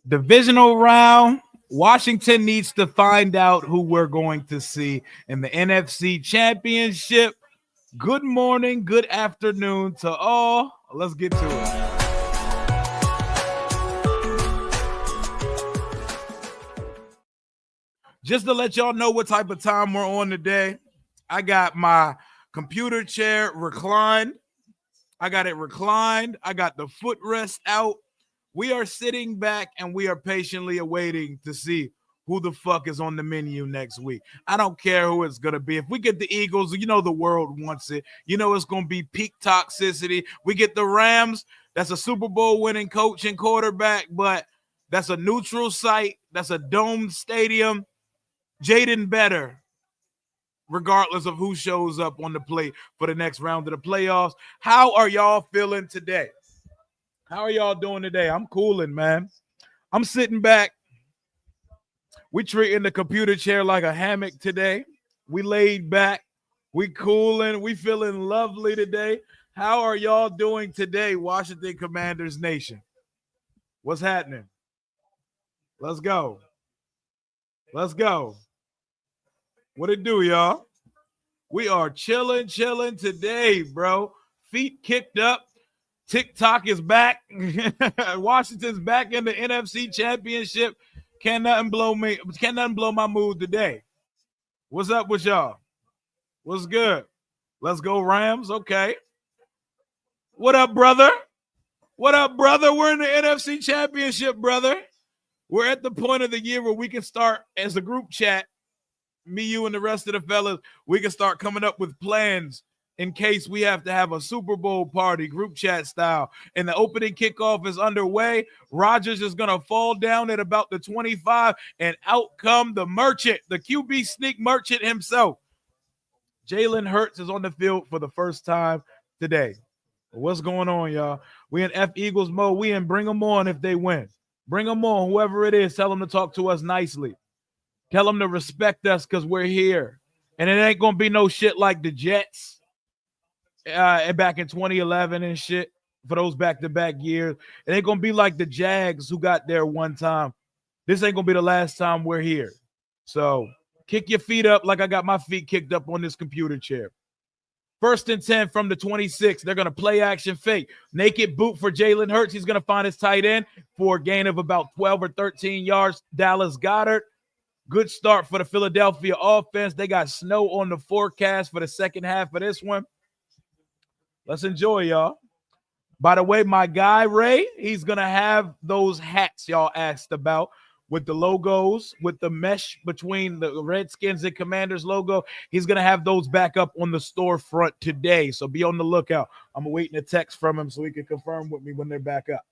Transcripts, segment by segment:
Divisional round. Washington needs to find out who we're going to see in the NFC Championship. Good morning, good afternoon to all. Let's get to it. Just to let y'all know what type of time we're on today, I got my computer chair reclined. I got it reclined. I got the footrest out. We are sitting back and we are patiently awaiting to see who the fuck is on the menu next week. I don't care who it's going to be. If we get the Eagles, you know the world wants it. You know it's going to be peak toxicity. We get the Rams. That's a Super Bowl winning coach and quarterback, but that's a neutral site. That's a domed stadium. Jaden better, regardless of who shows up on the plate for the next round of the playoffs. How are y'all feeling today? How are y'all doing today? I'm cooling, man. I'm sitting back. We treating the computer chair like a hammock today. We laid back. We cooling. We feeling lovely today. How are y'all doing today, Washington Commanders Nation? What's happening? Let's go. Let's go. What it do, y'all? We are chilling today, bro. Feet kicked up. TikTok is back. Washington's back in the NFC Championship. Can nothing blow my mood today. What's up with y'all? What's good? Let's go Rams. Okay. What up, brother? What up, brother? We're in the NFC Championship, brother. We're at the point of the year where we can start as a group chat. Me, you, and the rest of the fellas, we can start coming up with plans in case we have to have a Super Bowl party, group chat style. And the opening kickoff is underway. Rodgers is going to fall down at about the 25, and out come the merchant, the QB sneak merchant himself. Jalen Hurts is on the field for the first time today. What's going on, y'all? We in F Eagles mode. We in bring them on if they win. Bring them on, whoever it is. Tell them to talk to us nicely. Tell them to respect us because we're here. And it ain't going to be no shit like the Jets back in 2011 and shit for those back-to-back years. It ain't going to be like the Jags who got there one time. This ain't going to be the last time we're here. So kick your feet up like I got my feet kicked up on this computer chair. 1st and 10 from the 26. They're going to play action fake. Naked boot for Jalen Hurts. He's going to find his tight end for a gain of about 12 or 13 yards. Dallas Goedert. Good start for the Philadelphia offense. They got snow on the forecast for the second half of this one. Let's enjoy, y'all. By the way, my guy, Ray, he's going to have those hats y'all asked about with the logos, with the mesh between the Redskins and Commanders logo. He's going to have those back up on the storefront today, so be on the lookout. I'm waiting a text from him so he can confirm with me when they're back up.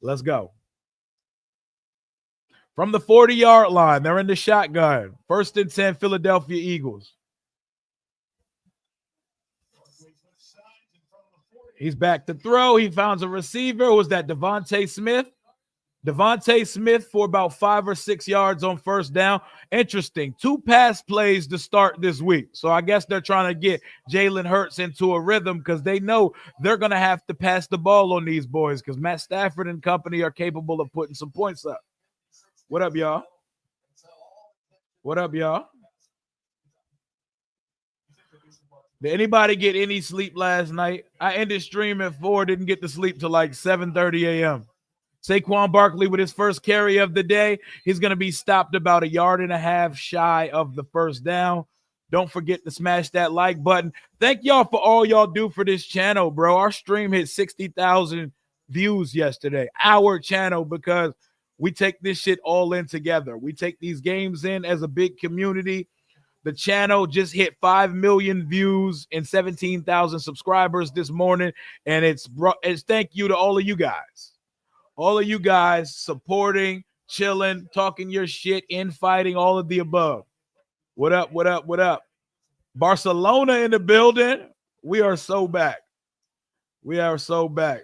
Let's go. From the 40-yard line, they're in the shotgun. 1st and 10, Philadelphia Eagles. He's back to throw. He finds a receiver. Who was that? Devontae Smith. Devontae Smith for about 5 or 6 yards on first down. Interesting. 2 pass plays to start this week. So I guess they're trying to get Jalen Hurts into a rhythm because they know they're going to have to pass the ball on these boys because Matt Stafford and company are capable of putting some points up. What up, y'all? What up, y'all? Did anybody get any sleep last night? I ended stream at 4, didn't get to sleep till like 7:30 a.m. Saquon Barkley with his first carry of the day. He's going to be stopped about 1.5 yards shy of the first down. Don't forget to smash that like button. Thank y'all for all y'all do for this channel, bro. Our stream hit 60,000 views yesterday. Our channel, because we take this shit all in together. We take these games in as a big community. The channel just hit 5 million views and 17,000 subscribers this morning. And it's thank you to all of you guys. All of you guys supporting, chilling, talking your shit, infighting, all of the above. What up, what up, what up? Barcelona in the building. We are so back. We are so back.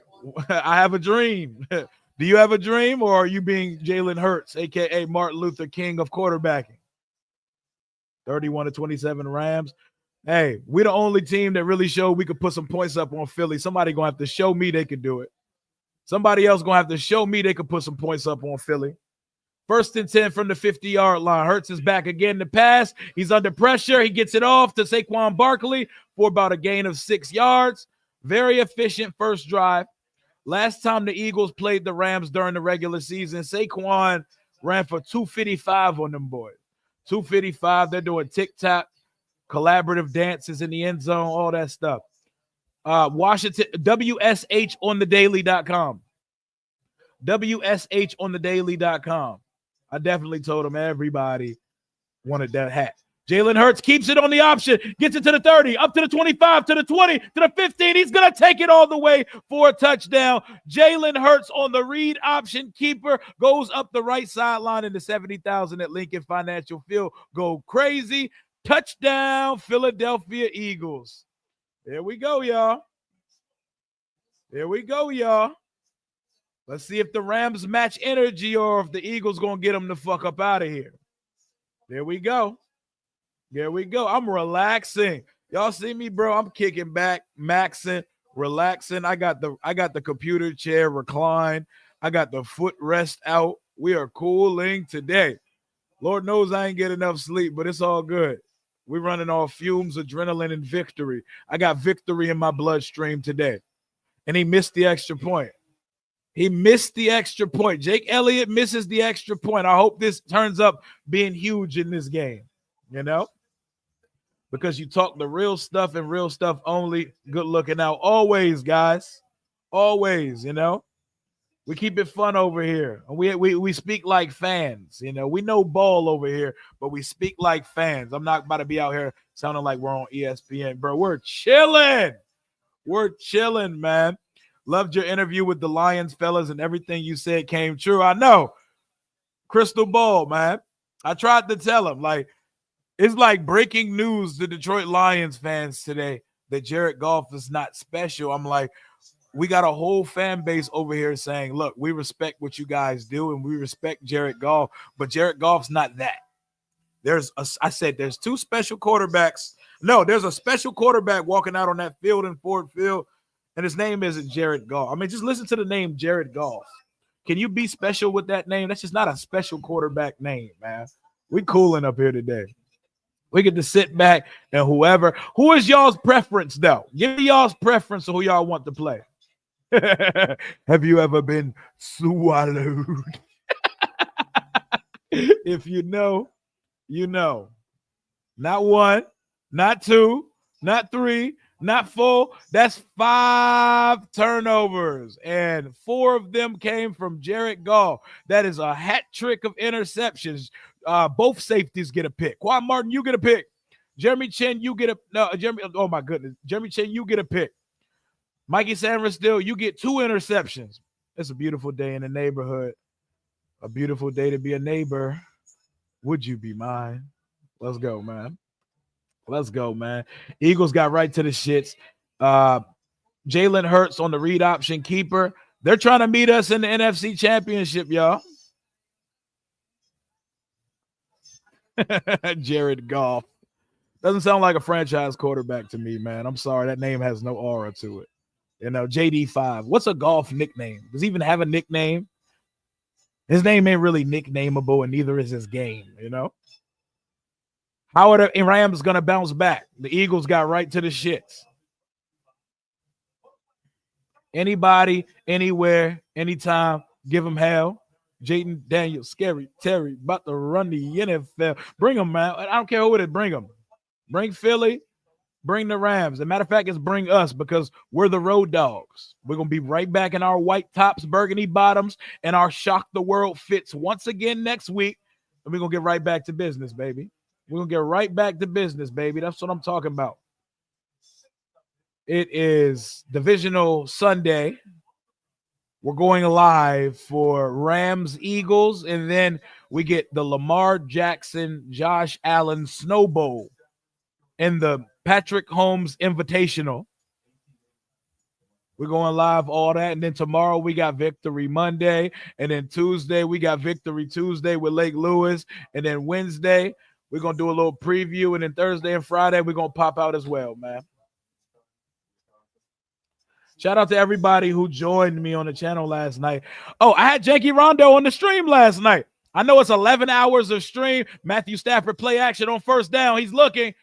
I have a dream. Do you have a dream, or are you being Jalen Hurts, a.k.a. Martin Luther King of quarterbacking? 31-27 Rams. Hey, we're the only team that really showed we could put some points up on Philly. Somebody going to have to show me they could do it. Somebody else going to have to show me they could put some points up on Philly. 1st and 10 from the 50-yard line. Hurts is back again to pass. He's under pressure. He gets it off to Saquon Barkley for about a gain of 6 yards. Very efficient first drive. Last time the Eagles played the Rams during the regular season, Saquon ran for 255 on them boys. 255. They're doing tic-tac, collaborative dances in the end zone, all that stuff. Washington, WSHonthedaily.com. WSHonthedaily.com. I definitely told him everybody wanted that hat. Jalen Hurts keeps it on the option, gets it to the 30, up to the 25, to the 20, to the 15. He's going to take it all the way for a touchdown. Jalen Hurts on the read option keeper goes up the right sideline in the 70,000 at Lincoln Financial Field. Go crazy. Touchdown, Philadelphia Eagles. There we go, y'all. There we go, y'all. Let's see if the Rams match energy or if the Eagles going to get them the fuck up out of here. There we go. There we go. I'm relaxing. Y'all see me, bro? I'm kicking back, maxing, relaxing. I got the computer chair reclined. I got the footrest out. We are cooling today. Lord knows I ain't get enough sleep, but it's all good. We're running off fumes, adrenaline, and victory. I got victory in my bloodstream today. And he missed the extra point. He missed the extra point. Jake Elliott misses the extra point. I hope this turns up being huge in this game, you know? Because you talk the real stuff and real stuff only. Good looking out. Always, guys. Always, you know? We keep it fun over here. We speak like fans, you know? We know ball over here, but we speak like fans. I'm not about to be out here sounding like we're on ESPN. Bro, we're chilling. We're chilling, man. Loved your interview with the Lions, fellas, and everything you said came true. I know. Crystal ball, man. I tried to tell him, like, it's like breaking news to Detroit Lions fans today that Jared Goff is not special. I'm like, we got a whole fan base over here saying, look, we respect what you guys do and we respect Jared Goff, but Jared Goff's not that. I said there's two special quarterbacks. No, there's a special quarterback walking out on that field in Ford Field, and his name isn't Jared Goff. I mean, just listen to the name Jared Goff. Can you be special with that name? That's just not a special quarterback name, man. We cooling up here today. We get to sit back and who is y'all's preference, though? Give me y'all's preference of who y'all want to play. Have you ever been swallowed? If you know, you know. Not one, not two, not three, not four. That's 5 turnovers, and 4 of them came from Jared Goff. That is a hat trick of interceptions. Both safeties get a pick. Quan Martin, you get a pick. Jeremy Chin, you get a oh my goodness. Jeremy Chin, you get a pick. Mikey Sainristil, you get 2 interceptions. It's a beautiful day in the neighborhood. A beautiful day to be a neighbor. Would you be mine? Let's go, man. Let's go, man. Eagles got right to the shits. Jalen Hurts on the read option keeper. They're trying to meet us in the NFC Championship, y'all. Jared Goff. Doesn't sound like a franchise quarterback to me, man. I'm sorry. That name has no aura to it. You know, JD5. What's a Goff nickname? Does he even have a nickname? His name ain't really nicknameable, and neither is his game, you know? How are the Rams going to bounce back? The Eagles got right to the shits. Anybody, anywhere, anytime, give them hell. Jaden Daniels, Scary Terry, about to run the NFL. Bring them, man. I don't care who it is. Bring them. Bring Philly. Bring the Rams. As a matter of fact, it's bring us because we're the road dogs. We're going to be right back in our white tops, burgundy bottoms, and our shock the world fits once again next week. And we're going to get right back to business, baby. We're going to get right back to business, baby. That's what I'm talking about. It is Divisional Sunday. We're going live for Rams Eagles, and then we get the Lamar Jackson, Josh Allen Snow Bowl and the Patrick Holmes Invitational. We're going live, all that. And then tomorrow we got Victory Monday. And then Tuesday we got Victory Tuesday with Lake Lewis. And then Wednesday we're going to do a little preview. And then Thursday and Friday we're going to pop out as well, man. Shout out to everybody who joined me on the channel last night. Oh, I had Janky Rondo on the stream last night. I know it's 11 hours of stream. Matthew Stafford play action on first down. He's looking.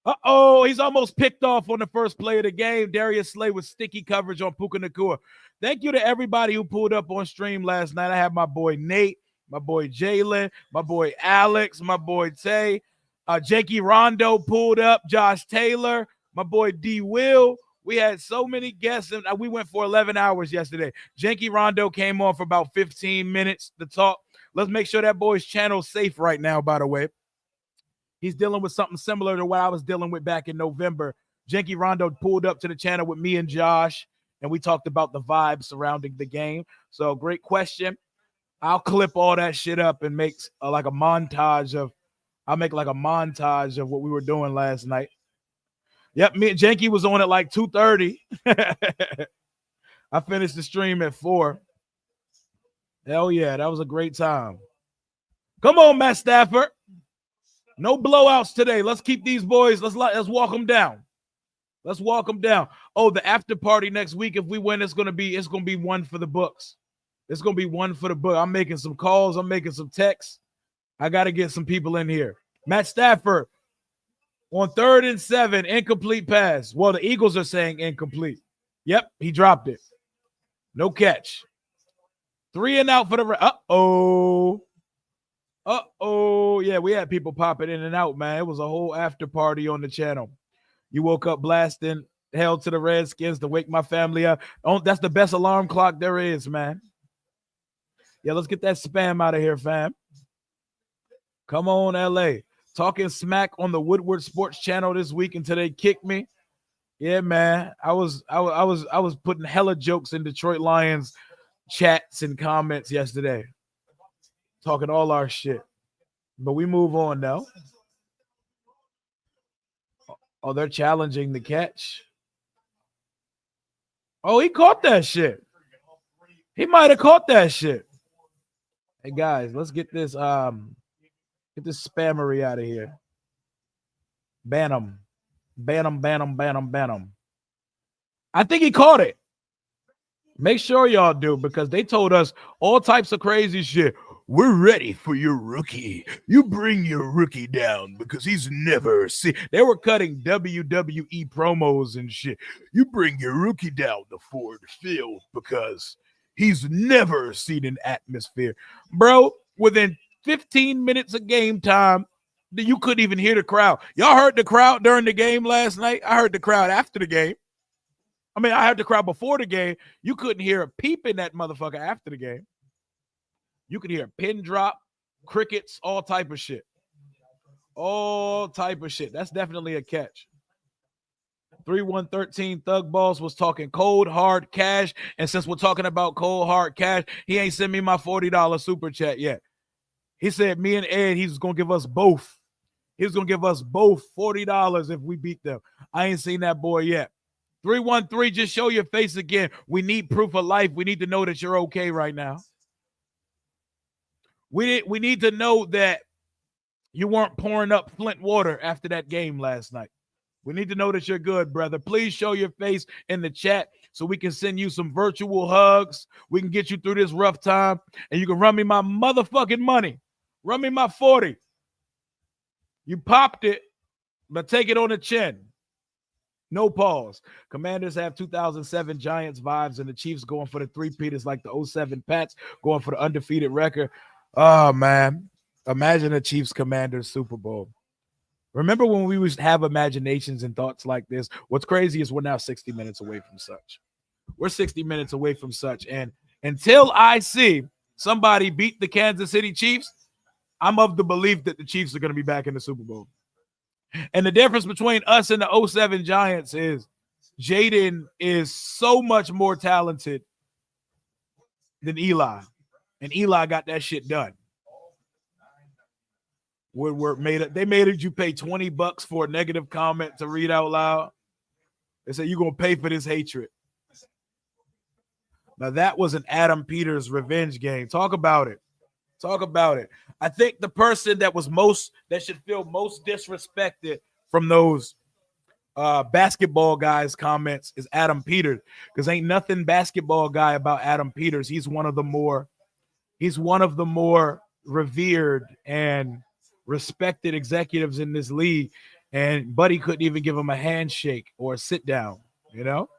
Uh-oh, he's almost picked off on the first play of the game. Darius Slay with sticky coverage on Puka Nacua. Thank you to everybody who pulled up on stream last night. I had my boy Nate, my boy Jalen, my boy Alex, my boy Tay. Janky Rondo pulled up, Josh Taylor, my boy D. Will. We had so many guests, and we went for 11 hours yesterday. Janky Rondo came on for about 15 minutes to talk. Let's make sure that boy's channel's safe right now, by the way. He's dealing with something similar to what I was dealing with back in November. Janky Rondo pulled up to the channel with me and Josh, and we talked about the vibe surrounding the game. So great question. I'll clip all that shit up and make like a montage of what we were doing last night. Yep, me and Janky was on at like 2:30. I finished the stream at 4. Hell yeah, that was a great time. Come on, Matt Stafford. No blowouts today. Let's keep these boys. Let's walk them down. Let's walk them down. Oh, the after party next week. If we win, it's gonna be one for the books. It's gonna be one for the book. I'm making some calls. I'm making some texts. I got to get some people in here. Matt Stafford on 3rd and 7, incomplete pass. Well, the Eagles are saying incomplete. Yep, he dropped it. No catch. 3 and out for the yeah, we had people popping in and out, man. It was a whole after party on the channel. You woke up blasting hell to the Redskins to wake my family up. Oh, that's the best alarm clock there is, man. Yeah, let's get that spam out of here, fam. Come on, LA. Talking smack on the Woodward Sports Channel this week until they kicked me. Yeah, man. I was putting hella jokes in Detroit Lions chats and comments yesterday. Talking all our shit. But we move on now. Oh, they're challenging the catch. Oh, he caught that shit. He might have caught that shit. Hey guys, let's get this spammery out of here. Ban him. Ban him. I think he caught it. Make sure y'all do, because they told us all types of crazy shit. We're ready for your rookie. You bring your rookie down because he's never seen. They were cutting WWE promos and shit. You bring your rookie down to Ford Field because he's never seen an atmosphere. Bro, within 15 minutes of game time, you couldn't even hear the crowd. Y'all heard the crowd during the game last night? I heard the crowd after the game. I mean, I heard the crowd before the game. You couldn't hear a peep in that motherfucker after the game. You could hear a pin drop, crickets, all type of shit. All type of shit. That's definitely a catch. 3113 Thug Balls was talking cold, hard cash. And since we're talking about cold, hard cash, he ain't sent me my $40 super chat yet. He said me and Ed, he's going to give us both. He's going to give us both $40 if we beat them. I ain't seen that boy yet. 313, just show your face again. We need proof of life. We need to know that you're okay right now. We need to know that you weren't pouring up Flint water after that game last night. We need to know that you're good, brother. Please show your face in the chat so we can send you some virtual hugs. We can get you through this rough time, and you can run me my motherfucking money. Run me my 40. You popped it, but take it on the chin. No pause. Commanders have 2007 Giants vibes, and the Chiefs going for the three-peat is like the 07 Pats going for the undefeated record. Oh, man. Imagine a Chiefs-Commanders Super Bowl. Remember when we used to have imaginations and thoughts like this? What's crazy is we're now 60 minutes away from such. We're 60 minutes away from such. And until I see somebody beat the Kansas City Chiefs, I'm of the belief that the Chiefs are going to be back in the Super Bowl. And the difference between us and the 07 Giants is Jaden is so much more talented than Eli. And Eli got that shit done. Woodward they made you pay $20 for a negative comment to read out loud. They said you're gonna pay for this hatred. Now that was an Adam Peters revenge game. Talk about it. Talk about it. I think the person that should feel most disrespected from those basketball guys comments is Adam Peters, because ain't nothing basketball guy about Adam Peters. He's one of the more revered and respected executives in this league, and Buddy couldn't even give him a handshake or a sit down, you know.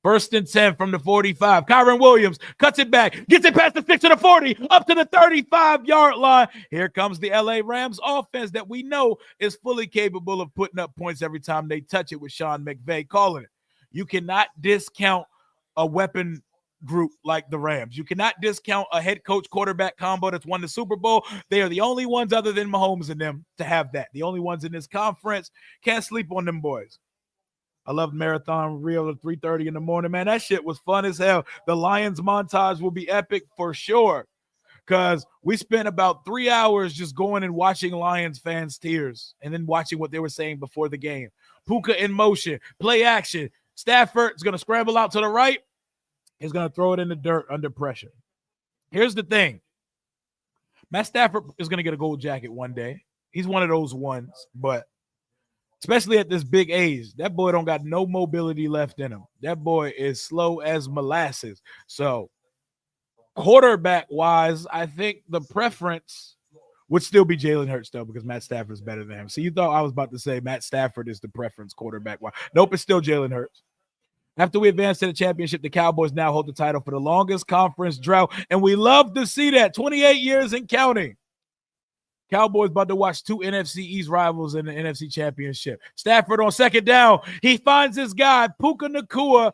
1st and 10 from the 45. Kyron Williams cuts it back, gets it past the 6 to the 40, up to the 35-yard line. Here comes the LA Rams offense that we know is fully capable of putting up points every time they touch it, with Sean McVay calling it. You cannot discount a weapon group like the Rams. You cannot discount a head coach quarterback combo that's won the Super Bowl. They are the only ones other than Mahomes and them to have that. The only ones in this conference. Can't sleep on them boys. I love Marathon Reel at 3:30 in the morning, man. That shit was fun as hell. The Lions montage will be epic for sure, because we spent about 3 hours just going and watching Lions fans' tears and then watching what they were saying before the game. Puka in motion, play action. Stafford's going to scramble out to the right. He's going to throw it in the dirt under pressure. Here's the thing. Matt Stafford is going to get a gold jacket one day. He's one of those ones, but especially at this big age, that boy don't got no mobility left in him. That boy is slow as molasses. So quarterback-wise, I think the preference would still be Jalen Hurts, though, because Matt Stafford's better than him. So you thought I was about to say Matt Stafford is the preference quarterback-wise. Nope, it's still Jalen Hurts. After we advance to the championship, the Cowboys now hold the title for the longest conference drought, and we love to see that. 28 years and counting. Cowboys about to watch 2 NFC East rivals in the NFC Championship. Stafford on 2nd down. He finds his guy, Puka Nacua,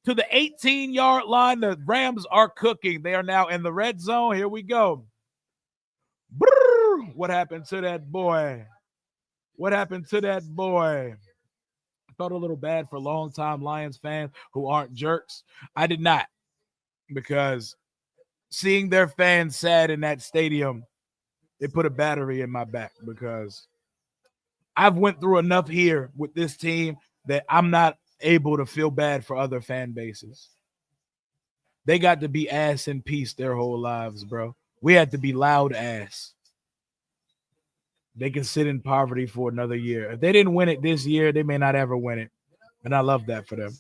to the 18-yard line. The Rams are cooking. They are now in the red zone. Here we go. Brrr. What happened to that boy? What happened to that boy? I felt a little bad for longtime Lions fans who aren't jerks. I did not, because seeing their fans sad in that stadium, it put a battery in my back, because I've went through enough here with this team that I'm not able to feel bad for other fan bases. They got to be ass in peace their whole lives, bro. We had to be loud ass. They can sit in poverty for another year. If they didn't win it this year, they may not ever win it. And I love that for them.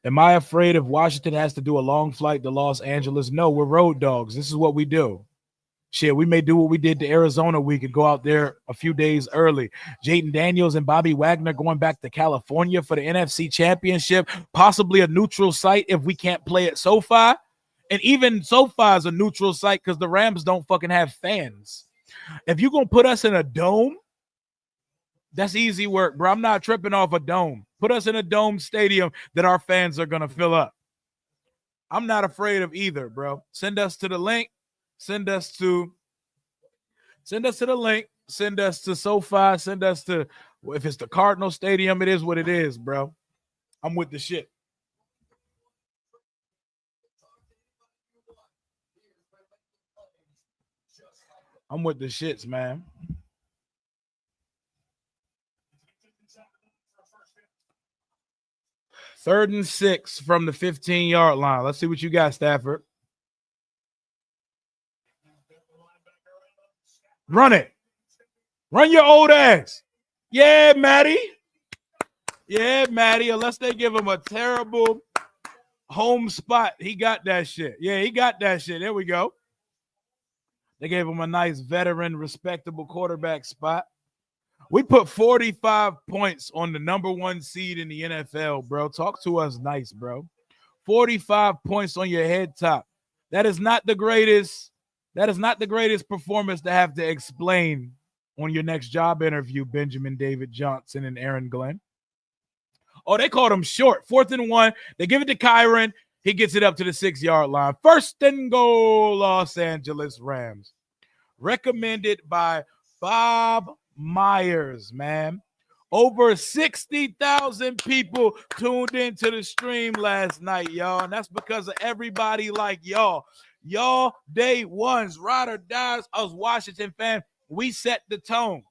Am I afraid if Washington has to do a long flight to Los Angeles? No, we're road dogs. This is what we do. Shit, we may do what we did to Arizona. We could go out there a few days early. Jaden Daniels and Bobby Wagner going back to California for the NFC Championship, possibly a neutral site if we can't play at SoFi. And even SoFi is a neutral site because the Rams don't fucking have fans. If you're going to put us in a dome, that's easy work, bro. I'm not tripping off a dome. Put us in a dome stadium that our fans are going to fill up. I'm not afraid of either, bro. Send us to the link. Send us to the link. Send us to SoFi. Send us to, if it's the Cardinal Stadium, it is what it is, bro. I'm with the shit. I'm with the shits, man. Third and 6 from the 15-yard line. Let's see what you got, Stafford. Run it. Run your old ass. Yeah, Matty. Yeah, Matty. Unless they give him a terrible home spot, he got that shit. Yeah, he got that shit. There we go. They gave him a nice veteran, respectable quarterback spot. We put 45 points on the number 1 seed in the NFL, bro. Talk to us nice, bro. 45 points on your head top. That is not the greatest. That is not the greatest performance to have to explain on your next job interview, Benjamin David Johnson and Aaron Glenn. Oh, they called him short. 4th and 1. They give it to Kyron. He gets it up to the 6-yard line. 1st and goal, Los Angeles Rams. Recommended by Bob Myers, man. Over 60,000 people tuned into the stream last night, y'all. And that's because of everybody like y'all. Y'all, day ones, ride or dies, us Washington fans, we set the tone.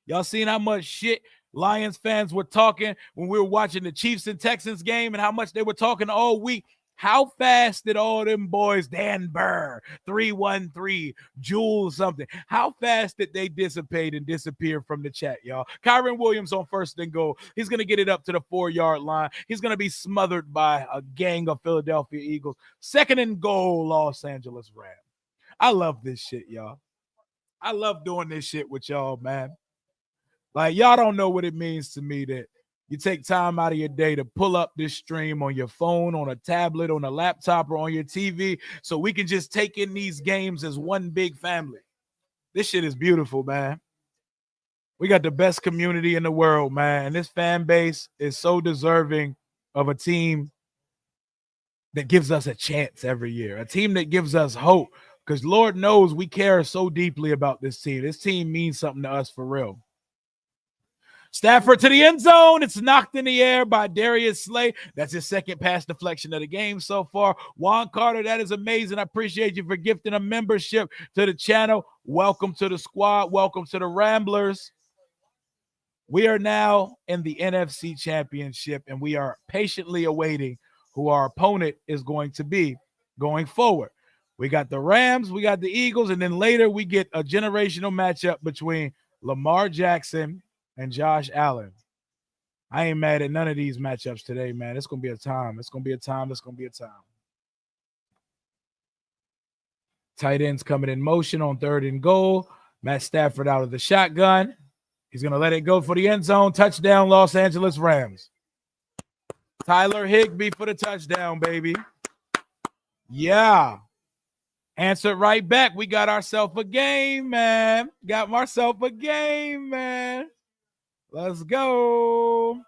Y'all seen how much shit Lions fans were talking when we were watching the Chiefs and Texans game and how much they were talking all week. How fast did all them boys, Dan Burr, 313, Jules something, how fast did they dissipate and disappear from the chat, y'all? Kyron Williams on first and goal. He's going to get it up to the 4-yard line. He's going to be smothered by a gang of Philadelphia Eagles. Second and goal, Los Angeles Rams. I love this shit, y'all. I love doing this shit with y'all, man. Like, y'all don't know what it means to me that you take time out of your day to pull up this stream on your phone, on a tablet, on a laptop, or on your TV so we can just take in these games as one big family. This shit is beautiful, man. We got the best community in the world, man. And this fan base is so deserving of a team that gives us a chance every year, a team that gives us hope, because Lord knows we care so deeply about this team. This team means something to us for real. Stafford to the end zone. It's knocked in the air by Darius Slay. That's his second pass deflection of the game so far. Juan Carter, that is amazing. I appreciate you for gifting a membership to the channel. Welcome to the squad. Welcome to the Ramblers. We are now in the NFC Championship, and we are patiently awaiting who our opponent is going to be going forward. We got the Rams, we got the Eagles, and then later we get a generational matchup between Lamar Jackson and Josh Allen. I ain't mad at none of these matchups today, man. It's going to be a time. It's going to be a time. It's going to be a time. Tight ends coming in motion on third and goal. Matt Stafford out of the shotgun. He's going to let it go for the end zone. Touchdown, Los Angeles Rams. Tyler Higbee for the touchdown, baby. Yeah. Answered right back. We got ourselves a game, man. Got myself a game, man. Let's go.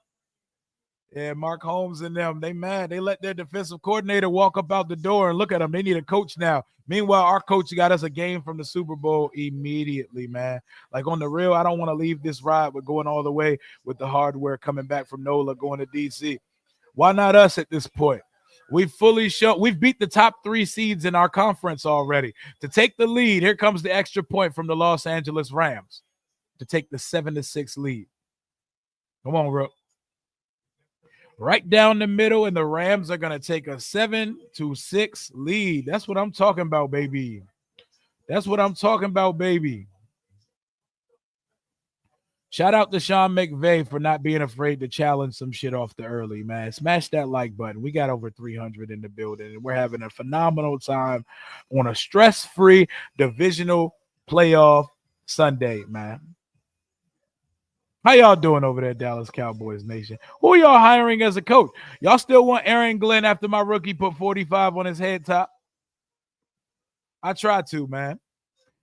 Yeah, Mark Holmes and them, they mad. They let their defensive coordinator walk up out the door and look at them. They need a coach now. Meanwhile, our coach got us a game from the Super Bowl immediately, man. Like, on the real, I don't want to leave this ride with going all the way with the hardware coming back from NOLA going to D.C. Why not us at this point? We've beat the top 3 seeds in our conference already. To take the lead, here comes the extra point from the Los Angeles Rams to take the 7-6 lead. Come on, Rook. Right down the middle, and the Rams are going to take a 7-6 lead. That's what I'm talking about, baby. That's what I'm talking about, baby. Shout out to Sean McVay for not being afraid to challenge some shit off the early, man. Smash that like button. We got over 300 in the building, and we're having a phenomenal time on a stress-free divisional playoff Sunday, man. How y'all doing over there, Dallas Cowboys Nation? Who y'all hiring as a coach? Y'all still want Aaron Glenn after my rookie put 45 on his head top? I try to, man.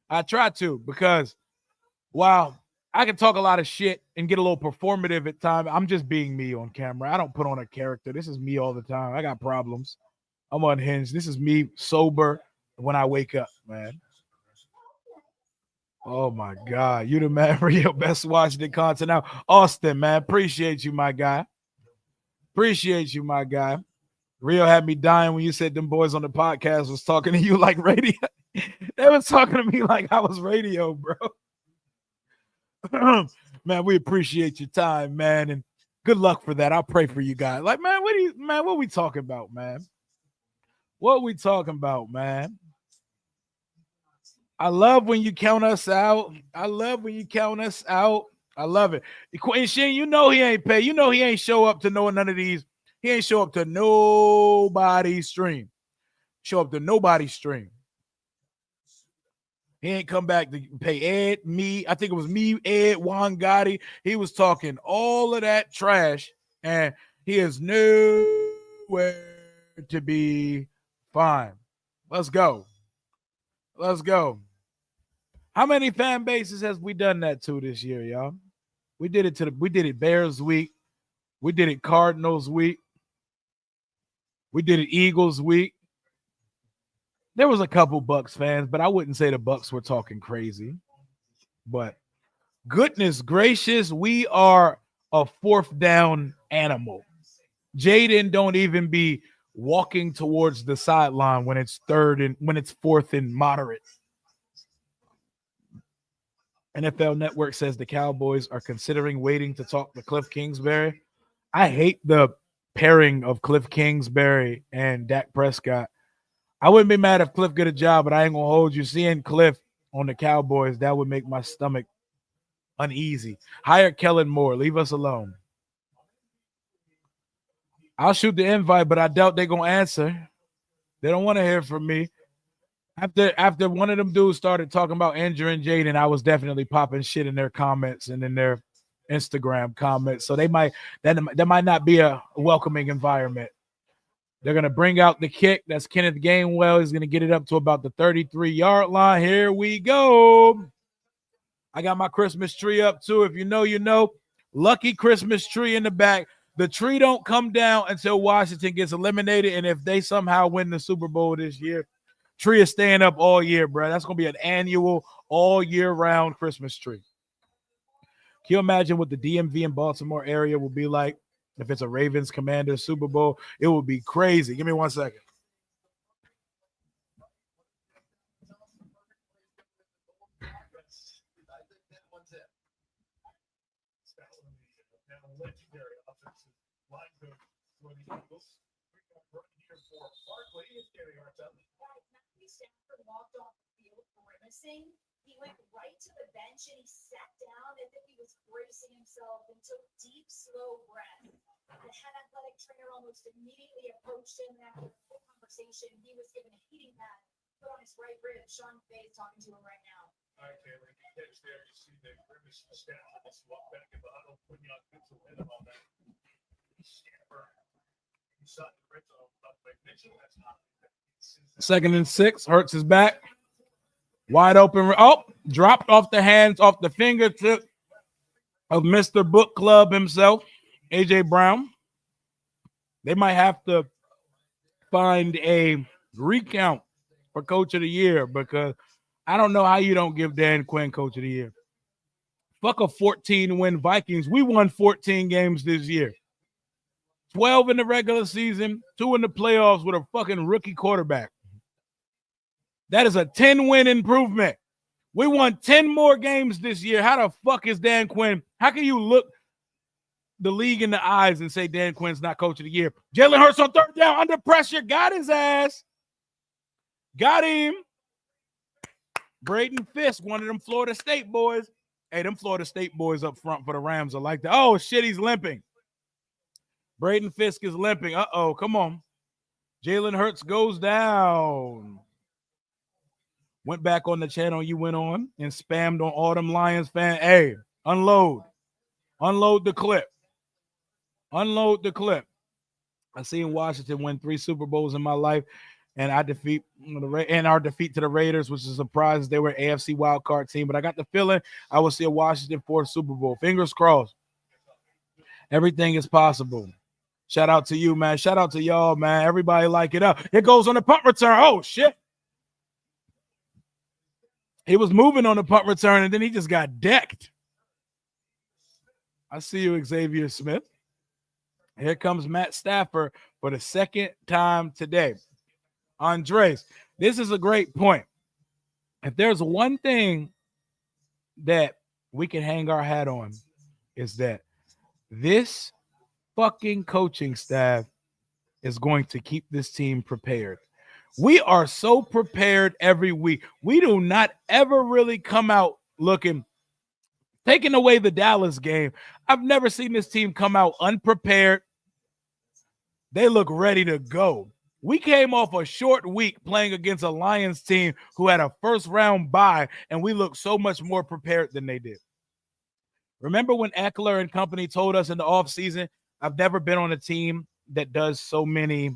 I try to, because while I can talk a lot of shit and get a little performative at times, I'm just being me on camera. I don't put on a character. This is me all the time. I got problems. I'm unhinged. This is me sober when I wake up, man. Oh, my God. You the man for your best Washington content now. Austin, man, appreciate you, my guy. Appreciate you, my guy. Rio had me dying when you said them boys on the podcast was talking to you like radio. They was talking to me like I was radio, bro. Man, we appreciate your time, man, and good luck for that. I'll pray for you guys. Like, man, what we talking about, man? What we talking about, man? I love when you count us out. I love when you count us out. I love it. Queen Sheen, you know he ain't pay. You know he ain't show up to none of these. He ain't show up to nobody's stream. Show up to nobody's stream. He ain't come back to pay Ed, me. I think it was me, Ed, Juan Gotti. He was talking all of that trash, and he is nowhere to be found. Let's go. Let's go. How many fan bases has we done that to this year, y'all? We did it Bears week. We did it Cardinals week. We did it Eagles week. There was a couple Bucks fans, but I wouldn't say the Bucks were talking crazy. But goodness gracious, we are a fourth down animal. Jaden don't even be walking towards the sideline when it's fourth and moderate. NFL Network says the Cowboys are considering waiting to talk to Cliff Kingsbury. I hate the pairing of Cliff Kingsbury and Dak Prescott. I wouldn't be mad if Cliff get a job, but I ain't gonna hold you. Seeing Cliff on the Cowboys, that would make my stomach uneasy. Hire Kellen Moore. Leave us alone. I'll shoot the invite, but I doubt they're gonna answer. They don't want to hear from me. After one of them dudes started talking about injuring Jaden, I was definitely popping shit in their comments and in their Instagram comments. So that might not be a welcoming environment. They're gonna bring out the kick. That's Kenneth Gainwell. He's gonna get it up to about the 33-yard line. Here we go. I got my Christmas tree up too. If you know, you know. Lucky Christmas tree in the back. The tree don't come down until Washington gets eliminated, and if they somehow win the Super Bowl this year, tree is staying up all year, bro. That's gonna be an annual, all year round Christmas tree. Can you imagine what the DMV and Baltimore area will be like if it's a Ravens Commanders Super Bowl? It would be crazy. Give me 1 second. Walked off the field grimacing. He went right to the bench and he sat down as if he was bracing himself and took deep, slow breaths. The head athletic trainer almost immediately approached him after a full conversation. He was given a heating pad put on his right rib. Sean Faye is talking to him right now. All right, Taylor, you catch there. You see the grimace stat. Just walk back in the huddle, putting you on Mitchell and all that. Scamper. You saw the red zone up by Mitchell. That's not. 2nd and 6. Hurts is back. Wide open. Oh, dropped off the hands, off the fingertip of Mr. Book Club himself, A.J. Brown. They might have to find a recount for Coach of the Year because I don't know how you don't give Dan Quinn Coach of the Year. Fuck a 14-win Vikings. We won 14 games this year. 12 in the regular season, 2 in the playoffs with a fucking rookie quarterback. That is a 10-win improvement. We won 10 more games this year. How the fuck is Dan Quinn? How can you look the league in the eyes and say Dan Quinn's not Coach of the Year? Jalen Hurts on 3rd down, under pressure, got his ass. Got him. Braden Fisk, one of them Florida State boys. Hey, them Florida State boys up front for the Rams are like that. Oh, shit, he's limping. Braden Fisk is limping. Uh-oh, come on. Jalen Hurts goes down. Went back on the channel you went on and spammed on all them Lions fans. Hey, unload. Unload the clip. Unload the clip. I seen Washington win 3 Super Bowls in my life, and our defeat to the Raiders, which is a surprise. They were an AFC wildcard team, but I got the feeling I will see a Washington 4th Super Bowl. Fingers crossed. Everything is possible. Shout out to you, man. Shout out to y'all, man. Everybody like it up. It goes on the punt return. Oh, shit. He was moving on the punt return, and then he just got decked. I see you, Xavier Smith. Here comes Matt Stafford for the 2nd time today. Andres, this is a great point. If there's one thing that we can hang our hat on, is that this fucking coaching staff is going to keep this team prepared. We are so prepared every week. We do not ever really come out looking, taking away the Dallas game. I've never seen this team come out unprepared. They look ready to go. We came off a short week playing against a Lions team who had a 1st-round bye, and we looked so much more prepared than they did. Remember when Eckler and company told us in the offseason, I've never been on a team that does so many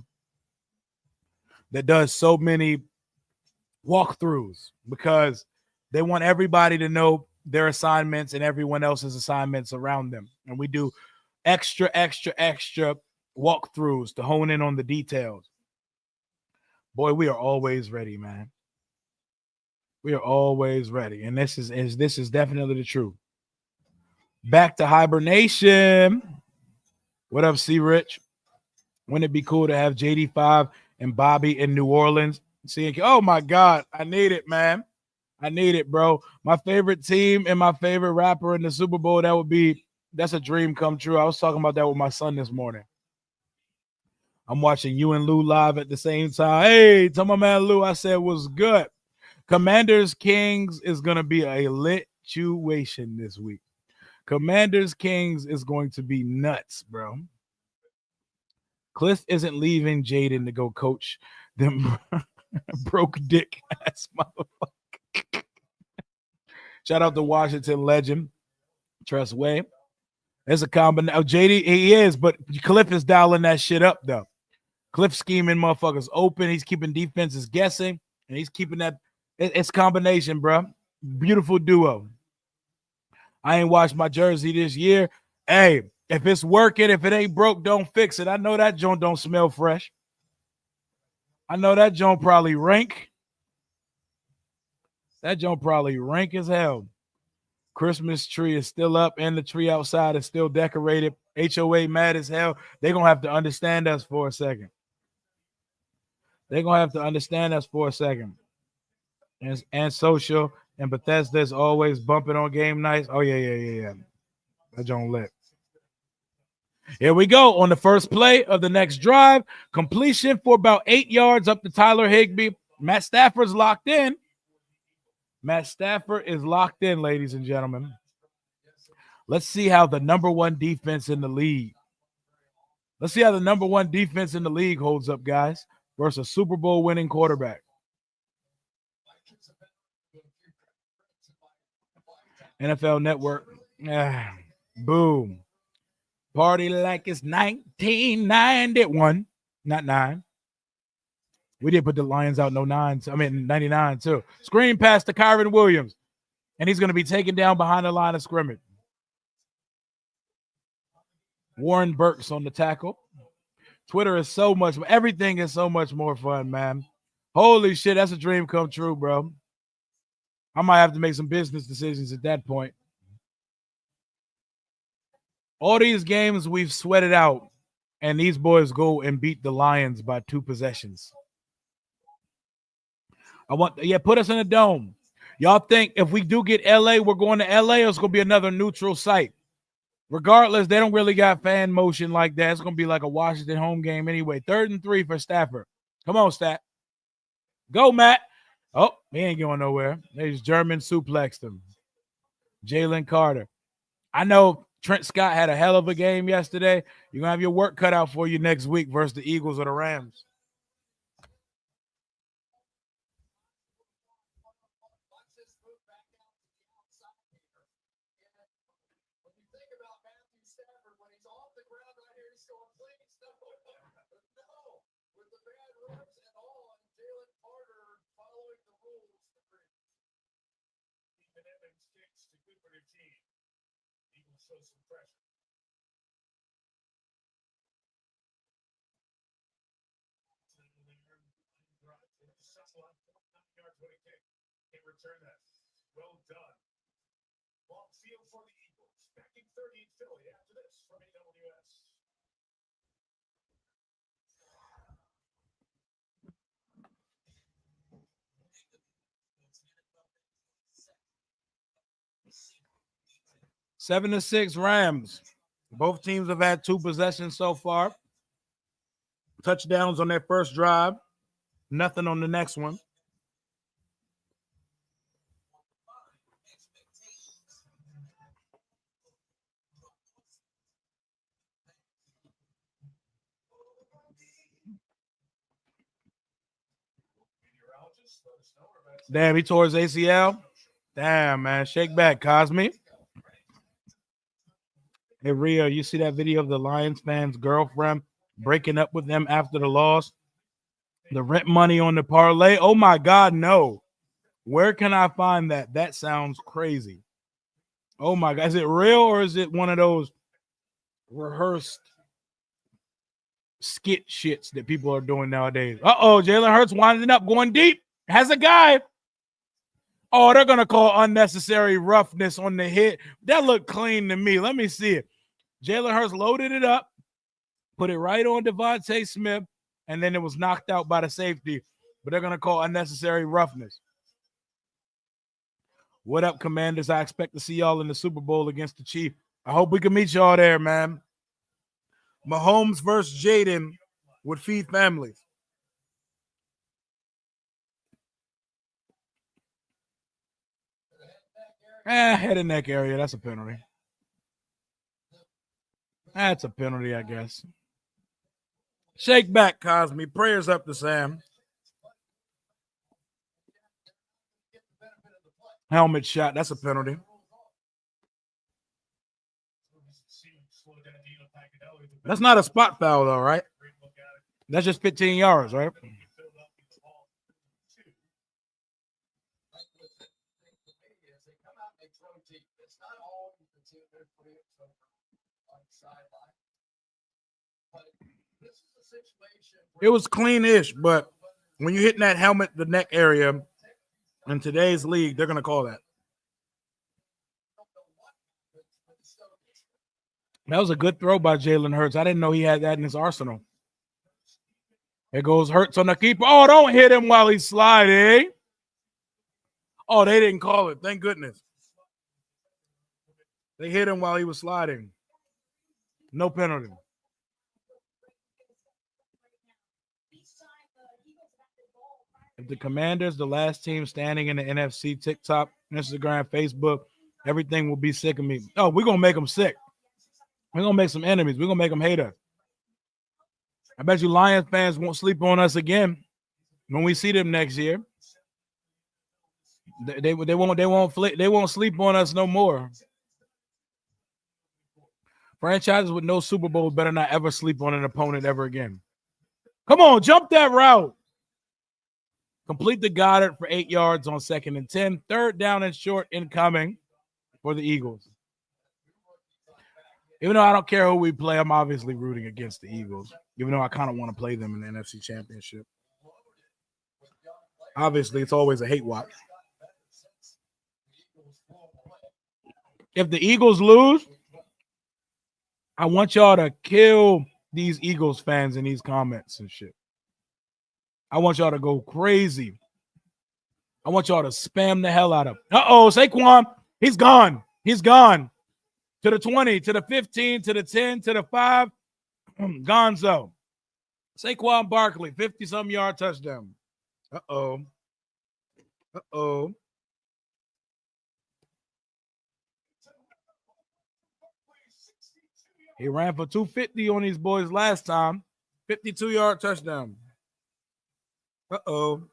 walkthroughs because they want everybody to know their assignments and everyone else's assignments around them. And we do extra walkthroughs to hone in on the details. Boy, we are always ready, man. We are always ready. And this is definitely the truth. Back to hibernation. What up, C. Rich? Wouldn't it be cool to have JD5 and Bobby in New Orleans? Oh, my God. I need it, man. I need it, bro. My favorite team and my favorite rapper in the Super Bowl, that's a dream come true. I was talking about that with my son this morning. I'm watching you and Lou live at the same time. Hey, tell my man Lou I said what's good. Commanders Kings is going to be a lit situation this week. Commanders Kings is going to be nuts, bro. Cliff isn't leaving Jaden to go coach them broke dick ass motherfucker. Shout out to Washington legend Trust Way. There's a combination. Oh, JD, he is, but Cliff is dialing that shit up though. Cliff scheming motherfuckers open. He's keeping defenses guessing, and he's keeping that. It's combination, bro. Beautiful duo. I ain't washed my jersey this year. Hey, if it's working, if it ain't broke, don't fix it. I know that joint don't smell fresh. I know that joint probably rank. That joint probably rank as hell. Christmas tree is still up and the tree outside is still decorated. HOA mad as hell. They're going to have to understand us for a second. And social and Bethesda is always bumping on game nights. Oh, yeah. That joint lit. Here we go on the first play of the next drive. Completion for about 8 yards up to Tyler Higbee. Matt Stafford's locked in. Matt Stafford is locked in, ladies and gentlemen. Let's see how the number one defense in the league. Holds up, guys, versus a Super Bowl winning quarterback. NFL Network. Boom. Party like it's 1991. Not 9. We did put the Lions out in 99 too. Screen pass to Kyron Williams. And he's going to be taken down behind the line of scrimmage. Warren Burks on the tackle. Twitter is everything is so much more fun, man. Holy shit, that's a dream come true, bro. I might have to make some business decisions at that point. All these games we've sweated out, and these boys go and beat the Lions by 2 possessions. Put us in a dome. Y'all think if we do get LA, we're going to LA, or it's going to be another neutral site? Regardless, they don't really got fan motion like that. It's going to be like a Washington home game anyway. 3rd and 3 for Stafford. Come on, Stat. Go, Matt. Oh, he ain't going nowhere. They just German suplexed him. Jalen Carter. I know Trent Scott had a hell of a game yesterday. You're going to have your work cut out for you next week versus the Eagles or the Rams. Return that. Well done. Long field for the Eagles. Back in 30 in Philly after this from AWS. Seven to 6 Rams. Both teams have had 2 possessions so far. Touchdowns on their first drive. Nothing on the next one. Damn, he tore his ACL. Damn, man. Shake back, Cosme. Hey, Rio, you see that video of the Lions fans' girlfriend breaking up with them after the loss? The rent money on the parlay? Oh, my God, no. Where can I find that? That sounds crazy. Oh, my God. Is it real or is it one of those rehearsed skit shits that people are doing nowadays? Uh-oh, Jalen Hurts winding up, going deep. Has a guy. Oh, they're going to call unnecessary roughness on the hit. That looked clean to me. Let me see it. Jalen Hurts loaded it up, put it right on Devontae Smith, and then it was knocked out by the safety. But they're going to call unnecessary roughness. What up, Commanders? I expect to see y'all in the Super Bowl against the Chiefs. I hope we can meet y'all there, man. Mahomes versus Jaden. would feed families. Head and neck area. That's a penalty. That's a penalty, I guess. Shake back, Cosme. Prayers up to Sam. Helmet shot. That's a penalty. That's not a spot foul, though, right? That's just 15 yards, right? It was clean-ish, but when you're hitting that helmet, the neck area, in today's league, they're going to call that. That was a good throw by Jalen Hurts. I didn't know he had that in his arsenal. There goes Hurts on the keeper. Oh, don't hit him while he's sliding. Oh, they didn't call it. Thank goodness. They hit him while he was sliding. No penalty. If the Commanders, the last team standing in the NFC, TikTok, Instagram, Facebook, everything will be sick of me. Oh, we're going to make them sick. We're going to make some enemies. We're going to make them hate us. I bet you Lions fans won't sleep on us again when we see them next year. They won't sleep on us no more. Franchises with no Super Bowl better not ever sleep on an opponent ever again. Come on, jump that route. Complete the Goddard for 8 yards on 2nd and 10. 3rd down and short incoming for the Eagles. Even though I don't care who we play, I'm obviously rooting against the Eagles, even though I kind of want to play them in the NFC Championship. Obviously, it's always a hate watch. If the Eagles lose, I want y'all to kill these Eagles fans in these comments and shit. I want y'all to go crazy. I want y'all to spam the hell out of him. Uh-oh, Saquon, he's gone. He's gone. To the 20, to the 15, to the 10, to the 5. Gonzo. Saquon Barkley, 50-some yard touchdown. Uh-oh. Uh-oh. He ran for 250 on these boys last time. 52-yard touchdown. Uh-oh.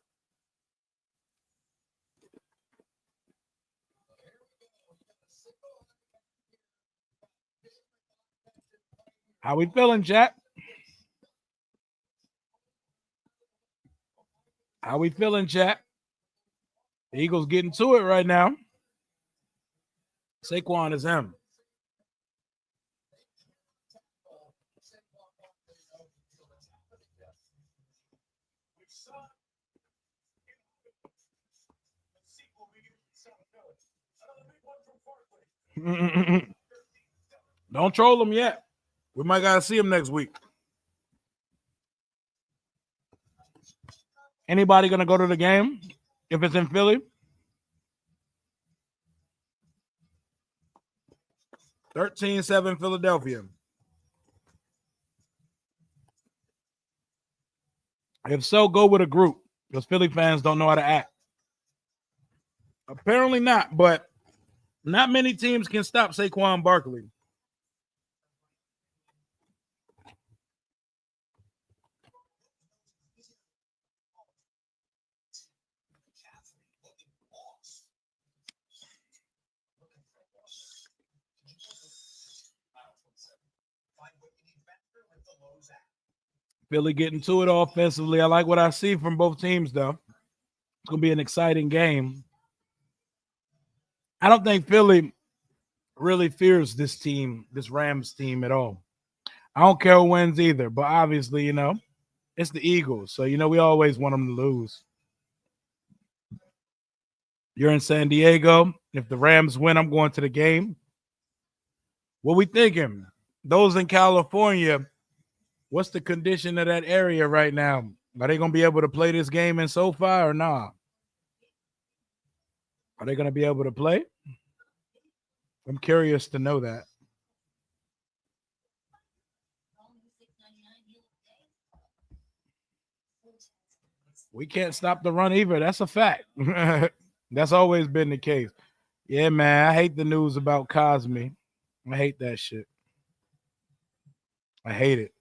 How we feeling, Jack? How we feeling, Jack? The Eagles getting to it right now. Saquon is him. Don't troll him yet. We might gotta see him next week. Anybody gonna go to the game if it's in Philly? 13-7 Philadelphia. If so, go with a group because Philly fans don't know how to act. Apparently not, but not many teams can stop Saquon Barkley. Philly getting to it offensively. I like what I see from both teams, though. It's going to be an exciting game. I don't think Philly really fears this team, this Rams team at all. I don't care who wins either, but obviously, it's the Eagles. So, we always want them to lose. You're in San Diego. If the Rams win, I'm going to the game. What we thinking? Those in California, what's the condition of that area right now? Are they going to be able to play this game in SoFi or not? Are they going to be able to play? I'm curious to know that. We can't stop the run either. That's a fact. That's always been the case. Yeah, man. I hate the news about Cosme. I hate that shit. I hate it.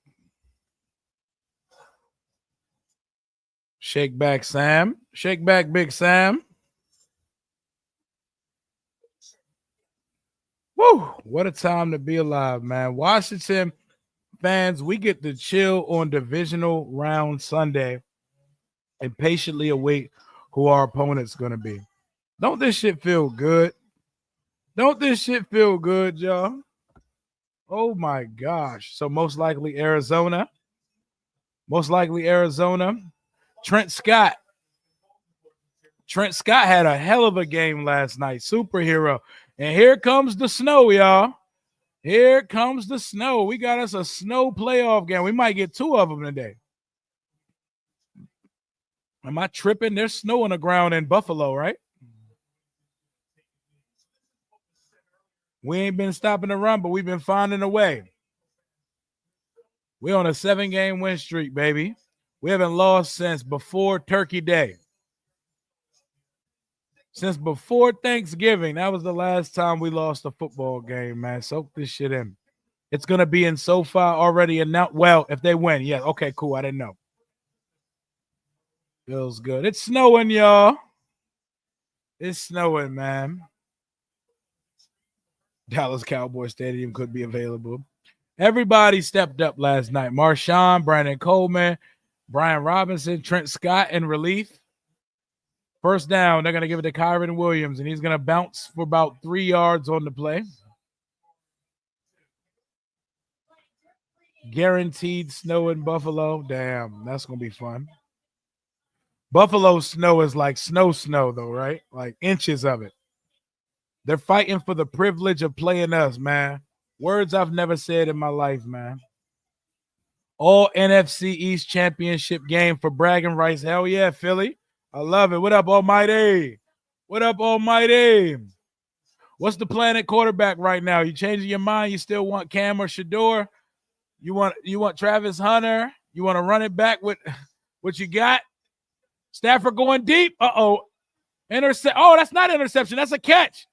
Shake back, Sam. Shake back, Big Sam. Woo! What a time to be alive, man. Washington fans, we get to chill on divisional round Sunday and patiently await who our opponent's going to be. Don't this shit feel good? Don't this shit feel good, y'all? Oh my gosh. So most likely Arizona. Most likely Arizona. Trent Scott. Trent Scott had a hell of a game last night. Superhero. And here comes the snow, y'all. Here comes the snow. We got us a snow playoff game. We might get 2 of them today. Am I tripping? There's snow on the ground in Buffalo, right? We ain't been stopping the run, but we've been finding a way. We're on a 7-game win streak, baby. We haven't lost since before Turkey Day. Since before Thanksgiving, that was the last time we lost a football game, man. Soak this shit in. It's going to be in SoFi already announced. Well, if they win, yeah. Okay, cool. I didn't know. Feels good. It's snowing, y'all. It's snowing, man. Dallas Cowboys Stadium could be available. Everybody stepped up last night. Marshawn, Brandon Coleman, Brian Robinson, Trent Scott in relief. First down, they're going to give it to Kyron Williams, and he's going to bounce for about 3 yards on the play. Guaranteed snow in Buffalo. Damn, that's going to be fun. Buffalo snow is like snow, though, right? Like inches of it. They're fighting for the privilege of playing us, man. Words I've never said in my life, man. All NFC East Championship game for bragging rights. Hell yeah, Philly. I love it. What up, Almighty? What up, Almighty? What's the plan at quarterback right now? You changing your mind? You still want Cam or Shador? You want Travis Hunter? You want to run it back with what you got? Stafford going deep. Uh-oh. Oh, that's not interception. That's a catch.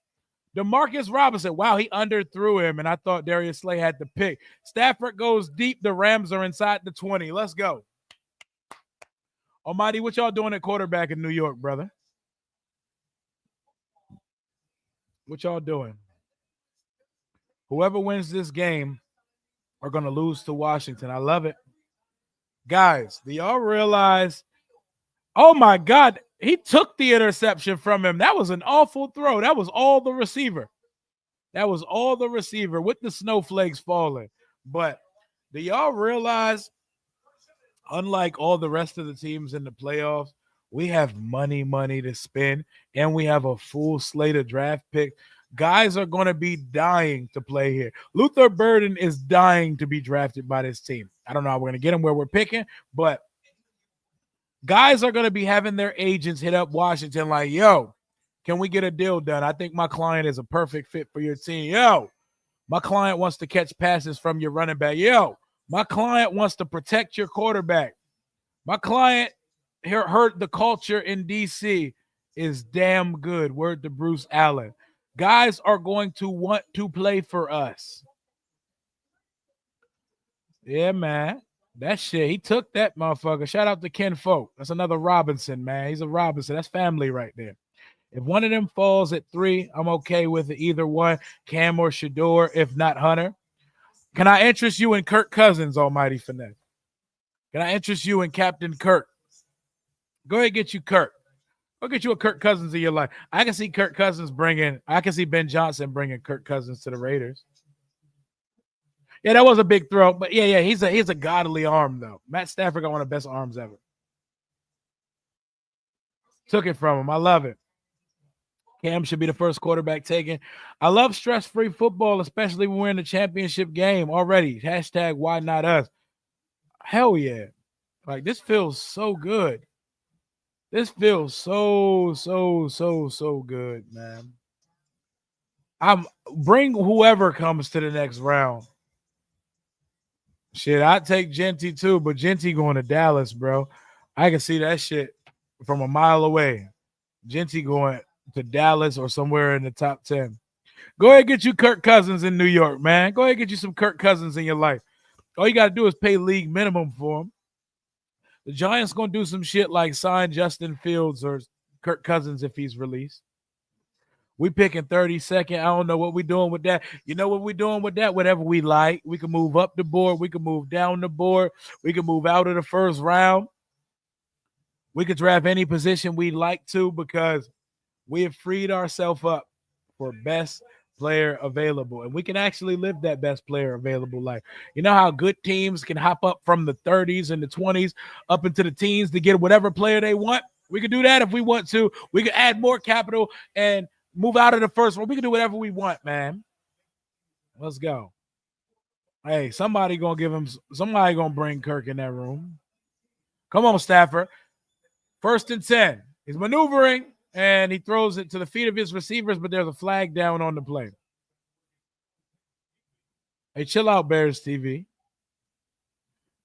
DeMarcus Robinson. Wow, he underthrew him, and I thought Darius Slay had the pick. Stafford goes deep. The Rams are inside the 20. Let's go. Almighty, what y'all doing at quarterback in New York, brother? What y'all doing? Whoever wins this game are going to lose to Washington. I love it. Guys, do y'all realize? Oh, my God. He took the interception from him. That was an awful throw. That was all the receiver. That was all the receiver with the snowflakes falling. But do y'all realize, unlike all the rest of the teams in the playoffs, we have money to spend, and we have a full slate of draft picks. Guys are going to be dying to play here. Luther Burden is dying to be drafted by this team. I don't know how we're going to get him where we're picking, but guys are going to be having their agents hit up Washington like, yo, can we get a deal done? I think my client is a perfect fit for your team. Yo, my client wants to catch passes from your running back. Yo, my client wants to protect your quarterback. My client heard the culture in D.C. is damn good. Word to Bruce Allen. Guys are going to want to play for us. Yeah, man. That shit, he took that motherfucker. Shout out to Ken Folk. That's another Robinson, man. He's a Robinson. That's family right there. If one of them falls at 3, I'm okay with it. Either one, Cam or Shador, if not Hunter. Can I interest you in Kirk Cousins, Almighty Finesse? Can I interest you in Captain Kirk? Go ahead and get you Kirk. Go get you a Kirk Cousins in your life. I can see Kirk Cousins I can see Ben Johnson bringing Kirk Cousins to the Raiders. Yeah, that was a big throw, but yeah, he's a godly arm though. Matt Stafford got one of the best arms ever. Took it from him. I love it. Cam should be the first quarterback taken. I love stress-free football, especially when we're in the championship game already. Hashtag why not us? Hell yeah. Like, this feels so good. This feels so good, man. Bring whoever comes to the next round. Shit, I'd take Genty too, but Genty going to Dallas, bro. I can see that shit. from a mile away. Genty going to Dallas or somewhere in the top 10. Go ahead and get you Kirk Cousins in New York, man. Go ahead and get you some Kirk Cousins in your life. All you got to do is pay league minimum for him. The Giants going to do some shit like sign Justin Fields or Kirk Cousins if he's released. We picking 32nd. I don't know what we doing with that. You know what we doing with that? Whatever we like. We can move up the board. We can move down the board. We can move out of the first round. We could draft any position we'd like to because we have freed ourselves up for best player available. And we can actually live that best player available life. You know how good teams can hop up from the 30s and the 20s up into the teens to get whatever player they want? We can do that if we want to. We can add more capital and move out of the first one. We can do whatever we want, man. Let's go. Hey, somebody gonna bring Kirk in that room. Come on, Stafford. 1st and 10. He's maneuvering, and he throws it to the feet of his receivers, but there's a flag down on the play. Hey, chill out, Bears TV.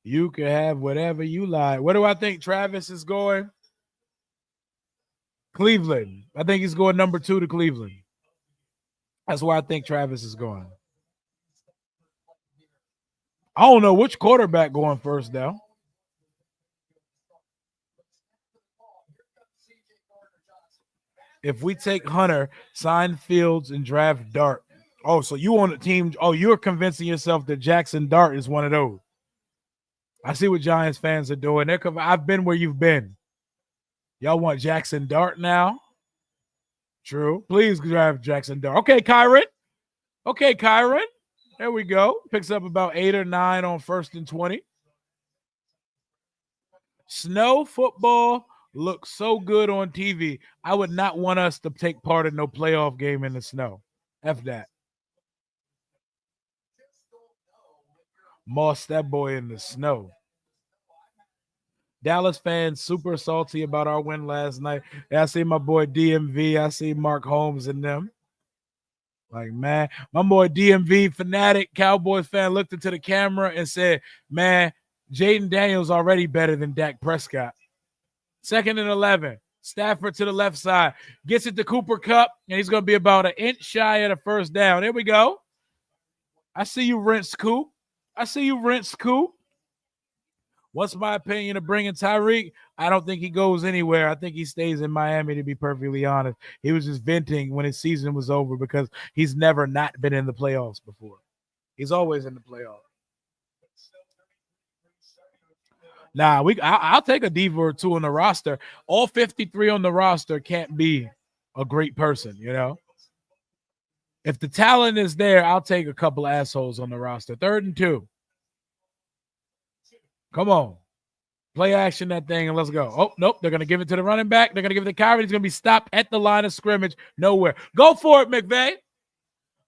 You can have whatever you like. Where do I think Travis is going? Cleveland. I think he's going number 2 to Cleveland. That's where I think Travis is going. I don't know which quarterback going first, though. If we take Hunter, sign Fields, and draft Dart. Oh, so you on the team. Oh, you're convincing yourself that Jackson Dart is one of those. I see what Giants fans are doing. I've been where you've been. Y'all want Jackson Dart now? True. Please draft Jackson Dart. Okay, Kyron. There we go. Picks up about 8 or 9 on 1st and 20. Snow football looks so good on TV. I would not want us to take part in no playoff game in the snow. F that. Moss that boy in the snow. Dallas fans super salty about our win last night. I see my boy DMV. I see Mark Holmes and them. Like, man, my boy DMV fanatic Cowboys fan looked into the camera and said, man, Jaden Daniels already better than Dak Prescott. 2nd and 11. Stafford to the left side. Gets it to Cooper Kupp, and he's going to be about an inch shy of the first down. There we go. I see you, Rinse Coop. What's my opinion of bringing Tyreek? I don't think he goes anywhere. I think he stays in Miami, to be perfectly honest. He was just venting when his season was over because he's never not been in the playoffs before. He's always in the playoffs. Nah, I'll take a diva or 2 on the roster. All 53 on the roster can't be a great person, you know? If the talent is there, I'll take a couple of assholes on the roster. 3rd and 2. Come on. Play action that thing and let's go. Oh, nope. They're going to give it to the running back. They're going to give it to Kyrie. He's going to be stopped at the line of scrimmage. Nowhere. Go for it, McVay.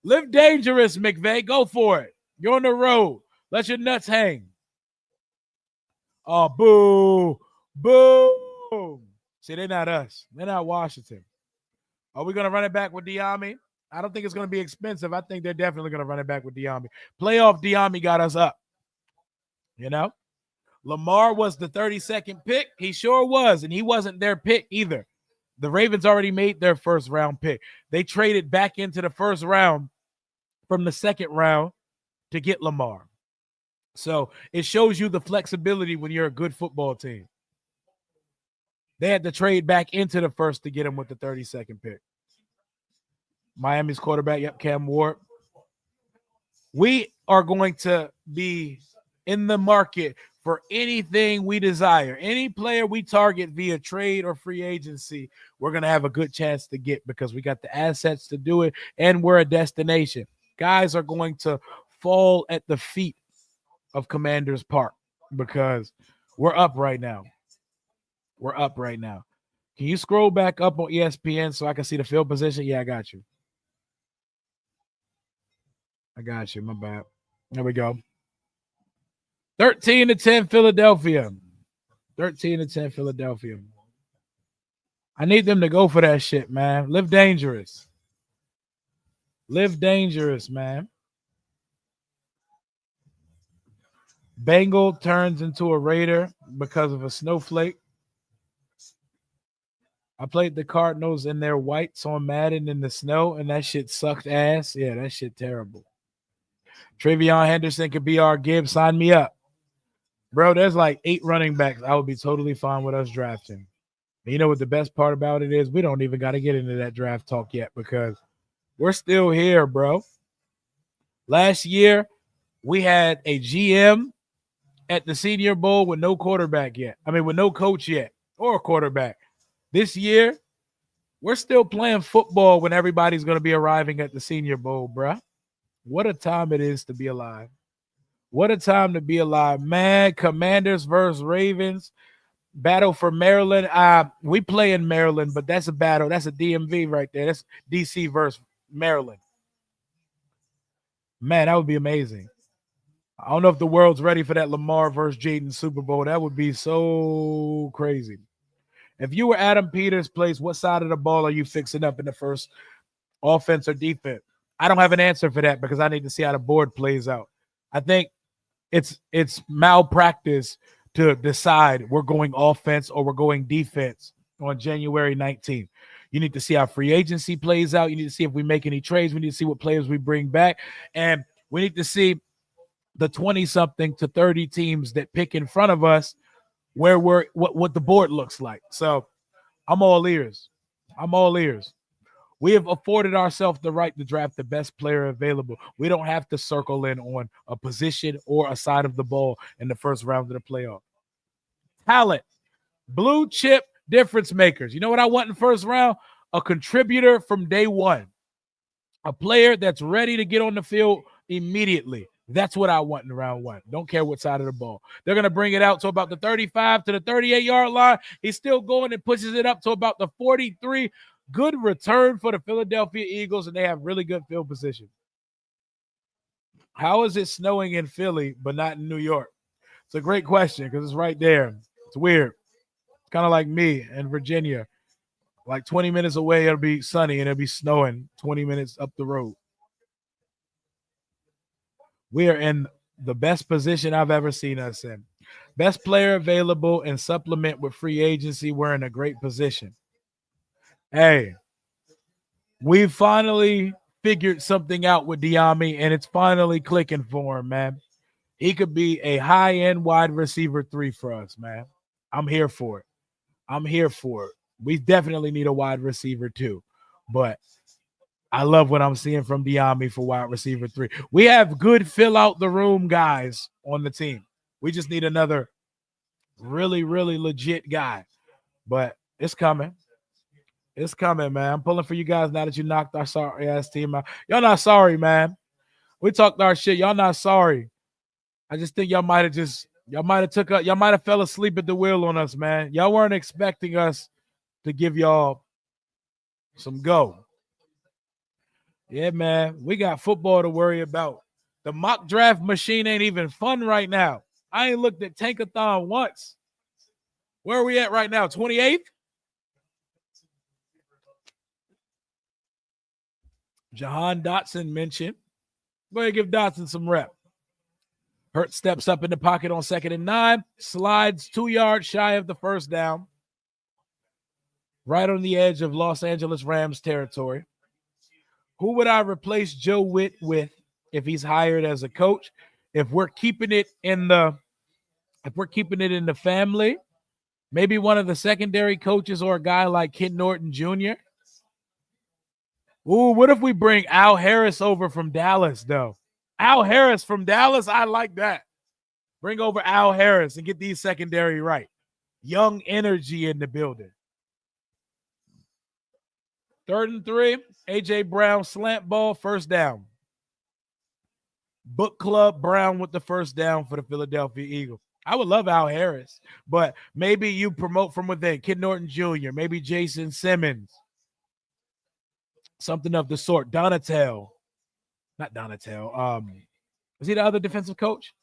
Live dangerous, McVay. Go for it. You're on the road. Let your nuts hang. Oh, boo. Boo. See, they're not us. They're not Washington. Are we going to run it back with Diami? I don't think it's going to be expensive. I think they're definitely going to run it back with Diami. Playoff Diami got us up. You know? Lamar was the 32nd pick. He sure was, and he wasn't their pick either. The Ravens already made their first round pick. They traded back into the first round from the second round to get Lamar. So it shows you the flexibility when you're a good football team. They had to trade back into the first to get him with the 32nd pick. Miami's quarterback, Cam Ward. We are going to be in the market for anything we desire. Any player we target via trade or free agency, we're going to have a good chance to get because we got the assets to do it, and we're a destination. Guys are going to fall at the feet of Commanders Park because we're up right now. Can you scroll back up on ESPN so I can see the field position? Yeah, I got you. My bad. There we go. 13-10 Philadelphia. 13-10 Philadelphia. I need them to go for that shit, man. Live dangerous. Man. Bengal turns into a Raider because of a snowflake. I played the Cardinals in their whites on Madden in the snow, and that shit sucked ass. Yeah, that shit terrible. Travion Henderson could be our Gibbs. Sign me up. Bro, there's like 8 running backs. I would be totally fine with us drafting. And you know what the best part about it is? We don't even got to get into that draft talk yet because we're still here, bro. Last year, we had a GM at the Senior Bowl with no quarterback yet. I mean, with no coach yet or a quarterback. This year, we're still playing football when everybody's going to be arriving at the Senior Bowl, bro. What a time it is to be alive. What a time to be alive, man. Commanders versus Ravens. Battle for Maryland. We play in Maryland, but that's a battle. That's a DMV right there. That's DC versus Maryland. Man, that would be amazing. I don't know if the world's ready for that Lamar versus Jaden Super Bowl. That would be so crazy. If you were Adam Peters' place, what side of the ball are you fixing up in the first, offense or defense? I don't have an answer for that because I need to see how the board plays out. I think it's malpractice to decide we're going offense or we're going defense on January 19th. You need to see how free agency plays out. You need to see if we make any trades. We need to see what players we bring back. And we need to see the 20-something to 30 teams that pick in front of us where we're what the board looks like. So I'm all ears. I'm all ears. We have afforded ourselves the right to draft the best player available. We don't have to circle in on a position or a side of the ball in the first round of the playoff. Talent, blue chip difference makers. You know what I want in the first round? A contributor from day one. A player that's ready to get on the field immediately. That's what I want in round one. Don't care what side of the ball. They're going to bring it out to about the 35 to the 38-yard line. He's still going and pushes it up to about the 43. Good return for the Philadelphia Eagles, and they have really good field position. How is it snowing in Philly but not in New York? It's a great question because it's right there. It's weird. It's kind of like me in Virginia. Like 20 minutes away, it'll be sunny and it'll be snowing 20 minutes up the road. We are in the best position I've ever seen us in. Best player available and supplement with free agency. We're in a great position. Hey, we finally figured something out with Diami, and it's finally clicking for him, man. He could be a high-end wide receiver 3 for us, man. I'm here for it. I'm here for it. We definitely need a wide receiver 2, but I love what I'm seeing from Diami for wide receiver 3. We have good fill out the room guys on the team. We just need another really, really legit guy, but it's coming. It's coming, man. I'm pulling for you guys now that you knocked our sorry ass team out. Y'all not sorry, man. We talked our shit. Y'all not sorry. I just think y'all might have fell asleep at the wheel on us, man. Y'all weren't expecting us to give y'all some go. Yeah, man. We got football to worry about. The mock draft machine ain't even fun right now. I ain't looked at Tankathon once. Where are we at right now? 28th? Jahan Dotson mentioned. Go ahead and give Dotson some rep. Hurt steps up in the pocket on 2nd and 9. Slides 2 yards shy of the first down. Right on the edge of Los Angeles Rams territory. Who would I replace Joe Witt with if he's hired as a coach? If we're keeping it in the family, maybe one of the secondary coaches or a guy like Ken Norton Jr. Ooh, what if we bring Al Harris over from Dallas, though? Al Harris from Dallas, I like that. Bring over Al Harris and get these secondary right. Young energy in the building. 3rd and 3, A.J. Brown slant ball, first down. Book Club Brown with the first down for the Philadelphia Eagles. I would love Al Harris, but maybe you promote from within. Ken Norton Jr., maybe Jason Simmons. Something of the sort. Donatel. Not Donatel. Is he the other defensive coach?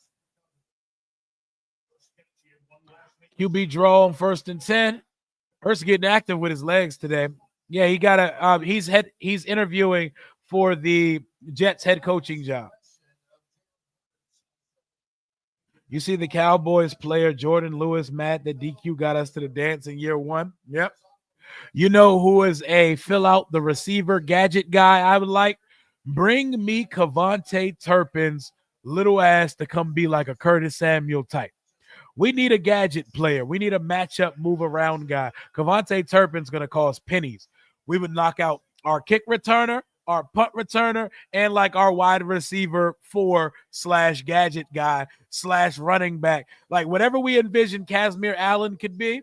QB draw on 1st and 10. Hurst getting active with his legs today. Yeah, he got a he's interviewing for the Jets head coaching job. You see the Cowboys player Jordan Lewis mad that DQ got us to the dance in year 1. Yep. You know who is a fill out the receiver gadget guy I would like? Bring me Cavante Turpin's little ass to come be like a Curtis Samuel type. We need a gadget player. We need a matchup move around guy. Cavante Turpin's going to cost pennies. We would knock out our kick returner, our punt returner, and like our wide receiver 4/gadget guy / running back. Like whatever we envision Casimir Allen could be,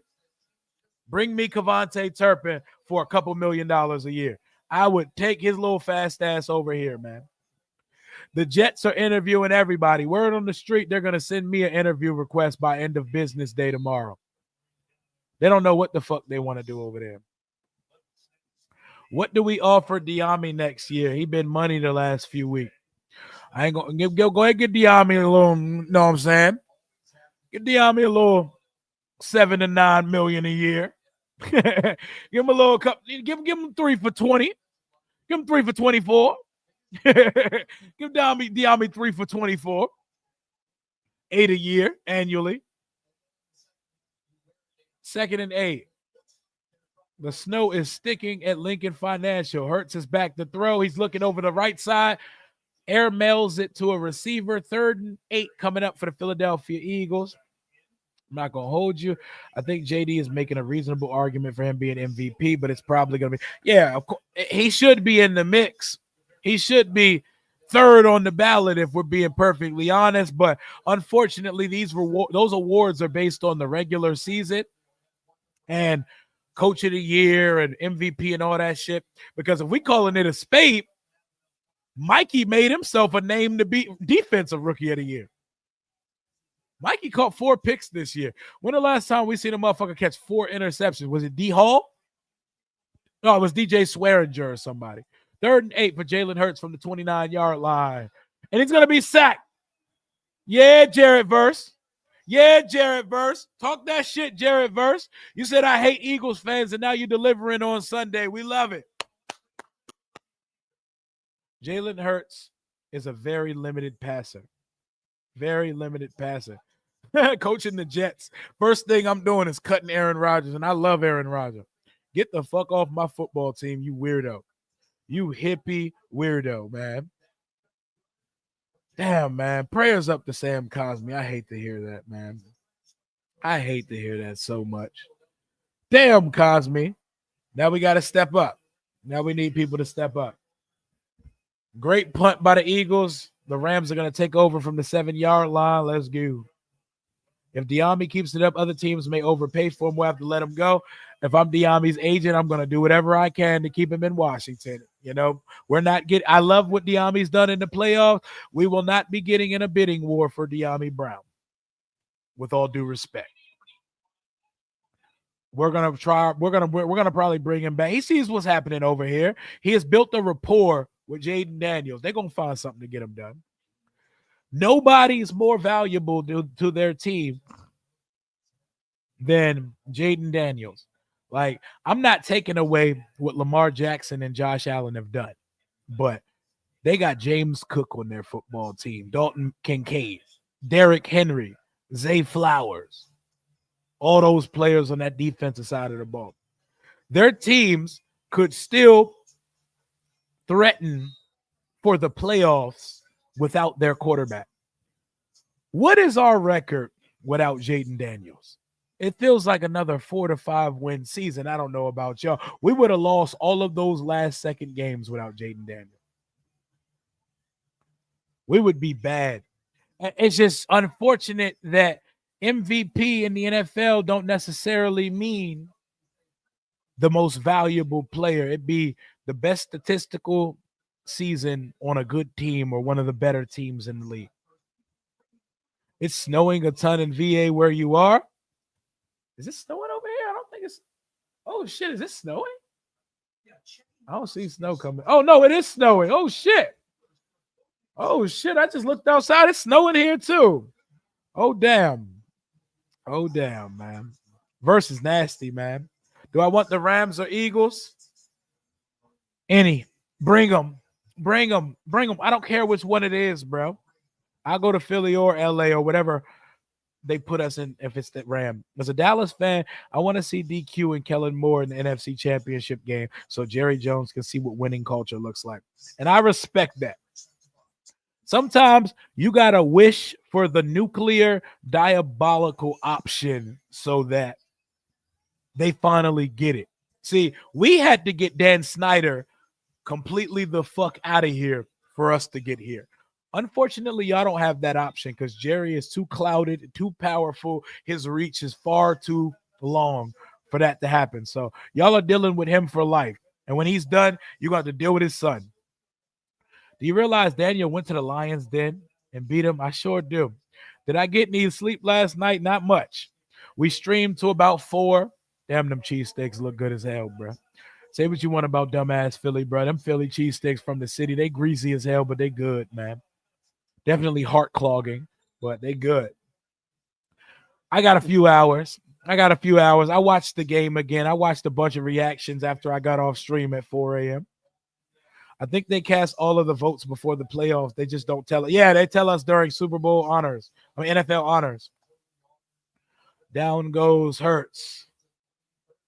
bring me Cavante Turpin for a couple $1 million a year. I would take his little fast ass over here, man. The Jets are interviewing everybody. Word on the street, they're going to send me an interview request by end of business day tomorrow. They don't know what the fuck they want to do over there. What do we offer Diami next year? He been money the last few weeks. I ain't going to go ahead and get Diami a little, you know what I'm saying? Get Diami a little $7 to $9 million a year. Give him a little cup. Give him 3 for 20. Give him 3 for 24. Give Diami 3 for 24. 8 a year annually. 2nd and 8. The snow is sticking at Lincoln Financial. Hurts is back to throw. He's looking over the right side. Air mails it to a receiver. 3rd and 8 coming up for the Philadelphia Eagles. I'm not going to hold you. I think JD is making a reasonable argument for him being MVP, but it's probably going to be, yeah, of course, he should be in the mix. He should be 3rd on the ballot if we're being perfectly honest, but unfortunately, those awards are based on the regular season and Coach of the Year and MVP and all that shit, because if we calling it a spade, Mikey made himself a name to be Defensive Rookie of the Year. Mikey caught 4 picks this year. When the last time we seen a motherfucker catch 4 interceptions? Was it D Hall? No, it was DJ Swearinger or somebody. 3rd and 8 for Jalen Hurts from the 29-yard line. And he's going to be sacked. Yeah, Jared Verse. Yeah, Jared Verse. Talk that shit, Jared Verse. You said I hate Eagles fans, and now you're delivering on Sunday. We love it. Jalen Hurts is a very limited passer. Very limited passer. Coaching the Jets. First thing I'm doing is cutting Aaron Rodgers, and I love Aaron Rodgers. Get the fuck off my football team, you weirdo. You hippie weirdo, man. Damn, man. Prayers up to Sam Cosmi. I hate to hear that, man. I hate to hear that so much. Damn, Cosmi. Now we got to step up. Now we need people to step up. Great punt by the Eagles. The Rams are going to take over from the 7-yard line. Let's go. If Diami keeps it up, other teams may overpay for him. We'll have to let him go. If I'm Diami's agent, I'm going to do whatever I can to keep him in Washington. You know, I love what Diami's done in the playoffs. We will not be getting in a bidding war for Diami Brown. With all due respect. We're going to probably bring him back. He sees what's happening over here. He has built a rapport with Jaden Daniels. They're going to find something to get him done. Nobody's more valuable to their team than Jaden Daniels. Like, I'm not taking away what Lamar Jackson and Josh Allen have done, but they got James Cook on their football team, Dalton Kincaid, Derrick Henry, Zay Flowers, all those players on that defensive side of the ball. Their teams could still threaten for the playoffs without their quarterback. What is our record without Jaden Daniels? It feels like another 4 to 5 win season. I don't know about y'all. We would have lost all of those last second games without Jaden Daniels. We would be bad. It's just unfortunate that MVP in the NFL don't necessarily mean the most valuable player. It'd be the best statistical season on a good team or one of the better teams in the league. It's snowing a ton in VA where you are. Is it snowing over here? I don't think it's. Oh, shit. Is it snowing? I don't see snow coming. Oh, no, it is snowing. Oh, shit. Oh, shit. I just looked outside. It's snowing here, too. Oh, damn. Oh, damn, man. Verse is nasty, man. Do I want the Rams or Eagles? Any. Bring them. Bring them. Bring them. I don't care which one it is, bro. I'll go to Philly or LA or whatever they put us in if it's the Ram. As a Dallas fan, I want to see DQ and Kellen Moore in the NFC Championship game so Jerry Jones can see what winning culture looks like. And I respect that. Sometimes you got to wish for the nuclear diabolical option so that they finally get it. See, we had to get Dan Snyder completely the fuck out of here for us to get here. Unfortunately, y'all don't have that option because Jerry is too clouded, too powerful. His reach is far too long for that to happen. So y'all are dealing with him for life. And when he's done, you're going to have to deal with his son. Do you realize Daniel went to the Lions Den and beat him? I sure do. Did I get any sleep last night? Not much. We streamed to about 4. Damn, them cheesesteaks look good as hell, bro. Say what you want about dumbass Philly, bro. Them Philly cheesesteaks from the city, they greasy as hell, but they good, man. Definitely heart clogging, but they good. I got a few hours. I watched the game again. I watched a bunch of reactions after I got off stream at 4 a.m. I think they cast all of the votes before the playoffs. They just don't tell it. Yeah, they tell us during Super Bowl honors. NFL honors. Down goes Hurts.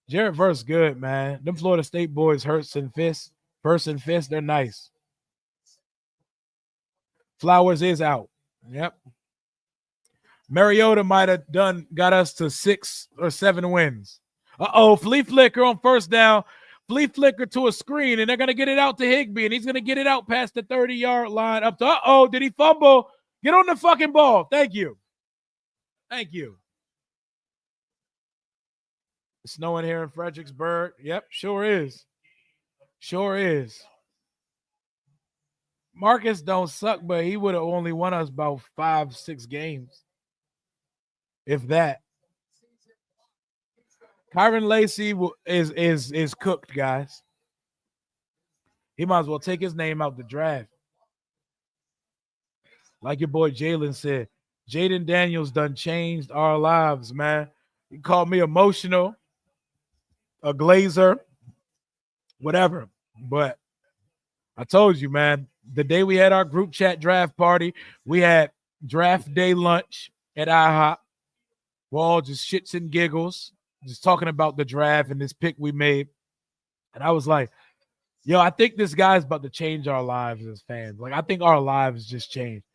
Jared Verse good, man. Them Florida State boys, Hurts and Fist, they're nice. Flowers is out. Yep. Mariota might have got us to 6 or 7 wins. Flea flicker on first down. Flea flicker to a screen, and they're going to get it out to Higbee, and he's going to get it out past the 30-yard line up to, did he fumble? Get on the fucking ball. Thank you. It's snowing here in Fredericksburg. Yep, sure is. Marcus don't suck, but he would have only won us about 5-6 games. If that. Kyron Lacy is cooked, guys. He might as well take his name out the draft. Like your boy Jalen said, Jaden Daniels done changed our lives, man. He called me emotional, a glazer, whatever. But I told you, man, the day we had our group chat draft party, we had draft day lunch at IHOP. We're all just shits and giggles, just talking about the draft and this pick we made. And I was like, yo, I think this guy's about to change our lives as fans. Like, I think our lives just changed.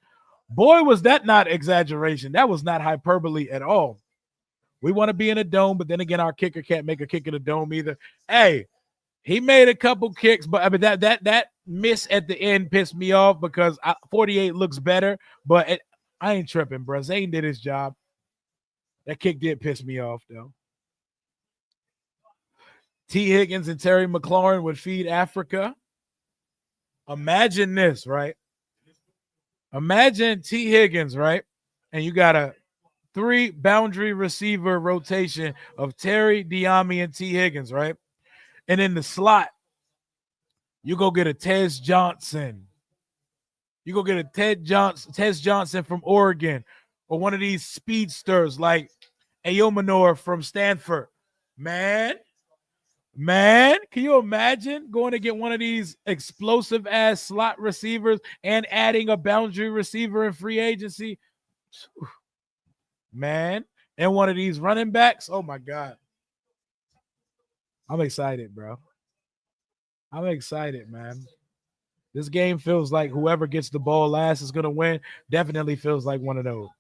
Boy, was that not exaggeration. That was not hyperbole at all. We want to be in a dome, but then again, our kicker can't make a kick in a dome either. Hey, he made a couple kicks, but I mean that miss at the end pissed me off because 48 looks better, but I ain't tripping, bro. Zane did his job. That kick did piss me off, though. T. Higgins and Terry McLaurin would feed Africa. Imagine this, right? Imagine T. Higgins, right? And you got a 3 boundary receiver rotation of Terry, Diami, and T. Higgins, right? And in the slot, you go get a Tez Johnson. You go get a Tez Johnson from Oregon, or one of these speedsters like Ayomanor from Stanford. Man, can you imagine going to get one of these explosive ass slot receivers and adding a boundary receiver in free agency? Man, and one of these running backs. Oh my God. I'm excited, bro. I'm excited, man. This game feels like whoever gets the ball last is going to win. Definitely feels like one of those.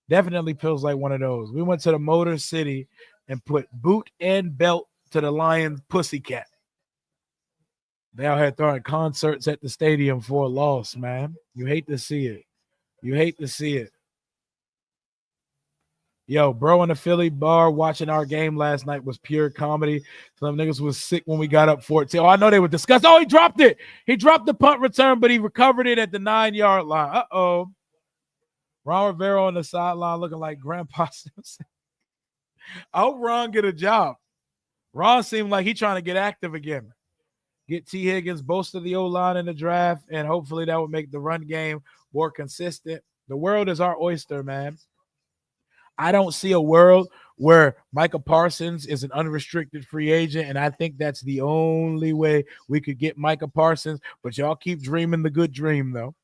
We went to the Motor City and put boot and belt to the Lions Pussycat. They out here throwing concerts at the stadium for a loss, man. You hate to see it. Yo, bro in the Philly bar watching our game last night was pure comedy. Some niggas was sick when we got up 14. I know they were disgusted. He dropped it. He dropped the punt return, but he recovered it at the 9-yard line. Ron Rivera on the sideline looking like Grandpa Simpson. I hope Ron get a job. Ron seemed like he trying to get active again. Get T. Higgins, boast of the O-line in the draft, and hopefully that would make the run game more consistent. The world is our oyster, man. I don't see a world where Micah Parsons is an unrestricted free agent, and I think that's the only way we could get Micah Parsons. But y'all keep dreaming the good dream, though.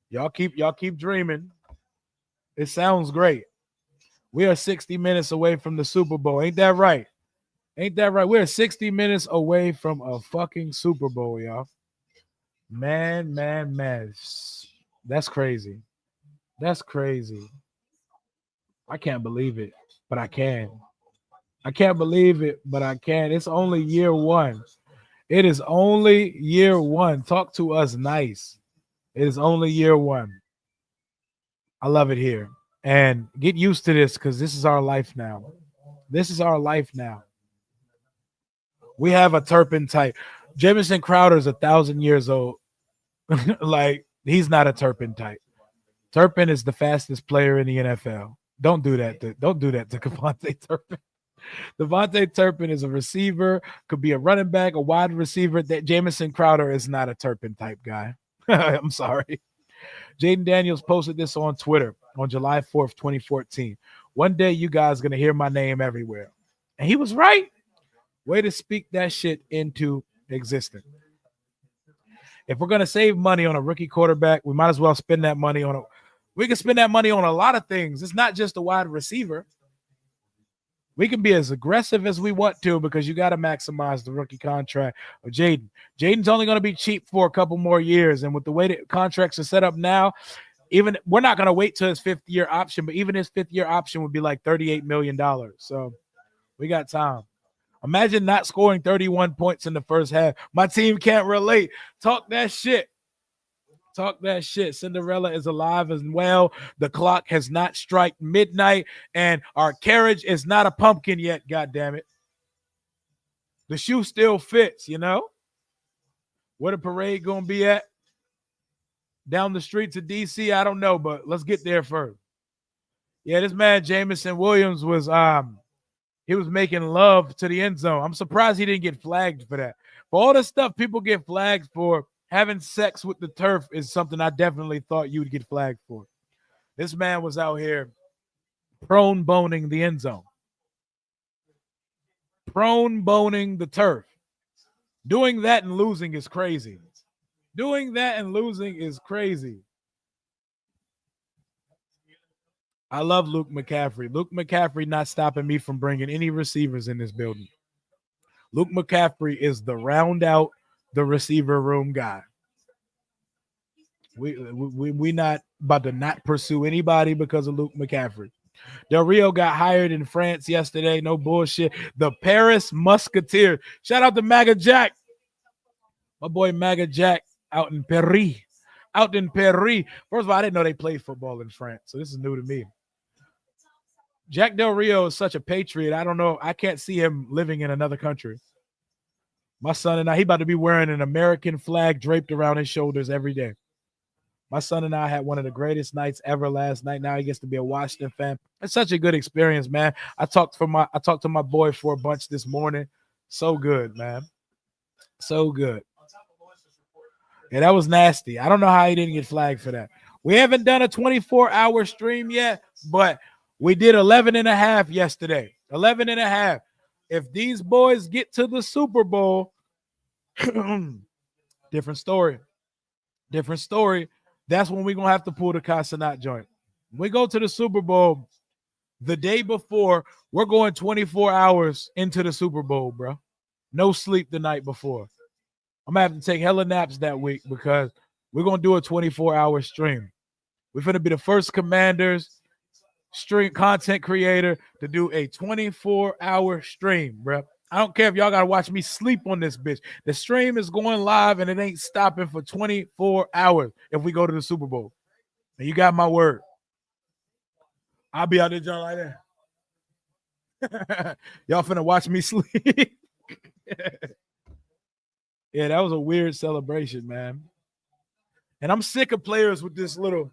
Y'all keep dreaming. It sounds great. We are 60 minutes away from the Super Bowl. Ain't that right? Ain't that right? We're 60 minutes away from a fucking Super Bowl, y'all. Man. That's crazy. That's crazy. I can't believe it, but I can. I can't believe it, but I can. It's only year one. It is only year one. Talk to us nice. It is only year one. I love it here. And get used to this because this is our life now. This is our life now. We have a Turpin type. Jamison Crowder is 1,000 years old. Like, he's not a Turpin type. Turpin is the fastest player in the NFL. Don't do that to Devontae Turpin. Devontae Turpin is a receiver, could be a running back, a wide receiver. That Jamison Crowder is not a Turpin type guy. I'm sorry. Jaden Daniels posted this on Twitter on July 4th, 2014. One day you guys are going to hear my name everywhere. And he was right. Way to speak that shit into existence. If we're going to save money on a rookie quarterback, we might as well spend that money on we can spend that money on a lot of things. It's not just a wide receiver. We can be as aggressive as we want to because you got to maximize the rookie contract of Jaden. Jaden's only going to be cheap for a couple more years. And with the way that contracts are set up now, even we're not going to wait till his fifth-year option, but even his fifth-year option would be like $38 million. So we got time. Imagine not scoring 31 points in the first half. My team can't relate. Talk that shit. Talk that shit. Cinderella is alive as well. The clock has not struck midnight, and our carriage is not a pumpkin yet, God damn it. The shoe still fits, you know? Where the parade going to be at? Down the streets of D.C.? I don't know, but let's get there first. Yeah, this man, Jameson Williams, was he was making love to the end zone. I'm surprised he didn't get flagged for that. For all the stuff people get flagged for, having sex with the turf is something I definitely thought you would get flagged for. This man was out here prone boning the end zone. Prone boning the turf. Doing that and losing is crazy. Doing that and losing is crazy. I love Luke McCaffrey. Luke McCaffrey not stopping me from bringing any receivers in this building. Luke McCaffrey is the round out the receiver room guy. We not about to not pursue anybody because of Luke McCaffrey. Del Rio got hired in France yesterday. No bullshit. The Paris Musketeer. Shout out to Maga Jack. My boy Maga Jack out in Paris. Out in Paris. First of all, I didn't know they played football in France, so this is new to me. Jack Del Rio is such a patriot. I don't know. I can't see him living in another country. My son and I, he about to be wearing an American flag draped around his shoulders every day. My son and I had one of the greatest nights ever last night. Now he gets to be a Washington fan. It's such a good experience, man. I talked to my boy for a bunch this morning. So good, man. So good. Yeah, that was nasty. I don't know how he didn't get flagged for that. We haven't done a 24-hour stream yet, but we did 11 and a half yesterday. 11 and a half. If these boys get to the Super Bowl, different story. Different story. That's when we're going to have to pull the Casanat joint. When we go to the Super Bowl the day before, we're going 24 hours into the Super Bowl, bro. No sleep the night before. I'm going to have to take hella naps that week because we're going to do a 24-hour stream. We're going to be the first Commanders stream content creator to do a 24-hour stream, bro. I don't care if y'all got to watch me sleep on this bitch. The stream is going live and it ain't stopping for 24 hours if we go to the Super Bowl. And you got my word. I'll be out there John like that. Y'all finna watch me sleep. Yeah, that was a weird celebration, man. And I'm sick of players with this little.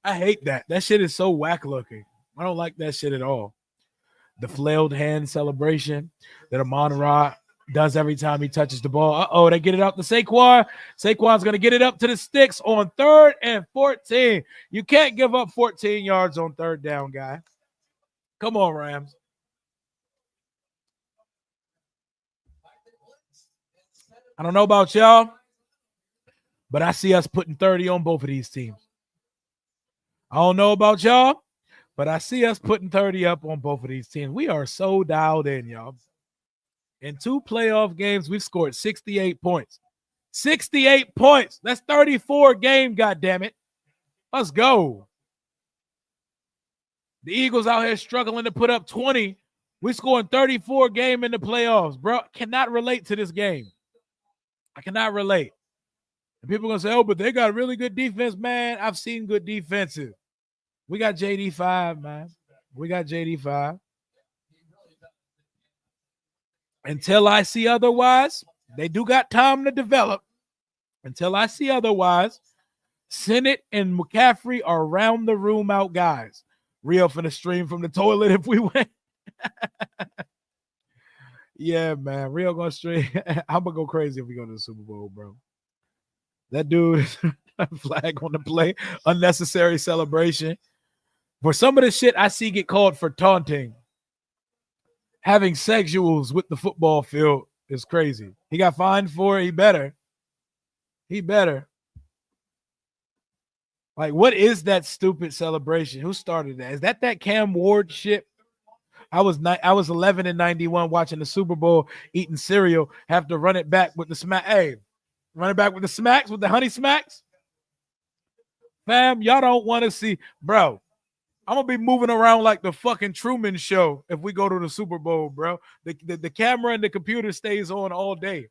I hate that. That shit is so whack looking. I don't like that shit at all. The flailed hand celebration that Amon-Ra does every time he touches the ball. Uh-oh, they get it out to Saquon. Saquon's going to get it up to the sticks on 3rd and 14. You can't give up 14 yards on 3rd down, guy. Come on, Rams. I don't know about y'all, but I see us putting 30 on both of these teams. I don't know about y'all, But I see us putting 30 up on both of these teams. We are so dialed in, y'all. In 2 playoff games, we've scored 68 points. 68 points. That's 34 game, goddammit. Let's go. The Eagles out here struggling to put up 20. We scoring 34 game in the playoffs, bro. Cannot relate to this game. I cannot relate. And people are going to say, oh, but they got really good defense, man. I've seen good defenses. We got JD5, man. We got JD5. Until I see otherwise, they do got time to develop. Until I see otherwise, Sennett and McCaffrey are round the room out guys. Rio finna stream from the toilet if we win. Yeah, man. Rio gonna stream. I'm gonna go crazy if we go to the Super Bowl, bro. That dude, flag on the play, unnecessary celebration. For some of the shit I see get called for taunting, having sexuals with the football field is crazy. He got fined for it. He better. He better. Like, what is that stupid celebration? Who started that? Is that Cam Ward shit? I was 11 and 91 watching the Super Bowl, eating cereal, have to run it back with the smack. Hey, run it back with the smacks, with the honey smacks. Fam, y'all don't want to see, bro. I'm gonna be moving around like the fucking Truman Show if we go to the Super Bowl, bro. The camera and the computer stays on all day.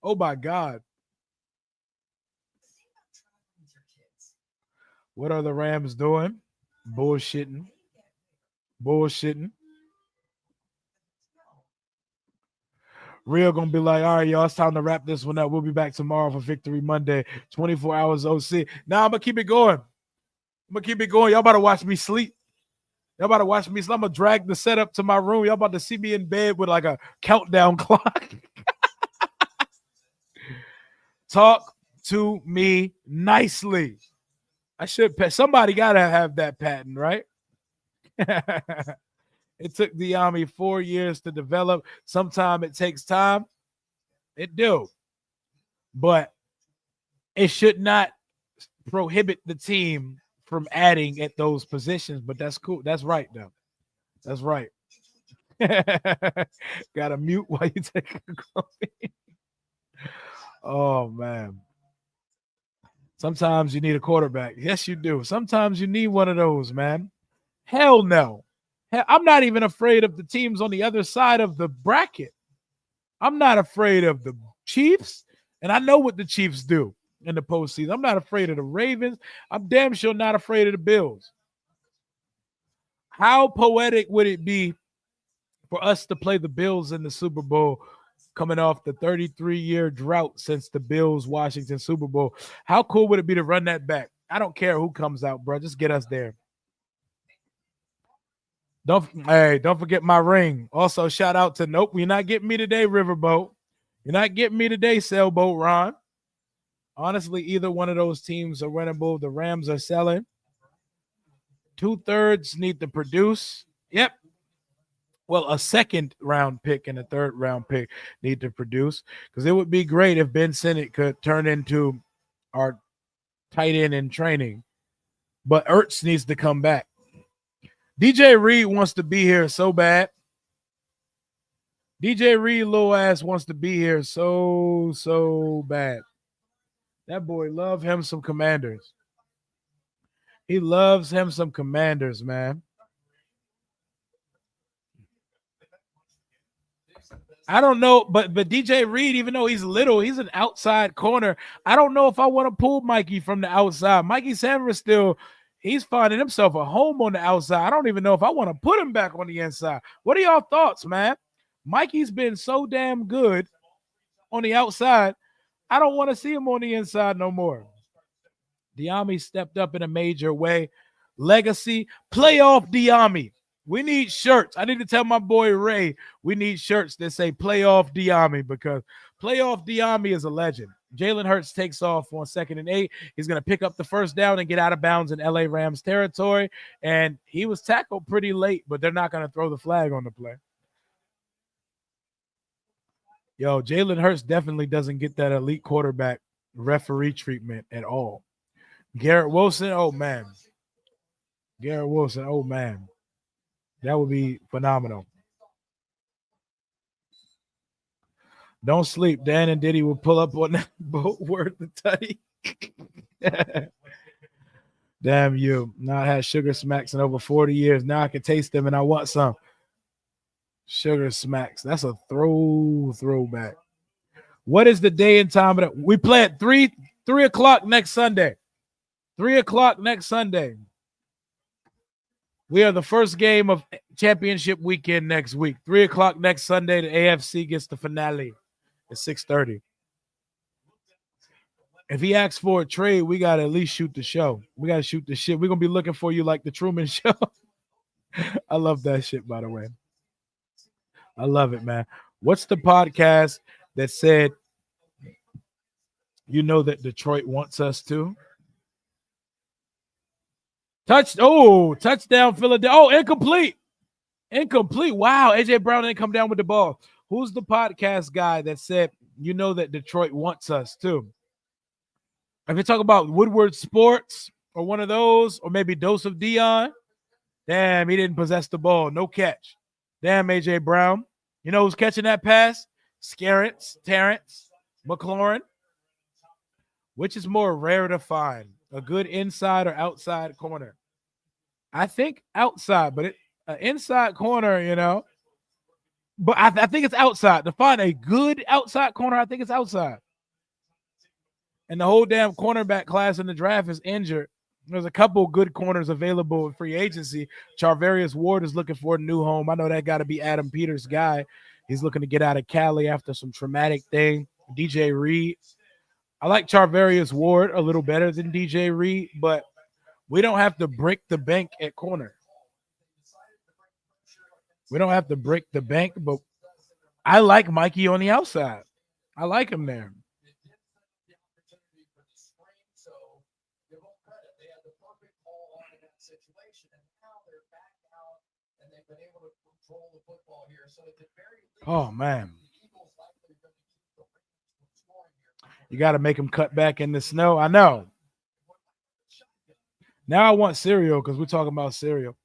Oh my God. What are the Rams doing? Bullshitting. Real gonna be like, all right, y'all, it's time to wrap this one up. We'll be back tomorrow for Victory Monday, 24 hours OC. Now I'm gonna keep it going. Y'all about to watch me sleep. I'm gonna drag the setup to my room. Y'all about to see me in bed with like a countdown clock. Talk to me nicely. I should pay. Somebody gotta have that patent, right? It took the Army 4 years to develop. Sometimes it takes time. It do. But it should not prohibit the team from adding at those positions. But that's cool. That's right, though. That's right. Gotta mute while you take a coffee. Oh, man. Sometimes you need a quarterback. Yes, you do. Sometimes you need one of those, man. Hell no. I'm not even afraid of the teams on the other side of the bracket. I'm not afraid of the Chiefs, and I know what the Chiefs do in the postseason. I'm not afraid of the Ravens. I'm damn sure not afraid of the Bills. How poetic would it be for us to play the Bills in the Super Bowl coming off the 33-year drought since the Bills-Washington Super Bowl? How cool would it be to run that back? I don't care who comes out, bro. Just get us there. Don't forget my ring. Also, shout out to Nope. You're not getting me today, Riverboat. You're not getting me today, Sailboat Ron. Honestly, either one of those teams are winnable. The Rams are selling. 2/3 need to produce. Yep. Well, a second round pick and a third round pick need to produce, because it would be great if Ben Sinnott could turn into our tight end in training. But Ertz needs to come back. DJ Reed wants to be here so bad. DJ Reed, little ass, wants to be here so bad. That boy love him some Commanders. He loves him some Commanders, man. I don't know, but DJ Reed, even though he's little, he's an outside corner. I don't know if I want to pull Mikey from the outside. Mikey Sanders still, he's finding himself a home on the outside. I don't even know if I want to put him back on the inside. What are y'all thoughts, man? Mikey's been so damn good on the outside. I don't want to see him on the inside no more. Diami stepped up in a major way. Legacy, playoff Diami. We need shirts. I need to tell my boy Ray, we need shirts that say playoff Diami, because playoff Diami is a legend. Jalen Hurts takes off on 2nd and 8. He's going to pick up the first down and get out of bounds in LA Rams territory. And he was tackled pretty late, but they're not going to throw the flag on the play. Yo, Jalen Hurts definitely doesn't get that elite quarterback referee treatment at all. Garrett Wilson, oh man. Garrett Wilson. Oh man, that would be phenomenal. Don't sleep. Dan and Diddy will pull up on that boat worth the tutty. Damn you. Now I had sugar smacks in over 40 years. Now I can taste them and I want some. Sugar smacks. That's a throwback. What is the day and time of the we play at 3 o'clock next Sunday. 3 o'clock next Sunday. We are the first game of championship weekend next week. 3 o'clock next Sunday. The AFC gets the finale at 6:30. If he asks for a trade, we got to at least shoot the show. We got to shoot the shit. We're going to be looking for you like the Truman Show. I love that shit, by the way. I love it, man. What's the podcast that said, you know that Detroit wants us to? Touchdown, Philadelphia. Oh, incomplete. Incomplete. Wow, A.J. Brown didn't come down with the ball. Who's the podcast guy that said, you know that Detroit wants us to? If you talk about Woodward Sports or one of those, or maybe Dose of Dion, damn, he didn't possess the ball. No catch. Damn, A.J. Brown. You know who's catching that pass? Terrence, McLaurin. Which is more rare to find? A good inside or outside corner? I think outside, but an inside corner, you know. But I think it's outside. To find a good outside corner, I think it's outside. And the whole damn cornerback class in the draft is injured. There's a couple good corners available in free agency. Charvarius Ward is looking for a new home. I know that got to be Adam Peters' guy. He's looking to get out of Cali after some traumatic thing. DJ Reed. I like Charvarius Ward a little better than DJ Reed, but we don't have to break the bank at corner. We don't have to break the bank, but I like Mikey on the outside. I like him there. Oh, man. You got to make him cut back in the snow. I know. Now I want cereal because we're talking about cereal.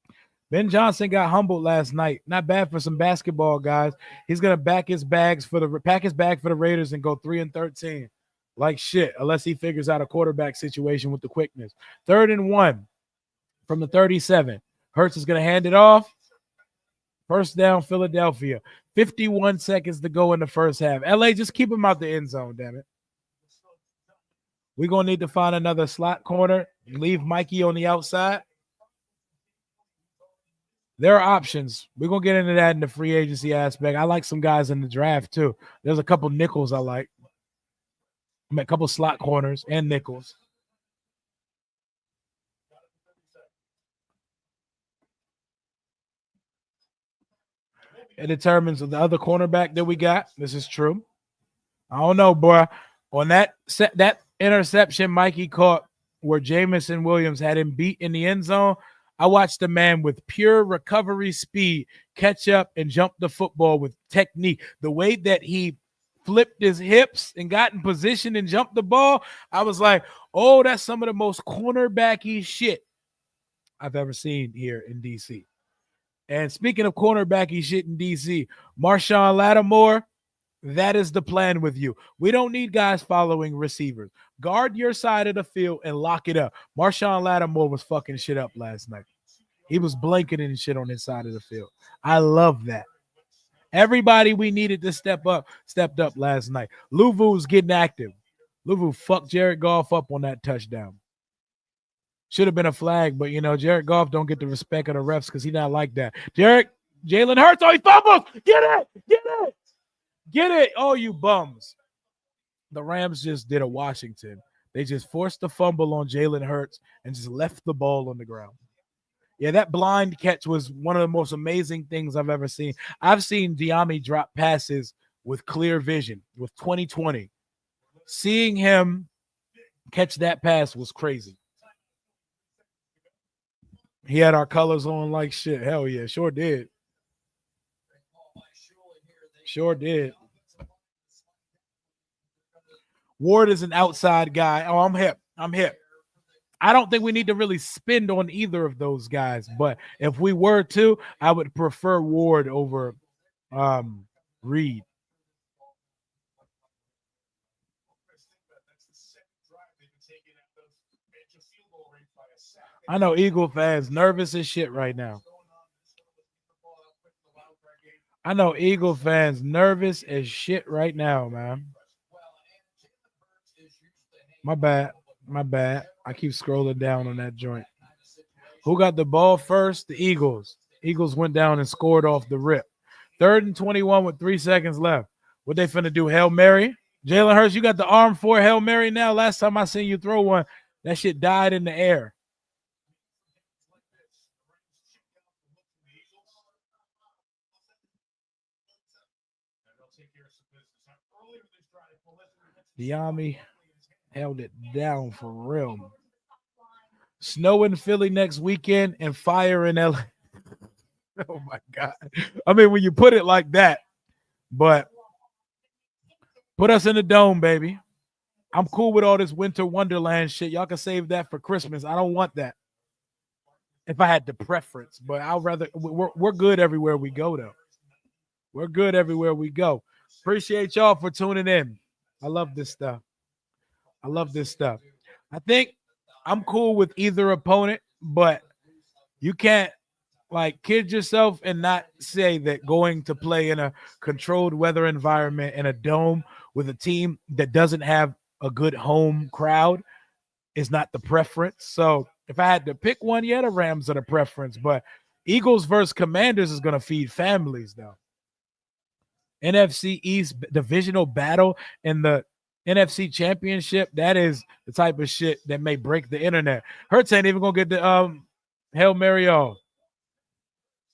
Ben Johnson got humbled last night. Not bad for some basketball guys. He's gonna pack his bag for the Raiders and go 3-13. Like shit, unless he figures out a quarterback situation with the quickness. 3rd and 1 from the 37. Hurts is gonna hand it off. First down, Philadelphia. 51 seconds to go in the first half. LA, just keep him out the end zone, damn it. We're gonna need to find another slot corner. Leave Mikey on the outside. There are options. We're going to get into that in the free agency aspect. I like some guys in the draft, too. There's a couple nickels I like. A couple slot corners and nickels. It determines the other cornerback that we got. This is true. I don't know, boy. On that interception Mikey caught where Jamison Williams had him beat in the end zone, I watched a man with pure recovery speed catch up and jump the football with technique. The way that he flipped his hips and got in position and jumped the ball, I was like, oh, that's some of the most cornerbacky shit I've ever seen here in D.C. And speaking of cornerbacky shit in D.C., Marshawn Lattimore, that is the plan with you. We don't need guys following receivers. Guard your side of the field and lock it up. Marshawn Lattimore was fucking shit up last night. He was blanketing shit on his side of the field. I love that. Everybody we needed to step up stepped up last night. Luvu's getting active. Luvu fucked Jared Goff up on that touchdown. Should have been a flag, but, you know, Jared Goff don't get the respect of the refs because he's not like that. Jalen Hurts, oh, he fumbles. Get it. Get it, oh, you bums. The Rams just did a Washington. They just forced the fumble on Jalen Hurts and just left the ball on the ground. Yeah, that blind catch was one of the most amazing things I've ever seen. I've seen Diami drop passes with clear vision, with 20/20. Seeing him catch that pass was crazy. He had our colors on like shit. Hell yeah, sure did. Sure did. Ward is an outside guy. Oh, I'm hip. I don't think we need to really spend on either of those guys. But if we were to, I would prefer Ward over Reed. I know Eagle fans nervous as shit right now. I know Eagle fans nervous as shit right now, man. My bad. My bad. I keep scrolling down on that joint. Who got the ball first? The Eagles. Eagles went down and scored off the rip. 3rd and 21 with 3 seconds left. What they finna do? Hail Mary? Jalen Hurts, you got the arm for Hail Mary now. Last time I seen you throw one, that shit died in the air. Diami held it down for real. Snow in Philly next weekend and fire in LA. Oh my God. I mean, when you put it like that, but put us in the dome, baby. I'm cool with all this winter wonderland shit. Y'all can save that for Christmas. I don't want that. If I had the preference, but I'll rather we're good everywhere we go, though. We're good everywhere we go. Appreciate y'all for tuning in. I love this stuff. I love this stuff. I think I'm cool with either opponent, but you can't like kid yourself and not say that going to play in a controlled weather environment in a dome with a team that doesn't have a good home crowd is not the preference. So if I had to pick one, yeah, the Rams are the preference, but Eagles versus Commanders is going to feed families, though. NFC East divisional battle in the NFC Championship, that is the type of shit that may break the internet. Hurts ain't even going to get the Hail Mary off.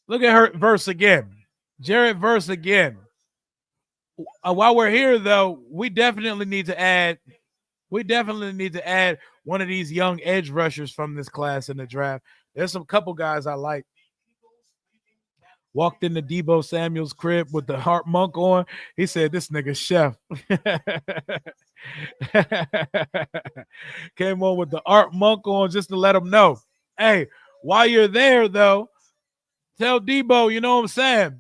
Look at her verse again. Jarrett verse again. While we're here, though, we definitely need to add one of these young edge rushers from this class in the draft. There's some couple guys I like. Walked into Debo Samuel's crib with the Heart Monk on. He said, "This nigga chef." Came on with the Art Monk on just to let him know. Hey, while you're there, though, tell Debo, you know what I'm saying?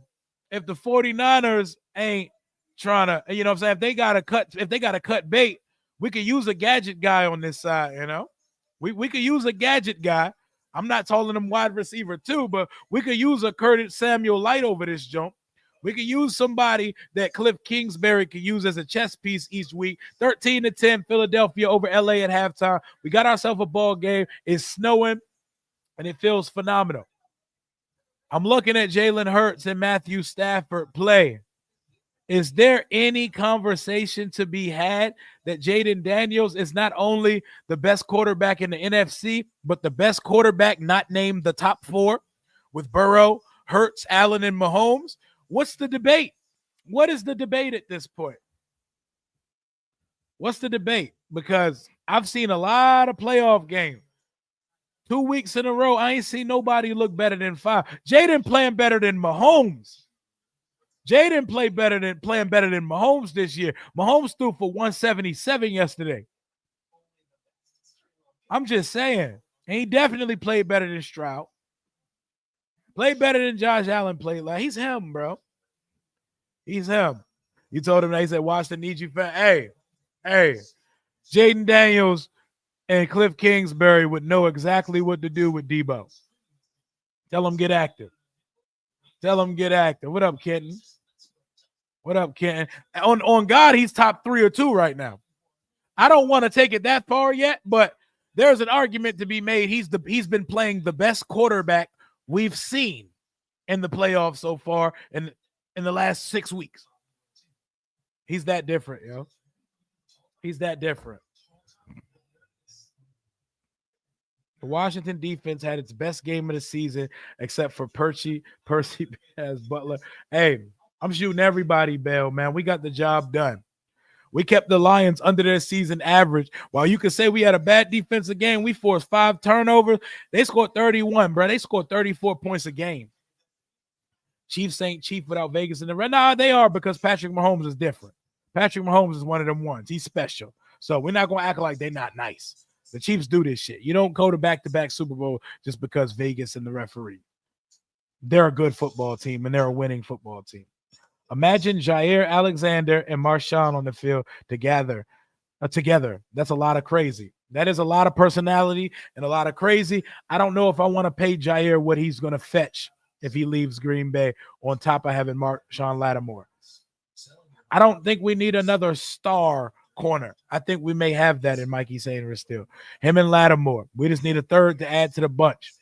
If the 49ers ain't trying to, you know what I'm saying? If they gotta cut bait, we could use a gadget guy on this side, you know? We could use a gadget guy. I'm not calling him wide receiver too, but we could use a Curtis Samuel light over this jump. We could use somebody that Cliff Kingsbury could use as a chess piece each week. 13-10, Philadelphia over LA at halftime. We got ourselves a ball game. It's snowing, and it feels phenomenal. I'm looking at Jalen Hurts and Matthew Stafford play. Is there any conversation to be had that Jaden Daniels is not only the best quarterback in the NFC, but the best quarterback not named the top 4 with Burrow, Hurts, Allen, and Mahomes? What's the debate? What is the debate at this point? What's the debate? Because I've seen a lot of playoff games. 2 weeks in a row, I ain't seen nobody look better than 5. Jaden playing better than Mahomes. Jaden playing better than Mahomes this year. Mahomes threw for 177 yesterday. I'm just saying. And he definitely played better than Stroud. Played better than Josh Allen played. Like, he's him, bro. He's him. You told him that. He said, Washington needs you. Hey. Jaden Daniels and Cliff Kingsbury would know exactly what to do with Debo. Tell him get active. What up, Kenton? On God, he's top 3 or 2 right now. I don't want to take it that far yet, but there's an argument to be made. He's been playing the best quarterback we've seen in the playoffs so far in the last 6 weeks. He's that different, yo. He's that different. The Washington defense had its best game of the season, except for Percy as Butler. Hey, I'm shooting everybody, Bell, man. We got the job done. We kept the Lions under their season average. While you could say we had a bad defensive game, we forced 5 turnovers. They scored 31, bro. They scored 34 points a game. Chiefs ain't cheap without Vegas in the red. Nah, they are, because Patrick Mahomes is different. Patrick Mahomes is one of them ones. He's special. So we're not going to act like they're not nice. The Chiefs do this shit. You don't go to back-to-back Super Bowl just because Vegas and the referee. They're a good football team, and they're a winning football team. Imagine Jair Alexander and Marshawn on the field together. That's a lot of crazy. That is a lot of personality and a lot of crazy. I don't know if I want to pay Jair what he's going to fetch if he leaves Green Bay on top of having Marshawn Lattimore. I don't think we need another star corner. I think we may have that in Mikey Sainer still. Him and Lattimore. We just need a third to add to the bunch.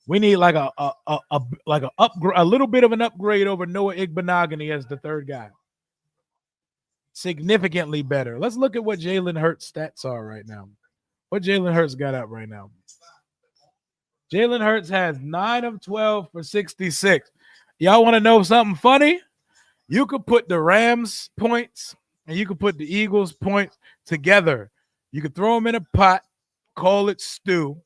We need like a little bit of an upgrade over Noah Igbenogany as the third guy. Significantly better. Let's look at what Jalen Hurts' stats are right now. What Jalen Hurts got up right now? Jalen Hurts has 9 of 12 for 66. Y'all want to know something funny? You could put the Rams points and you could put the Eagles points together. You could throw them in a pot, call it stew,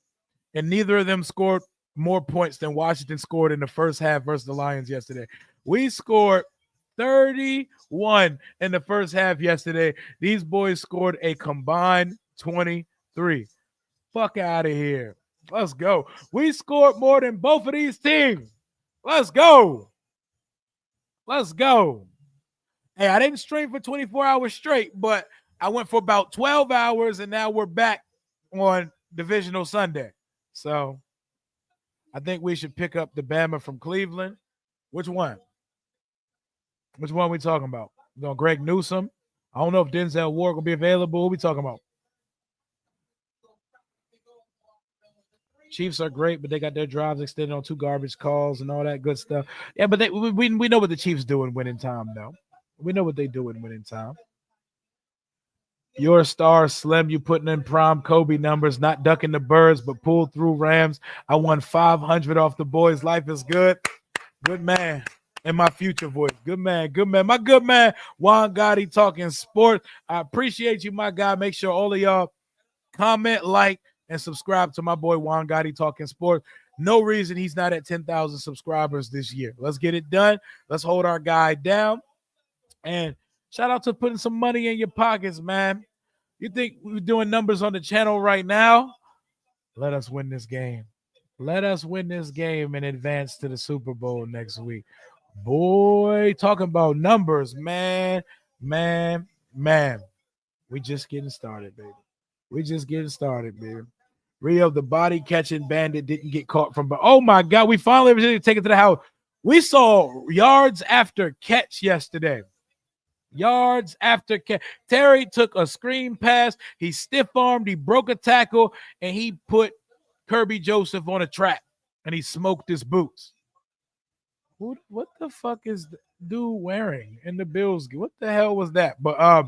and neither of them scored more points than Washington scored in the first half versus the Lions yesterday. We scored 31 in the first half yesterday. These boys scored a combined 23. Fuck out of here. Let's go. We scored more than both of these teams. Let's go. Let's go. Hey, I didn't stream for 24 hours straight, but I went for about 12 hours, and now we're back on Divisional Sunday. So I think we should pick up the Bama from Cleveland. Which one? Which one are we talking about? Greg Newsome? I don't know if Denzel Ward will be available. What are we talking about? Chiefs are great, but they got their drives extended on 2 garbage calls and all that good stuff. Yeah, but we know what the Chiefs do in winning time, though. We know what they do in winning time. Your star, Slim, you putting in prime Kobe numbers, not ducking the birds, but pulled through Rams. I won 500 off the boys. Life is good. Good man. And my future voice. Good man. Good man. My good man, Juan Gotti talking sports. I appreciate you, my guy. Make sure all of y'all comment, like, and subscribe to my boy Juan Gotti talking sports. No reason he's not at 10,000 subscribers this year. Let's get it done. Let's hold our guy down. And shout out to putting some money in your pockets, man. You think we're doing numbers on the channel right now? Let us win this game. Let us win this game and advance to the Super Bowl next week. Boy, talking about numbers, man. We just getting started, baby. We just getting started, baby. Rio, the body catching bandit, didn't get caught from. But oh my God, we finally were able to take it to the house. We saw yards after catch yesterday. Yards after catch. Terry took a screen pass. He stiff armed. He broke a tackle, and he put Kirby Joseph on a trap, and he smoked his boots. What the fuck is the dude wearing in the Bills? What the hell was that? But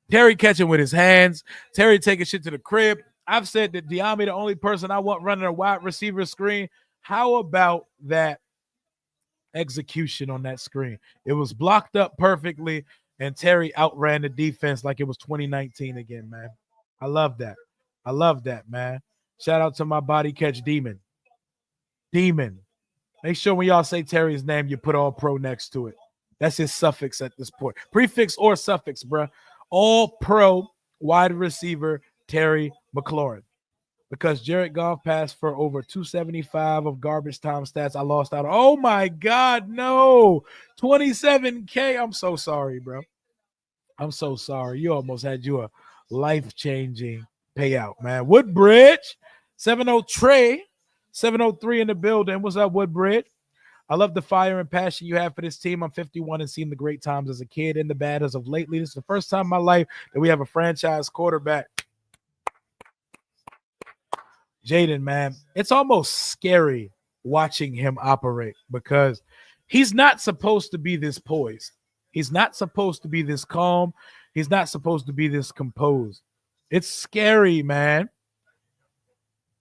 Terry catching with his hands. Terry taking shit to the crib. I've said that Diami the only person I want running a wide receiver screen. How about that execution on that screen? It was blocked up perfectly, and Terry outran the defense like it was 2019 again, man. I love that. I love that, man. Shout out to my body catch demon. Demon. Make sure when y'all say Terry's name, you put all pro next to it. That's his suffix at this point. Prefix or suffix, bruh. All pro wide receiver Terry McLaurin. Because Jared Goff passed for over 275 of garbage time stats. I lost out. Oh my God, no. 27K. I'm so sorry, bro. I'm so sorry. You almost had you a life-changing payout, man. Woodbridge, 703. 703 in the building. What's up, Woodbridge? I love the fire and passion you have for this team. I'm 51 and seen the great times as a kid and the bad as of lately. This is the first time in my life that we have a franchise quarterback. Jaden, man, it's almost scary watching him operate because he's not supposed to be this poised. He's not supposed to be this calm. He's not supposed to be this composed. It's scary, man.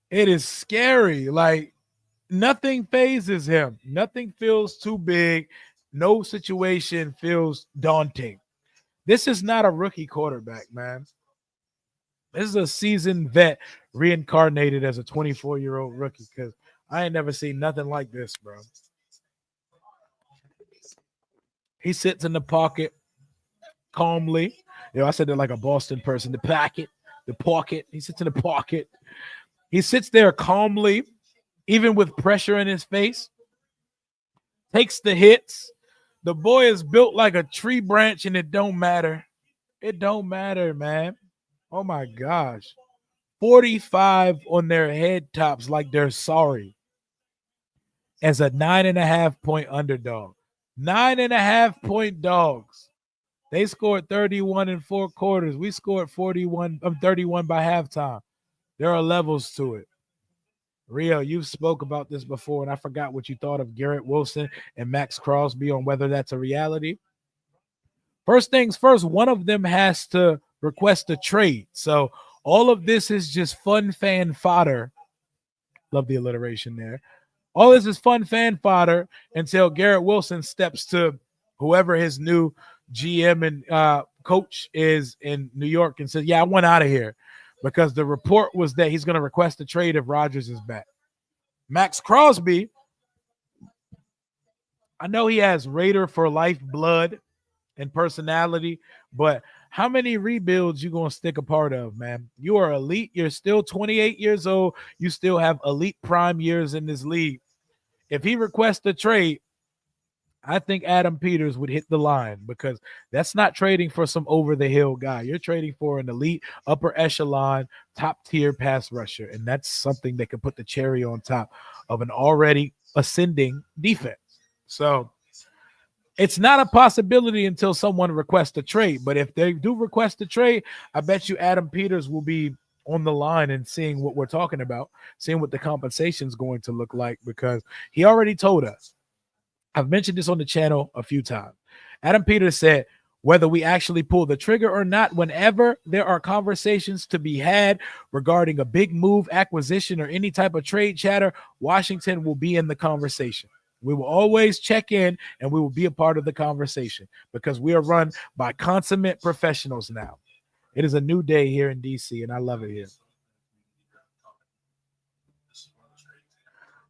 It is scary. Like, nothing phases him. Nothing feels too big. No situation feels daunting. This is not a rookie quarterback, man. This is a seasoned vet reincarnated as a 24-year-old rookie because I ain't never seen nothing like this, bro. He sits in the pocket calmly. I said that like a Boston person. The pocket, the pocket. He sits in the pocket. He sits there calmly, even with pressure in his face. Takes the hits. The boy is built like a tree branch, and it don't matter. It don't matter, man. Oh my gosh. 45 on their head tops like they're sorry. As a 9.5-point underdog. 9.5-point dogs. They scored 31 in 4 quarters. We scored 31 by halftime. There are levels to it. Rio, you've spoke about this before, and I forgot what you thought of Garrett Wilson and Max Crosby on whether that's a reality. First things first, one of them has to request a trade. So all of this is just fun fan fodder. Love the alliteration there. All this is fun fan fodder until Garrett Wilson steps to whoever his new GM and coach is in New York and says, yeah, I want out of here. Because the report was that he's going to request a trade if Rodgers is back. Max Crosby, I know he has Raider for life blood and personality, but how many rebuilds you going to stick a part of, man? You are elite. You're still 28 years old. You still have elite prime years in this league. If he requests a trade, I think Adam Peters would hit the line because that's not trading for some over-the-hill guy. You're trading for an elite, upper echelon, top-tier pass rusher, and that's something that could put the cherry on top of an already ascending defense. So it's not a possibility until someone requests a trade, but if they do request a trade, I bet you Adam Peters will be on the line and seeing what we're talking about, seeing what the compensation is going to look like because he already told us. I've mentioned this on the channel a few times. Adam Peters said, whether we actually pull the trigger or not, whenever there are conversations to be had regarding a big move, acquisition, or any type of trade chatter, Washington will be in the conversation. We will always check in and we will be a part of the conversation because we are run by consummate professionals now. It is a new day here in DC, and I love it here.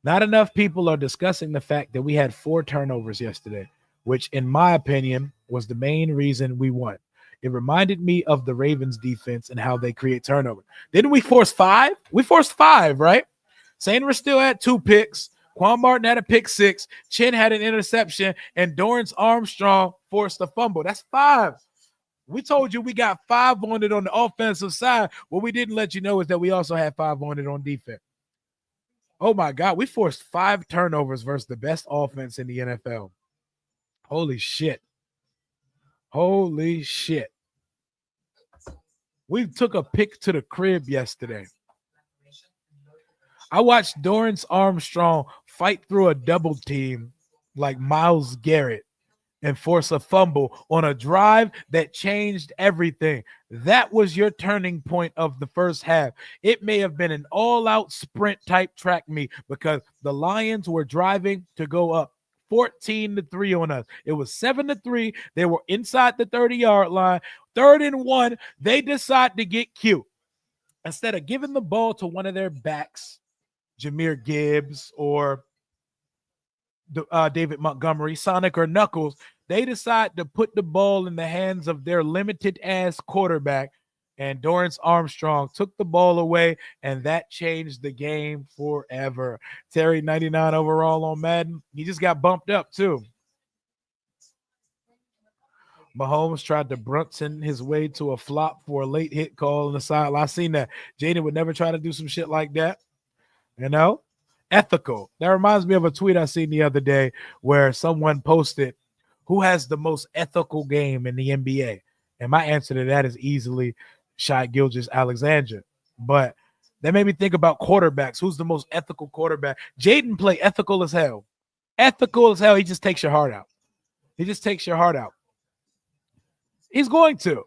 Not enough people are discussing the fact that we had 4 turnovers yesterday, which, in my opinion, was the main reason we won. It reminded me of the Ravens defense and how they create turnover. Didn't we force 5? We forced 5, right? Sanders still had 2 picks. Quan Martin had a pick 6. Chin had an interception, and Dorrance Armstrong forced a fumble. That's 5. We told you we got 5 on it on the offensive side. What we didn't let you know is that we also had 5 on it on defense. Oh, my God. We forced 5 turnovers versus the best offense in the NFL. Holy shit. Holy shit. We took a pick to the crib yesterday. I watched Dorrance Armstrong fight through a double team like Myles Garrett and force a fumble on a drive that changed everything. That was your turning point of the first half. It may have been an all-out sprint type track meet because the Lions were driving to go up 14-3 on us. It was 7-3. They were inside the 30-yard line. 3rd and 1, they decide to get cute. Instead of giving the ball to one of their backs, Jahmyr Gibbs or David Montgomery, Sonic or Knuckles, they decide to put the ball in the hands of their limited-ass quarterback, and Dorrance Armstrong took the ball away, and that changed the game forever. Terry, 99 overall on Madden. He just got bumped up, too. Mahomes tried to Brunson his way to a flop for a late hit call on the sideline. I seen that. Jaden would never try to do some shit like that. You know? Ethical. That reminds me of a tweet I seen the other day where someone posted, who has the most ethical game in the NBA? And my answer to that is easily Shai Gilgeous-Alexander. But that made me think about quarterbacks. Who's the most ethical quarterback? Jaden play ethical as hell. Ethical as hell. He just takes your heart out. He just takes your heart out. He's going to.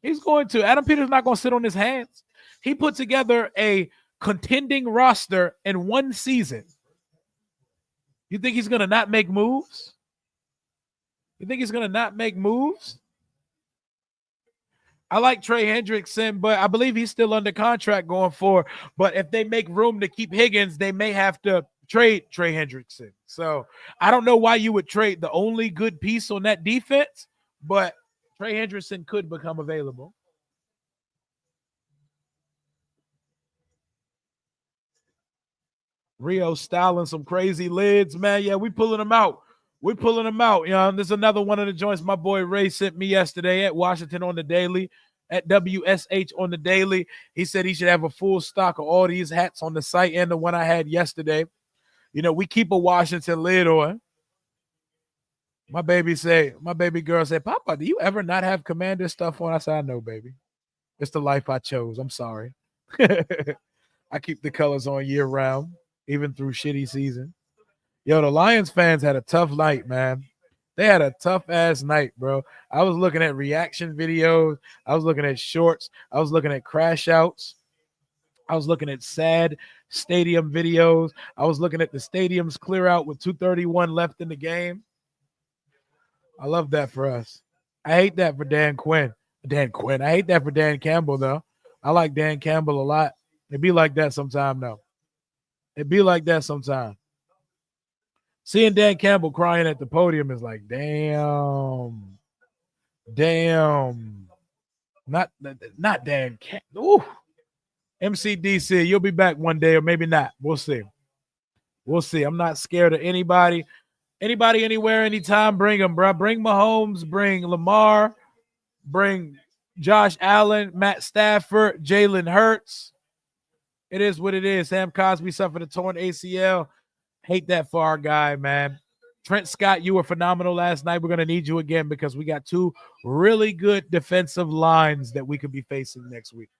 He's going to. Adam Peters not going to sit on his hands. He put together a contending roster in one season. You think he's going to not make moves? You think he's going to not make moves? I like Trey Hendrickson, but I believe he's still under contract going forward. But if they make room to keep Higgins, they may have to trade Trey Hendrickson. So I don't know why you would trade the only good piece on that defense, but Trey Hendrickson could become available. Rio styling some crazy lids, man. Yeah, we pulling them out. We pulling them out. You know, there's another one of the joints my boy Ray sent me yesterday at Washington on the Daily, at WSH on the Daily. He said he should have a full stock of all these hats on the site and the one I had yesterday. You know, we keep a Washington lid on. My baby girl said, Papa, do you ever not have Commander stuff on? I said, I know, baby. It's the life I chose. I'm sorry. I keep the colors on year round, even through shitty season. Yo, the Lions fans had a tough night, man. They had a tough ass night, bro. I was looking at reaction videos. I was looking at shorts. I was looking at crash outs. I was looking at sad stadium videos. I was looking at the stadiums clear out with 2:31 left in the game. I love that for us. I hate that for Dan Quinn. I hate that for Dan Campbell, though. I like Dan Campbell a lot. It be like that sometime, though. It be like that sometime. Seeing Dan Campbell crying at the podium is like, damn. Not Dan Campbell. MCDC, you'll be back one day or maybe not. We'll see. I'm not scared of anybody. Anybody, anywhere, anytime, bring them, bro. Bring Mahomes, bring Lamar, bring Josh Allen, Matt Stafford, Jalen Hurts. It is what it is. Sam Cosby suffered a torn ACL. Hate that for our guy, man. Trent Scott, you were phenomenal last night. We're going to need you again because we got two really good defensive lines that we could be facing next week.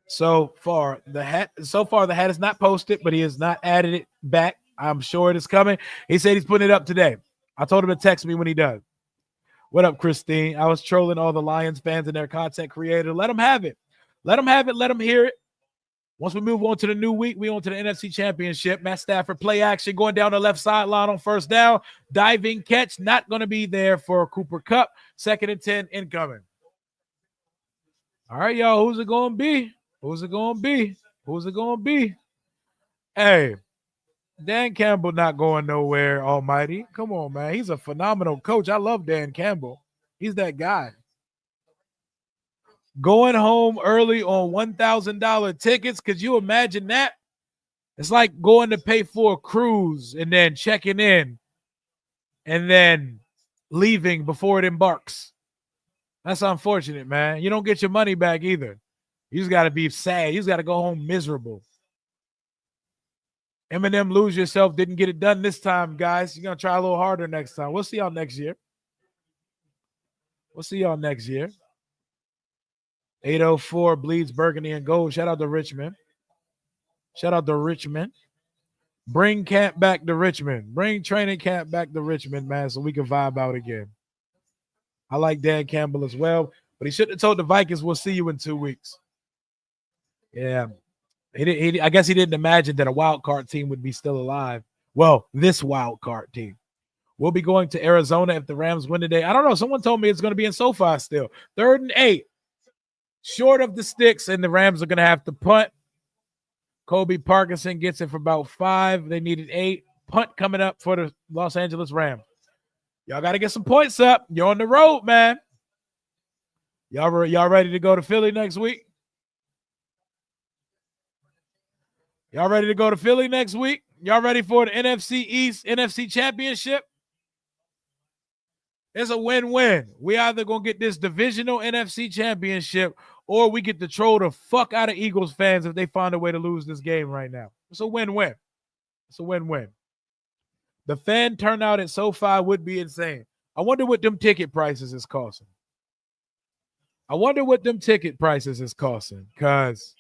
So far, the hat is not posted, but he has not added it back. I'm sure it is coming. He said he's putting it up today. I told him to text me when he does. What up, Christine? I was trolling all the Lions fans and their content creator. Let them have it. Let them hear it. Once we move on to the new week, we on to the NFC Championship. Matt Stafford, play action, going down the left sideline on first down. Diving catch, not going to be there for Cooper Kupp. 2nd and 10 incoming. All right, y'all, who's it going to be? Hey, Dan Campbell not going nowhere, almighty. Come on, man. He's a phenomenal coach. I love Dan Campbell. He's that guy. Going home early on $1,000 tickets. Could you imagine that? It's like going to pay for a cruise and then checking in and then leaving before it embarks. That's unfortunate, man. You don't get your money back either. You just got to be sad. You just got to go home miserable. Eminem, lose yourself. Didn't get it done this time, guys. You're going to try a little harder next time. We'll see y'all next year. 804 bleeds burgundy and gold. Shout out to Richmond. Bring camp back to Richmond. Bring training camp back to Richmond, man, so we can vibe out again. I like Dan Campbell as well, but he shouldn't have told the Vikings we'll see you in 2 weeks. Yeah. I guess he didn't imagine that a wild card team would be still alive. Well, this wild card team. We'll be going to Arizona if the Rams win today. I don't know. Someone told me it's going to be in SoFi still. 3rd and 8. Short of the sticks, and the Rams are going to have to punt. Kobe Parkinson gets it for about 5. They needed 8. Punt coming up for the Los Angeles Rams. Y'all got to get some points up. You're on the road, man. Y'all ready to go to Philly next week? Y'all ready to go to Philly next week? Y'all ready for the NFC East, NFC Championship? It's a win-win. We either going to get this divisional NFC Championship or we get to troll the fuck out of Eagles fans if they find a way to lose this game right now. It's a win-win. The fan turnout at SoFi would be insane. I wonder what them ticket prices is costing. Because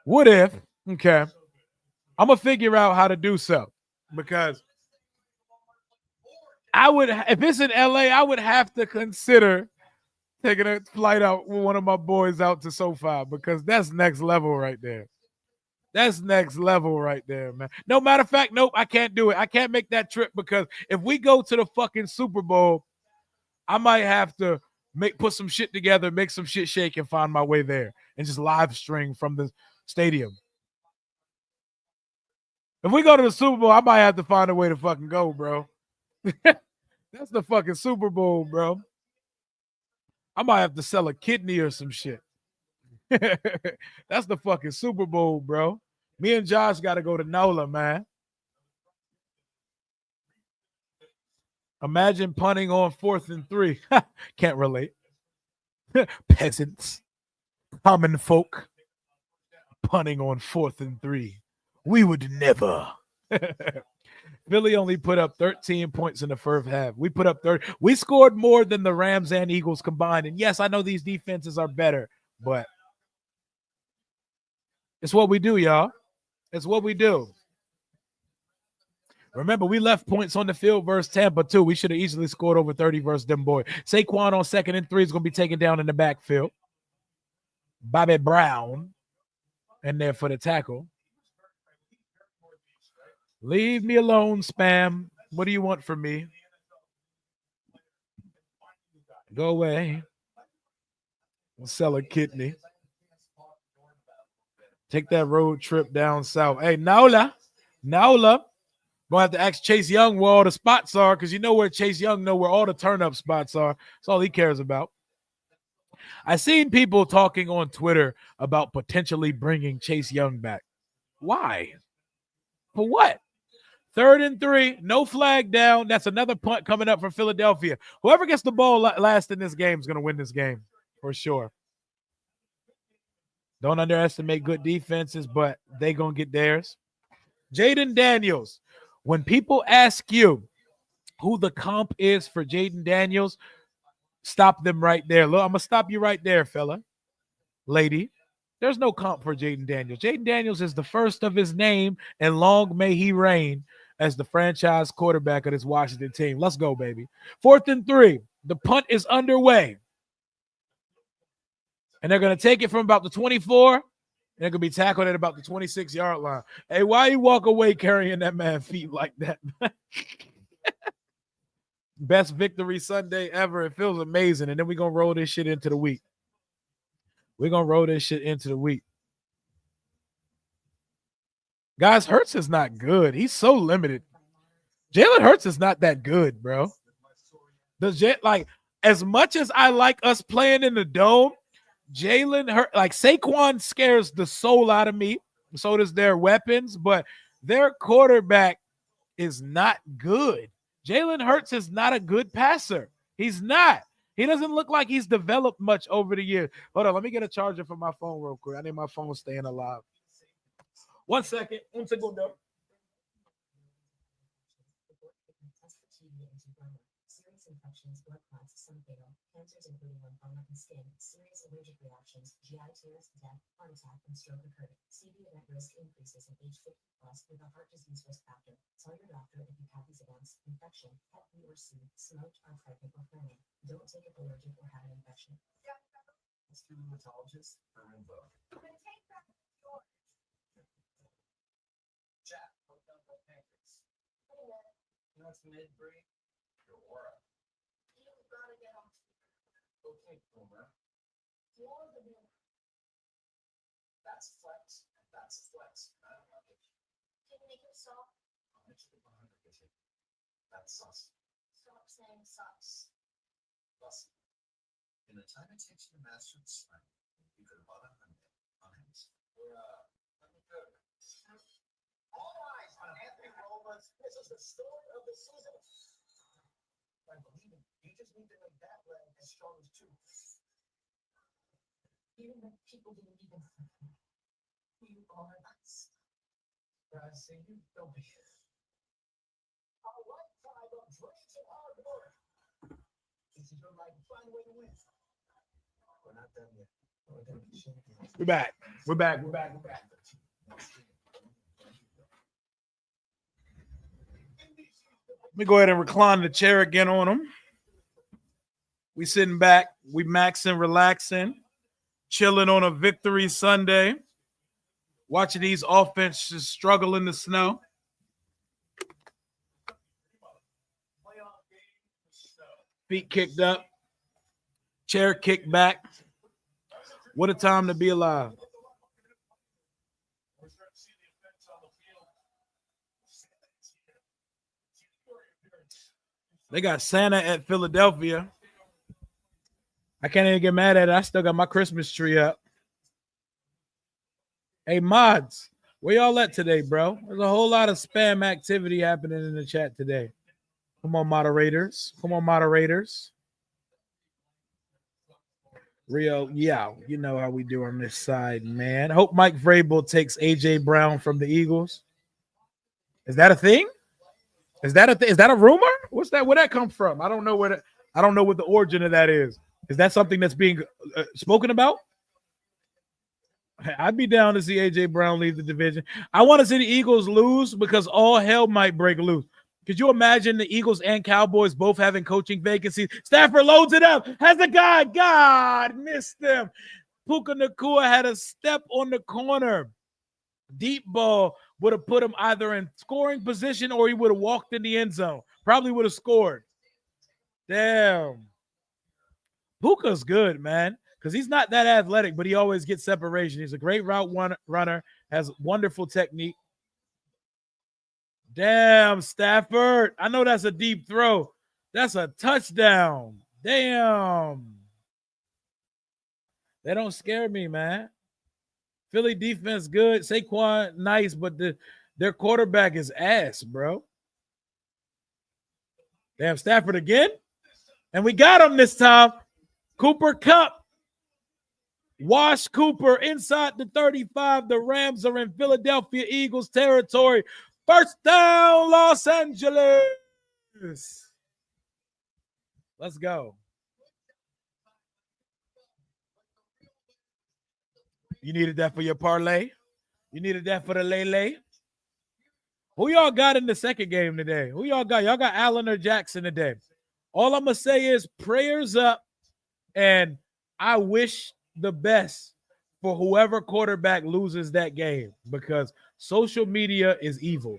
what if, okay, I'm going to figure out how to do so because if it's in LA, I would have to consider taking a flight out with one of my boys out to SoFi because that's next level right there. Man. No, matter of fact, nope, I can't do it. I can't make that trip because if we go to the fucking Super Bowl, I might have to put some shit together, make some shit shake, and find my way there and just live stream from the stadium. If we go to the Super Bowl, I might have to find a way to fucking go, bro. That's the fucking Super Bowl, bro. I might have to sell a kidney or some shit. That's the fucking Super Bowl, bro. Me and Josh got to go to NOLA, man. Imagine punting on 4th and 3. Can't relate. Peasants, common folk, punting on 4th and 3. We would never. Philly only put up 13 points in the first half. We put up 30. We scored more than the Rams and Eagles combined. And yes, I know these defenses are better, but it's what we do, y'all. It's what we do. Remember, we left points on the field versus Tampa, too. We should have easily scored over 30 versus them boys. Saquon on 2nd and 3 is going to be taken down in the backfield. Bobby Brown in there for the tackle. Leave me alone, spam. What do you want from me? Go away. We'll sell a kidney. Take that road trip down south. Hey, Nola. Gonna have to ask Chase Young where all the spots are, because you know where Chase Young know where all the turn-up spots are. That's all he cares about. I seen people talking on Twitter about potentially bringing Chase Young back. Why? For what? 3rd and 3, no flag down. That's another punt coming up for Philadelphia. Whoever gets the ball last in this game is going to win this game for sure. Don't underestimate good defenses, but they going to get theirs. Jaden Daniels. When people ask you who the comp is for Jaden Daniels, stop them right there. Look, I'm going to stop you right there, fella. Lady. There's no comp for Jaden Daniels. Jaden Daniels is the first of his name, and long may he reign as the franchise quarterback of this Washington team. Let's go, baby. 4th and 3. The punt is underway. And they're going to take it from about the 24. They're going to be tackled at about the 26-yard line. Hey, why you walk away carrying that man's feet like that? Best victory Sunday ever. It feels amazing. And then we're going to roll this shit into the week. Guys, Hurts is not good. He's so limited. Jalen Hurts is not that good, bro. As much as I like us playing in the dome, Jalen Hurts, Saquon scares the soul out of me. So does their weapons, but their quarterback is not good. Jalen Hurts is not a good passer. He's not. He doesn't look like he's developed much over the years. Hold on, let me get a charger for my phone real quick. I need my phone staying alive. 1 second. Un segundo. Serious infections, blood clots, some fatal, cancers including lymphoma and skin, serious allergic reactions, GI tears, death, heart attack, and stroke occurred. CV event risk increases in age 50 plus with a heart disease risk factor. Tell your doctor if you have these events: infection, Hep B or C, smoked, are pregnant, or planning. Don't take it allergic or have an infection. Let's do rheumatologist for info. Jack, hook up my pancreas. You know it's mid-break? Your aura. You've got to get on. Okay, Boomer. You're the Boomer. That's flex. That's flex. I don't like it. Can you make it soft? I'm actually behind the kitchen. That's sus. Stop saying sus. Sus. In the time it takes to master the slang, you could have bought a hundred on it. Let me go. All eyes on Anthony Robles. This is the story of the season. I believe it. You just need to make that leg as strong as two. Even when people didn't even who you are. I say you don't be. Our lifetime of dreams and hard work. This is your life. Find a way to win. We're not done yet. We're back. We're back. Let me go ahead and recline the chair again on them. We sitting back, we maxing, relaxing, chilling on a victory Sunday, watching these offenses struggle in the snow. Feet kicked up, chair kicked back. What a time to be alive. They got Santa at Philadelphia. I can't even get mad at it. I still got my Christmas tree up. Hey, mods, where y'all at today, bro? There's a whole lot of spam activity happening in the chat today. Come on, moderators. Come on, moderators. Rio, yeah, you know how we do on this side, man. Hope Mike Vrabel takes AJ Brown from the Eagles. Is that a thing? Is that a rumor? What's that? Where that come from? I don't know what the origin of that is. Is that something that's being spoken about? I'd be down to see AJ Brown leave the division. I want to see the Eagles lose because all hell might break loose. Could you imagine the Eagles and Cowboys both having coaching vacancies? Stafford loads it up. Has a guy. God, missed them. Puka Nacua had a step on the corner. Deep ball would have put him either in scoring position or he would have walked in the end zone. Probably would have scored. Damn. Puka's good, man, because he's not that athletic, but he always gets separation. He's a great route runner, has wonderful technique. Damn, Stafford. I know that's a deep throw. That's a touchdown. Damn. They don't scare me, man. Philly defense good. Saquon nice, but their quarterback is ass, bro. Damn, Stafford again. And we got him this time. Cooper Kupp. Wash Cooper inside the 35. The Rams are in Philadelphia Eagles territory. First down, Los Angeles. Let's go. You needed that for your parlay? You needed that for the lay? Who y'all got in the second game today? Who y'all got? Y'all got Allen or Jackson today? All I'm going to say is prayers up, and I wish the best for whoever quarterback loses that game because social media is evil.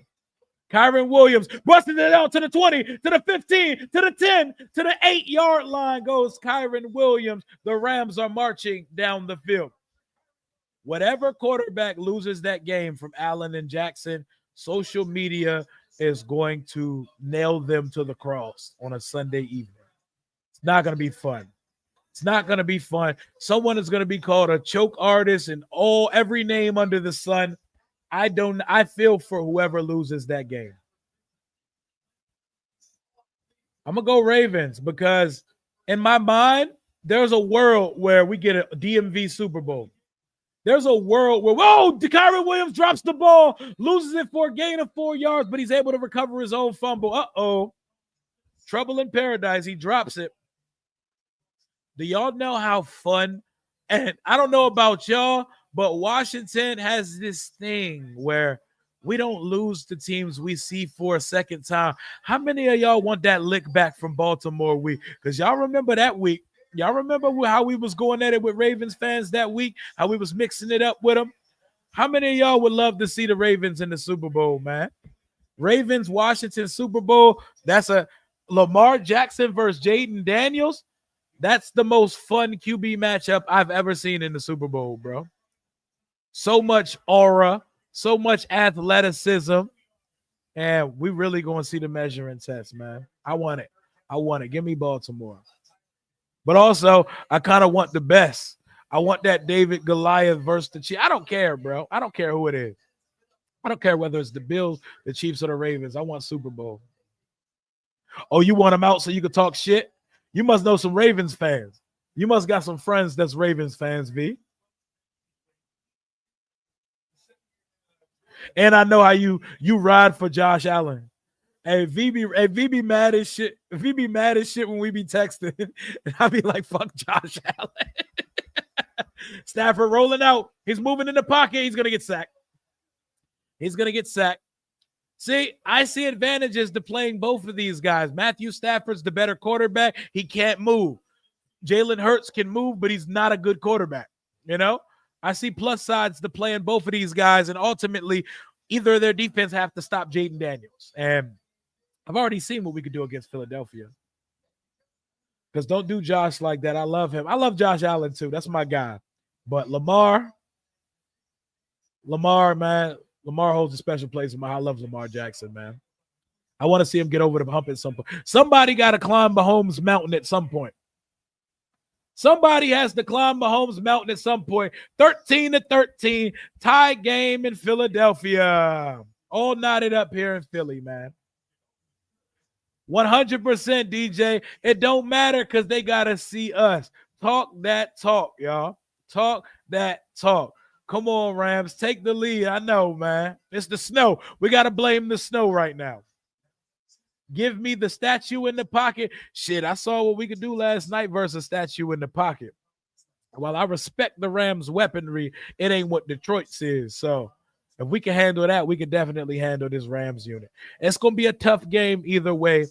Kyron Williams busting it out to the 20, to the 15, to the 10, to the 8-yard line goes Kyron Williams. The Rams are marching down the field. Whatever quarterback loses that game from Allen and Jackson, social media is going to nail them to the cross on a Sunday evening. It's not going to be fun. It's not going to be fun. Someone is going to be called a choke artist and every name under the sun. I feel for whoever loses that game. I'm going to go Ravens because in my mind, there's a world where we get a DMV Super Bowl. There's a world where, Kyron Williams drops the ball, loses it for a gain of 4 yards, but he's able to recover his own fumble. Uh-oh. Trouble in paradise. He drops it. Do y'all know how fun? And I don't know about y'all, but Washington has this thing where we don't lose the teams we see for a second time. How many of y'all want that lick back from Baltimore week? Because y'all remember that week. Y'all remember how we was going at it with Ravens fans that week? How we was mixing it up with them? How many of y'all would love to see the Ravens in the Super Bowl, man? Ravens, Washington Super Bowl. That's a Lamar Jackson versus Jaden Daniels. That's the most fun QB matchup I've ever seen in the Super Bowl, bro. So much aura, so much athleticism, and we really going to see the measuring test, man. I want it. Give me Baltimore. But also, I kind of want the best. I want that David Goliath versus the Chiefs. I don't care, bro. I don't care who it is. I don't care whether it's the Bills, the Chiefs, or the Ravens. I want Super Bowl. Oh, you want them out so you can talk shit? You must know some Ravens fans. You must got some friends that's Ravens fans, V. And I know how you ride for Josh Allen. Hey, V be mad as shit. V be mad as shit when we be texting. And I be like, fuck Josh Allen. Stafford rolling out. He's moving in the pocket. He's going to get sacked. See, I see advantages to playing both of these guys. Matthew Stafford's the better quarterback. He can't move. Jalen Hurts can move, but he's not a good quarterback. You know, I see plus sides to playing both of these guys, and ultimately, either of their defense have to stop Jaden Daniels. And I've already seen what we could do against Philadelphia. Because don't do Josh like that. I love him. I love Josh Allen too. That's my guy. But Lamar, man. Lamar holds a special place in my heart. I love Lamar Jackson, man. I want to see him get over the hump at some point. Somebody got to climb Mahomes Mountain at some point. Somebody has to climb Mahomes Mountain at some point. 13-13, tie game in Philadelphia. All knotted up here in Philly, man. 100% DJ. It don't matter because they got to see us. Talk that talk, y'all. Talk that talk. Come on, Rams. Take the lead. I know, man. It's the snow. We got to blame the snow right now. Give me the statue in the pocket. Shit, I saw what we could do last night versus statue in the pocket. While I respect the Rams' weaponry, it ain't what Detroit's is. So if we can handle that, we can definitely handle this Rams unit. It's going to be a tough game either way.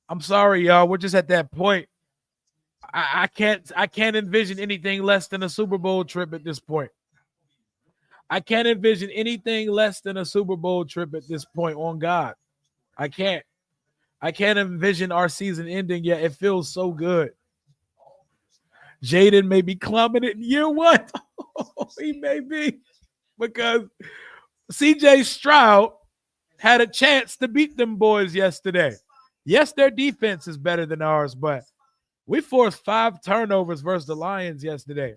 I'm sorry, y'all. We're just at that point. I can't envision anything less than a Super Bowl trip at this point. I can't envision anything less than a Super Bowl trip at this point, on God. I can't envision our season ending yet. It feels so good. Jaden may be climbing it in year one. He may be, because CJ Stroud had a chance to beat them boys yesterday. Yes, their defense is better than ours, but we forced 5 turnovers versus the Lions yesterday.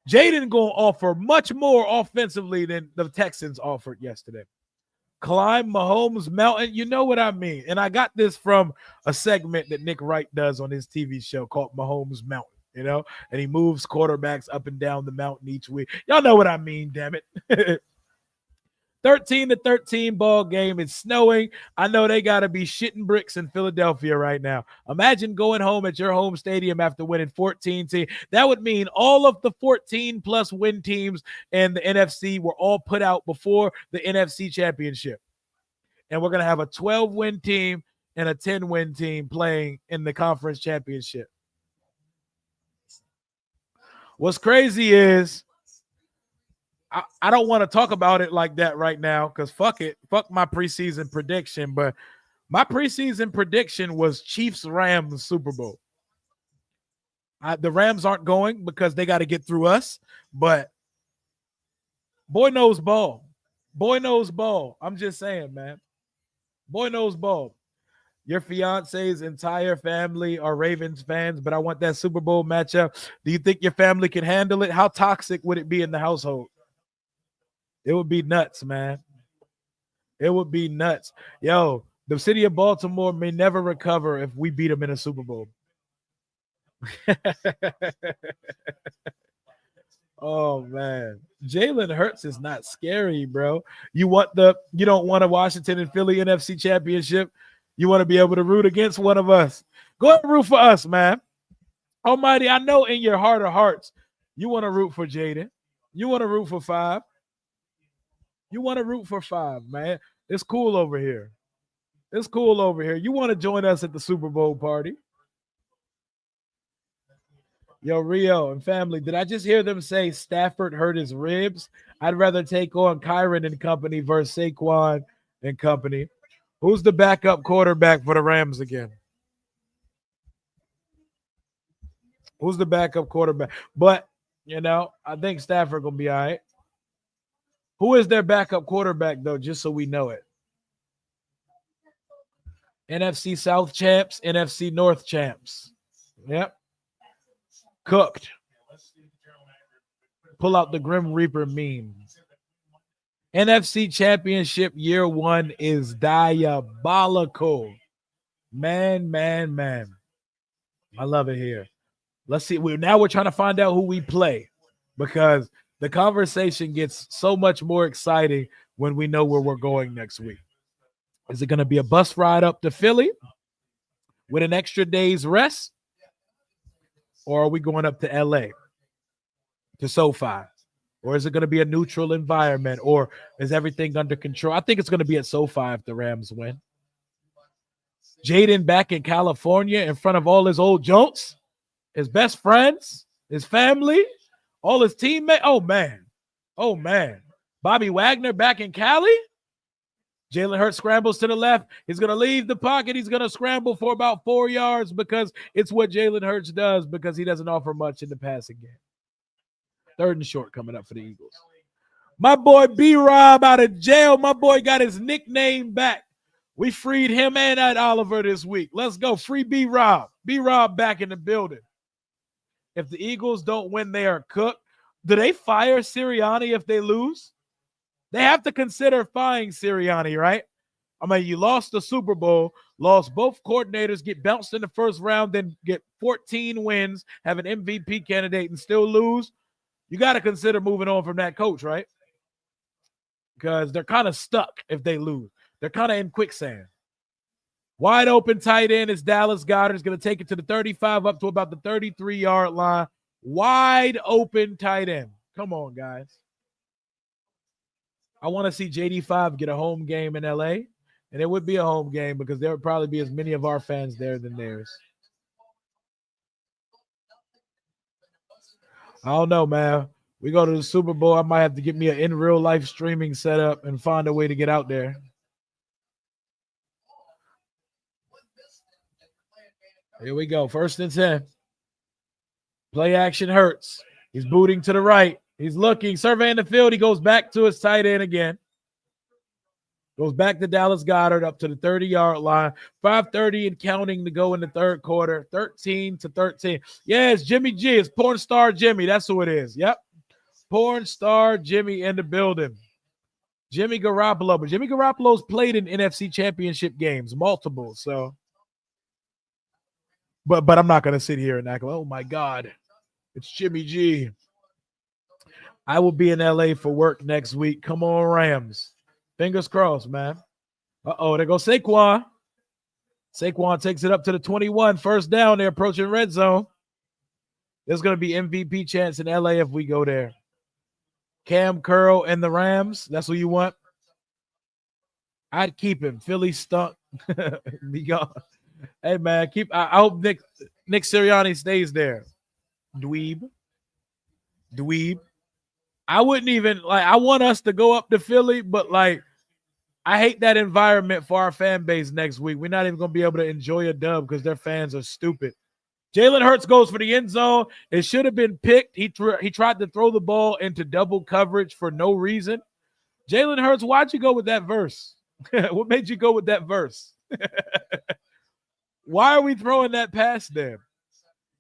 Jaden going to offer much more offensively than the Texans offered yesterday. Climb Mahomes Mountain. You know what I mean. And I got this from a segment that Nick Wright does on his TV show called Mahomes Mountain, you know, and he moves quarterbacks up and down the mountain each week. Y'all know what I mean, damn it. 13-13 ball game. It's snowing. I know they got to be shitting bricks in Philadelphia right now. Imagine going home at your home stadium after winning 14 teams. That would mean all of the 14 plus win teams in the NFC were all put out before the NFC Championship. And we're going to have a 12-win team and a 10-win team playing in the conference championship. What's crazy is I don't want to talk about it like that right now because fuck it. Fuck my preseason prediction. But my preseason prediction was Chiefs-Rams Super Bowl. The Rams aren't going because they got to get through us. But boy knows ball. Boy knows ball. I'm just saying, man. Boy knows ball. Your fiance's entire family are Ravens fans, but I want that Super Bowl matchup. Do you think your family can handle it? How toxic would it be in the household? It would be nuts, man. It would be nuts. Yo, the city of Baltimore may never recover if we beat them in a Super Bowl. Oh, man. Jalen Hurts is not scary, bro. You don't want a Washington and Philly NFC Championship. You want to be able to root against one of us. Go ahead and root for us, man. Almighty, I know in your heart of hearts, you want to root for Jaden. You want to root for 5. You want to root for 5, man. It's cool over here. It's cool over here. You want to join us at the Super Bowl party? Yo, Rio and family, did I just hear them say Stafford hurt his ribs? I'd rather take on Kyron and company versus Saquon and company. Who's the backup quarterback for the Rams again? Who's the backup quarterback? But, I think Stafford going to be all right. Who is their backup quarterback, though, just so we know it? NFC South champs, NFC North champs. Yep. Cooked. Pull out the Grim Reaper meme. NFC Championship year 1 is diabolical. Man. I love it here. Let's see. Now we're trying to find out who we play because the conversation gets so much more exciting when we know where we're going next week. Is it going to be a bus ride up to Philly with an extra day's rest? Or are we going up to LA, to SoFi? Or is it going to be a neutral environment? Or is everything under control? I think it's going to be at SoFi if the Rams win. Jaden back in California in front of all his old jonts, his best friends, his family, all his teammates. Oh, man. Bobby Wagner back in Cali. Jalen Hurts scrambles to the left. He's going to leave the pocket. He's going to scramble for about 4 yards because it's what Jalen Hurts does because he doesn't offer much in the passing game. 3rd and short coming up for the Eagles. My boy B-Rob out of jail. My boy got his nickname back. We freed him and Ed Oliver this week. Let's go. Free B-Rob. B-Rob back in the building. If the Eagles don't win, they are cooked. Do they fire Sirianni if they lose? They have to consider firing Sirianni, right? I mean, you lost the Super Bowl, lost both coordinators, get bounced in the first round, then get 14 wins, have an MVP candidate, and still lose. You got to consider moving on from that coach, right? Because they're kind of stuck if they lose. They're kind of in quicksand. Wide open tight end is Dallas Goedert. Is going to take it to the 35 up to about the 33-yard line. Wide open tight end. Come on, guys. I want to see JD5 get a home game in LA. And it would be a home game because there would probably be as many of our fans there than theirs. I don't know, man. We go to the Super Bowl. I might have to get me an in real life streaming setup and find a way to get out there. Here we go. 1st and 10. Play action Hurts. He's booting to the right. He's looking, surveying the field. He goes back to his tight end again. Goes back to Dallas Goedert up to the 30-yard line. 5:30 and counting to go in the third quarter. 13-13. Yeah, it's Jimmy G. It's porn star Jimmy. That's who it is. Yep. Porn star Jimmy in the building. Jimmy Garoppolo. But Jimmy Garoppolo's played in NFC Championship games, multiple. So, but I'm not going to sit here and act like, oh, my God, it's Jimmy G. I will be in L.A. for work next week. Come on, Rams. Fingers crossed, man. Uh-oh, there goes Saquon. Saquon takes it up to the 21. 1st down. They're approaching red zone. There's going to be MVP chance in LA if we go there. Cam Curl and the Rams. That's who you want? I'd keep him. Philly stunk. Be gone. Hey, man, I hope Nick Sirianni stays there. Dweeb. I wouldn't even, I want us to go up to Philly, but, I hate that environment for our fan base next week. We're not even going to be able to enjoy a dub because their fans are stupid. Jalen Hurts goes for the end zone. It should have been picked. He tried to throw the ball into double coverage for no reason. Jalen Hurts, why'd you go with that verse? What made you go with that verse? Why are we throwing that pass there?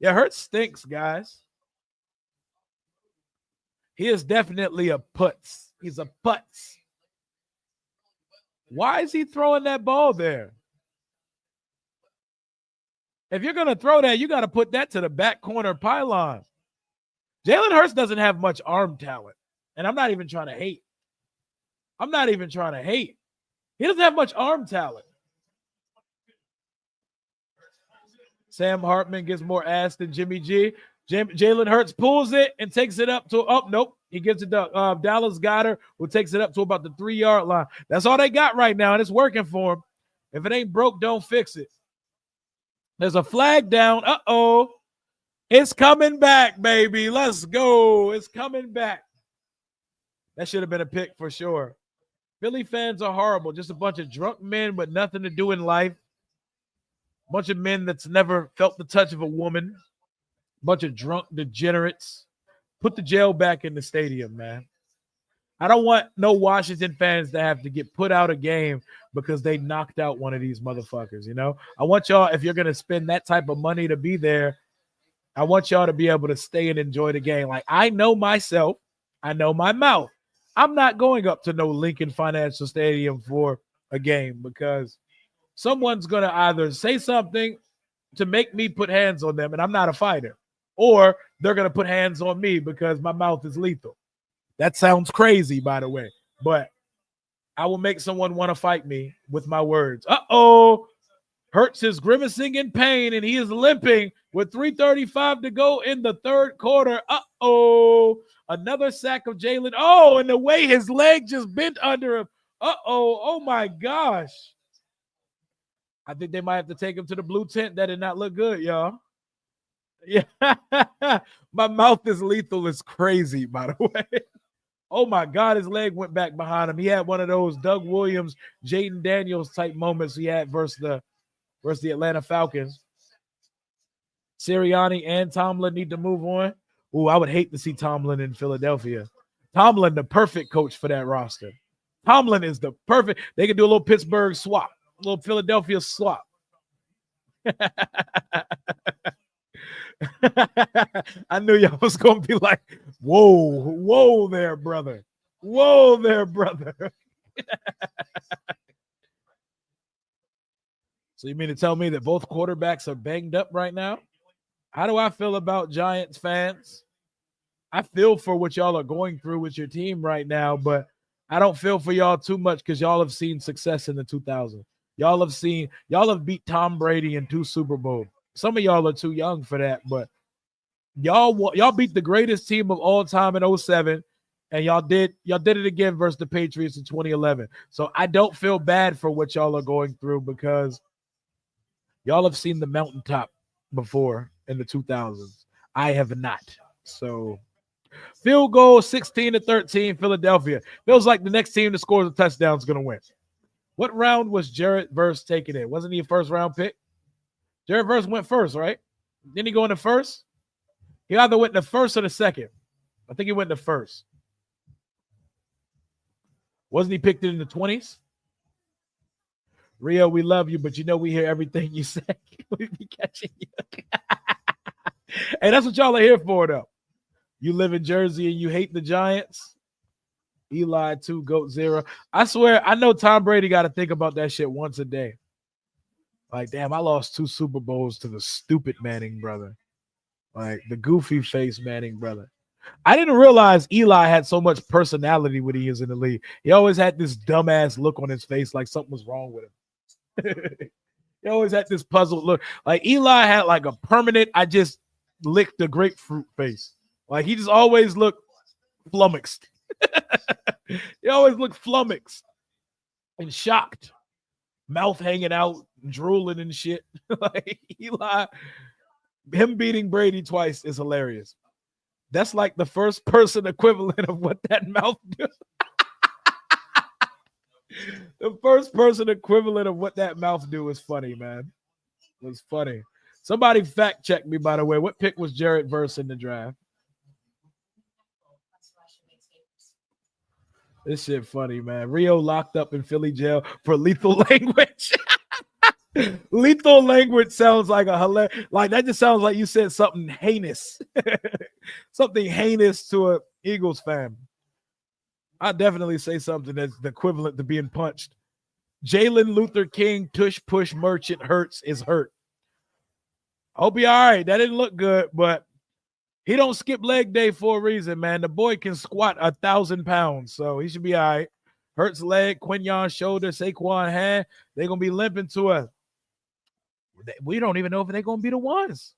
Yeah, Hurts stinks, guys. He is definitely a putz. He's a putz. Why is he throwing that ball there? If you're going to throw that, you got to put that to the back corner pylon. Jalen Hurts doesn't have much arm talent. And I'm not even trying to hate. He doesn't have much arm talent. Sam Hartman gets more ass than Jimmy G. Jalen Hurts pulls it and takes it up to, nope. He gives it to Dallas Goedert, who takes it up to about the 3-yard line. That's all they got right now, and it's working for him. If it ain't broke, don't fix it. There's a flag down. Uh-oh. It's coming back, baby. Let's go. It's coming back. That should have been a pick for sure. Philly fans are horrible. Just a bunch of drunk men with nothing to do in life. Bunch of men that's never felt the touch of a woman. Bunch of drunk degenerates. Put the jail back in the stadium, man. I don't want no Washington fans to have to get put out a game because they knocked out one of these motherfuckers, you know? I want y'all, if you're going to spend that type of money to be there, I want y'all to be able to stay and enjoy the game. Like, I know myself. I know my mouth. I'm not going up to no Lincoln Financial Stadium for a game because someone's going to either say something to make me put hands on them, and I'm not a fighter, or they're going to put hands on me because my mouth is lethal. That sounds crazy, by the way, but I will make someone want to fight me with my words. Uh-oh. Hurts is grimacing in pain, and he is limping with 3:35 to go in the third quarter. Uh-oh. Another sack of Jalen. Oh, and the way his leg just bent under him. Uh-oh. Oh, my gosh. I think they might have to take him to the blue tent. That did not look good, y'all. Yeah. My mouth is lethal. It's crazy, by the way. Oh, my God. His leg went back behind him. He had one of those Doug Williams, Jaden Daniels type moments he had versus the Atlanta Falcons. Sirianni and Tomlin need to move on. Ooh, I would hate to see Tomlin in Philadelphia. Tomlin, the perfect coach for that roster. Tomlin is the perfect. They can do a little Pittsburgh swap, a little Philadelphia swap. I knew y'all was gonna be like, whoa there, brother. Whoa there, brother. So you mean to tell me that both quarterbacks are banged up right now? How do I feel about Giants fans? I feel for what y'all are going through with your team right now, but I don't feel for y'all too much because y'all have seen success in the 2000s. Y'all have beat Tom Brady in 2 Super Bowls. Some of y'all are too young for that, but y'all beat the greatest team of all time in 07, and y'all did it again versus the Patriots in 2011. So I don't feel bad for what y'all are going through because y'all have seen the mountaintop before in the 2000s. I have not. So field goal 16-13, Philadelphia. Feels like the next team that scores a touchdown is going to win. What round was Jarrett Verse taken in? Wasn't he a first round pick? Jarrett Verse went first, right? Didn't he go in the first? He either went in the first or the second. I think he went in the first. Wasn't he picked in the 20s? Rio, we love you, but you know we hear everything you say. We be catching you. Hey, that's what y'all are here for, though. You live in Jersey and you hate the Giants? Eli 2, GOAT 0. I swear, I know Tom Brady got to think about that shit once a day. Like, damn, I lost 2 Super Bowls to the stupid Manning brother. Like, the goofy face Manning brother. I didn't realize Eli had so much personality when he was in the league. He always had this dumbass look on his face like something was wrong with him. He always had this puzzled look. Like, Eli had like a permanent, I just licked the grapefruit face. Like, he just always looked flummoxed. He always looked flummoxed and shocked. Mouth hanging out, drooling and shit. Like, Eli, him beating Brady twice is hilarious. That's like the first person equivalent of what that mouth do. The first person equivalent of what that mouth do is funny, man. It was funny. Somebody fact check me, by the way. What pick was Jarrett Verse in the draft? This shit funny, man. Rio locked up in Philly jail for lethal language. Lethal language sounds like a hilarious, like that just sounds like you said something heinous. Something heinous to an Eagles fan. I definitely say something that's the equivalent to being punched. Jalen Luther King, tush push merchant hurts is hurt. Hope he all right. That didn't look good, but he don't skip leg day for a reason, man. The boy can squat 1,000 pounds, so he should be all right. Hurts leg, Quinyon shoulder, Saquon hand. They're going to be limping to us. We don't even know if they're going to be the ones.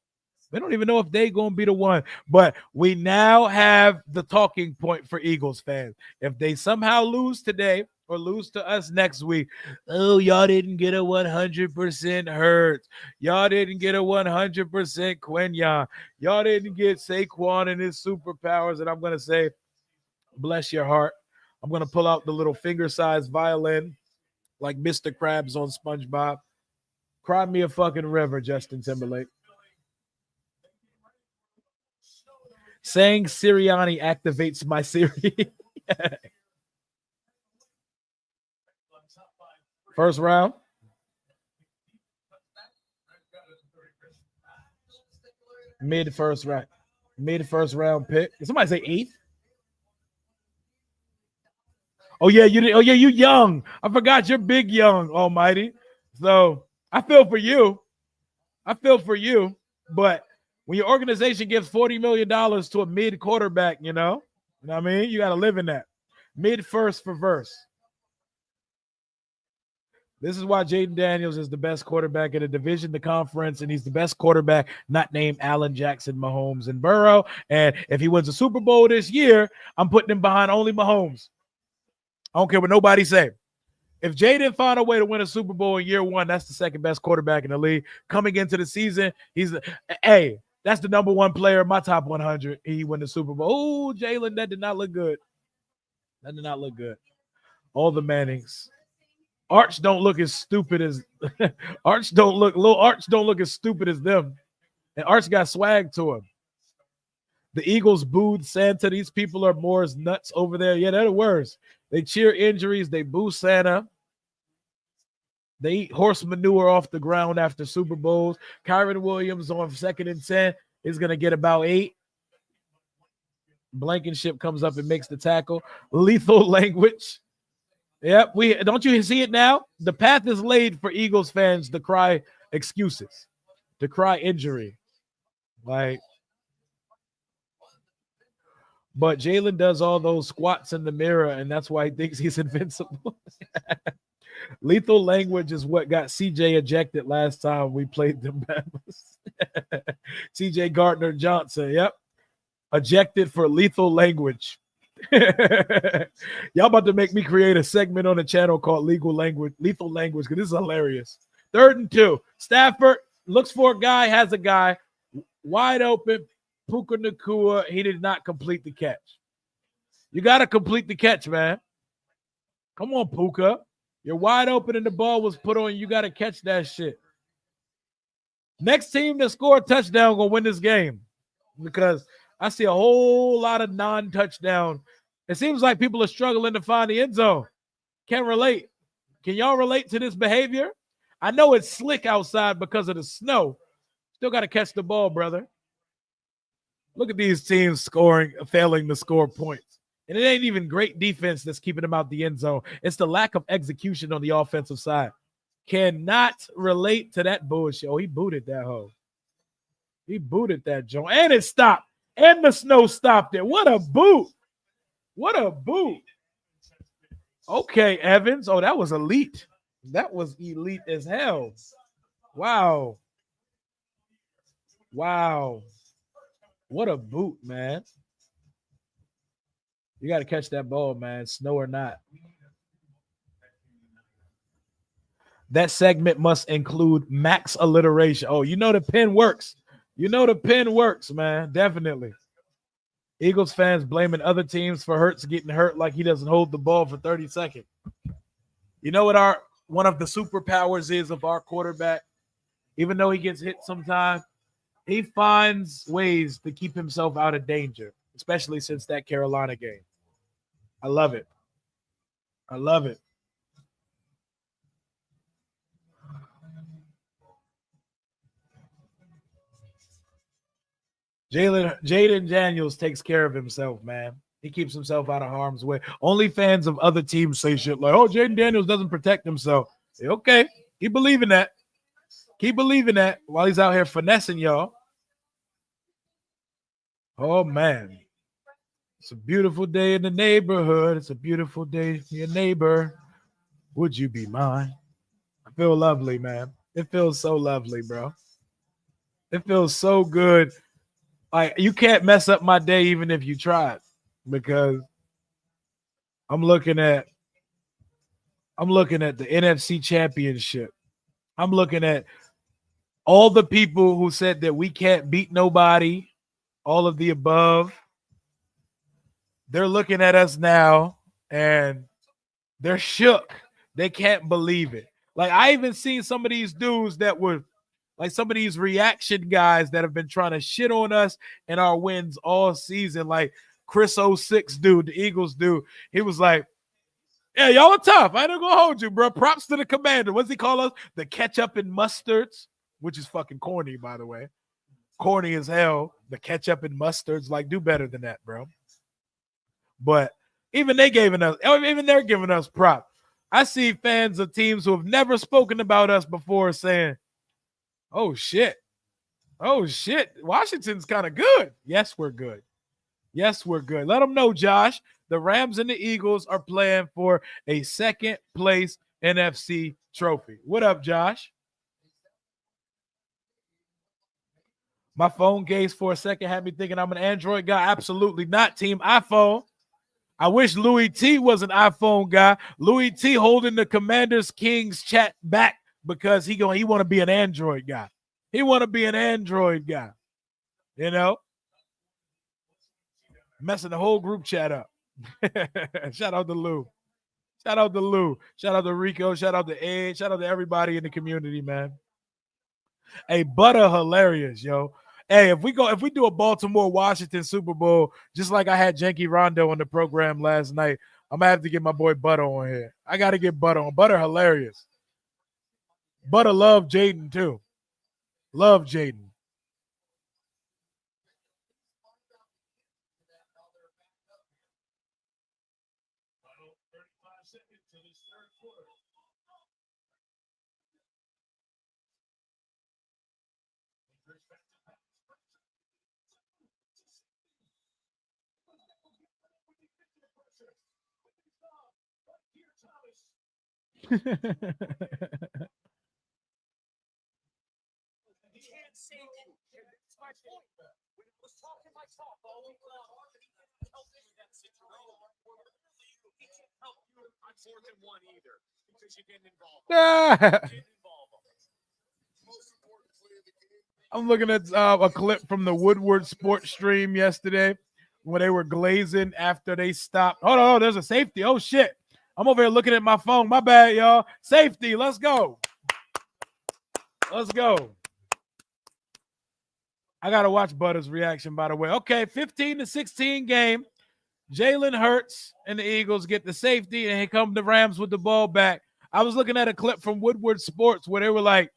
We don't even know if they're going to be the one. But we now have the talking point for Eagles fans. If they somehow lose today or lose to us next week, oh, y'all didn't get a 100% Hurts. Y'all didn't get a 100% Quinyon. Y'all didn't get Saquon and his superpowers. And I'm going to say, bless your heart. I'm going to pull out the little finger-sized violin like Mr. Krabs on SpongeBob. Cry me a fucking river, Justin Timberlake. Saying Sirianni activates my Siri. First round. Mid-first round. Mid-first round pick. Did somebody say 8th? Oh, yeah, you did. Oh, yeah, you young. I forgot you're big young, almighty. So I feel for you. But when your organization gives $40 million to a mid quarterback, you know what I mean? You got to live in that. Mid first for Verse. This is why Jaden Daniels is the best quarterback in the division, the conference, and he's the best quarterback not named Allen, Jackson, Mahomes, and Burrow. And if he wins a Super Bowl this year, I'm putting him behind only Mahomes. I don't care what nobody say. If Jaden found a way to win a Super Bowl in year 1, that's the second best quarterback in the league. Coming into the season, that's the number 1 player in my top 100. He won the Super Bowl. Oh, Jalen, that did not look good. All the Mannings. Arch don't look as stupid as Arch don't look as stupid as them. And Arch got swag to him. The Eagles booed Santa. These people are more as nuts over there. Yeah, they're the worst. They cheer injuries. They boo Santa. They eat horse manure off the ground after Super Bowls. Kyron Williams on 2nd and 10 is going to get about 8. Blankenship comes up and makes the tackle. Lethal language. Yep, don't you see it now? The path is laid for Eagles fans to cry excuses, to cry injury. Like, but Jalen does all those squats in the mirror, and that's why he thinks he's invincible. Lethal language is what got CJ ejected last time we played them. CJ Gardner Johnson, yep. Ejected for lethal language. Y'all about to make me create a segment on the channel called lethal language, because this is hilarious. 3rd and 2. Stafford looks for a guy, has a guy wide open. Puka Nacua, he did not complete the catch. You got to complete the catch, man. Come on, Puka. You're wide open and the ball was put on. You got to catch that shit. Next team to score a touchdown going to win this game, because I see a whole lot of non-touchdown. It seems like people are struggling to find the end zone. Can't relate. Can y'all relate to this behavior? I know it's slick outside because of the snow. Still got to catch the ball, brother. Look at these teams failing to score points. And it ain't even great defense that's keeping them out the end zone. It's the lack of execution on the offensive side. Cannot relate to that bullshit. Oh, he booted that hoe. He booted that joint. And it stopped. And the snow stopped it. What a boot. What a boot. Okay, Evans. Oh, that was elite. That was elite as hell. Wow. Wow. What a boot, man. You got to catch that ball, man, snow or not. That segment must include max alliteration. Oh, you know the pen works. You know the pen works, man. Definitely. Eagles fans blaming other teams for Hurts getting hurt like he doesn't hold the ball for 30 seconds. You know what one of the superpowers is of our quarterback? Even though he gets hit sometimes, he finds ways to keep himself out of danger, especially since that Carolina game. I love it. I love it. Jaden Daniels takes care of himself, man. He keeps himself out of harm's way. Only fans of other teams say shit like, oh, Jaden Daniels doesn't protect himself. Okay, keep believing that. Keep believing that while he's out here finessing y'all. Oh, man. It's a beautiful day in the neighborhood. It's a beautiful day for your neighbor. Would you be mine? I feel lovely, man. It feels so lovely, bro. It feels so good. Like, you can't mess up my day even if you tried, because I'm looking at the NFC Championship. I'm looking at all the people who said that we can't beat nobody, all of the above. They're looking at us now and they're shook. They can't believe it. Like, I even seen some of these dudes that were like some of these reaction guys that have been trying to shit on us and our wins all season. Like Chris 06 dude, the Eagles dude. He was like, yeah, y'all are tough. I ain't gonna hold you, bro. Props to the commander. What's he call us? The ketchup and mustards, which is fucking corny, by the way. Corny as hell. The ketchup and mustards. Like, do better than that, bro. But even they're giving us props. I see fans of teams who have never spoken about us before saying, oh shit. Washington's kind of good. Yes, we're good. Let them know, Josh. The Rams and the Eagles are playing for a second place NFC trophy. What up, Josh? My phone case for a second had me thinking I'm an Android guy. Absolutely not, team iPhone. I wish Louis T was an iPhone guy. Louis T holding the Commanders Kings chat back because he want to be an Android guy. He want to be an Android guy. You know? Messing the whole group chat up. Shout out to Lou. Shout out to Rico. Shout out to Ed. Shout out to everybody in the community, man. Hey, Butter hilarious, yo. Hey, if we do a Baltimore-Washington Super Bowl, just like I had Janky Rondo on the program last night, I'm gonna have to get my boy Butter on here. I gotta get Butter on. Butter hilarious. Butter love Jaden too. Love Jaden. I'm looking at a clip from the Woodward Sports Stream yesterday when they were glazing after they stopped. Oh, there's a safety. Oh, shit. I'm over here looking at my phone. My bad, y'all. Safety. Let's go. Let's go. I got to watch Butter's reaction, by the way. Okay, 15-16 game. Jalen Hurts and the Eagles get the safety, and here come the Rams with the ball back. I was looking at a clip from Woodward Sports where they were like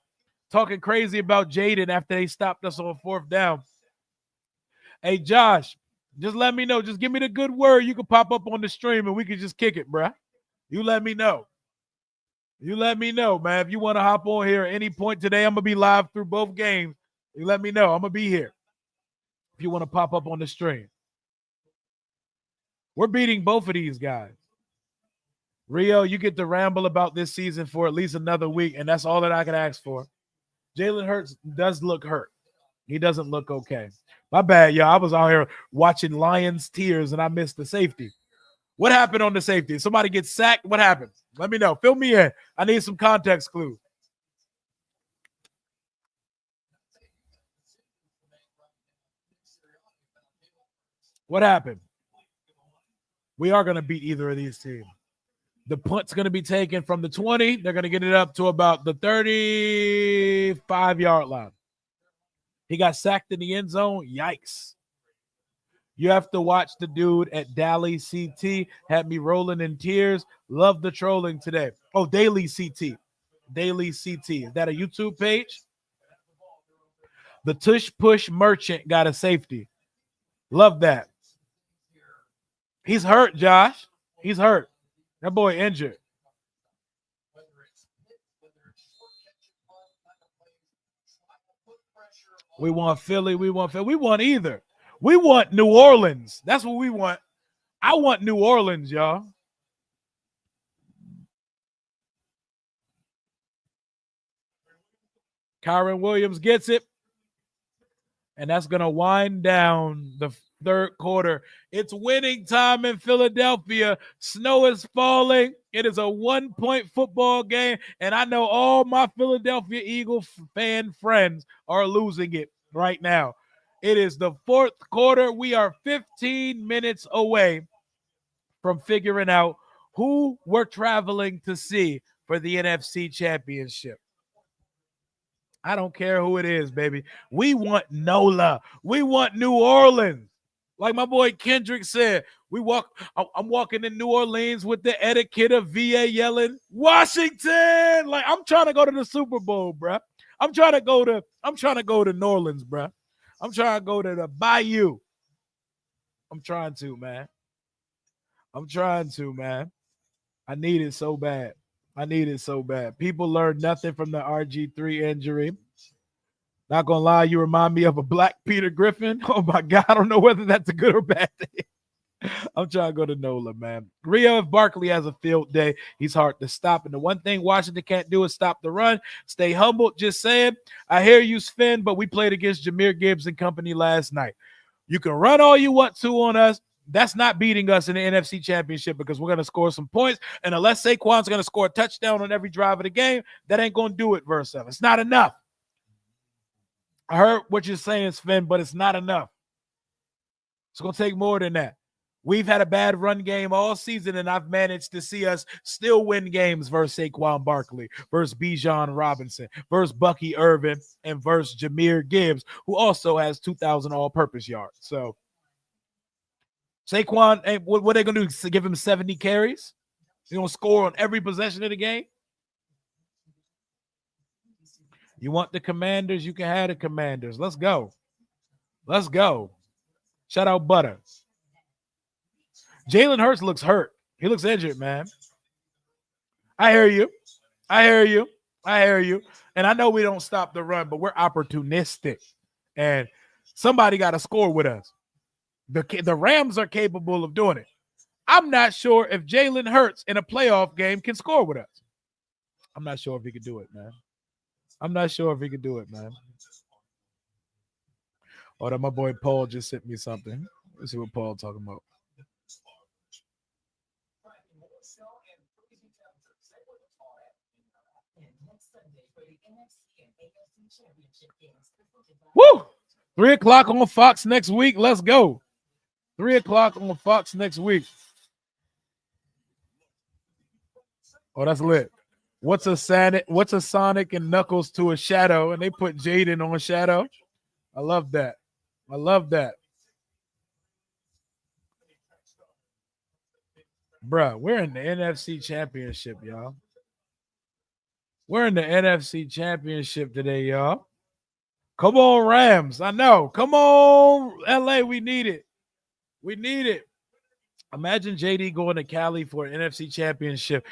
talking crazy about Jaden after they stopped us on 4th down. Hey, Josh, just let me know. Just give me the good word. You can pop up on the stream, and we can just kick it, bruh. You let me know. You let me know, man. If you want to hop on here at any point today, I'm going to be live through both games. You let me know. I'm going to be here if you want to pop up on the stream. We're beating both of these guys. Rio, you get to ramble about this season for at least another week, and that's all that I can ask for. Jalen Hurts does look hurt. He doesn't look okay. My bad, y'all. I was out here watching Lions tears, and I missed the safety. What happened on the safety? Somebody gets sacked? What happened? Let me know. Fill me in. I need some context clues. What happened? We are going to beat either of these teams. The punt's going to be taken from the 20. They're going to get it up to about the 35-yard line. He got sacked in the end zone. Yikes. You have to watch the dude at Daily CT. Had me rolling in tears. Love the trolling today. Oh, Daily CT. Daily CT. Is that a YouTube page? The Tush Push Merchant got a safety. Love that. He's hurt, Josh. He's hurt. That boy injured. We want Philly. We want Philly. We want either. We want New Orleans. That's what we want. I want New Orleans, y'all. Kyron Williams gets it. And that's going to wind down the third quarter. It's winning time in Philadelphia. Snow is falling. It is a 1-point football game. And I know all my Philadelphia Eagle fan friends are losing it right now. It is the fourth quarter. We are 15 minutes away from figuring out who we're traveling to see for the NFC Championship. I don't care who it is, baby. We want NOLA. We want New Orleans. Like my boy Kendrick said, I'm walking in New Orleans with the etiquette of VA yelling, Washington. Like, I'm trying to go to the Super Bowl, bruh. I'm trying to go to New Orleans, bruh. I'm trying to go to the Bayou. I'm trying to, man. I need it so bad. People learn nothing from the RG3 injury. Not gonna lie, you remind me of a black Peter Griffin. Oh my God, I don't know whether that's a good or bad thing. I'm trying to go to NOLA, man. Rio, if Barkley has a field day, he's hard to stop. And the one thing Washington can't do is stop the run. Stay humble. Just saying, I hear you, Sven, but we played against Jahmyr Gibbs and company last night. You can run all you want to on us. That's not beating us in the NFC Championship because we're going to score some points. And unless Saquon's going to score a touchdown on every drive of the game, that ain't going to do it, Versa. It's not enough. I heard what you're saying, Sven, but it's not enough. It's going to take more than that. We've had a bad run game all season, and I've managed to see us still win games versus Saquon Barkley, versus Bijan Robinson, versus Bucky Irvin, and versus Jahmyr Gibbs, who also has 2,000 all-purpose yards. So Saquon, what are they going to do? Give him 70 carries? They're going to score on every possession of the game? You want the Commanders? You can have the Commanders. Let's go. Let's go. Shout out Butter. Jalen Hurts looks hurt. He looks injured, man. I hear you. I hear you. I hear you. And I know we don't stop the run, but we're opportunistic. And somebody got to score with us. The Rams are capable of doing it. I'm not sure if Jalen Hurts in a playoff game can score with us. I'm not sure if he could do it, man. I'm not sure if he could do it, man. Oh, that my boy Paul just sent me something. Let's see what Paul talking about. Woo! 3 o'clock on Fox next week. Let's go. 3 o'clock on Fox next week. Oh, that's lit. What's a Sonic and Knuckles to a Shadow? And they put Jaden on Shadow. I love that. I love that. Bruh, we're in the NFC Championship, y'all. We're in the NFC Championship today, y'all. Come on, Rams. I know. Come on, LA. We need it. We need it. Imagine JD going to Cali for an NFC Championship.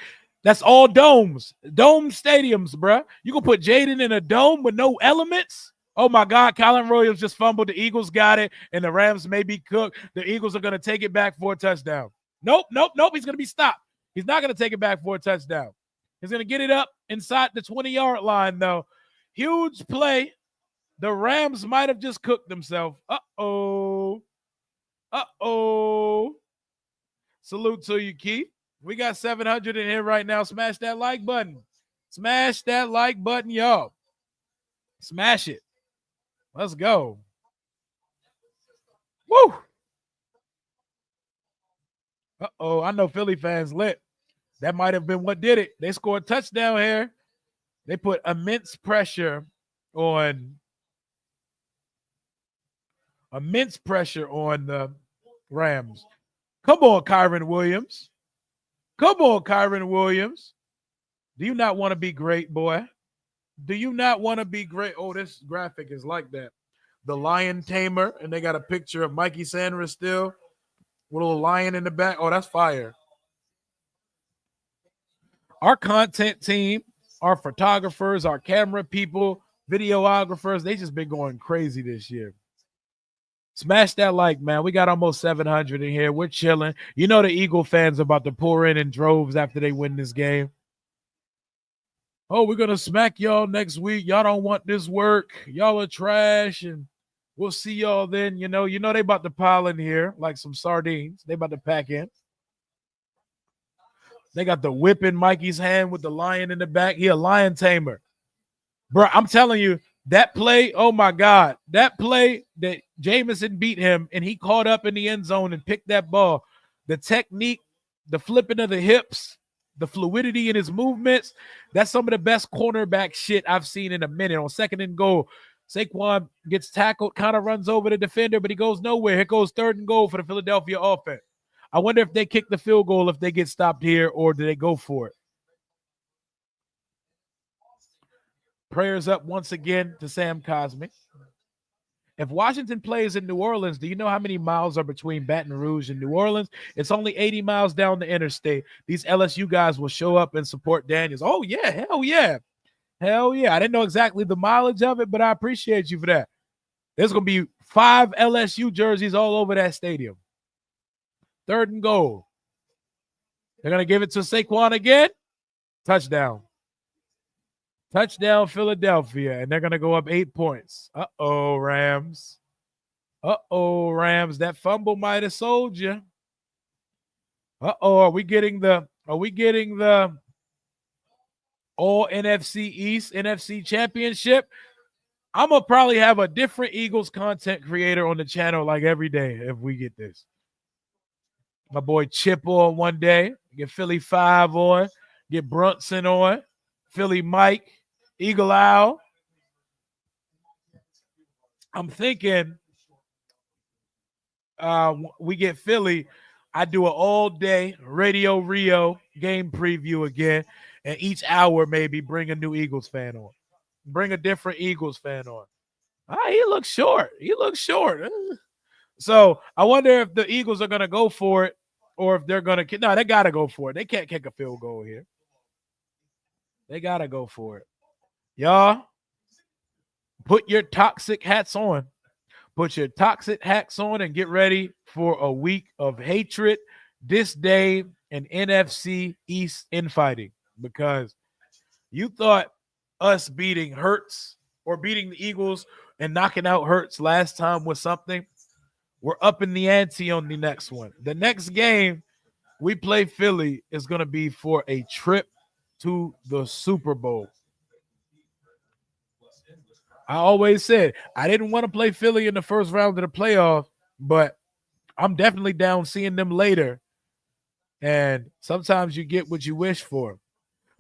That's all domes. Dome stadiums, bruh. You can put Jaden in a dome with no elements? Oh, my God. Colin Williams just fumbled. The Eagles got it, and the Rams may be cooked. The Eagles are going to take it back for a touchdown. Nope. He's going to be stopped. He's not going to take it back for a touchdown. He's going to get it up inside the 20-yard line, though. Huge play. The Rams might have just cooked themselves. Uh-oh. Salute to you, Keith. We got 700 in here right now. Smash that like button. Smash that like button, y'all. Smash it. Let's go. Woo! Uh-oh, I know Philly fans lit. That might have been what did it. They scored a touchdown here. They put immense pressure on the Rams. Come on, Kyron Williams. Come on, Kyron Williams. Do you not want to be great, boy? Do you not want to be great? Oh, this graphic is like that. The Lion Tamer, and they got a picture of Mikey Sanders still with a little lion in the back. Oh, that's fire. Our content team, our photographers, our camera people, videographers, they just been going crazy this year. Smash that like, man. We got almost 700 in here. We're chilling. You know the Eagle fans about to pour in droves after they win this game. Oh, we're going to smack y'all next week. Y'all don't want this work. Y'all are trash, and we'll see y'all then. You know they about to pile in here like some sardines. They about to pack in. They got the whip in Mikey's hand with the lion in the back. He a lion tamer. Bro, I'm telling you, that play, oh my God, that play that Jameson beat him and he caught up in the end zone and picked that ball. The technique, the flipping of the hips, the fluidity in his movements, that's some of the best cornerback shit I've seen in a minute. On 2nd and goal, Saquon gets tackled, kind of runs over the defender, but he goes nowhere. Here goes 3rd and goal for the Philadelphia offense. I wonder if they kick the field goal if they get stopped here, or do they go for it? Prayers up once again to Sam Cosmic. If Washington plays in New Orleans, do you know how many miles are between Baton Rouge and New Orleans? It's only 80 miles down the interstate. These LSU guys will show up and support Daniels. Oh, yeah, hell yeah. Hell yeah. I didn't know exactly the mileage of it, but I appreciate you for that. There's going to be 5 LSU jerseys all over that stadium. 3rd and goal. They're going to give it to Saquon again. Touchdown. Touchdown, Philadelphia, and they're going to go up 8 points. Uh-oh, Rams. Uh-oh, Rams. That fumble might have sold you. Uh-oh, are we getting the all NFC East, NFC Championship? I'm going to probably have a different Eagles content creator on the channel like every day if we get this. my boy Chip on one day. Get Philly 5 on. Get Brunson on. Philly Mike. Eagle Owl. I'm thinking we get Philly. I do an all-day Radio Rio game preview again. And each hour maybe bring a new Eagles fan on. Bring a different Eagles fan on. He looks short. So I wonder if the Eagles are going to go for it or if they're going to – no, they got to go for it. They can't kick a field goal here. They got to go for it. Y'all, put your toxic hats on. Put your toxic hats on and get ready for a week of hatred, disdain, and NFC East infighting because you thought us beating Hurts or beating the Eagles and knocking out Hurts last time was something. We're up in the ante on the next one. The next game we play Philly is going to be for a trip to the Super Bowl. I always said I didn't want to play Philly in the first round of the playoff, but I'm definitely down seeing them later. And sometimes you get what you wish for.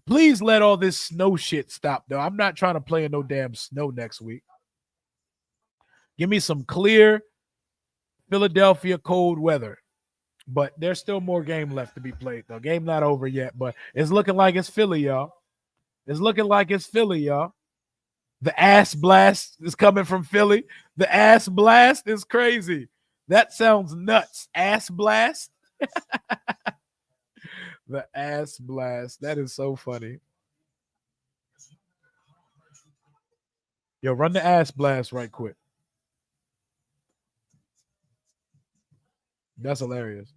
Please let all this snow shit stop, though. I'm not trying to play in no damn snow next week. Give me some clear Philadelphia cold weather. But there's still more game left to be played, though. Game not over yet, but it's looking like it's Philly, y'all. It's looking like it's Philly, y'all. The ass blast is coming from Philly. The ass blast is crazy. That sounds nuts. Ass blast? The ass blast. That is so funny. Yo, run the ass blast right quick. That's hilarious.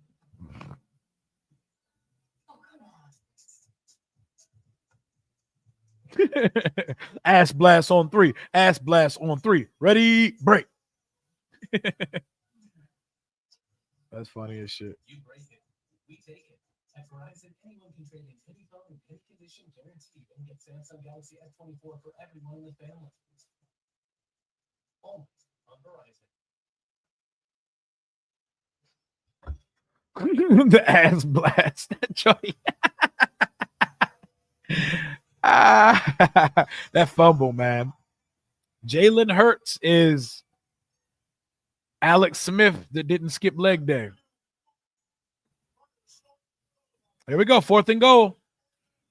Ass blast on 3. Ass blast on 3. Ready, break. That's funny as shit. You break it. We take it. At Verizon, anyone can trade in any phone in any condition guaranteed and get Samsung Galaxy S24 for everyone in the family. Only on Verizon. The ass blast. That fumble, man. Jalen Hurts is Alex Smith that didn't skip leg day. Here we go. 4th and goal.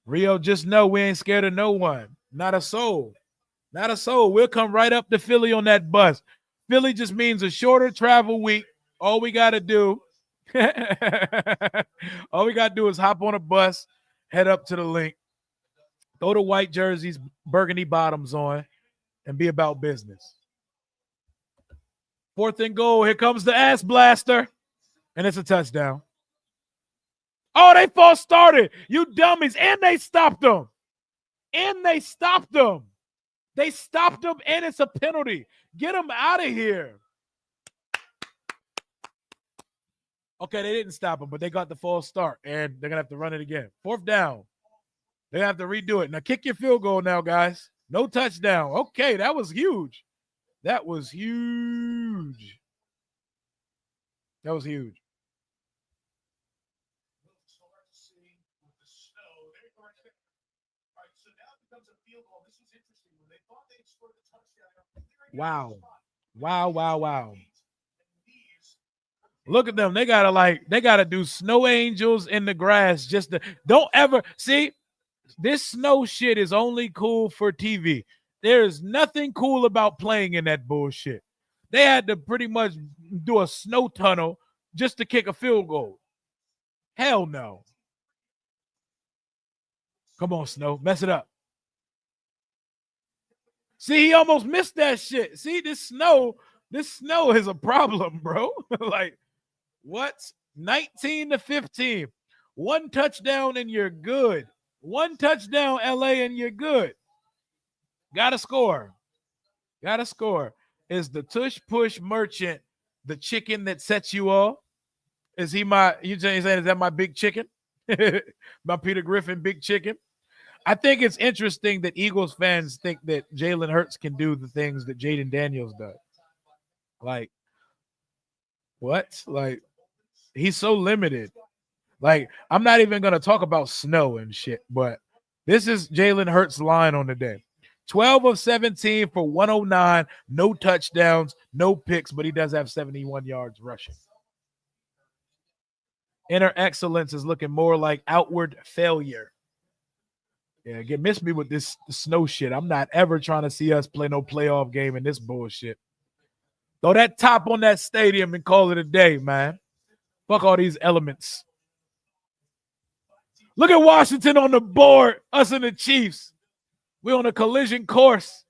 Rio, just know we ain't scared of no one. Not a soul. Not a soul. We'll come right up to Philly on that bus. Philly just means a shorter travel week. All we got to do is hop on a bus, head up to the link, throw the white jerseys, burgundy bottoms on, and be about business. 4th and goal. Here comes the ass blaster. And it's a touchdown. Oh, they false started. You dummies. And they stopped them. They stopped them, and it's a penalty. Get them out of here. Okay, they didn't stop them, but they got the false start, and they're going to have to run it again. 4th down. They have to redo it. Now, kick your field goal now, guys. No touchdown. Okay, that was huge. That was huge. Wow. Look at them. They gotta do snow angels in the grass. Don't ever see this snow shit is only cool for TV. There's nothing cool about playing in that bullshit. They had to pretty much do a snow tunnel just to kick a field goal. Hell no. Come on, Snow. Mess it up. See, he almost missed that shit. See, this snow is a problem, bro. Like, what? 19-15. 1 touchdown and you're good. 1 touchdown, LA, and you're good. Gotta score. Is the tush push merchant the chicken that sets you off? Is he you saying is that my big chicken? My Peter Griffin big chicken? I think it's interesting that Eagles fans think that Jalen Hurts can do the things that Jaden Daniels does. Like, what? Like, He's so limited. Like, I'm not even going to talk about snow and shit, but this is Jalen Hurts' line on the day. 12 of 17 for 109, no touchdowns, no picks, but he does have 71 yards rushing. Inner excellence is looking more like outward failure. Yeah, miss me with this snow shit. I'm not ever trying to see us play no playoff game in this bullshit. Throw that top on that stadium and call it a day, man. Fuck all these elements. Look at Washington on the board, us and the Chiefs. We're on a collision course.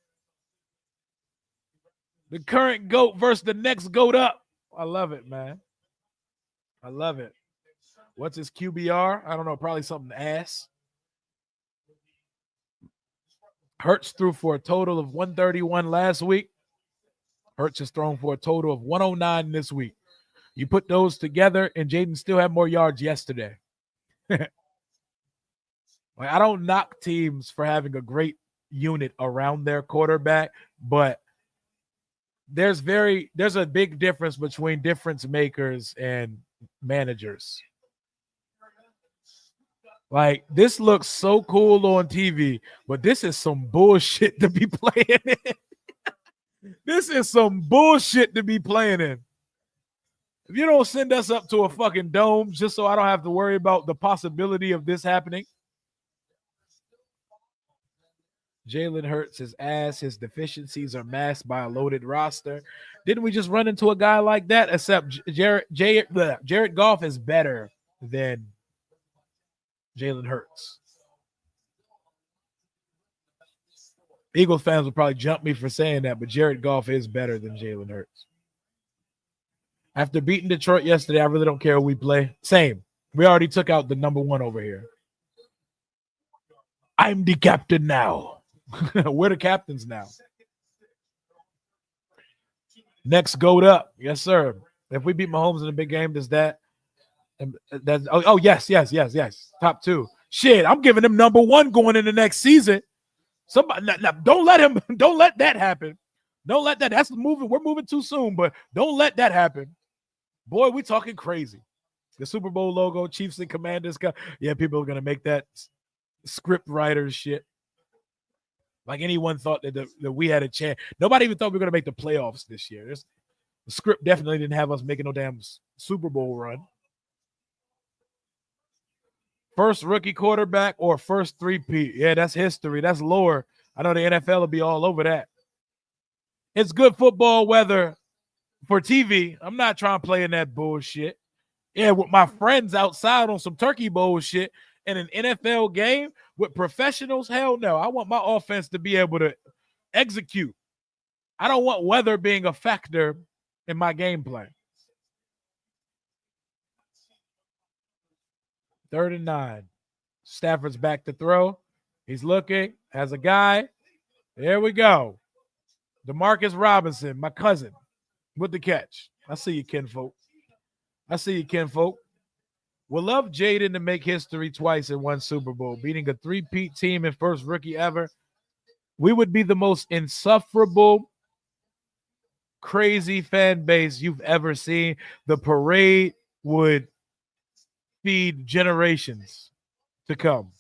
The current GOAT versus the next GOAT up. I love it, man. I love it. What's his QBR? I don't know, probably something ass. Hurts threw for a total of 131 last week. Hurts has thrown for a total of 109 this week. You put those together, and Jaden still had more yards yesterday. Like, I don't knock teams for having a great unit around their quarterback, but there's a big difference between difference makers and managers. Like, this looks so cool on TV, but this is some bullshit to be playing in. This is some bullshit to be playing in. If you don't send us up to a fucking dome just so I don't have to worry about the possibility of this happening. Jalen Hurts his ass. His deficiencies are masked by a loaded roster. Didn't we just run into a guy like that? Except Jared Goff is better than Jalen Hurts. Eagles fans will probably jump me for saying that, but Jared Goff is better than Jalen Hurts. After beating Detroit yesterday, I really don't care who we play. Same. We already took out the number one over here. I'm the captain now. We're the captains now. Next GOAT up. Yes, sir. If we beat Mahomes in a big game, does that? Yes. Top two. Shit, I'm giving him number one going in the next season. Somebody, don't let that happen. Don't let that. That's moving. We're moving too soon, but don't let that happen. Boy, we talking crazy. The Super Bowl logo, Chiefs and Commanders. Yeah, people are gonna make that script writers shit. Like anyone thought that we had a chance. Nobody even thought we were gonna make the playoffs this year. The script definitely didn't have us making no damn Super Bowl run. First rookie quarterback or first three-peat. Yeah, that's history. That's lore. I know the NFL will be all over that. It's good football weather for TV. I'm not trying to play in that bullshit. Yeah, with my friends outside on some turkey bowl shit in an NFL game with professionals, hell no. I want my offense to be able to execute. I don't want weather being a factor in my game plan. 3rd and 9. Stafford's back to throw. He's looking, has a guy. There we go. DeMarcus Robinson, my cousin, with the catch. I see you, kinfolk. We'll love Jaden to make history twice in one Super Bowl, beating a three-peat team and first rookie ever. We would be the most insufferable, crazy fan base you've ever seen. The parade would feed generations to come.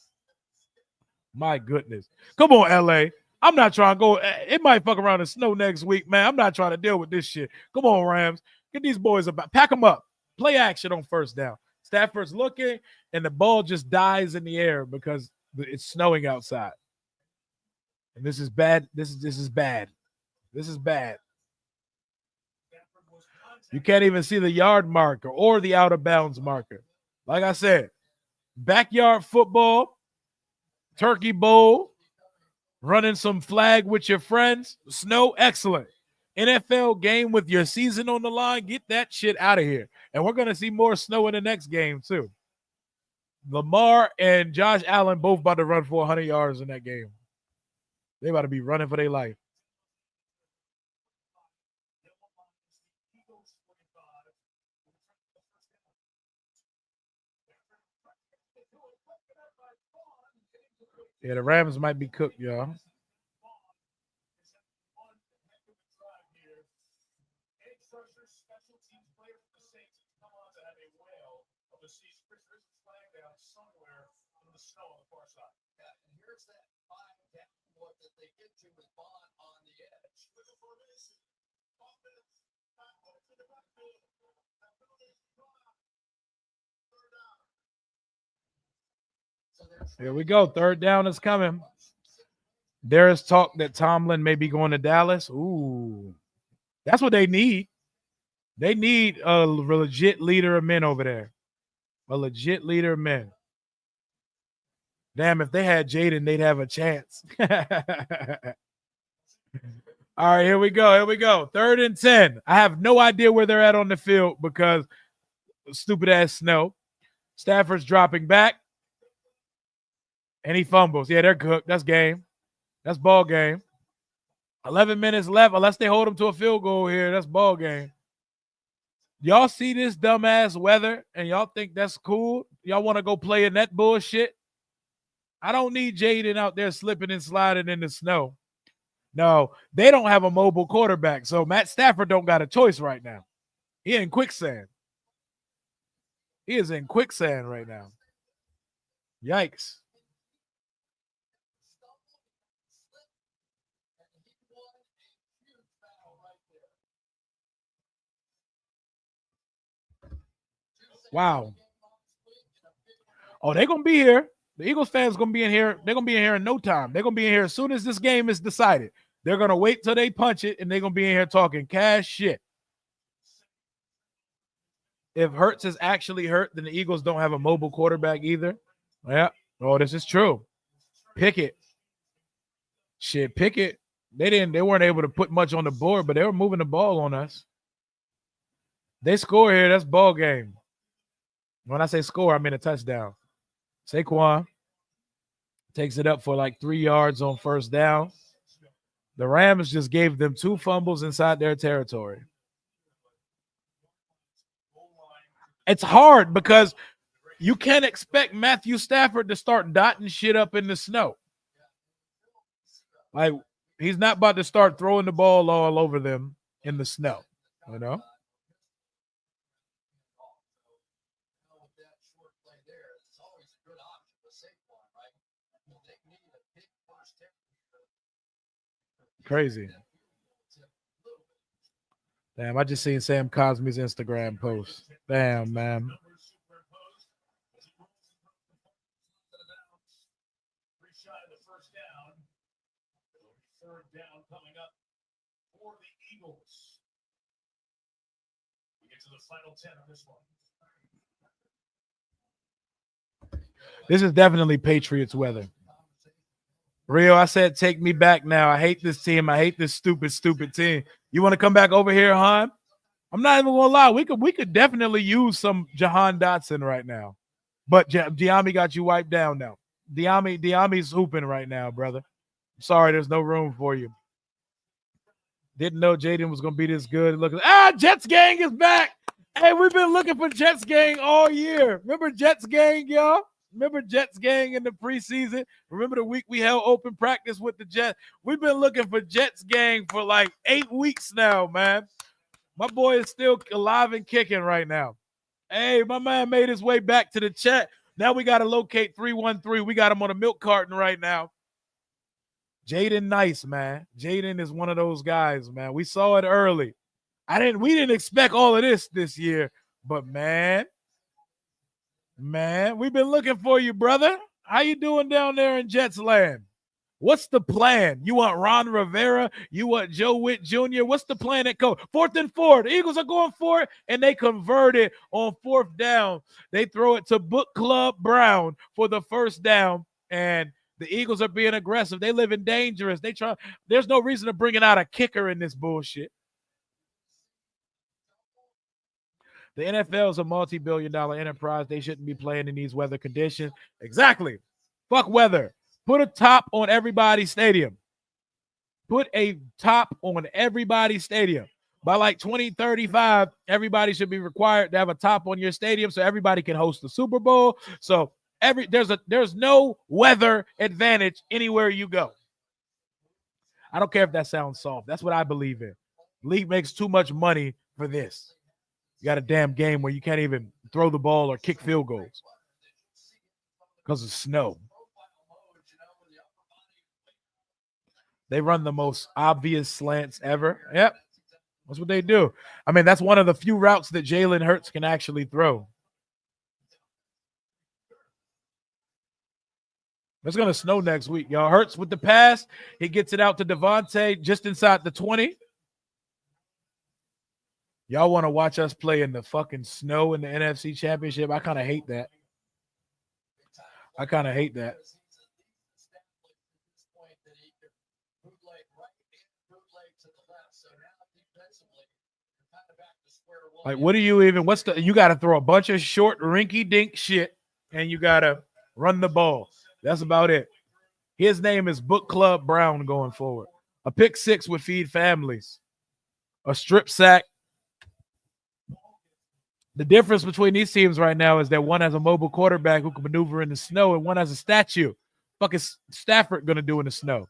My goodness. Come on, LA. I'm not trying to go. It might fuck around and snow next week, man. I'm not trying to deal with this shit. Come on, Rams. Get these boys about. Pack them up. Play action on first down. Stafford's looking, and the ball just dies in the air because it's snowing outside. And this is bad. This is bad. This is bad. You can't even see the yard marker or the out of bounds marker. Like I said, backyard football, turkey bowl, running some flag with your friends, snow, excellent. NFL game with your season on the line, get that shit out of here. And we're going to see more snow in the next game, too. Lamar and Josh Allen both about to run for 100 yards in that game. They about to be running for their life. Yeah, the Rams might be cooked, y'all. Here we go. Third down is coming. There is talk that Tomlin may be going to Dallas. Ooh, that's what they need. They need a legit leader of men over there. A legit leader of men. Damn, if they had Jaden, they'd have a chance. All right, here we go. Here we go. 3rd and 10. I have no idea where they're at on the field because stupid ass snow. Stafford's dropping back. And he fumbles. Yeah, they're cooked. That's game. That's ball game. 11 minutes left. Unless they hold them to a field goal here, that's ball game. Y'all see this dumbass weather and y'all think that's cool? Y'all want to go play in that bullshit? I don't need Jaden out there slipping and sliding in the snow. No, they don't have a mobile quarterback. So Matt Stafford don't got a choice right now. He in quicksand. He is in quicksand right now. Yikes. Wow. Oh, they're going to be here. The Eagles fans going to be in here. They're going to be in here in no time. They're going to be in here as soon as this game is decided. They're going to wait till they punch it, and they're going to be in here talking cash shit. If Hurts is actually hurt, then the Eagles don't have a mobile quarterback either. Yeah. Oh, this is true. Pickett. Shit, Pickett. They weren't able to put much on the board, but they were moving the ball on us. They score here. That's ball game. When I say score, I mean a touchdown. Saquon takes it up for like 3 yards on first down. The Rams just gave them 2 fumbles inside their territory. It's hard because you can't expect Matthew Stafford to start dotting shit up in the snow. Like, he's not about to start throwing the ball all over them in the snow, you know? Crazy. Damn, I just seen Sam Cosmi's Instagram post. Damn, man. This is definitely Patriots weather. Rio, I said, take me back now. I hate this team. I hate this stupid team. You want to come back over here, hon? I'm not even gonna lie. We could definitely use some Jahan Dotson right now. But Diami got you wiped down now. Diami's hooping right now, brother. Sorry, there's no room for you. Didn't know Jaden was gonna be this good. Look, Jets gang is back. Hey, we've been looking for Jets gang all year. Remember Jets gang, y'all? Remember Jets gang in the preseason? Remember the week we held open practice with the Jets? We've been looking for Jets gang for like 8 weeks now, man. My boy is still alive and kicking right now. Hey, my man made his way back to the chat. Now we got to locate 313. We got him on a milk carton right now. Jaden Nice, man. Jaden is one of those guys, man. We saw it early. We didn't expect all of this year, but man, we've been looking for you, brother. How you doing down there in Jets land? What's the plan? You want Ron Rivera? You want Joe Witt Jr.? What's the plan at coach? 4th and 4. The Eagles are going for it, and they convert it on 4th down. They throw it to Book Club Brown for the first down, and the Eagles are being aggressive. They live in dangerous. There's no reason to bring out a kicker in this bullshit. The NFL is a multi-billion-dollar enterprise. They shouldn't be playing in these weather conditions. Exactly. Fuck weather. Put a top on everybody's stadium. Put a top on everybody's stadium. By like 2035, everybody should be required to have a top on your stadium so everybody can host the Super Bowl. So there's no weather advantage anywhere you go. I don't care if that sounds soft. That's what I believe in. League makes too much money for this. You got a damn game where you can't even throw the ball or kick field goals because of snow. They run the most obvious slants ever. Yep. That's what they do. I mean, that's one of the few routes that Jalen Hurts can actually throw. It's going to snow next week, y'all. Hurts with the pass. He gets it out to Devontae just inside the 20. Y'all want to watch us play in the fucking snow in the NFC Championship? I kind of hate that. I kind of hate that. Like, what do you even, you got to throw a bunch of short, rinky dink shit and you got to run the ball. That's about it. His name is Book Club Brown going forward. A pick six would feed families. A strip sack. The difference between these teams right now is that one has a mobile quarterback who can maneuver in the snow and one has a statue. Fuck is Stafford going to do in the snow?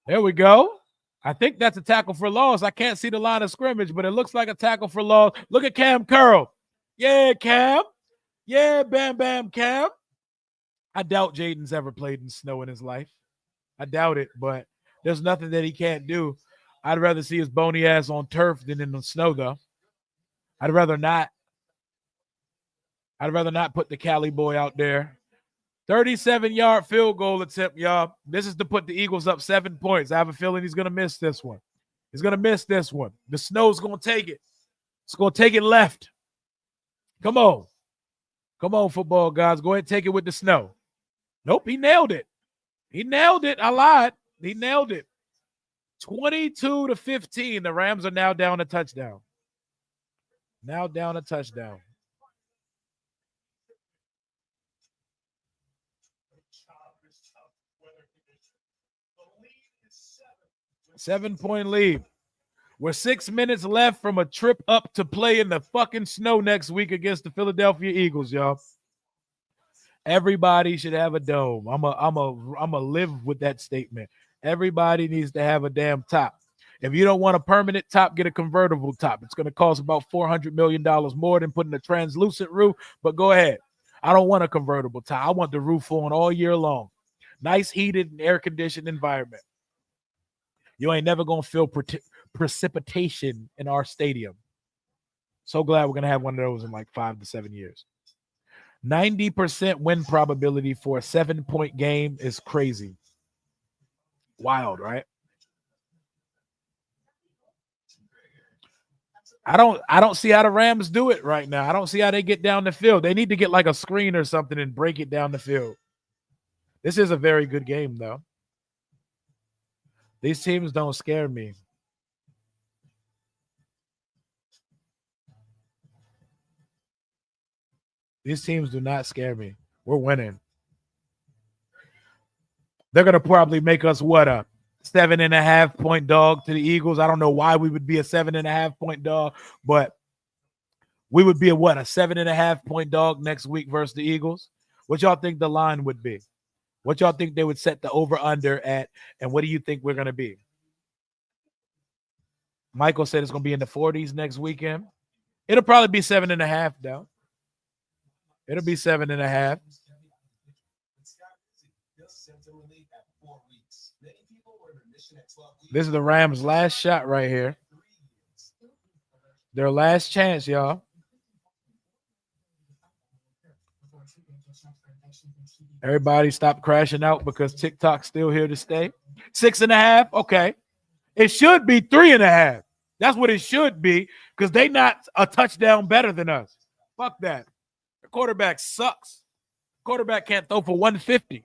There we go. I think that's a tackle for loss. I can't see the line of scrimmage, but it looks like a tackle for loss. Look at Cam Curl. Yeah, Cam. Yeah, Bam Bam Cam. I doubt Jaden's ever played in snow in his life. I doubt it, but there's nothing that he can't do. I'd rather see his bony ass on turf than in the snow, though. I'd rather not put the Cali boy out there. 37-yard field goal attempt, y'all. This is to put the Eagles up 7 points. I have a feeling he's going to miss this one. He's going to miss this one. The snow's going to take it. It's going to take it left. Come on. Come on, football guys. Go ahead and take it with the snow. Nope, he nailed it. He nailed it. I lied. He nailed it. 22-15. The Rams are now down a touchdown. Now down a touchdown. Seven-point lead. We're 6 minutes left from a trip up to play in the fucking snow next week against the Philadelphia Eagles, y'all. Everybody should have a dome. I'm a live with that statement. Everybody needs to have a damn top. If you don't want a permanent top, get a convertible top. It's going to cost about $400 million more than putting a translucent roof, but go ahead. I don't want a convertible top. I want the roof on all year long. Nice heated and air-conditioned environment. You ain't never going to feel precipitation in our stadium. So glad we're going to have one of those in like 5 to 7 years. 90% win probability for a 7-point game is crazy. Wild, right? I don't see how the Rams do it right now. I don't see how they get down the field. They need to get like a screen or something and break it down the field. This is a very good game, though. These teams don't scare me. These teams do not scare me. We're winning. They're going to probably make us what, a 7.5-point dog to the Eagles. I don't know why we would be a 7.5-point dog, but we would be a 7.5-point dog next week versus the Eagles. What y'all think the line would be? What y'all think they would set the over-under at, and what do you think we're going to be? Michael said it's going to be in the 40s next weekend. It'll probably be 7.5, though. It'll be 7.5. This is the Rams' last shot right here. Their last chance, y'all. Everybody stop crashing out because TikTok's still here to stay. 6.5. Okay. It should be 3.5. That's what it should be because they not a touchdown better than us. Fuck that. The quarterback sucks. Quarterback can't throw for 150.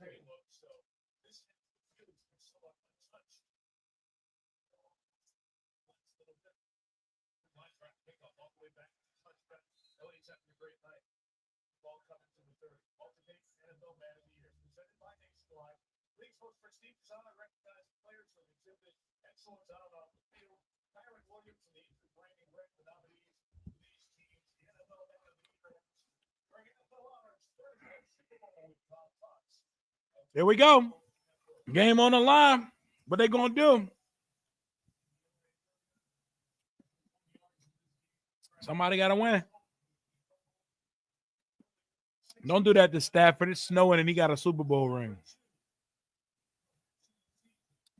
take a look. So this feels so untouched. Line trying to pick up all the way back to the touchback. LA's having a great night. Ball coming to the 30. Alternates NFL Man of the Year. Presented by Nationwide. League's most prestigious honor recognized players who have exhibited excellence on and off the field. Kyron Williams and the Eastern Branding Red, the nominees for these teams. The NFL Man of the Year. During NFL Honors Thursday, Super Bowl with Tom Fox. Here we go. Game on the line. What they gonna do? Somebody gotta win. Don't do that to Stafford. It's snowing and he got a Super Bowl ring.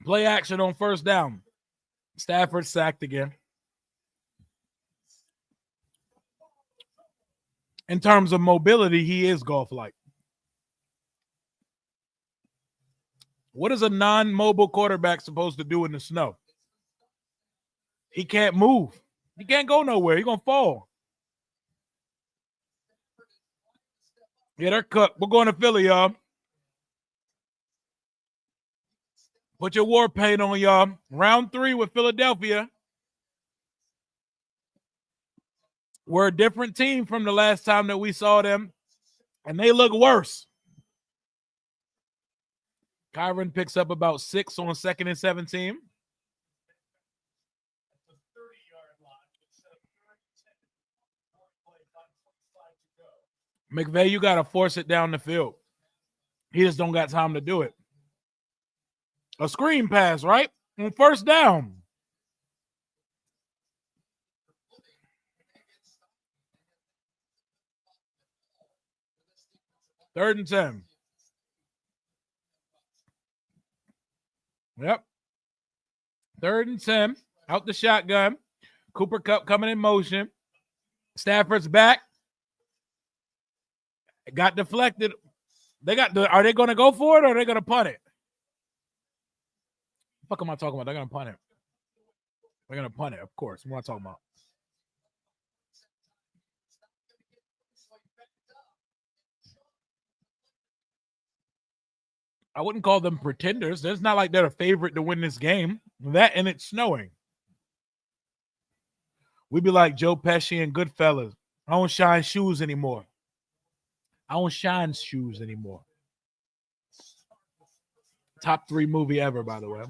Play action on first down. Stafford sacked again. In terms of mobility, he is golf-like. What is a non-mobile quarterback supposed to do in the snow? He can't move. He can't go nowhere. He's going to fall. Yeah, they're cooked. We're going to Philly, y'all. Put your war paint on, y'all. Round 3 with Philadelphia. We're a different team from the last time that we saw them, and they look worse. Kyron picks up about 6 on 2nd and 17. McVay, you got to force it down the field. He just don't got time to do it. A screen pass, right? On first down. Third and 10. Yep. 3rd and 10. Out the shotgun. Cooper Kupp coming in motion. Stafford's back. It got deflected. Are they going to go for it or are they going to punt it? What the fuck am I talking about? They're going to punt it. They're going to punt it, of course. What am I talking about? I wouldn't call them pretenders. It's not like they're a favorite to win this game. That and it's snowing. We'd be like Joe Pesci and Goodfellas. I don't shine shoes anymore. Top 3 movie ever, by the way.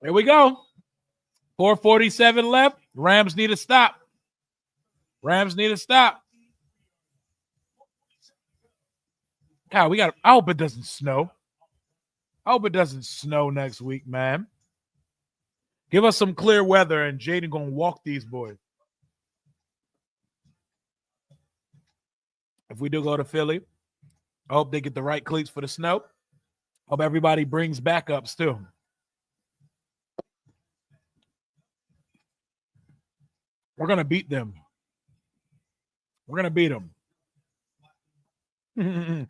Here we go. 4:47 left. Rams need a stop. God, I hope it doesn't snow. Next week, man. Give us some clear weather and Jaden gonna walk these boys. If we do go to Philly, I hope they get the right cleats for the snow. Hope everybody brings backups too. We're going to beat them. Yeah,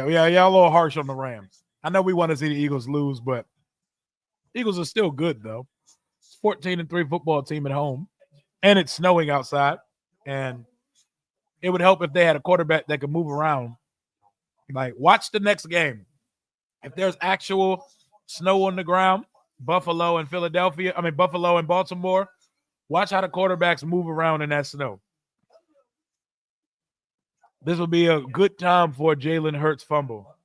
y'all a little harsh on the Rams. I know we want to see the Eagles lose, but Eagles are still good, though. It's 14-3 football team at home, and it's snowing outside, and it would help if they had a quarterback that could move around. Like, watch the next game. If there's actual snow on the ground, Buffalo and Baltimore, watch how the quarterbacks move around in that snow. This will be a good time for a Jalen Hurts fumble.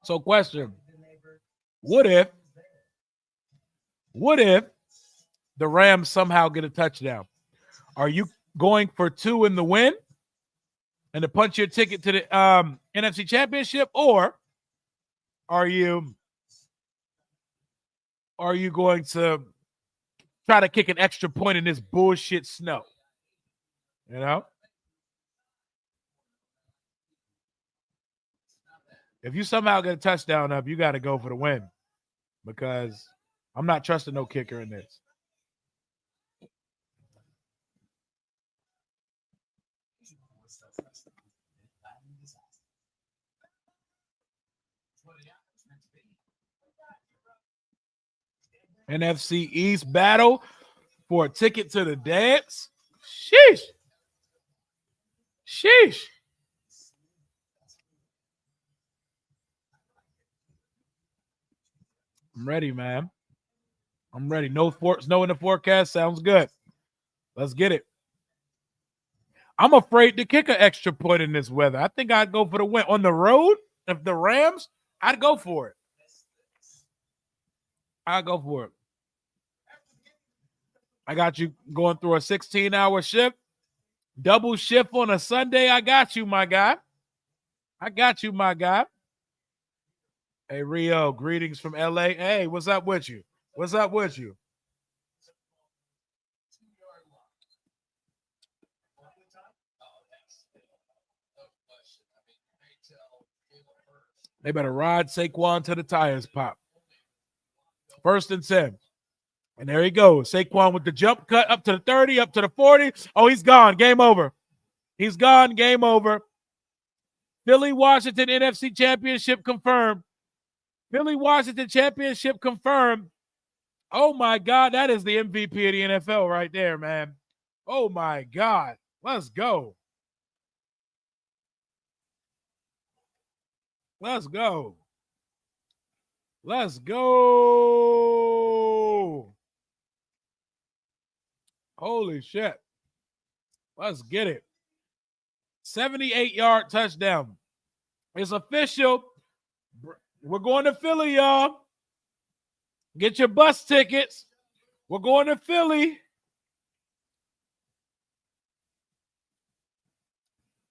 So, question. What if the Rams somehow get a touchdown? Are you going for 2 in the win and to punch your ticket to the NFC Championship, or are you going to try to kick an extra point in this bullshit snow? You know? If you somehow get a touchdown up, you got to go for the win, because I'm not trusting no kicker in this. NFC East battle for a ticket to the dance. Sheesh. Sheesh. I'm ready, man. I'm ready. No snow in the forecast. Sounds good. Let's get it. I'm afraid to kick an extra point in this weather. I think I'd go for the win. On the road, if the Rams, I'd go for it. I'd go for it. I got you going through a 16-hour shift. Double shift on a Sunday. I got you, my guy. I got you, my guy. Hey, Rio, greetings from LA. Hey, what's up with you? What's up with you? They better ride Saquon to the tires pop. 1st and 10. And there he goes. Saquon with the jump cut up to the 30, up to the 40. Oh, he's gone. Game over. He's gone. Game over. Philly, Washington, NFC Championship confirmed. Philly, Washington Championship confirmed. Oh, my God. That is the MVP of the NFL right there, man. Oh, my God. Let's go. Let's go. Let's go. Holy shit. Let's get it. 78-yard touchdown. It's official. We're going to Philly, y'all. Get your bus tickets. We're going to Philly.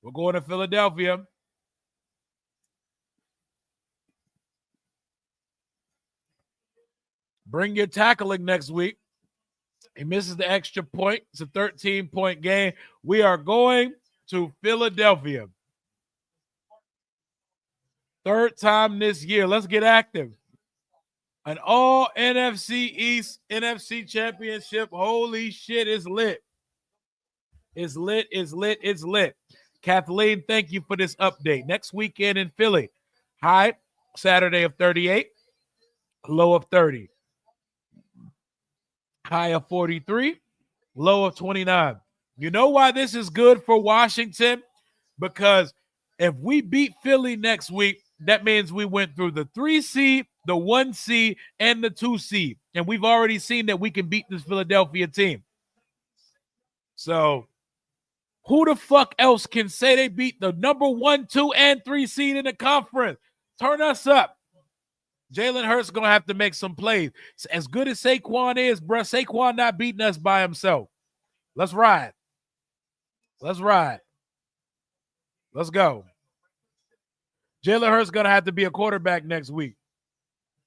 We're going to Philadelphia. Bring your tackling next week. He misses the extra point. It's a 13-point game. We are going to Philadelphia. 3rd time this year. Let's get active. An all NFC East, NFC Championship. Holy shit, it's lit. It's lit, it's lit, it's lit. Kathleen, thank you for this update. Next weekend in Philly. High, Saturday of 38. Low of 30. High of 43, low of 29. You know why this is good for Washington? Because if we beat Philly next week, that means we went through the 3 seed, the 1 seed, and the 2 seed. And we've already seen that we can beat this Philadelphia team. So who the fuck else can say they beat the number 1, 2, and 3 seed in the conference? Turn us up. Jalen Hurts is going to have to make some plays. As good as Saquon is, bro, Saquon not beating us by himself. Let's ride. Let's ride. Let's go. Jalen Hurts is going to have to be a quarterback next week.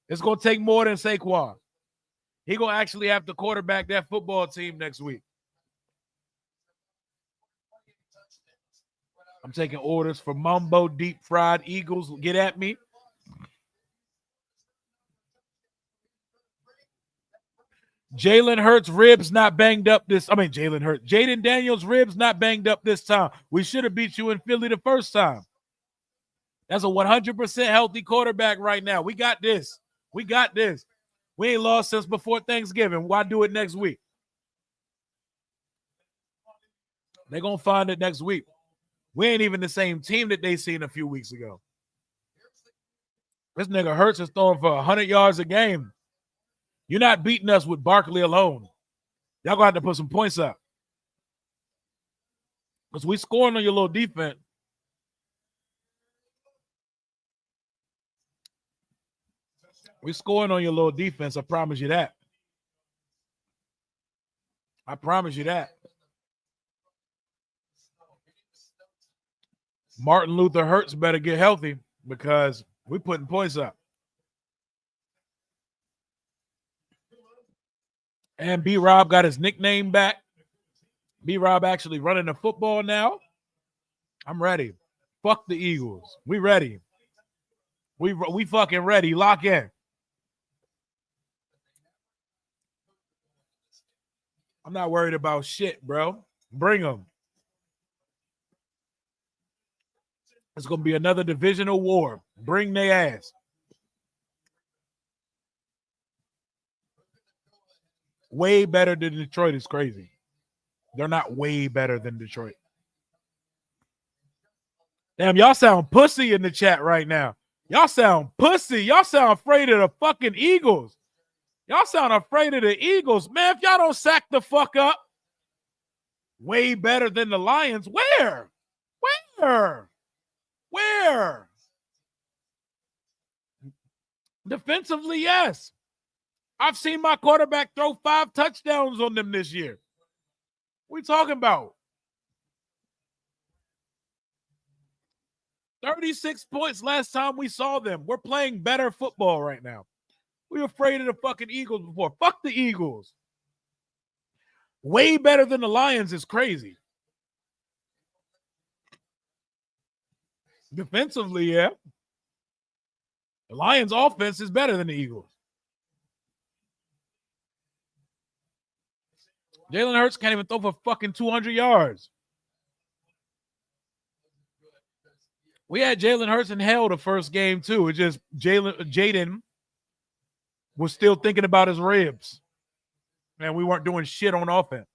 It's going to take more than Saquon. He's going to actually have to quarterback that football team next week. I'm taking orders for Mumbo Deep Fried Eagles. Get at me. Jalen Hurts' ribs not banged up this. Jaden Daniels' ribs not banged up this time. We should have beat you in Philly the first time. That's a 100% healthy quarterback right now. We got this. We got this. We ain't lost since before Thanksgiving. Why do it next week? They're going to find it next week. We ain't even the same team that they seen a few weeks ago. This nigga Hurts is throwing for 100 yards a game. You're not beating us with Barkley alone. Y'all gonna have to put some points up. Because we scoring on your little defense. We scoring on your little defense. I promise you that. I promise you that. Martin Luther Hurts better get healthy because we're putting points up. And B-Rob got his nickname back. B-Rob actually running the football now. I'm ready. Fuck the Eagles. We ready. We fucking ready. Lock in. I'm not worried about shit, bro. Bring them. It's going to be another divisional war. Bring their ass. Way better than Detroit is crazy. They're not way better than Detroit. Damn, y'all sound pussy in the chat right now. Y'all sound pussy. Y'all sound afraid of the fucking Eagles. Y'all sound afraid of the Eagles. Man, if y'all don't sack the fuck up, way better than the Lions. Where? Defensively, yes. I've seen my quarterback throw 5 touchdowns on them this year. What are we talking about? 36 points last time we saw them. We're playing better football right now. We were afraid of the fucking Eagles before. Fuck the Eagles. Way better than the Lions is crazy. Defensively, yeah. The Lions' offense is better than the Eagles. Jalen Hurts can't even throw for fucking 200 yards. We had Jalen Hurts in hell the first game, too. It just Jaden was still thinking about his ribs. And we weren't doing shit on offense.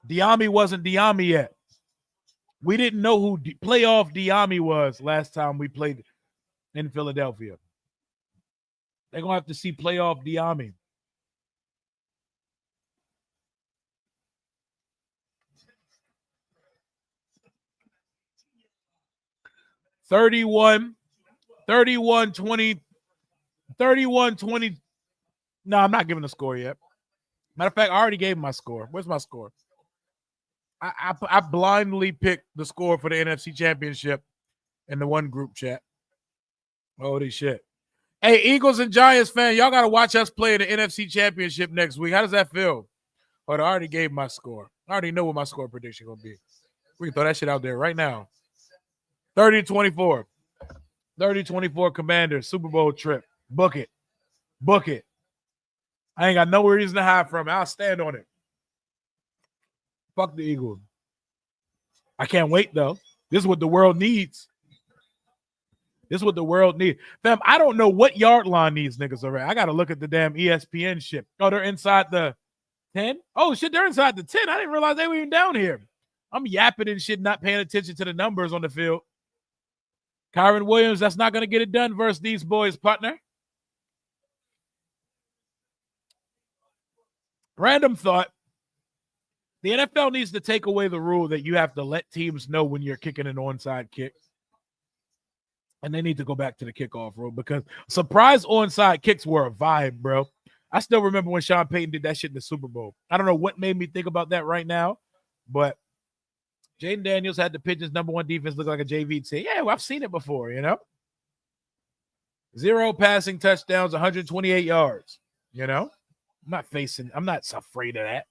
Diami wasn't Diami yet. We didn't know who playoff Diami was last time we played in Philadelphia. They're going to have to see playoff Diami. $31, 20. No, I'm not giving a score yet. Matter of fact, I already gave my score. Where's my score? I blindly picked the score for the NFC Championship in the one group chat. Holy shit. Hey, Eagles and Giants fan, y'all got to watch us play the NFC Championship next week. How does that feel? Oh, I already gave my score. I already know what my score prediction going to be. We can throw that shit out there right now. 30-24. 30-24 Commanders, Super Bowl trip. Book it. Book it. I ain't got no reason to hide from it. I'll stand on it. Fuck the Eagles. I can't wait, though. This is what the world needs. This is what the world needs. Fam, I don't know what yard line these niggas are at. I got to look at the damn ESPN shit. Oh, they're inside the 10? Oh, shit, they're inside the 10. I didn't realize they were even down here. I'm yapping and shit, not paying attention to the numbers on the field. Kyron Williams, that's not going to get it done versus these boys, partner. Random thought. The NFL needs to take away the rule that you have to let teams know when you're kicking an onside kick. And they need to go back to the kickoff rule because surprise onside kicks were a vibe, bro. I still remember when Sean Payton did that shit in the Super Bowl. I don't know what made me think about that right now, but Jaden Daniels had the Pigeons' #1 defense look like a JV team. Yeah, well, I've seen it before, you know. 0 passing touchdowns, 128 yards, you know. I'm not afraid of that.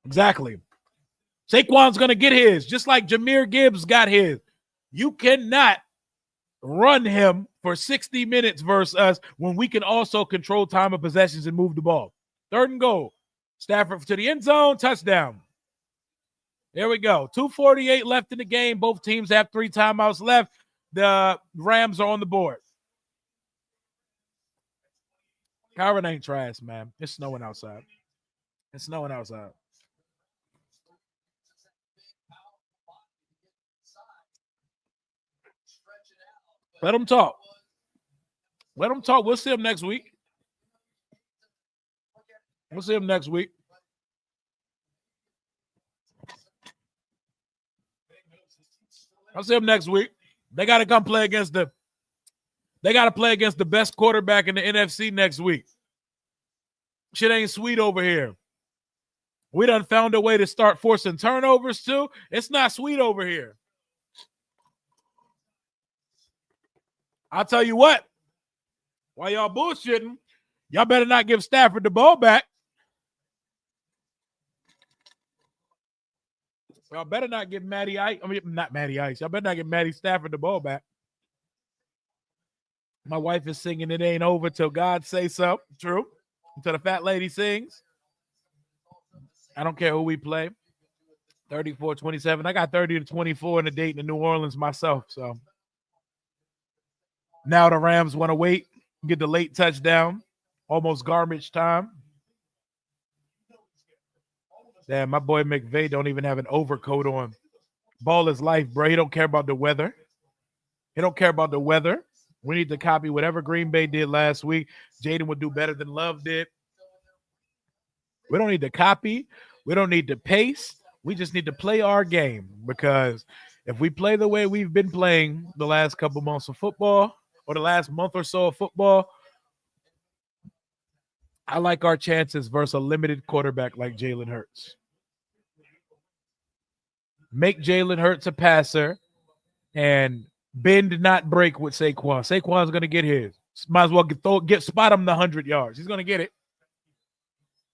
Exactly. Saquon's going to get his, just like Jahmyr Gibbs got his. You cannot run him for 60 minutes versus us when we can also control time of possessions and move the ball. 3rd and goal. Stafford to the end zone, touchdown. There we go. 2:48 left in the game. Both teams have 3 timeouts left. The Rams are on the board. Kyron ain't trash, man. It's snowing outside. It's snowing outside. Let them talk. Let them talk. We'll see them next week. We'll see them next week. I'll see them next week. They got to come play against the best quarterback in the NFC next week. Shit ain't sweet over here. We done found a way to start forcing turnovers too. It's not sweet over here. I'll tell you what. While y'all bullshitting, y'all better not give Stafford the ball back. Y'all better not give Matty Ice. I mean, not Matty Ice. Y'all better not give Matty Stafford the ball back. My wife is singing "It Ain't Over Till God Say So." True. Until the fat lady sings. I don't care who we play. 34-27. I got 30-24 in the Dayton and New Orleans myself. So now the Rams want to wait, get the late touchdown, almost garbage time. Damn, my boy McVay don't even have an overcoat on. Ball is life, bro. He don't care about the weather. He don't care about the weather. We need to copy whatever Green Bay did last week. Jaden would do better than Love did. We don't need to copy. We don't need to paste. We just need to play our game, because if we play the way we've been playing the last couple months of football, or the last month or so of football, I like our chances versus a limited quarterback like Jalen Hurts. Make Jalen Hurts a passer and bend, not break with Saquon. Saquon's going to get his. Might as well spot him the 100 yards. He's going to get it.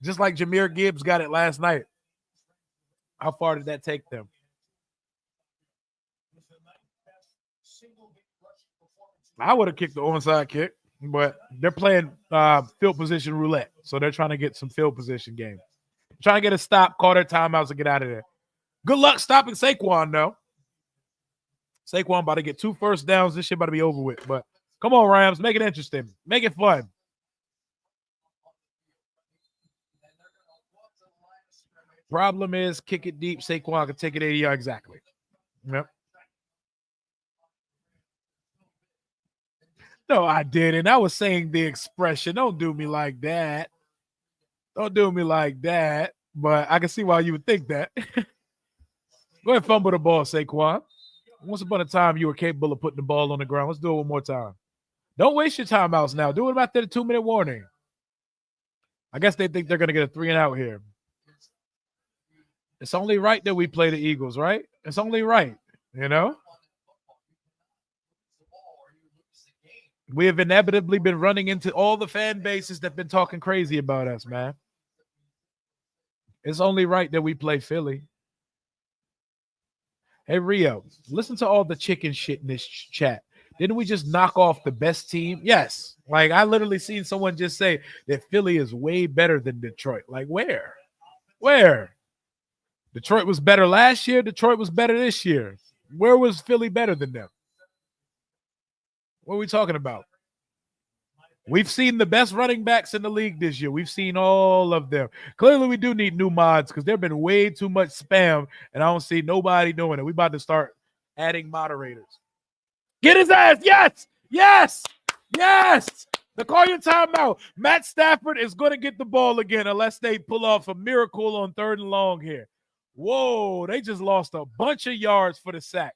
Just like Jahmyr Gibbs got it last night. How far did that take them? I would have kicked the onside kick, but they're playing field position roulette. So they're trying to get some field position game. Trying to get a stop, call their timeouts, and get out of there. Good luck stopping Saquon, though. Saquon about to get 2 first downs. This shit about to be over with. But come on, Rams. Make it interesting. Make it fun. Problem is, kick it deep. Saquon can take it 80 yards exactly. Yep. No, I didn't. I was saying the expression. Don't do me like that. Don't do me like that. But I can see why you would think that. Go ahead, fumble the ball, Saquon. Once upon a time, you were capable of putting the ball on the ground. Let's do it one more time. Don't waste your timeouts now. Do it after the 2-minute warning. I guess they think they're going to get a 3-and-out here. It's only right that we play the Eagles, right? It's only right, you know? We have inevitably been running into all the fan bases that have been talking crazy about us, man. It's only right that we play Philly. Hey, Rio, listen to all the chicken shit in this chat. Didn't we just knock off the best team? Yes. Like, I literally seen someone just say that Philly is way better than Detroit. Like, where? Where? Detroit was better last year. Detroit was better this year. Where was Philly better than them? What are we talking about? We've seen the best running backs in the league this year. We've seen all of them. Clearly, we do need new mods because there have been way too much spam, and I don't see nobody doing it. We about to start adding moderators. Get his ass. Yes. Yes. Yes. They call your timeout. Matt Stafford is going to get the ball again unless they pull off a miracle on 3rd and long here. Whoa, they just lost a bunch of yards for the sack.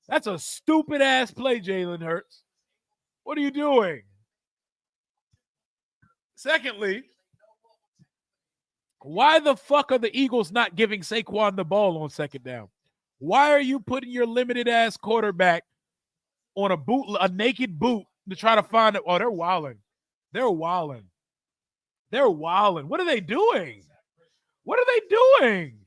That's a stupid-ass play, Jalen Hurts. What are you doing? Secondly, why the fuck are the Eagles not giving Saquon the ball on 2nd down? Why are you putting your limited-ass quarterback on a naked boot to try to find it? Oh, they're wilding. They're wilding. They're wilding. What are they doing? What are they doing?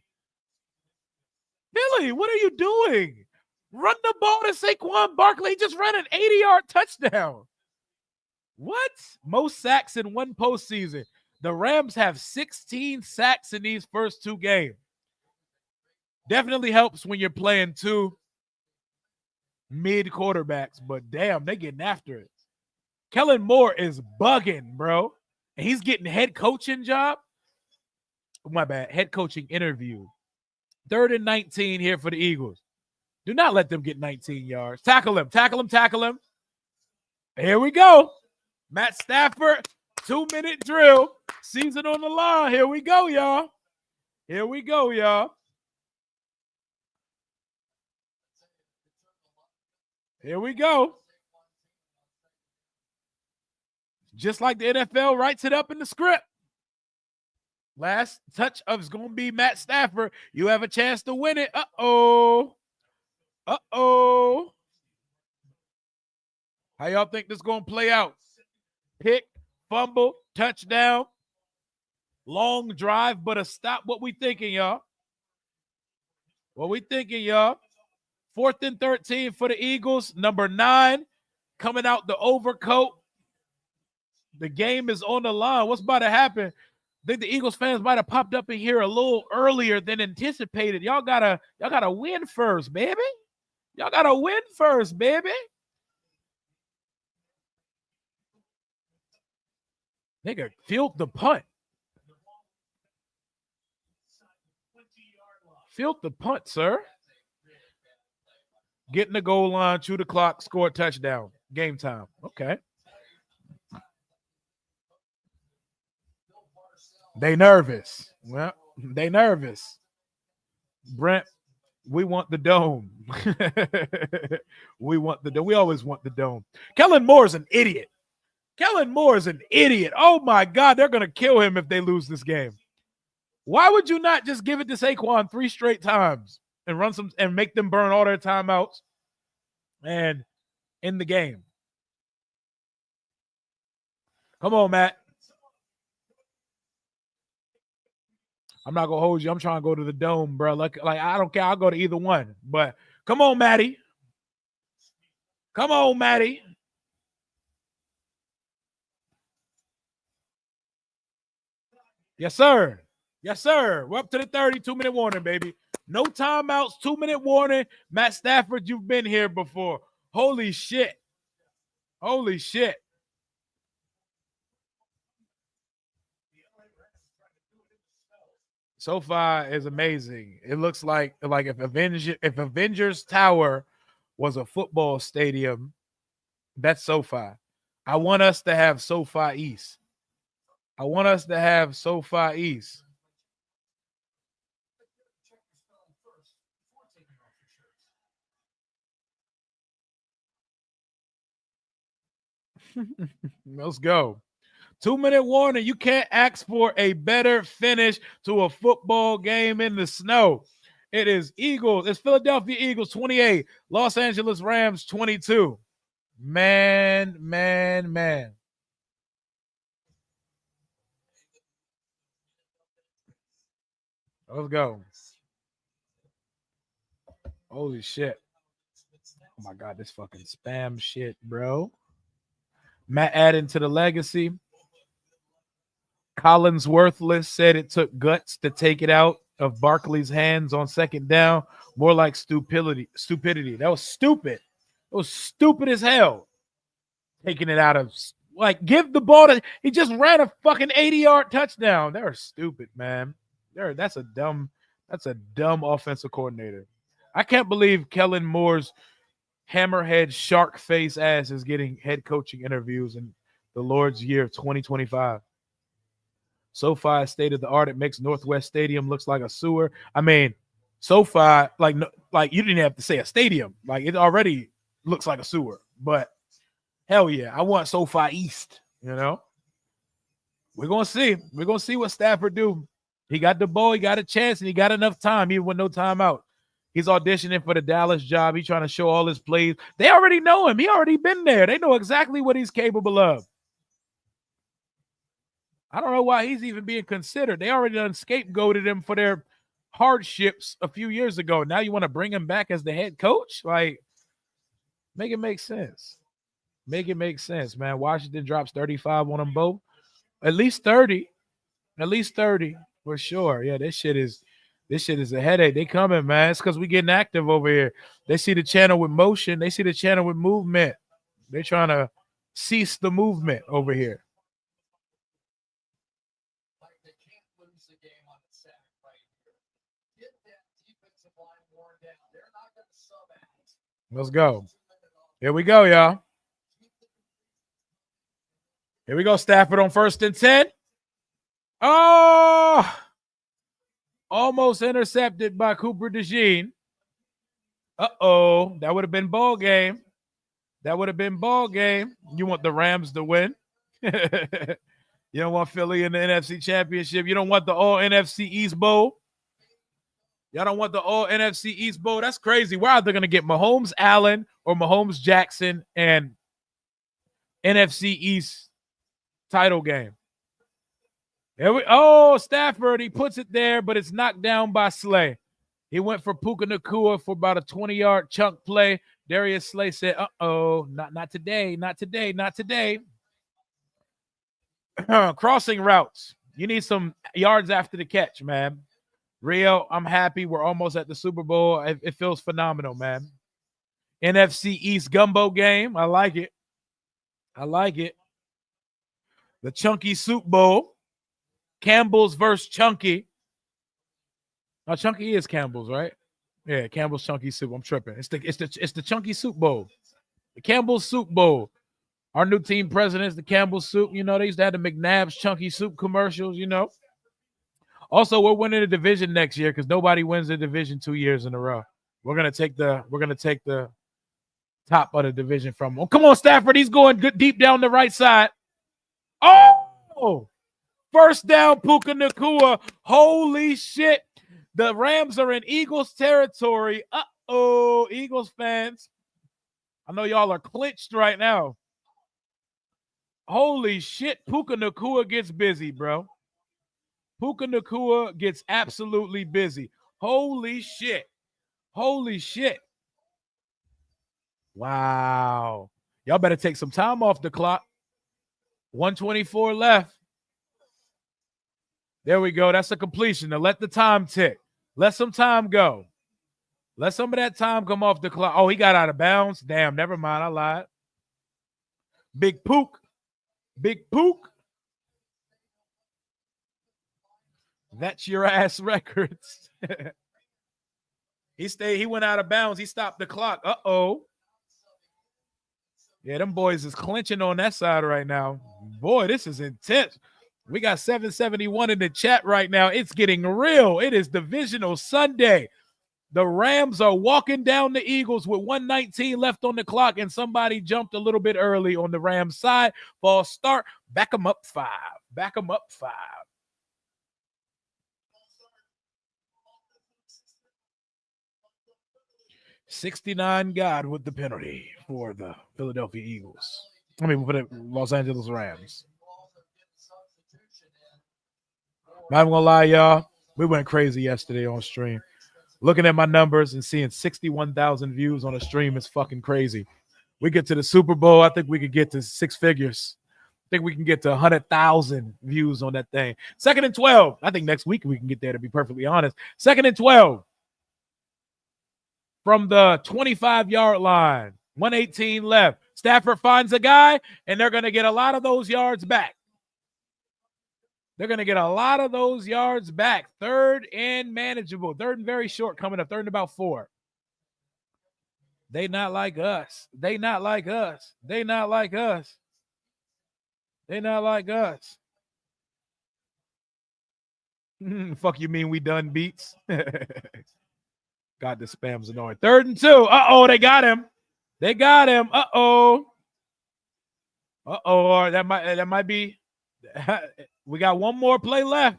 Billy, what are you doing? Run the ball to Saquon Barkley. He just ran an 80-yard touchdown. What? Most sacks in one postseason. The Rams have 16 sacks in these first 2 games. Definitely helps when you're playing 2 mid quarterbacks, but damn, they getting after it. Kellen Moore is bugging, bro. And he's getting head coaching job. Oh, my bad. Head coaching interview. 3rd and 19 here for the Eagles. Do not let them get 19 yards. Tackle him, tackle him, tackle him. Here we go. Matt Stafford, 2-minute drill. Season on the line. Here we go, y'all. Here we go, y'all. Here we go. Just like the NFL writes it up in the script. Last touch of is going to be Matt Stafford. You have a chance to win it. Uh-oh. Uh-oh. How y'all think this is going to play out? Pick, fumble, touchdown, long drive, but a stop. What we thinking, y'all? What we thinking, y'all? 4th and 13 for the Eagles. Number 9 coming out the overcoat. The game is on the line. What's about to happen? think the Eagles fans might have popped up in here a little earlier than anticipated. Y'all gotta win first, baby. Y'all gotta win first, baby. Nigga, field the punt. Field the punt, sir. Get in the goal line, chew the clock, score a touchdown. Game time. Okay. They nervous. Well, they nervous. Brent, we want the dome. We want the dome. We always want the dome. Kellen Moore's an idiot. Kellen Moore is an idiot. Oh, my God. They're going to kill him if they lose this game. Why would you not just give it to Saquon 3 straight times and run some and make them burn all their timeouts and in the game? Come on, Matt. I'm not going to hold you. I'm trying to go to the dome, bro. Like I don't care. I'll go to either one. But come on, Matty. Come on, Matty. Yes, sir. Yes, sir. We're up to the 32-minute warning, baby. No timeouts, 2-minute warning. Matt Stafford, you've been here before. Holy shit. Holy shit. SoFi is amazing. It looks like if Avengers Tower was a football stadium, that's SoFi. I want us to have SoFi East. I want us to have SoFi East. Let's go. 2-minute warning. You can't ask for a better finish to a football game in the snow. It is Eagles. It's Philadelphia Eagles 28, Los Angeles Rams 22. Man. Let's go. Holy shit. Oh my God, this fucking spam shit, bro. Matt adding to the legacy. Collins Worthless said it took guts to take it out of Barkley's hands on second down. More like stupidity. That was stupid. It was stupid as hell. Taking it out of, like, give the ball to, he just ran a fucking 80-yard touchdown. They're stupid, man. That's a dumb offensive coordinator. I can't believe Kellen Moore's hammerhead shark face ass is getting head coaching interviews in the Lord's year of 2025. SoFi state of the art. It makes Northwest Stadium looks like a sewer. I mean, SoFi, like you didn't have to say a stadium. Like, it already looks like a sewer. But hell yeah, I want SoFi East. You know, we're gonna see. We're gonna see what Stafford do. He got the ball. He got a chance, and he got enough time, even with no timeout. He's auditioning for the Dallas job. He's trying to show all his plays. They already know him. He already been there. They know exactly what he's capable of. I don't know why he's even being considered. They already done scapegoated him for their hardships a few years ago. Now you want to bring him back as the head coach? Like, make it make sense. Make it make sense, man. Washington drops 35 on them both. At least 30. At least 30 for sure. Yeah, this shit is a headache. They coming, man. It's because we getting active over here. They see the channel with motion. They see the channel with movement. They're trying to cease the movement over here. Let's go. Here we go, y'all. Here we go. Stafford on 1st and 10. Oh! Almost intercepted by Cooper DeJean. Uh-oh. That would have been ball game. That would have been ball game. You want the Rams to win. You don't want Philly in the NFC Championship. You don't want the All-NFC East Bowl. Y'all don't want the All-NFC East Bowl. That's crazy. We're either going to get Mahomes Allen or Mahomes Jackson and NFC East title game. Stafford, he puts it there, but it's knocked down by Slay. He went for Puka Nacua for about a 20-yard chunk play. Darius Slay said, not today, not today, not today. Crossing routes. You need some yards after the catch, man. Rio, I'm happy. We're almost at the Super Bowl. It feels phenomenal, man. NFC East gumbo game. I like it. I like it. The Chunky Soup Bowl. Campbell's versus Chunky. Now, Chunky is Campbell's, right? Yeah, Campbell's Chunky Soup. I'm tripping. It's the Chunky Soup Bowl. The Campbell's Soup Bowl. Our new team president's the Campbell's Soup. You know, they used to have the McNabb's Chunky Soup commercials, you know. Also, we're winning the division next year because nobody wins the division 2 years in a row. We're gonna take the top of the division from him. Oh, come on, Stafford. He's going good deep down the right side. Oh, first down, Puka Nacua. Holy shit. The Rams are in Eagles territory. Uh-oh, Eagles fans. I know y'all are clinched right now. Holy shit. Puka Nacua gets busy, bro. Puka Nacua gets absolutely busy. Holy shit. Holy shit. Wow. Y'all better take some time off the clock. 124 left. There we go. That's a completion. Now let the time tick. Let some time go. Let some of that time come off the clock. Oh, he got out of bounds. Damn, never mind. I lied. Big Pook. Big Pook. That's your ass records. He went out of bounds. He stopped the clock. Uh-oh. Yeah, them boys is clinching on that side right now. Boy, this is intense. We got 771 in the chat right now. It's getting real. It is Divisional Sunday. The Rams are walking down the Eagles with 119 left on the clock, and somebody jumped a little bit early on the Rams side. Ball start. Back them up 5. Back them up 5. $69 God with the penalty for the Philadelphia Eagles. I mean, for the Los Angeles Rams. Not even gonna lie, y'all. We went crazy yesterday on stream. Looking at my numbers and seeing 61,000 views on a stream is fucking crazy. We get to the Super Bowl, I think we could get to 6 figures. I think we can get to 100,000 views on that thing. 2nd and 12. I think next week we can get there, to be perfectly honest. 2nd and 12. From the 25-yard line. 118 left. Stafford finds a guy, and they're going to get a lot of those yards back. They're going to get a lot of those yards back. 3rd and manageable. 3rd and very short coming up. 3rd and about 4. They not like us. They not like us. They not like us. They not like us. Fuck you mean we done beats? God, the spam's annoying. 3rd and 2. Uh-oh, they got him. They got him. Uh-oh. Uh-oh, that might be. We got one more play left.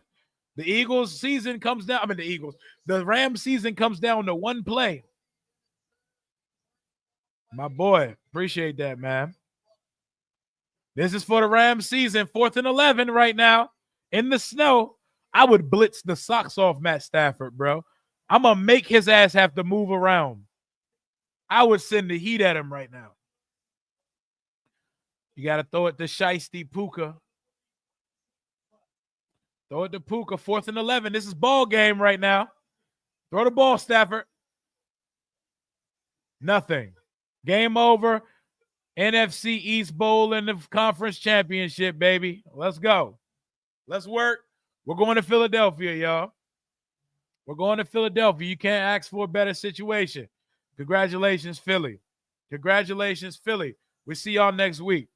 The Eagles season comes down. The Rams season comes down to one play. My boy, appreciate that, man. This is for the Rams season. 4th and 11 right now. In the snow. I would blitz the socks off Matt Stafford, bro. I'm going to make his ass have to move around. I would send the heat at him right now. You got to throw it to Shiesty Puka. Throw it to Puka. 4th and 11. This is ball game right now. Throw the ball, Stafford. Nothing. Game over. NFC East Bowl in the conference championship, baby. Let's go. Let's work. We're going to Philadelphia, y'all. We're going to Philadelphia. You can't ask for a better situation. Congratulations, Philly. Congratulations, Philly. We see y'all next week.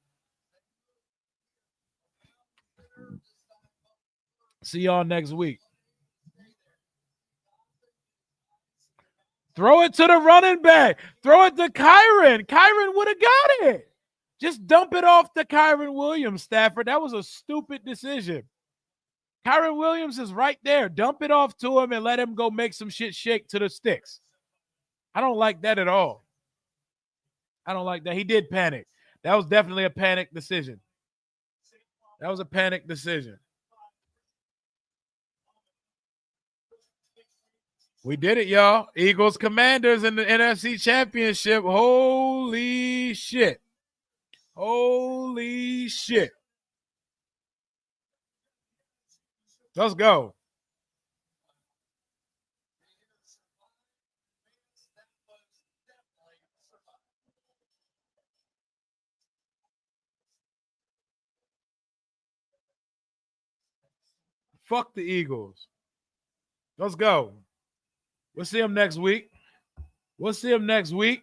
See y'all next week. Throw it to the running back. Throw it to Kyron. Kyron would have got it. Just dump it off to Kyron Williams, Stafford. That was a stupid decision. Kyron Williams is right there. Dump it off to him and let him go make some shit shake to the sticks. I don't like that at all. I don't like that. He did panic. That was definitely a panic decision. That was a panic decision. We did it, y'all. Eagles Commanders in the NFC Championship. Holy shit. Holy shit. Let's go. Fuck the Eagles. Let's go. We'll see them next week. We'll see them next week.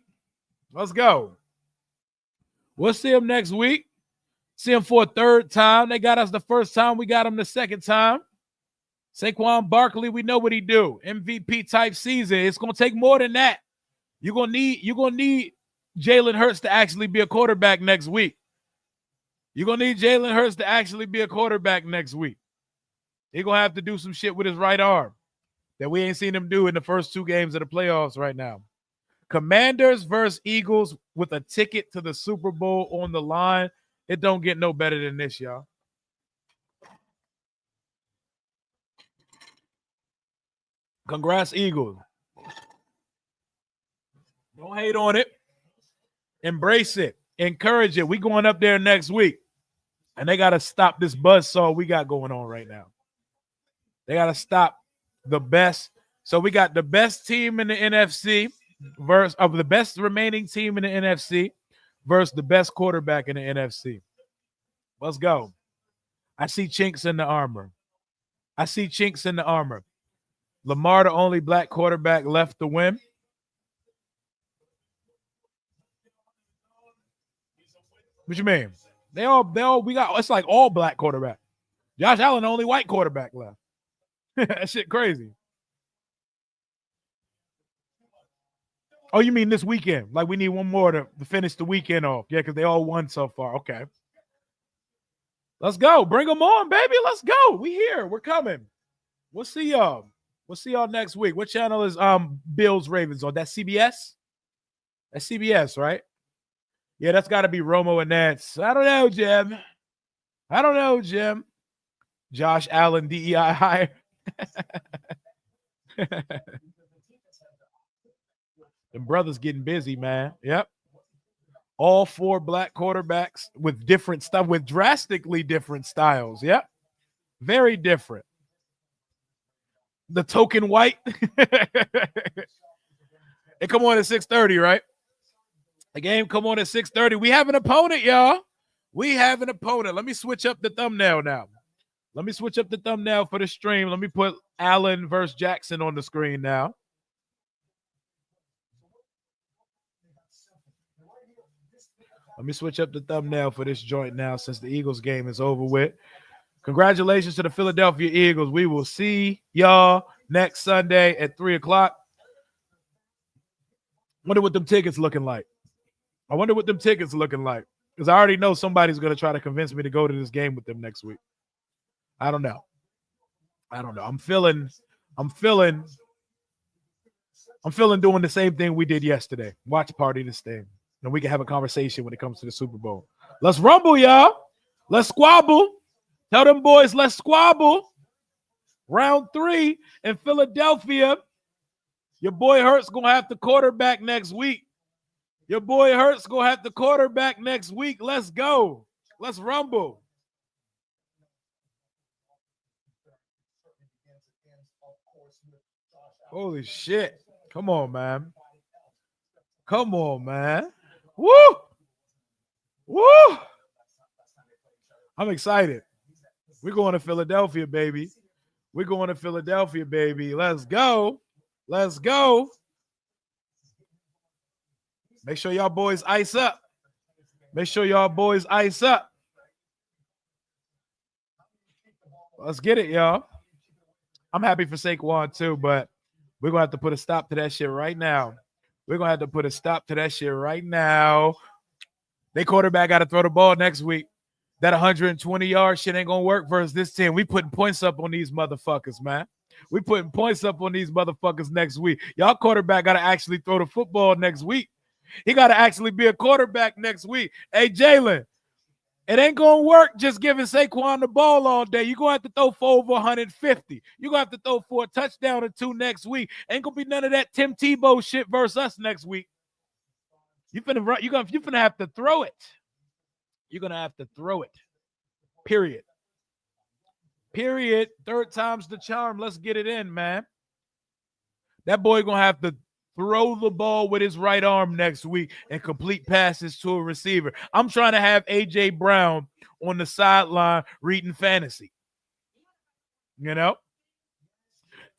Let's go. We'll see them next week. See them for a third time. They got us the first time. We got them the second time. Saquon Barkley, we know what he do. MVP type season. It's gonna take more than that. You're gonna need Jalen Hurts to actually be a quarterback next week. You're gonna need Jalen Hurts to actually be a quarterback next week. He's gonna have to do some shit with his right arm that we ain't seen him do in the first two games of the playoffs right now. Commanders versus Eagles with a ticket to the Super Bowl on the line. It don't get no better than this, y'all. Congrats, Eagles. Don't hate on it. Embrace it. Encourage it. We going up there next week. And they got to stop this buzzsaw we got going on right now. They got to stop the best. So we got the best team in the NFC versus of the best remaining team in the NFC versus the best quarterback in the NFC. Let's go. I see chinks in the armor. I see chinks in the armor. Lamar, the only black quarterback left to win. What you mean? They all we got, it's like all black quarterback. Josh Allen, the only white quarterback left. That shit crazy. Oh, you mean this weekend? Like we need one more to finish the weekend off. Yeah, because they all won so far. Okay. Let's go. Bring them on, baby. Let's go. We here. We're coming. We'll see y'all. We'll see y'all next week. What channel is Bills Ravens on? That's CBS? That's CBS, right? Yeah, that's got to be Romo and Nance. I don't know, Jim. I don't know, Jim. Josh Allen, DEI hire. The brothers getting busy, man. Yep. All four black quarterbacks with different stuff, with drastically different styles. Yep. Very different. The token white. It come on at 6:30, right? The game come on at 6:30. We have an opponent, y'all. We have an opponent. Let me switch up the thumbnail now. Let me switch up the thumbnail for the stream. Let me put Allen versus Jackson on the screen now. Let me switch up the thumbnail for this joint now since the Eagles game is over with. Congratulations to the Philadelphia Eagles. We will see y'all next Sunday at 3 o'clock. Wonder what them tickets looking like. I wonder what them tickets looking like. Because I already know somebody's going to try to convince me to go to this game with them next week. I don't know. I'm feeling doing the same thing we did yesterday. Watch party this thing. And we can have a conversation when it comes to the Super Bowl. Let's rumble, y'all. Let's squabble. Tell them boys, let's squabble. Round 3 in Philadelphia. Your boy Hurts going to have the quarterback next week. Your boy Hurts going to have the quarterback next week. Let's go. Let's rumble. Holy shit. Come on, man. Come on, man. Woo! Woo! I'm excited. We're going to Philadelphia, baby. We're going to Philadelphia, baby. Let's go. Let's go. Make sure y'all boys ice up. Make sure y'all boys ice up. Let's get it, y'all. I'm happy for Saquon too, but we're going to have to put a stop to that shit right now. We're going to have to put a stop to that shit right now. They quarterback got to throw the ball next week. That 120-yard shit ain't going to work versus this team. We putting points up on these motherfuckers, man. We putting points up on these motherfuckers next week. Y'all quarterback got to actually throw the football next week. He got to actually be a quarterback next week. Hey, Jalen, it ain't going to work just giving Saquon the ball all day. You're going to have to throw for over 150. You're going to have to throw for a touchdown or 2 next week. Ain't going to be none of that Tim Tebow shit versus us next week. You're finna have to throw it. You're going to have to throw it. Period. Period. Third time's the charm. Let's get it in, man. That boy gonna have to throw the ball with his right arm next week and complete passes to a receiver. I'm trying to have A.J. Brown on the sideline reading fantasy. You know?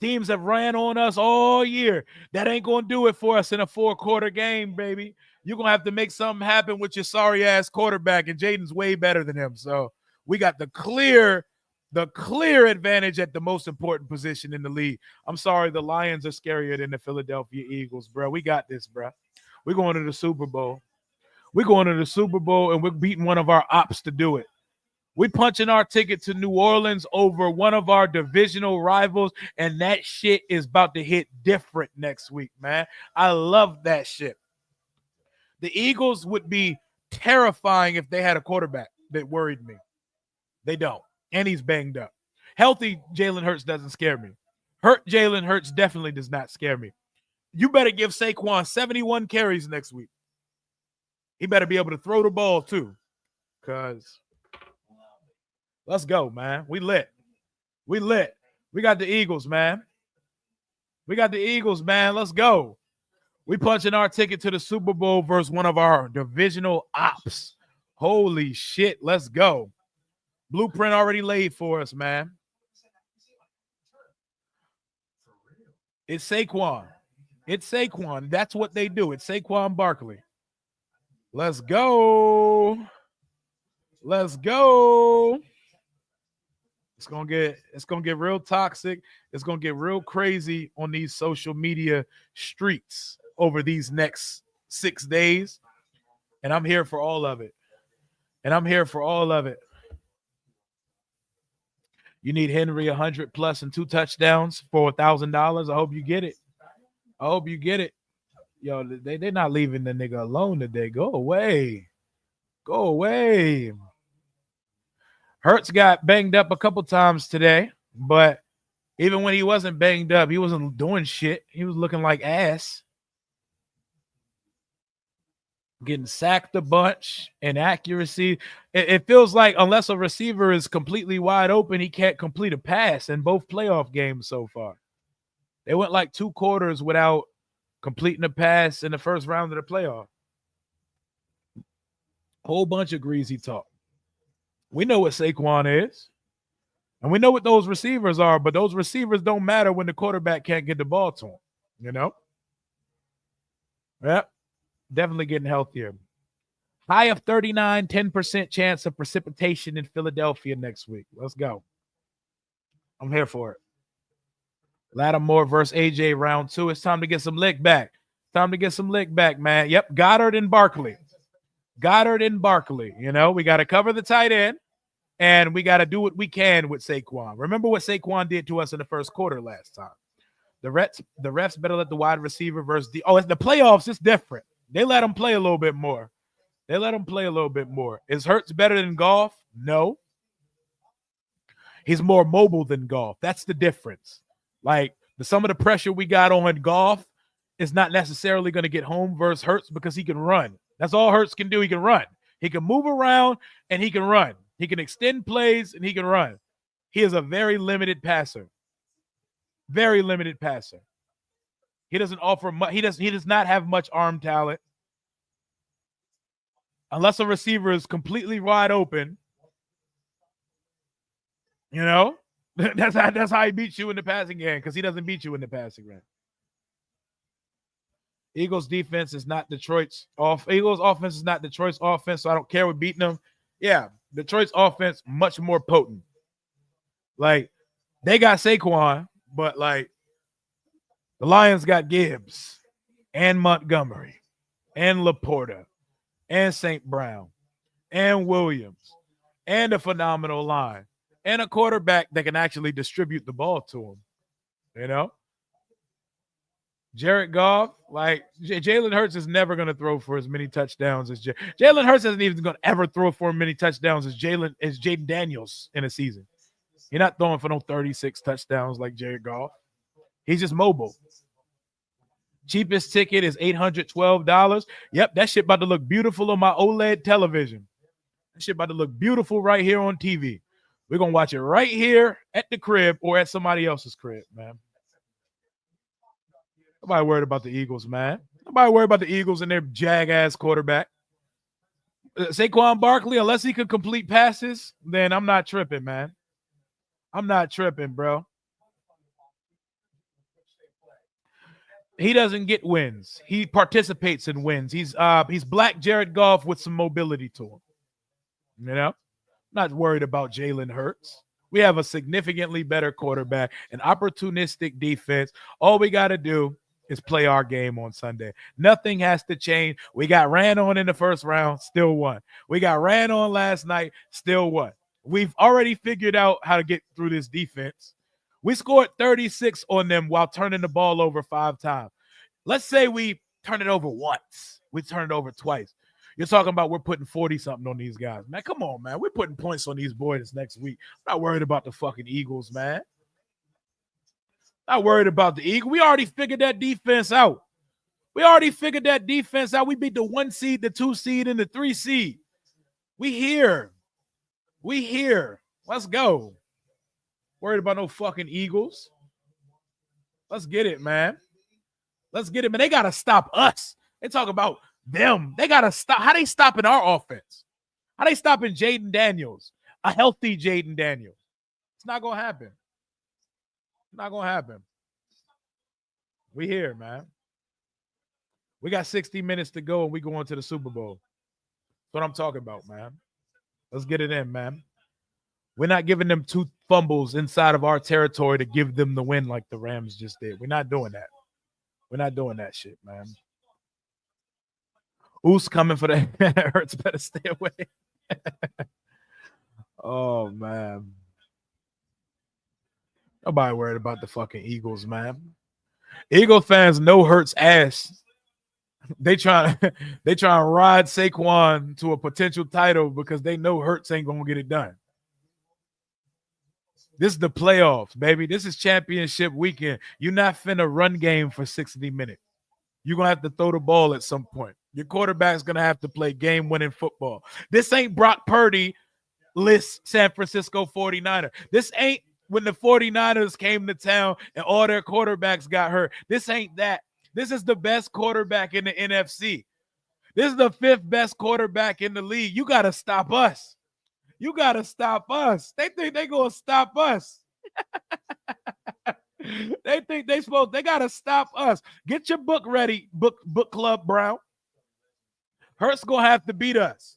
Teams have ran on us all year. That ain't going to do it for us in a 4-quarter game, baby. You're going to have to make something happen with your sorry-ass quarterback, and Jaden's way better than him. So we got the clear advantage at the most important position in the league. I'm sorry, the Lions are scarier than the Philadelphia Eagles, bro. We got this, bro. We're going to the Super Bowl. We're going to the Super Bowl, and we're beating one of our ops to do it. We're punching our ticket to New Orleans over one of our divisional rivals, and that shit is about to hit different next week, man. I love that shit. The Eagles would be terrifying if they had a quarterback that worried me. They don't, and he's banged up. Healthy Jalen Hurts doesn't scare me. Hurt Jalen Hurts definitely does not scare me. You better give Saquon 71 carries next week. He better be able to throw the ball too, because let's go, man. We lit. We lit. We got the Eagles, man. We got the Eagles, man. Let's go. We punching our ticket to the Super Bowl versus one of our divisional ops. Holy shit. Let's go. Blueprint already laid for us, man. It's Saquon. It's Saquon. That's what they do. It's Saquon Barkley. Let's go. Let's go. It's gonna get real toxic. It's gonna get real crazy on these social media streets over these next 6 days. And I'm here for all of it. You need Henry 100 plus and 2 touchdowns for $1,000. I hope you get it. Yo, they're not leaving the nigga alone today. Go away. Hurts got banged up a couple times today, but even when he wasn't banged up, he wasn't doing shit. He was looking like ass. Getting sacked a bunch, inaccuracy. It feels like unless a receiver is completely wide open, he can't complete a pass in both playoff games so far. They went like 2 quarters without completing a pass in the first round of the playoff. Whole bunch of greasy talk. We know what Saquon is, and we know what those receivers are, but those receivers don't matter when the quarterback can't get the ball to him, you know? Yep, definitely getting healthier. High of 39, 10% chance of precipitation in Philadelphia next week. Let's go. I'm here for it. Lattimore versus AJ round 2. It's time to get some lick back. Man. Yep, Goddard and Barkley. You know, we got to cover the tight end, and we got to do what we can with Saquon. Remember what Saquon did to us in the first quarter last time. The refs better let the wide receiver versus the playoffs. It's different. They let him play a little bit more. Is Hurts better than Goff? No. He's more mobile than Goff. That's the difference. Like, some of the pressure we got on Goff is not necessarily going to get home versus Hurts because he can run. That's all Hurts can do. He can run. He can move around and he can run. He can extend plays and he can run. He is a very limited passer. He doesn't offer much. He does not have much arm talent. Unless a receiver is completely wide open, you know, that's how he beats you in the passing game, because he doesn't beat you in the passing game. Eagles defense is not Detroit's off. Eagles offense is not Detroit's offense, so I don't care with beating them. Yeah, Detroit's offense much more potent. Like, they got Saquon, but like the Lions got Gibbs and Montgomery and Laporta and St. Brown and Williams and a phenomenal line and a quarterback that can actually distribute the ball to him. You know? Jared Goff, like Jalen Hurts is never going to throw for as many touchdowns as Jalen Hurts isn't even going to ever throw for as many touchdowns as Jaden Daniels in a season. You're not throwing for no 36 touchdowns like Jared Goff. He's just mobile. Cheapest ticket is $812. Yep, that shit about to look beautiful on my OLED television. That shit about to look beautiful right here on TV. We're going to watch it right here at the crib or at somebody else's crib, man. Nobody worried about the Eagles, man. Nobody worried about the Eagles and their jag-ass quarterback. Saquon Barkley, unless he could complete passes, then I'm not tripping, man. I'm not tripping, bro. He doesn't get wins. He participates in wins. He's Black Jared Goff with some mobility to him. You know? Not worried about Jalen Hurts. We have a significantly better quarterback, an opportunistic defense. All we got to do is play our game on Sunday. Nothing has to change. We got ran on in the first round, still won. We got ran on last night, still won. We've already figured out how to get through this defense. We scored 36 on them while turning the ball over 5 times. Let's say we turn it over once. We turn it over twice. You're talking about we're putting 40-something on these guys. Man, come on, man. We're putting points on these boys next week. I'm not worried about the fucking Eagles, man. Not worried about the Eagles. We already figured that defense out. We beat the 1 seed, the 2 seed, and the 3 seed. We here. Let's go. Worried about no fucking Eagles. Let's get it, man. They got to stop us. They talk about them. They got to stop. How they stopping our offense? How they stopping Jaden Daniels? A healthy Jaden Daniels. It's not going to happen. We here, man. We got 60 minutes to go and we going to the Super Bowl. That's what I'm talking about, man. Let's get it in, man. We're not giving them 2 fumbles inside of our territory to give them the win like the Rams just did. We're not doing that. We're not doing that shit, man. Oos coming for the Hurts better stay away. Oh, man. Nobody worried about the fucking Eagles, man. Eagle fans know Hurts ass. They trying to ride Saquon to a potential title because they know Hurts ain't gonna get it done. This is the playoffs, baby. This is championship weekend. You're not finna run game for 60 minutes. You're gonna have to throw the ball at some point. Your quarterback's gonna have to play game-winning football. This ain't Brock Purdy list San Francisco 49er. This ain't when the 49ers came to town and all their quarterbacks got hurt. This ain't that. This is the best quarterback in the NFC. This is the 5th best quarterback in the league. You got to stop us. They think they're going to stop us. They think they got to stop us. Get your book ready, book club, Brown. Hurts going to have to beat us.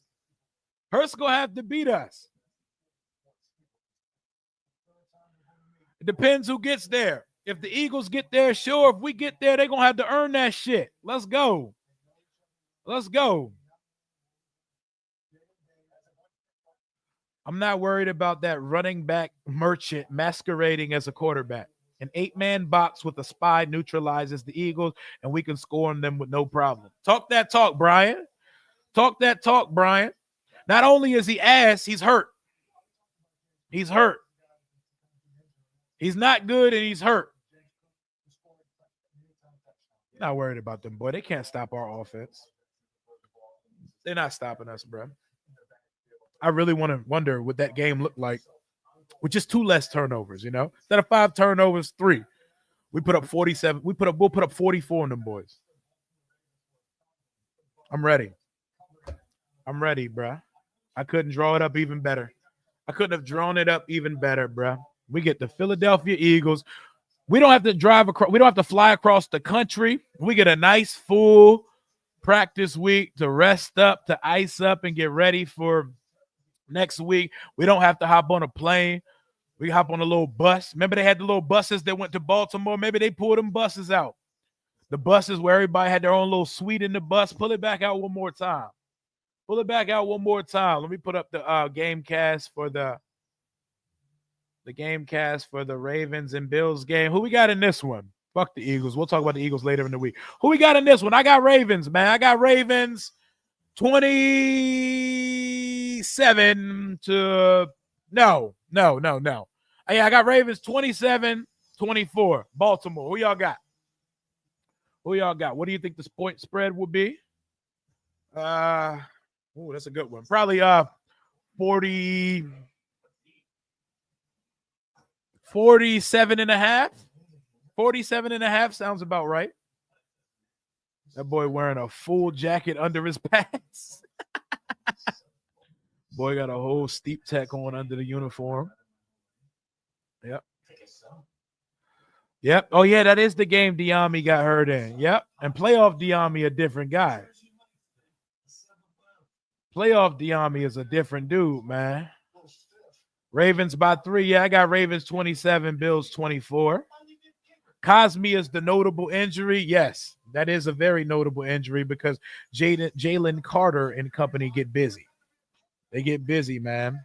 It depends who gets there. If the Eagles get there, sure. If we get there, they're going to have to earn that shit. Let's go. I'm not worried about that running back merchant masquerading as a quarterback. An 8-man box with a spy neutralizes the Eagles, and we can score on them with no problem. Talk that talk, Brian. Not only is he ass, he's hurt. He's not good, and he's hurt. Not worried about them, boy. They can't stop our offense. They're not stopping us, bro. I really want to wonder what that game looked like with just 2 less turnovers, you know? Instead of 5 turnovers, 3. We put up 47. We'll put up 44 on them boys. I'm ready, bro. I couldn't draw it up even better. I couldn't have drawn it up even better, bro. We get the Philadelphia Eagles. We don't have to drive across. We don't have to fly across the country. We get a nice full practice week to rest up, to ice up, and get ready for next week. We don't have to hop on a plane. We hop on a little bus. Remember they had the little buses that went to Baltimore? Maybe they pulled them buses out. The buses where everybody had their own little suite in the bus. Pull it back out one more time. Let me put up the game cast for the Ravens and Bills game. Who we got in this one? Fuck the Eagles. We'll talk about the Eagles later in the week. Who we got in this one? I got Ravens, man. I got Ravens 27 to no. Yeah, I got Ravens 27-24. Baltimore. Who y'all got? What do you think the point spread will be? That's a good one. Probably 40. 47 and a half. 47 and a half sounds about right. That boy wearing a full jacket under his pants. Boy got a whole steep tech on under the uniform. Yep. Yep. Oh, yeah, that is the game Diami got hurt in. Yep. And playoff Diami a different guy. Playoff Diami is a different dude, man. Ravens by 3. Yeah, I got Ravens 27, Bills 24. Cosme is the notable injury. Yes, that is a very notable injury because Jalen Carter and company get busy. They get busy, man.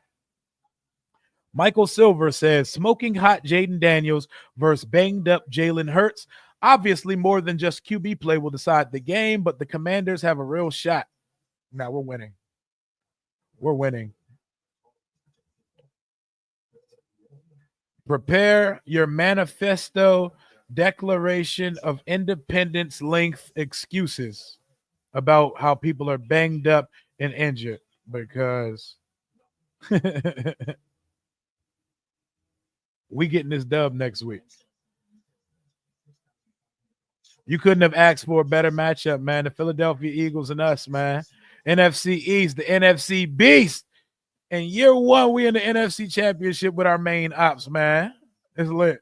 Michael Silver says, smoking hot Jaden Daniels versus banged up Jalen Hurts. Obviously, more than just QB play will decide the game, but the Commanders have a real shot. Now we're winning. We're winning. Prepare your manifesto declaration of independence length excuses about how people are banged up and injured because we getting this dub next week. You couldn't have asked for a better matchup, man. The Philadelphia Eagles and us, man. NFC East, the NFC Beast. In year 1, we in the NFC Championship with our main ops, man. It's lit.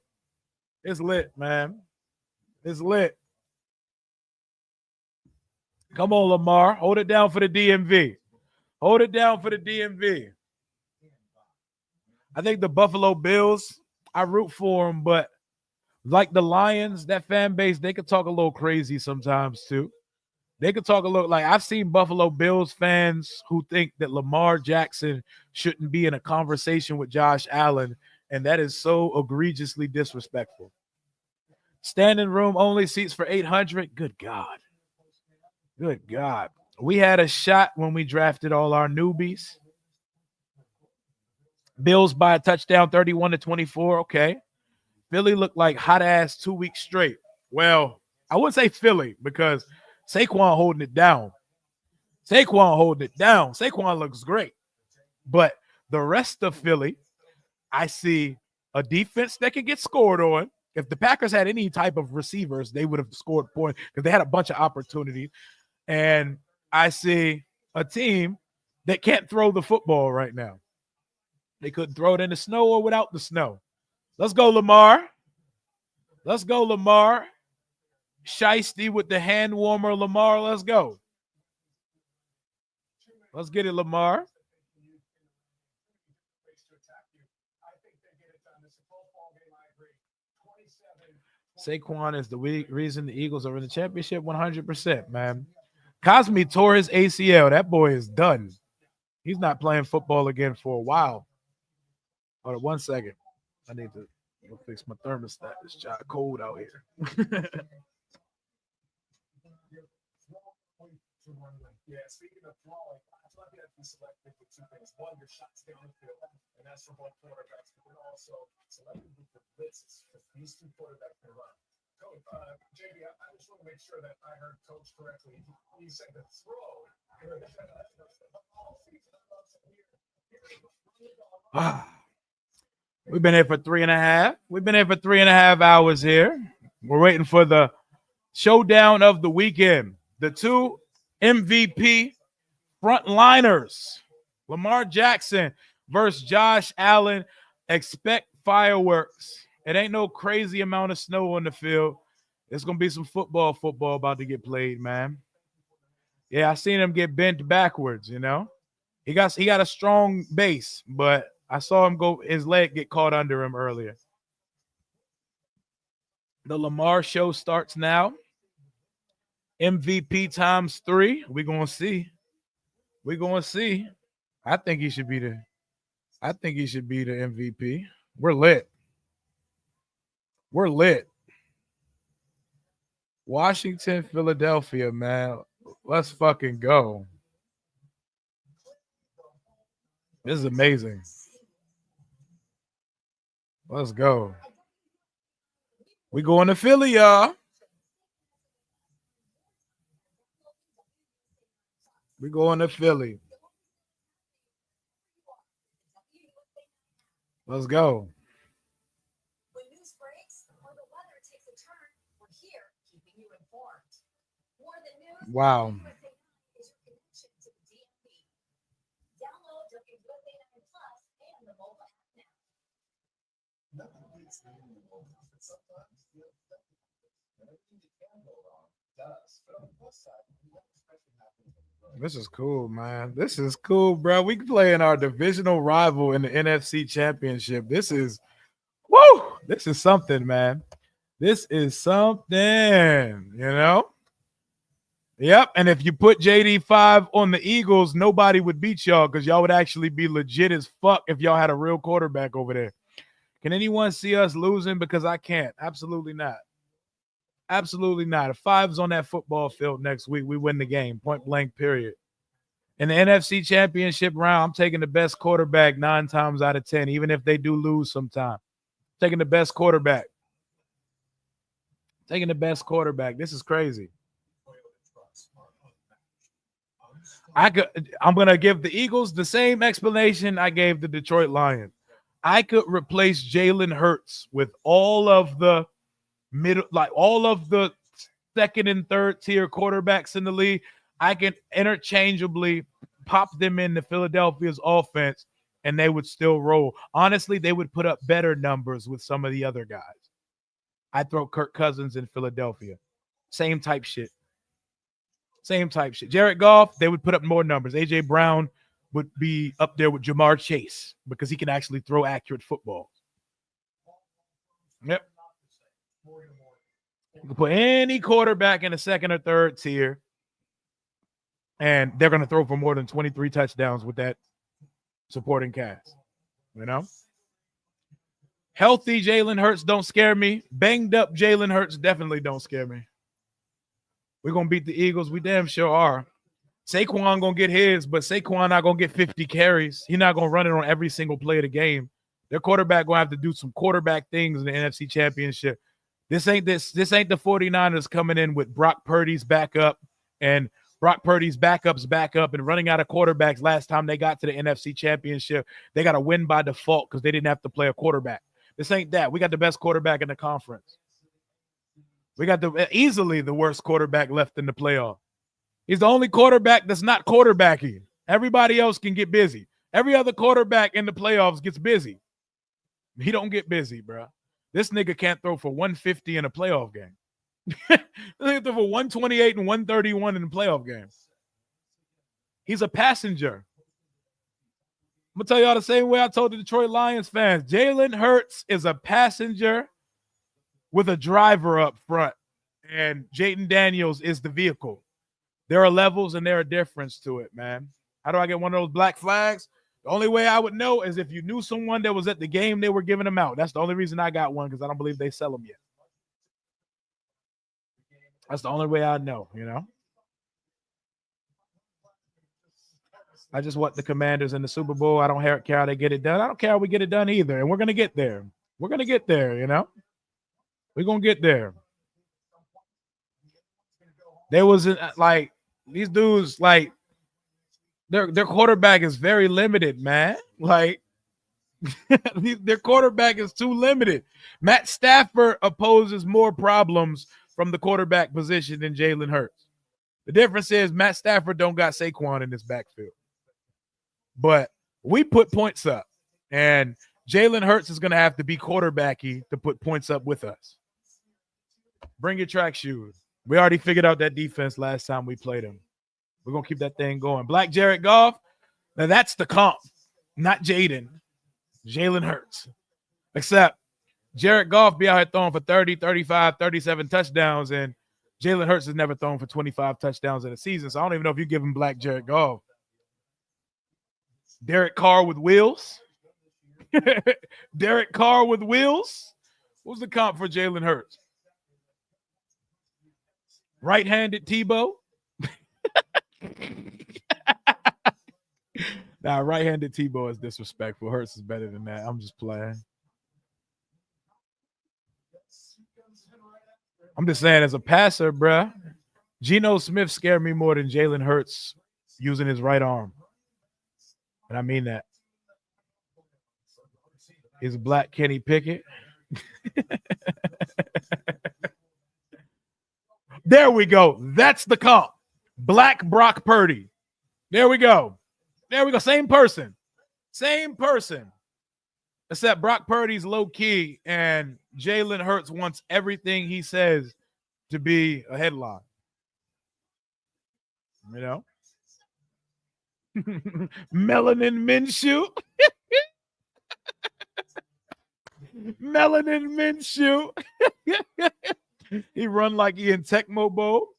It's lit, man. It's lit. Come on, Lamar. Hold it down for the DMV. Hold it down for the DMV. I think the Buffalo Bills, I root for them, but like the Lions, that fan base, they could talk a little crazy sometimes too. They could talk a little like I've seen Buffalo Bills fans who think that Lamar Jackson shouldn't be in a conversation with Josh Allen, and that is so egregiously disrespectful. Standing room only seats for 800. Good God. Good God. We had a shot when we drafted all our newbies. Bills by a touchdown, 31-24. Okay. Philly looked like hot ass 2 weeks straight. Well, I wouldn't say Philly because Saquon holding it down. Saquon holding it down. Saquon looks great. But the rest of Philly, I see a defense that can get scored on. If the Packers had any type of receivers, they would have scored points because they had a bunch of opportunities. And I see a team that can't throw the football right now. They couldn't throw it in the snow or without the snow. Let's go, Lamar. Let's go, Lamar. Shiesty with the hand warmer, Lamar. Let's go. Let's get it, Lamar. Saquon is the reason the Eagles are in the championship 100%, man. Cosme tore his ACL. That boy is done. He's not playing football again for a while. Hold on 1 second. I need to go fix my thermostat. It's cold out here. Yeah, speaking of throwing, I thought you had to be selective with 2 things. One, your shots down the field, and that's for both quarterbacks, but then also selective with the blitzes, because these 2 quarterbacks can run. Coach, JB, I just want to make sure that I heard Coach correctly. He said the throw. We've been here for 3.5. We've been here for 3.5 hours here. We're waiting for the showdown of the weekend. The 2 MVP frontliners, Lamar Jackson versus Josh Allen. Expect fireworks. It ain't no crazy amount of snow on the field. It's going to be some football about to get played, man. Yeah, I seen him get bent backwards, you know. He got a strong base, but I saw him his leg get caught under him earlier. The Lamar show starts now. MVP times 3. We're going to see. We're going to see. I think he should be the MVP. We're lit. We're lit. Washington, Philadelphia, man. Let's fucking go. This is amazing. Let's go. We going to Philly, y'all. We going to Philly. Let's go. Wow. Is your connection to the DMV. Download WUSA9 Plus and the mobile app now. Sometimes everything you can go wrong does. But on the plus side, nothing special happens when you run. This is cool, man. This is cool, bro. We playing our divisional rival in the NFC Championship. This is woo. This is something, man. This is something, you know? Yep. And if you put JD5 on the Eagles, nobody would beat y'all because y'all would actually be legit as fuck if y'all had a real quarterback over there. Can anyone see us losing? Because I can't. Absolutely not. Absolutely not. If Five's on that football field next week, we win the game. Point blank, period. In the NFC Championship round, I'm taking the best quarterback 9 times out of 10, even if they do lose sometime. Taking the best quarterback. Taking the best quarterback. This is crazy. I'm gonna give the Eagles the same explanation I gave the Detroit Lions. I could replace Jalen Hurts with all of the middle, like all of the second and third tier quarterbacks in the league. I can interchangeably pop them into Philadelphia's offense and they would still roll. Honestly, they would put up better numbers with some of the other guys. I throw Kirk Cousins in Philadelphia. Same type shit. Same type shit. Jared Goff, they would put up more numbers. A.J. Brown would be up there with Jamar Chase because he can actually throw accurate football. Yep. You can put any quarterback in the second or third tier, and they're going to throw for more than 23 touchdowns with that supporting cast. You know? Healthy Jalen Hurts don't scare me. Banged up Jalen Hurts definitely don't scare me. We're going to beat the Eagles. We damn sure are. Saquon going to get his, but Saquon not going to get 50 carries. He's not going to run it on every single play of the game. Their quarterback going to have to do some quarterback things in the NFC Championship. This ain't the 49ers coming in with Brock Purdy's backup and Brock Purdy's backups back up and running out of quarterbacks last time they got to the NFC Championship. They got to win by default because they didn't have to play a quarterback. This ain't that. We got the best quarterback in the conference. We got easily the worst quarterback left in the playoff. He's the only quarterback that's not quarterbacking. Everybody else can get busy. Every other quarterback in the playoffs gets busy. He don't get busy, bro. This nigga can't throw for 150 in a playoff game. He can throw for 128 and 131 in the playoff game. He's a passenger. I'm going to tell y'all the same way I told the Detroit Lions fans. Jalen Hurts is a passenger with a driver up front, and Jaden Daniels is the vehicle. There are levels and there are difference to it, man. How do I get one of those black flags? The only way I would know is if you knew someone that was at the game they were giving them out. That's the only reason I got one, because I don't believe they sell them yet. That's the only way I know, you know? I just want the Commanders in the Super Bowl. I don't care how they get it done. I don't care how we get it done either, and we're going to get there. We're going to get there, you know? We're going to get there. There wasn't, like, these dudes, like, their quarterback is very limited, man. Like, their quarterback is too limited. Matt Stafford opposes more problems from the quarterback position than Jalen Hurts. The difference is Matt Stafford don't got Saquon in his backfield. But we put points up, and Jalen Hurts is going to have to be quarterbacky to put points up with us. Bring your track shoes. We already figured out that defense last time we played him. We're going to keep that thing going. Black Jared Goff, now that's the comp, not Jaden. Jalen Hurts. Except Jared Goff be out here throwing for 30, 35, 37 touchdowns, and Jalen Hurts has never thrown for 25 touchdowns in a season, so I don't even know if you give him Black Jared Goff. Derek Carr with wheels. Derek Carr with wheels. What's the comp for Jalen Hurts? Right-handed Tebow. Nah, right-handed Tebow is disrespectful. Hurts is better than that. I'm just playing. I'm just saying, as a passer, bruh, Geno Smith scared me more than Jalen Hurts using his right arm. And I mean that. He's a black Kenny Pickett. There we go. That's the comp. Black Brock Purdy. There we go. There we go. Same person. Same person. Except Brock Purdy's low key and Jalen Hurts wants everything he says to be a headline. You know? Melanin Minshew. Melanin Minshew. He run like he in Tecmo Bowl.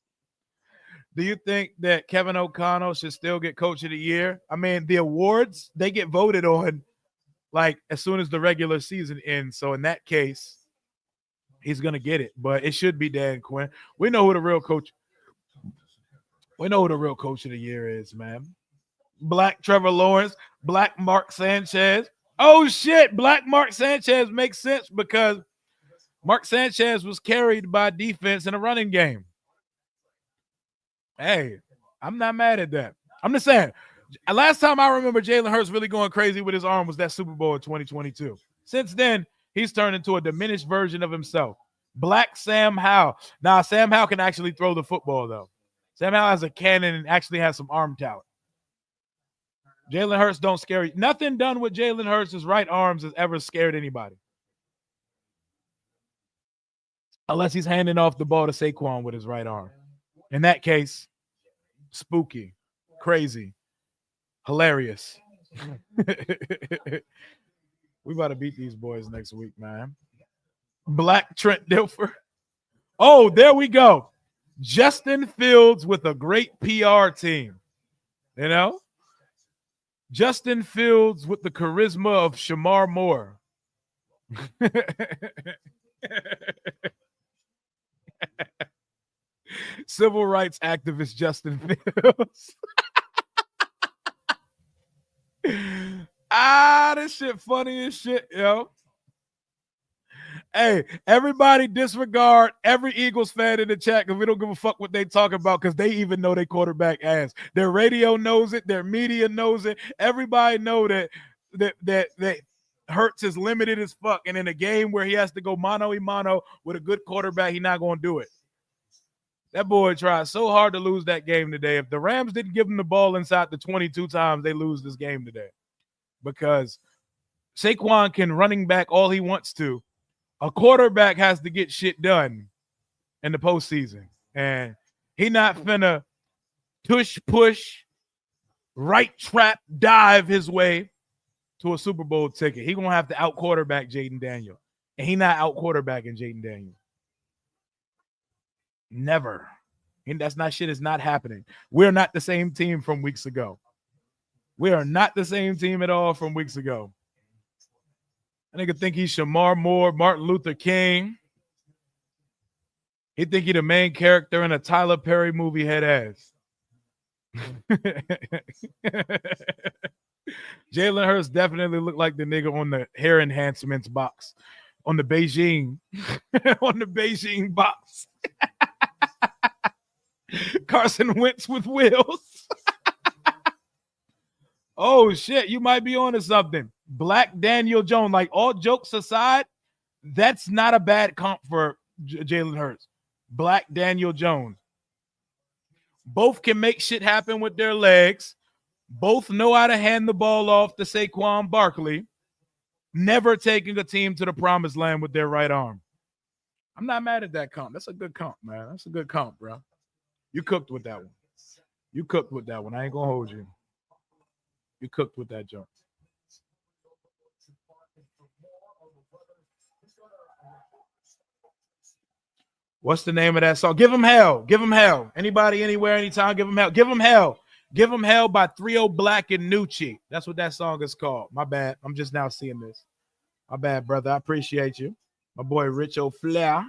Do you think that Kevin O'Connell should still get Coach of the Year? I mean, the awards, they get voted on like as soon as the regular season ends. So in that case, he's going to get it. But it should be Dan Quinn. We know who the real coach of the year is, man. Black Trevor Lawrence, Black Mark Sanchez. Oh, shit. Black Mark Sanchez makes sense because Mark Sanchez was carried by defense in a running game. Hey, I'm not mad at that. I'm just saying, last time I remember Jalen Hurts really going crazy with his arm was that Super Bowl in 2022. Since then, he's turned into a diminished version of himself. Black Sam Howell. Now, Sam Howell can actually throw the football, though. Sam Howell has a cannon and actually has some arm talent. Jalen Hurts don't scare you. Nothing done with Jalen Hurts' right arms has ever scared anybody. Unless he's handing off the ball to Saquon with his right arm. In that case, spooky, crazy, hilarious. We about to beat these boys next week, man. Black Trent Dilfer. Oh, there we go. Justin Fields with a great PR team. You know? Justin Fields with the charisma of Shamar Moore. Civil rights activist Justin Fields. This shit funny as shit, yo. Hey, everybody disregard every Eagles fan in the chat because we don't give a fuck what they talk about because they even know their quarterback ass. Their radio knows it. Their media knows it. Everybody know that Hurts is limited as fuck. And in a game where he has to go mano-a-mano with a good quarterback, he's not going to do it. That boy tried so hard to lose that game today. If the Rams didn't give him the ball inside the 22 times, they lose this game today. Because Saquon can running back all he wants to. A quarterback has to get shit done in the postseason. And he not finna tush push, right trap, dive his way to a Super Bowl ticket. He gonna have to out quarterback Jaden Daniel. And he not out quarterbacking Jaden Daniel. Never. And that's not shit is not happening. We're not the same team from weeks ago. We are not the same team at all from weeks ago. I nigga think he's Shamar Moore, Martin Luther King. He think he the main character in a Tyler Perry movie, head ass. Jalen Hurts definitely looked like the nigga on the hair enhancements box. On the Beijing. On the Beijing box. Carson Wentz with wheels. Oh, shit. You might be onto something. Black Daniel Jones. Like, all jokes aside, that's not a bad comp for Jalen Hurts. Black Daniel Jones. Both can make shit happen with their legs. Both know how to hand the ball off to Saquon Barkley. Never taking a team to the promised land with their right arm. I'm not mad at that comp. That's a good comp, man. That's a good comp, bro. You cooked with that one. You cooked with that one. I ain't going to hold you. You cooked with that jump. What's the name of that song? Give him hell. Give him hell. Anybody, anywhere, anytime, give him hell. Give him hell. Give him hell by 3-0 Black and Nucci. That's what that song is called. My bad. I'm just now seeing this. My bad, brother. I appreciate you. My boy Rich O'Flair.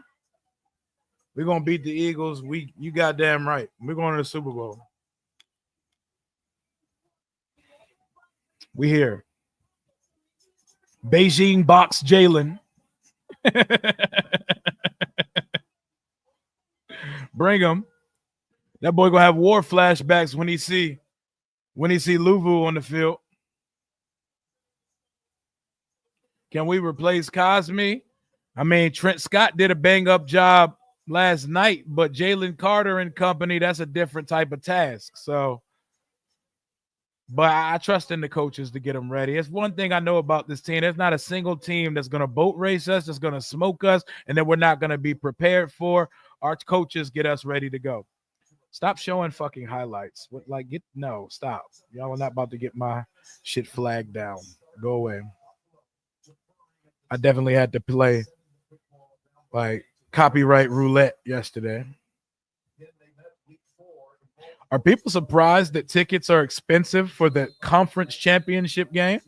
We're going to beat the Eagles. You goddamn right. We're going to the Super Bowl. We here. Beijing box Jalen. Bring him. That boy gonna have war flashbacks when he see Luvu on the field. Can we replace Cosme? I mean, Trent Scott did a bang-up job last night, but Jalen Carter and company, that's a different type of task. So, but I trust in the coaches to get them ready. It's one thing I know about this team. There's not a single team that's going to boat race us, that's going to smoke us, and that we're not going to be prepared for. Our coaches get us ready to go. Stop showing fucking highlights. Stop. Y'all are not about to get my shit flagged down. Go away. I definitely had to play like copyright roulette yesterday. Are people surprised that tickets are expensive for the conference championship game?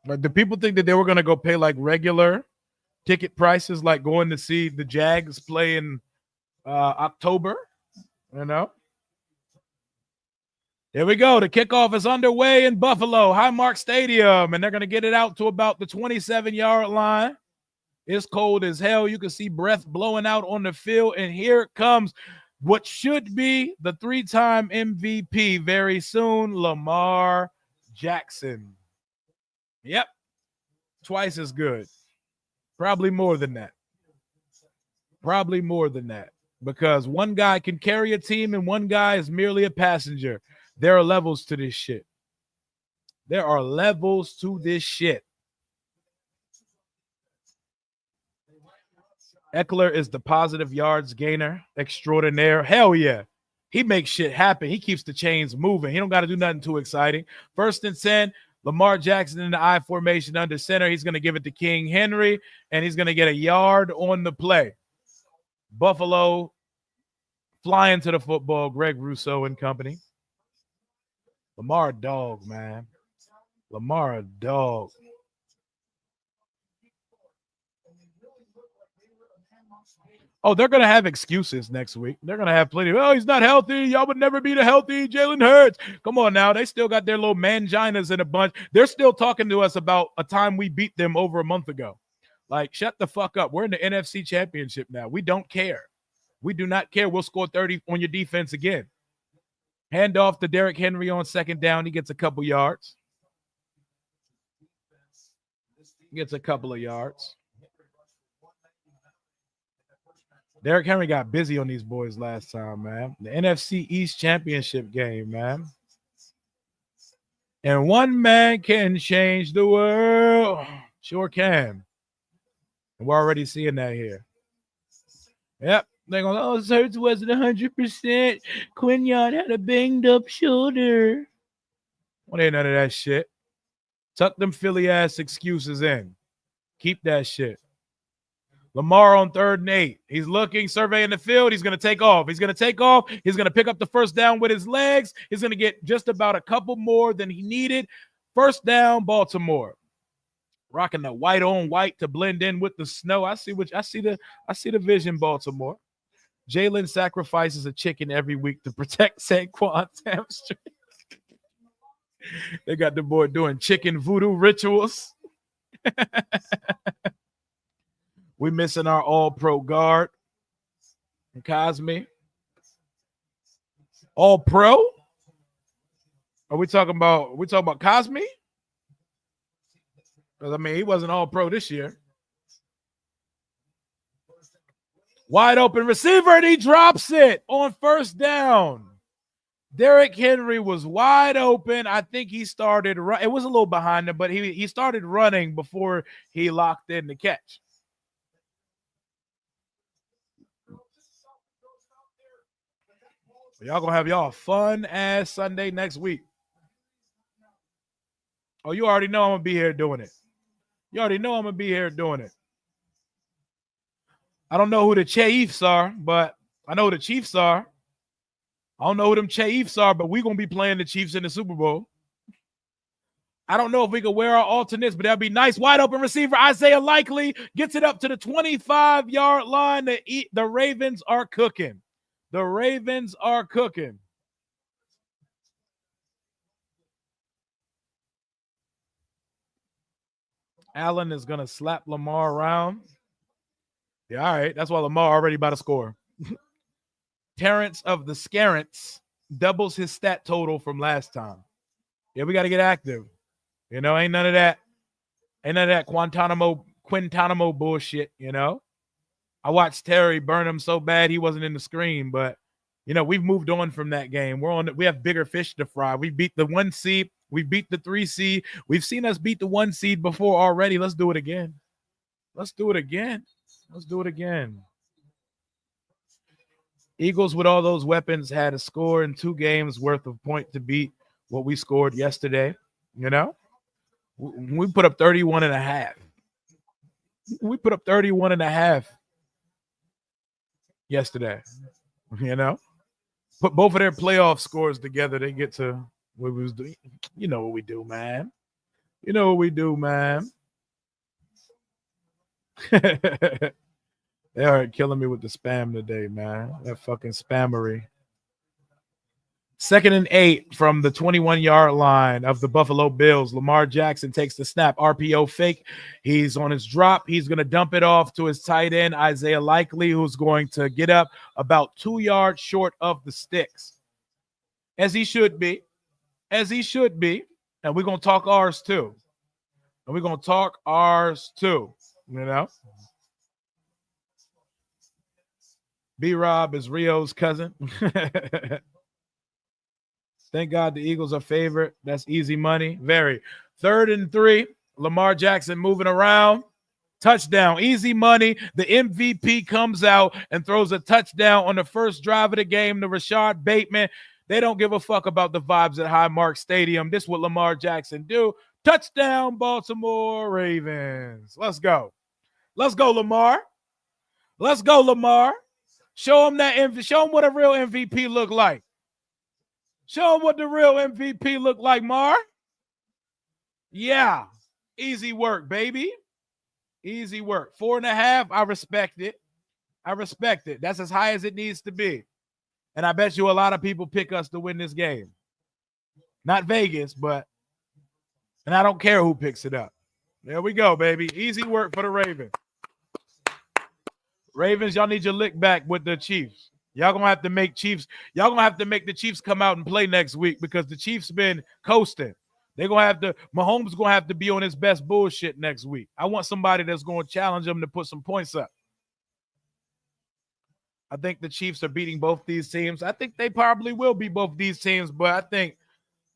Like, do people think that they were going to go pay like regular ticket prices, like going to see the Jags play in October? You know? Here we go. The kickoff is underway in Buffalo, Highmark Stadium, and they're going to get it out to about the 27-yard line. It's cold as hell. You can see breath blowing out on the field, and here comes what should be the 3-time MVP very soon, Lamar Jackson. Yep, twice as good. Probably more than that. Because one guy can carry a team and one guy is merely a passenger. There are levels to this shit. Eckler is the positive yards gainer extraordinaire. Hell yeah. He makes shit happen. He keeps the chains moving. He don't got to do nothing too exciting. 1st and 10, Lamar Jackson in the I formation under center. He's going to give it to King Henry, and he's going to get a yard on the play. Buffalo flying to the football, Greg Rousseau and company. Lamar a dog, man. Lamar a dog. Oh, they're going to have excuses next week. They're going to have plenty. Oh, he's not healthy. Y'all would never beat a healthy Jalen Hurts. Come on now. They still got their little manginas in a bunch. They're still talking to us about a time we beat them over a month ago. Like, shut the fuck up. We're in the NFC Championship now. We don't care. We do not care. We'll score 30 on your defense again. Hand off to Derrick Henry on 2nd down. He gets a couple yards. Derrick Henry got busy on these boys last time, man. The NFC East Championship game, man. And one man can change the world. Sure can. And we're already seeing that here. Yep. They're going, oh, Hurts wasn't 100%. Quinyon had a banged up shoulder. Well, ain't none of that shit. Tuck them Philly ass excuses in. Keep that shit. Lamar on 3rd and 8. He's looking, surveying the field. He's going to take off. He's going to pick up the 1st down with his legs. He's going to get just about a couple more than he needed. 1st down, Baltimore. Rocking the white on white to blend in with the snow. I see the vision, Baltimore. Jalen sacrifices a chicken every week to protect Saquon's hamstring. They got the boy doing chicken voodoo rituals. We missing our all-pro guard. Cosme. All-pro? Are we talking about Cosme? Because, I mean, he wasn't all-pro this year. Wide open receiver, and he drops it on 1st down. Derrick Henry was wide open. I think he started – it was a little behind him, but he started running before he locked in the catch. Y'all going to have y'all a fun-ass Sunday next week. Oh, you already know I'm going to be here doing it. I don't know who the Chiefs are, but I know who the Chiefs are. I don't know who them Chiefs are, but we're going to be playing the Chiefs in the Super Bowl. I don't know if we could wear our alternates, but that'd be nice. Wide open receiver, Isaiah Likely gets it up to the 25-yard line. The Ravens are cooking. Allen is going to slap Lamar around. Yeah, all right. That's why Lamar already about to score. Terrence of the Scarrants doubles his stat total from last time. Yeah, we got to get active. You know, ain't none of that Guantanamo Quintanamo bullshit, you know. I watched Terry burn him so bad he wasn't in the screen, but you know, we've moved on from that game. We have bigger fish to fry. We beat the 1 seed, we beat the 3 seed. We've seen us beat the 1 seed before already. Let's do it again. Let's do it again. Let's do it again. Eagles with all those weapons had a score in 2 games worth of point to beat what we scored yesterday. You know, we put up 31 and a half. We put up 31 and a half yesterday. You know, put both of their playoff scores together, they get to what we was doing. You know what we do, man. You know what we do, man. They are killing me with the spam today, man. That fucking spammery. 2nd and 8 from the 21-yard line of the Buffalo Bills. Lamar Jackson takes the snap. RPO fake. He's on his drop. He's going to dump it off to his tight end, Isaiah Likely, who's going to get up about 2 yards short of the sticks. As he should be. As he should be. And we're going to talk ours too. And we're going to talk ours too. You know? B-Rob is Rio's cousin. Thank God the Eagles are favored. That's easy money. Very. 3rd and 3. Lamar Jackson moving around. Touchdown. Easy money. The MVP comes out and throws a touchdown on the first drive of the game to Rashad Bateman. They don't give a fuck about the vibes at Highmark Stadium. This is what Lamar Jackson do. Touchdown, Baltimore Ravens. Let's go. Let's go, Lamar. Let's go, Lamar. Show him show him what a real MVP look like. Show him what the real MVP look like, Mar. Yeah. Easy work, baby. Easy work. 4.5. I respect it. I respect it. That's as high as it needs to be. And I bet you a lot of people pick us to win this game. Not Vegas, but and I don't care who picks it up. There we go, baby. Easy work for the Ravens. Ravens, y'all need your lick back with the Chiefs. Y'all gonna have to make the Chiefs come out and play next week because the Chiefs been coasting. Mahomes gonna have to be on his best bullshit next week. I want somebody that's gonna challenge them to put some points up. I think the Chiefs are beating both these teams. I think they probably will beat both these teams, but I think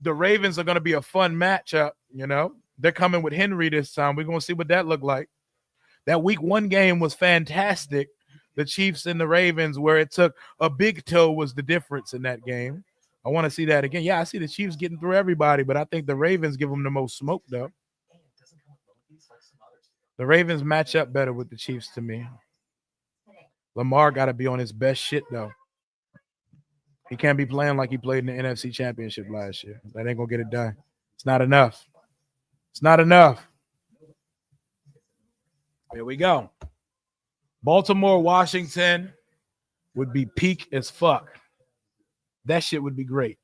the Ravens are gonna be a fun matchup. You know, they're coming with Henry this time. We're gonna see what that looked like. That week 1 game was fantastic. The Chiefs and the Ravens, where it took a big toe, was the difference in that game. I want to see that again. Yeah, I see the Chiefs getting through everybody, but I think the Ravens give them the most smoke, though. The Ravens match up better with the Chiefs to me. Lamar got to be on his best shit, though. He can't be playing like he played in the NFC Championship last year. That ain't going to get it done. It's not enough. It's not enough. Here we go. Baltimore, Washington would be peak as fuck. That shit would be great.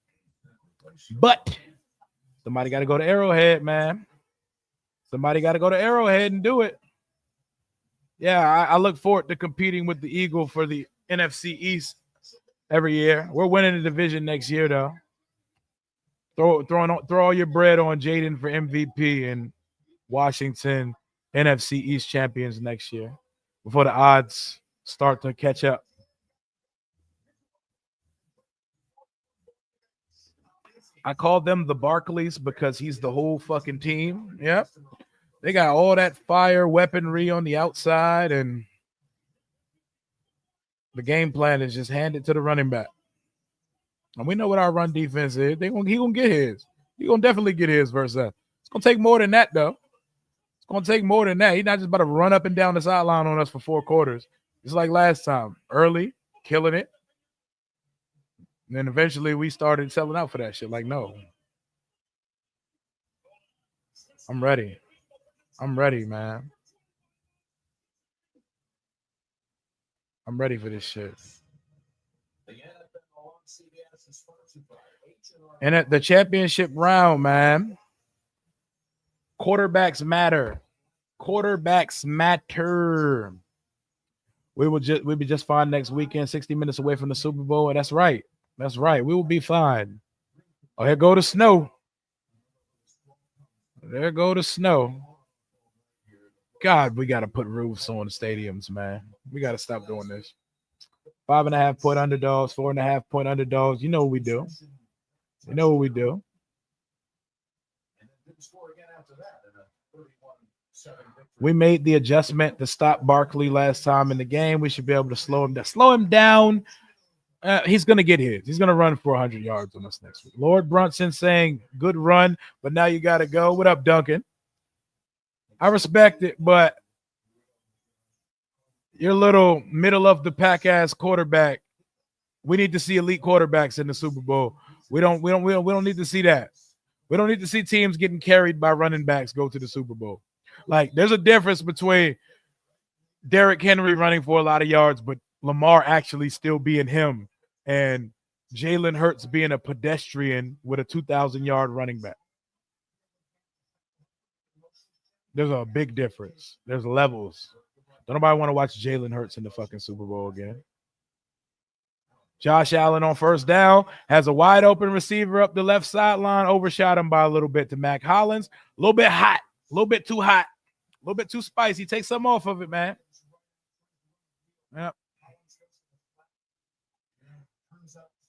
But somebody got to go to Arrowhead, man. Somebody got to go to Arrowhead and do it. Yeah, I look forward to competing with the Eagle for the NFC East every year. We're winning the division next year, though. Throw all your bread on Jaden for MVP and Washington NFC East champions next year before the odds start to catch up. I call them the Barclays because he's the whole fucking team. Yep. They got all that fire weaponry on the outside, and the game plan is just hand it to the running back. And we know what our run defense is. He gonna get his. He gonna definitely get his versus us. It's gonna take more than that, though. It's going to take more than that. He's not just about to run up and down the sideline on us for 4 quarters. It's like last time. Early, killing it. And then eventually we started selling out for that shit. Like, no. I'm ready. I'm ready, man. I'm ready for this shit. And at the championship round, man, quarterbacks matter. Quarterbacks matter. We'll be just fine next weekend, 60 minutes away from the Super Bowl. And that's right. That's right. We will be fine. Oh, here go the snow. There go the snow. God, we got to put roofs on stadiums, man. We got to stop doing this. 5.5 point underdogs, 4.5 point underdogs. You know what we do. You know what we do. We made the adjustment to stop Barkley last time in the game. We should be able to slow him down. Slow him down. He's going to get his. He's going to run for 100 yards on us next week. Lord Brunson saying, good run, but now you got to go. What up, Duncan? I respect it, but your little middle of the pack ass quarterback. We need to see elite quarterbacks in the Super Bowl. We don't need to see that. We don't need to see teams getting carried by running backs go to the Super Bowl. Like, there's a difference between Derrick Henry running for a lot of yards, but Lamar actually still being him, and Jalen Hurts being a pedestrian with a 2,000-yard running back. There's a big difference. There's levels. Don't nobody want to watch Jalen Hurts in the fucking Super Bowl again. Josh Allen on first down has a wide open receiver up the left sideline, overshot him by a little bit to Mac Hollins. A little bit hot, a little bit too hot, a little bit too spicy. Take some off of it, man. Yep.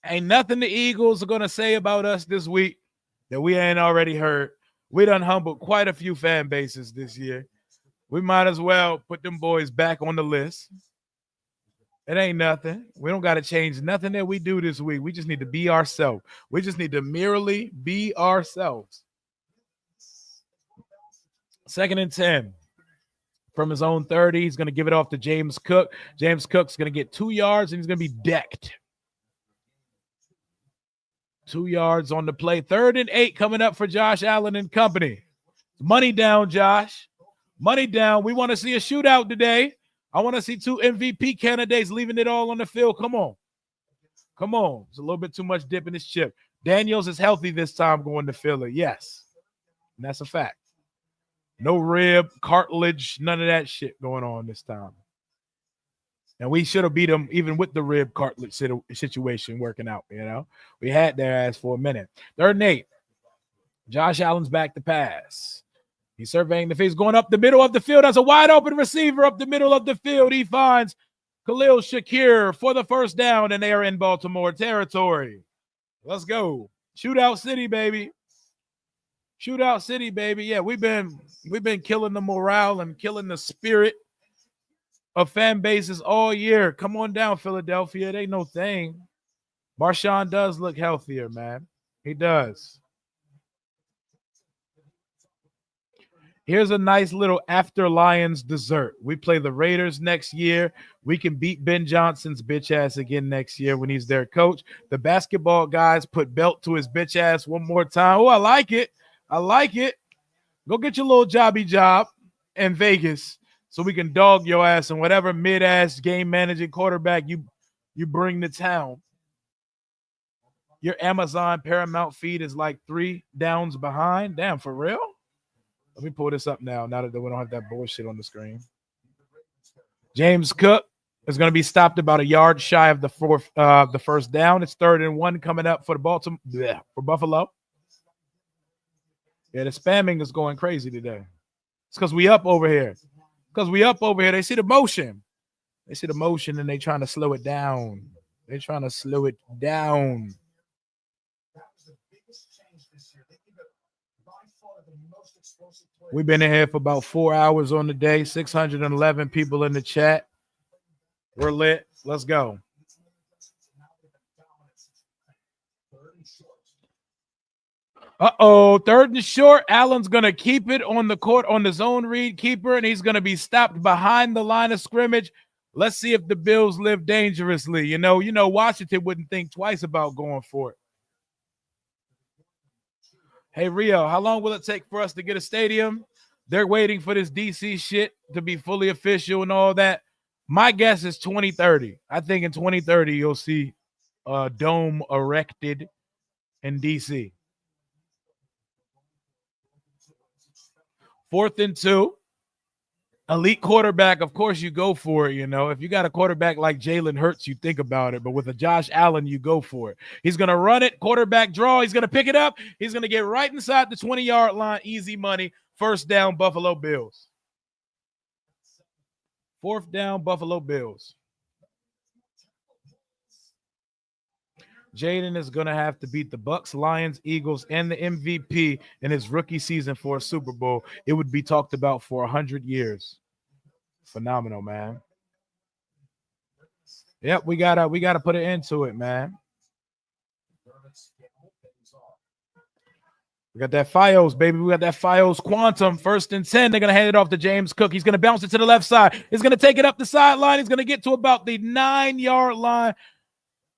Ain't nothing the Eagles are going to say about us this week that we ain't already heard. We done humbled quite a few fan bases this year. We might as well put them boys back on the list. It ain't nothing. We don't got to change nothing that we do this week. We just need to be ourselves. We just need to merely be ourselves. 2nd and 10. From his own 30, he's going to give it off to James Cook. James Cook's going to get 2 yards, and he's going to be decked. 2 yards on the play. 3rd and 8 coming up for Josh Allen and company. Money down, Josh. Money down. We want to see a shootout today. I want to see 2 MVP candidates leaving it all on the field. Come on. Come on. It's a little bit too much dip in his chip. Daniels is healthy this time going to Philly. Yes. And that's a fact. No rib, cartilage, none of that shit going on this time. And we should have beat them even with the rib cartilage situation working out, you know. We had their ass for a minute. 3rd and 8. Josh Allen's back to pass. He's surveying the field, going up the middle of the field. That's a wide open receiver up the middle of the field. He finds Khalil Shakir for the first down, and they are in Baltimore territory. Let's go. Shootout City, baby. Shootout City, baby. Yeah, we've been killing the morale and killing the spirit of fan bases all year. Come on down, Philadelphia. It ain't no thing. Marshawn does look healthier, man. He does. Here's a nice little after Lions dessert. We play the Raiders next year. We can beat Ben Johnson's bitch ass again next year when he's their coach. The basketball guys put belt to his bitch ass one more time. Oh, I like it. I like it. Go get your little jobby job in Vegas so we can dog your ass and whatever mid-ass game managing quarterback you bring to town. Your Amazon Paramount feed is like 3 downs behind. Damn, for real? Let me pull this up now that we don't have that bullshit on the screen. James Cook is going to be stopped about a yard shy of the first down. It's 3rd and 1 coming up for Buffalo. Yeah, the spamming is going crazy today. It's because we up over here. They see the motion. They see the motion and they trying to slow it down. They're trying to slow it down. We've been in here for about 4 hours on the day. 611 people in the chat. We're lit. Let's go. Uh-oh, 3rd and short. Allen's going to keep it on the court on the zone read keeper, and he's going to be stopped behind the line of scrimmage. Let's see if the Bills live dangerously. You know, Washington wouldn't think twice about going for it. Hey, Rio, how long will it take for us to get a stadium? They're waiting for this DC shit to be fully official and all that. My guess is 2030. I think in 2030 you'll see a dome erected in DC. 4th and 2. Elite quarterback, of course you go for it, you know. If you got a quarterback like Jalen Hurts, you think about it. But with a Josh Allen, you go for it. He's going to run it, quarterback draw. He's going to pick it up. He's going to get right inside the 20-yard line. Easy money. First down, Buffalo Bills. 4th down, Buffalo Bills. Jaden is going to have to beat the Bucks, Lions, Eagles, and the MVP in his rookie season for a Super Bowl. It would be talked about for 100 years. Phenomenal, man. Yep, we gotta put an end to it, man. We got that Fios, baby. We got that Fios Quantum. 1st and 10. They're going to hand it off to James Cook. He's going to bounce it to the left side. He's going to take it up the sideline. He's going to get to about the 9-yard line.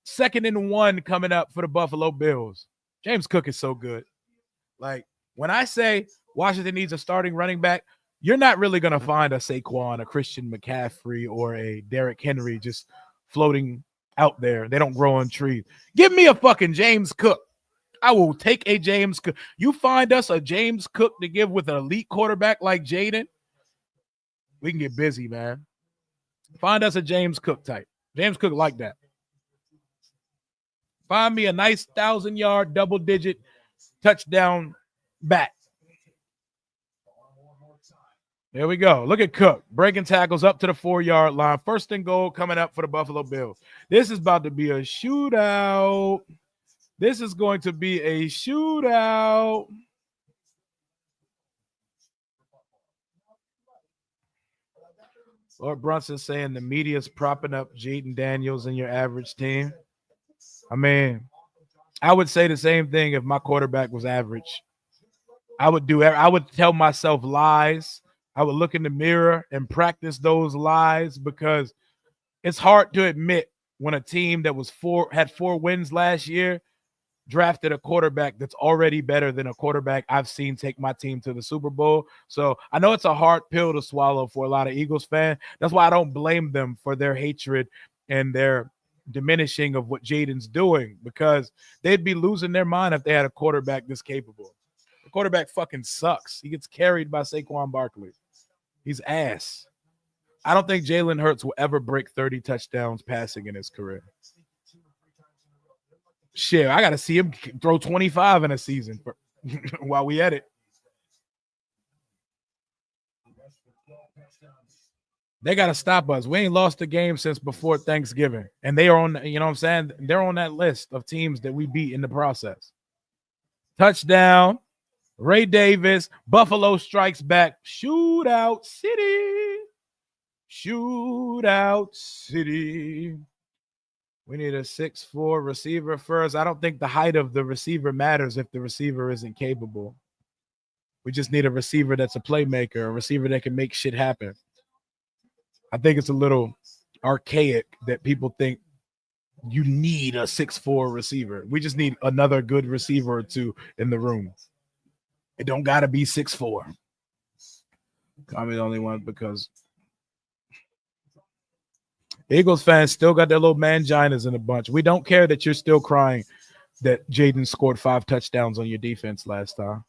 2nd and 1 coming up for the Buffalo Bills. James Cook is so good. Like, when I say Washington needs a starting running back, you're not really going to find a Saquon, a Christian McCaffrey, or a Derrick Henry just floating out there. They don't grow on trees. Give me a fucking James Cook. I will take a James Cook. You find us a James Cook to give with an elite quarterback like Jaden, we can get busy, man. Find us a James Cook type. James Cook like that. Find me a nice 1,000-yard, double-digit touchdown back. There we go. Look at Cook. Breaking tackles up to the 4-yard line. 1st and goal coming up for the Buffalo Bills. This is about to be a shootout. This is going to be a shootout. Lord Brunson saying the media's propping up Jaden Daniels and your average team. I mean, I would say the same thing if my quarterback was average. I would tell myself lies. I would look in the mirror and practice those lies because it's hard to admit when a team that had 4 wins last year drafted a quarterback that's already better than a quarterback I've seen take my team to the Super Bowl. So I know it's a hard pill to swallow for a lot of Eagles fans. That's why I don't blame them for their hatred and their diminishing of what Jaden's doing, because they'd be losing their mind if they had a quarterback this capable. The quarterback fucking sucks. He gets carried by Saquon Barkley. He's ass. I don't think Jalen Hurts will ever break 30 touchdowns passing in his career. Shit, I got to see him throw 25 in a season while we at it. They got to stop us. We ain't lost a game since before Thanksgiving. And they are on, you know what I'm saying? They're on that list of teams that we beat in the process. Touchdown. Ray Davis. Buffalo strikes back. Shootout City. Shootout City. We need a 6'4" receiver first. I don't think the height of the receiver matters if the receiver isn't capable. We just need a receiver that's a playmaker, a receiver that can make shit happen. I think it's a little archaic that people think you need a 6'4" receiver. We just need another good receiver or two in the room. It don't got to be 6'4". I'm the only one because Eagles fans still got their little manginas in a bunch. We don't care that you're still crying that Jaden scored 5 touchdowns on your defense last time.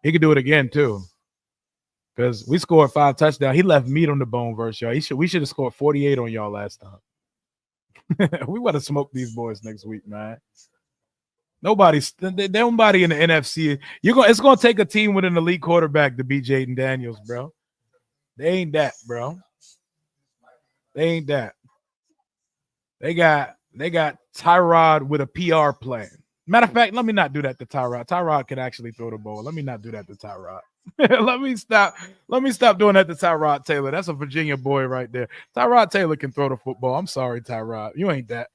He could do it again, too. Because we scored 5 touchdowns. He left meat on the bone versus y'all. We should have scored 48 on y'all last time. We want to smoke these boys next week, man. Nobody in the NFC. It's going to take a team with an elite quarterback to beat Jaden Daniels, bro. They ain't that, bro. They ain't that. They got Tyrod with a PR plan. Matter of fact, let me not do that to Tyrod. Tyrod can actually throw the ball. Let me not do that to Tyrod. Let me stop doing that to Tyrod Taylor. That's a Virginia boy right there. Tyrod Taylor can throw the football. I'm sorry, Tyrod. You ain't that.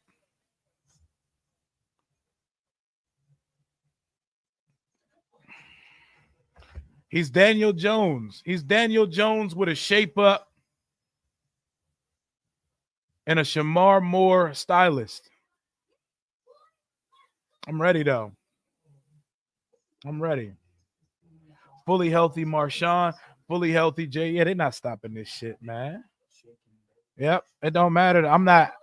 He's Daniel Jones. He's Daniel Jones with a shape up and a Shamar Moore stylist. I'm ready, though. I'm ready. Fully healthy Marshawn, fully healthy Jay. Yeah, they're not stopping this shit, man. Yep, it don't matter. I'm not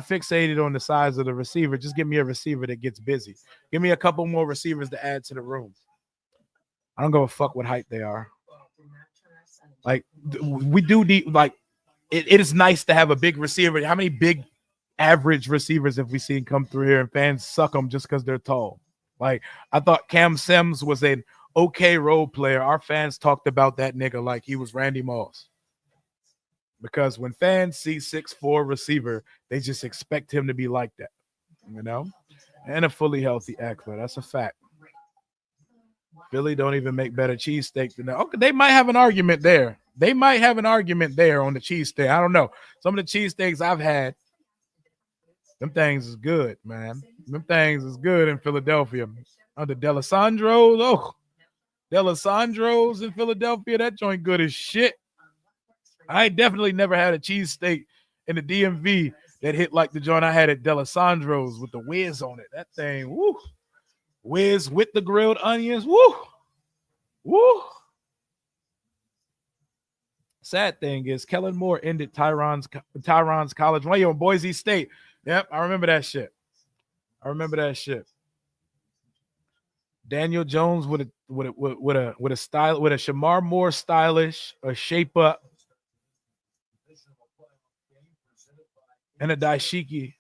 fixated on the size of the receiver. Just give me a receiver that gets busy. Give me a couple more receivers to add to the room. I don't give a fuck what height they are. Like, we do need, like, it is nice to have a big receiver. How many big average receivers have we seen come through here and fans suck them just because they're tall? Like, I thought Cam Sims was an okay role player. Our fans talked about that nigga like he was Randy Moss. because when fans see 6'4" receiver, they just expect him to be like that, you know, and a fully healthy Eckler. That's a fact. Philly don't even make better cheesesteak than that. Okay, they might have an argument there. They might have an argument there on the cheesesteak. I don't know. Some of the cheesesteaks I've had, them things is good, man. Them things is good in Philadelphia. Under D'Alessandro's, D'Alessandro's in Philadelphia, that joint good as shit. I definitely never had a cheesesteak in the DMV that hit like the joint I had at D'Alessandro's with the whiz on it. That thing, woo. Whiz with the grilled onions, woo. Woo. Sad thing is Kellen Moore ended Tyron's college run on Boise State. Yep, I remember that shit. Daniel Jones with a style, with a Shamar Moore stylish, a shape up, and a daishiki.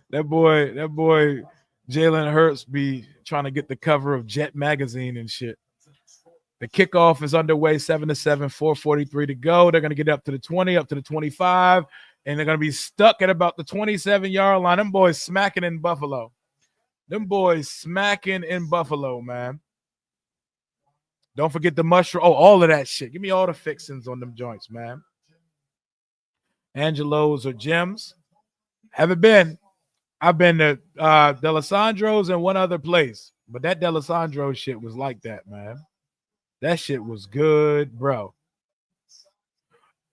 That boy Jalen Hurts be trying to get the cover of Jet magazine and shit. The kickoff is underway, 7-7, 4:43 to go. They're gonna get up to the 20, up to the 25, and they're gonna be stuck at about the 27-yard line. Them boys smacking in Buffalo. Man. Don't forget the mushroom. Oh, all of that shit. Give me all the fixings on them joints, man. Angelo's or Jim's. Haven't been. I've been to D'Alessandro's and one other place, but that D'Alessandro shit was like that, man. That shit was good, bro.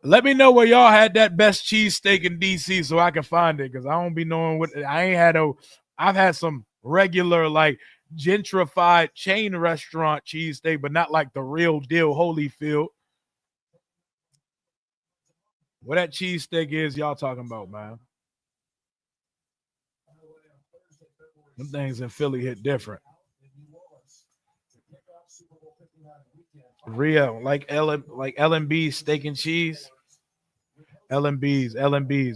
Let me know where y'all had that best cheesesteak in DC so I can find it, because I don't be knowing what I ain't had. I've had some regular, like, gentrified chain restaurant cheesesteak, but not like the real deal Holyfield. What that cheesesteak is y'all talking about, man? Them things in Philly hit different. Real, like L&B steak and cheese. L&B's.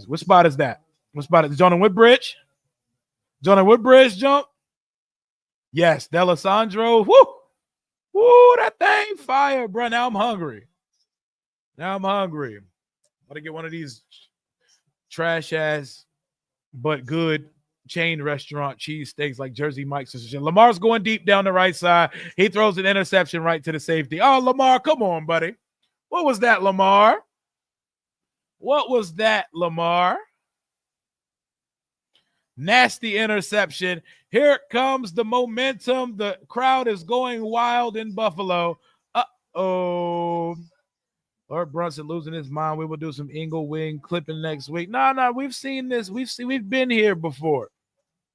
What spot is that? What spot is it? John and Woodbridge? Jump? Yes, D'Alessandro. Woo! That thing fire, bro. Now I'm hungry. I'm gonna get one of these trash ass but good chain restaurant cheesesteaks like Jersey Mike's. Lamar's going deep down the right side. He throws an interception right to the safety. Oh, Lamar, come on, buddy. What was that, Lamar? Nasty interception. Here comes the momentum. The crowd is going wild in Buffalo. Uh-oh. Lord Brunson losing his mind. We will do some Eagle Wing clipping next week. No, we've seen this. We've been here before.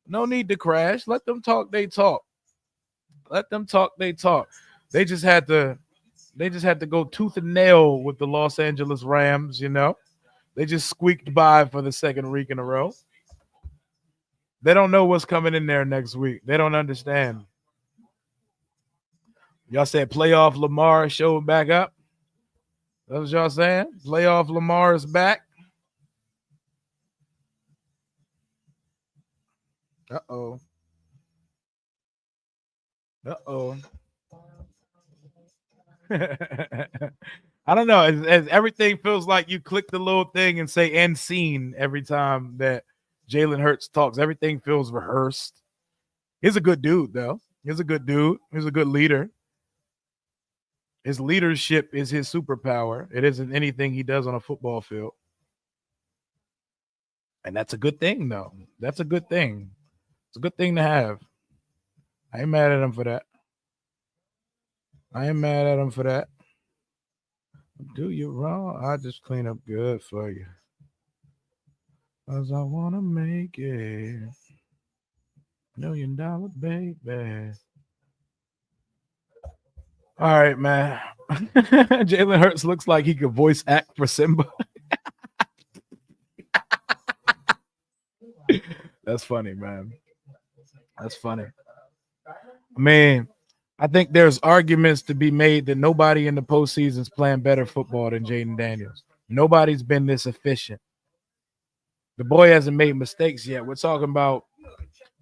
No need to crash. Let them talk. They talk. They just had to go tooth and nail with the Los Angeles Rams, you know. They just squeaked by for the second week in a row. They don't know what's coming in there next week. They don't understand. Y'all said playoff Lamar showed back up. That's what y'all saying? Playoff Lamar is back. Uh-oh. I don't know. As everything feels like you click the little thing and say end scene every time that Jalen Hurts talks. Everything feels rehearsed. He's a good dude, though. He's a good leader. His leadership is his superpower. It isn't anything he does on a football field. And that's a good thing, though. That's a good thing. It's a good thing to have. I ain't mad at him for that. Do you wrong? I just clean up good for you. 'Cause I want to make it $1 million, baby. All right, man. Jalen Hurts looks like he could voice act for Simba. That's funny, man. That's funny. I mean, I think there's arguments to be made that nobody in the postseason is playing better football than Jaden Daniels. Nobody's been this efficient. The boy hasn't made mistakes yet. We're talking about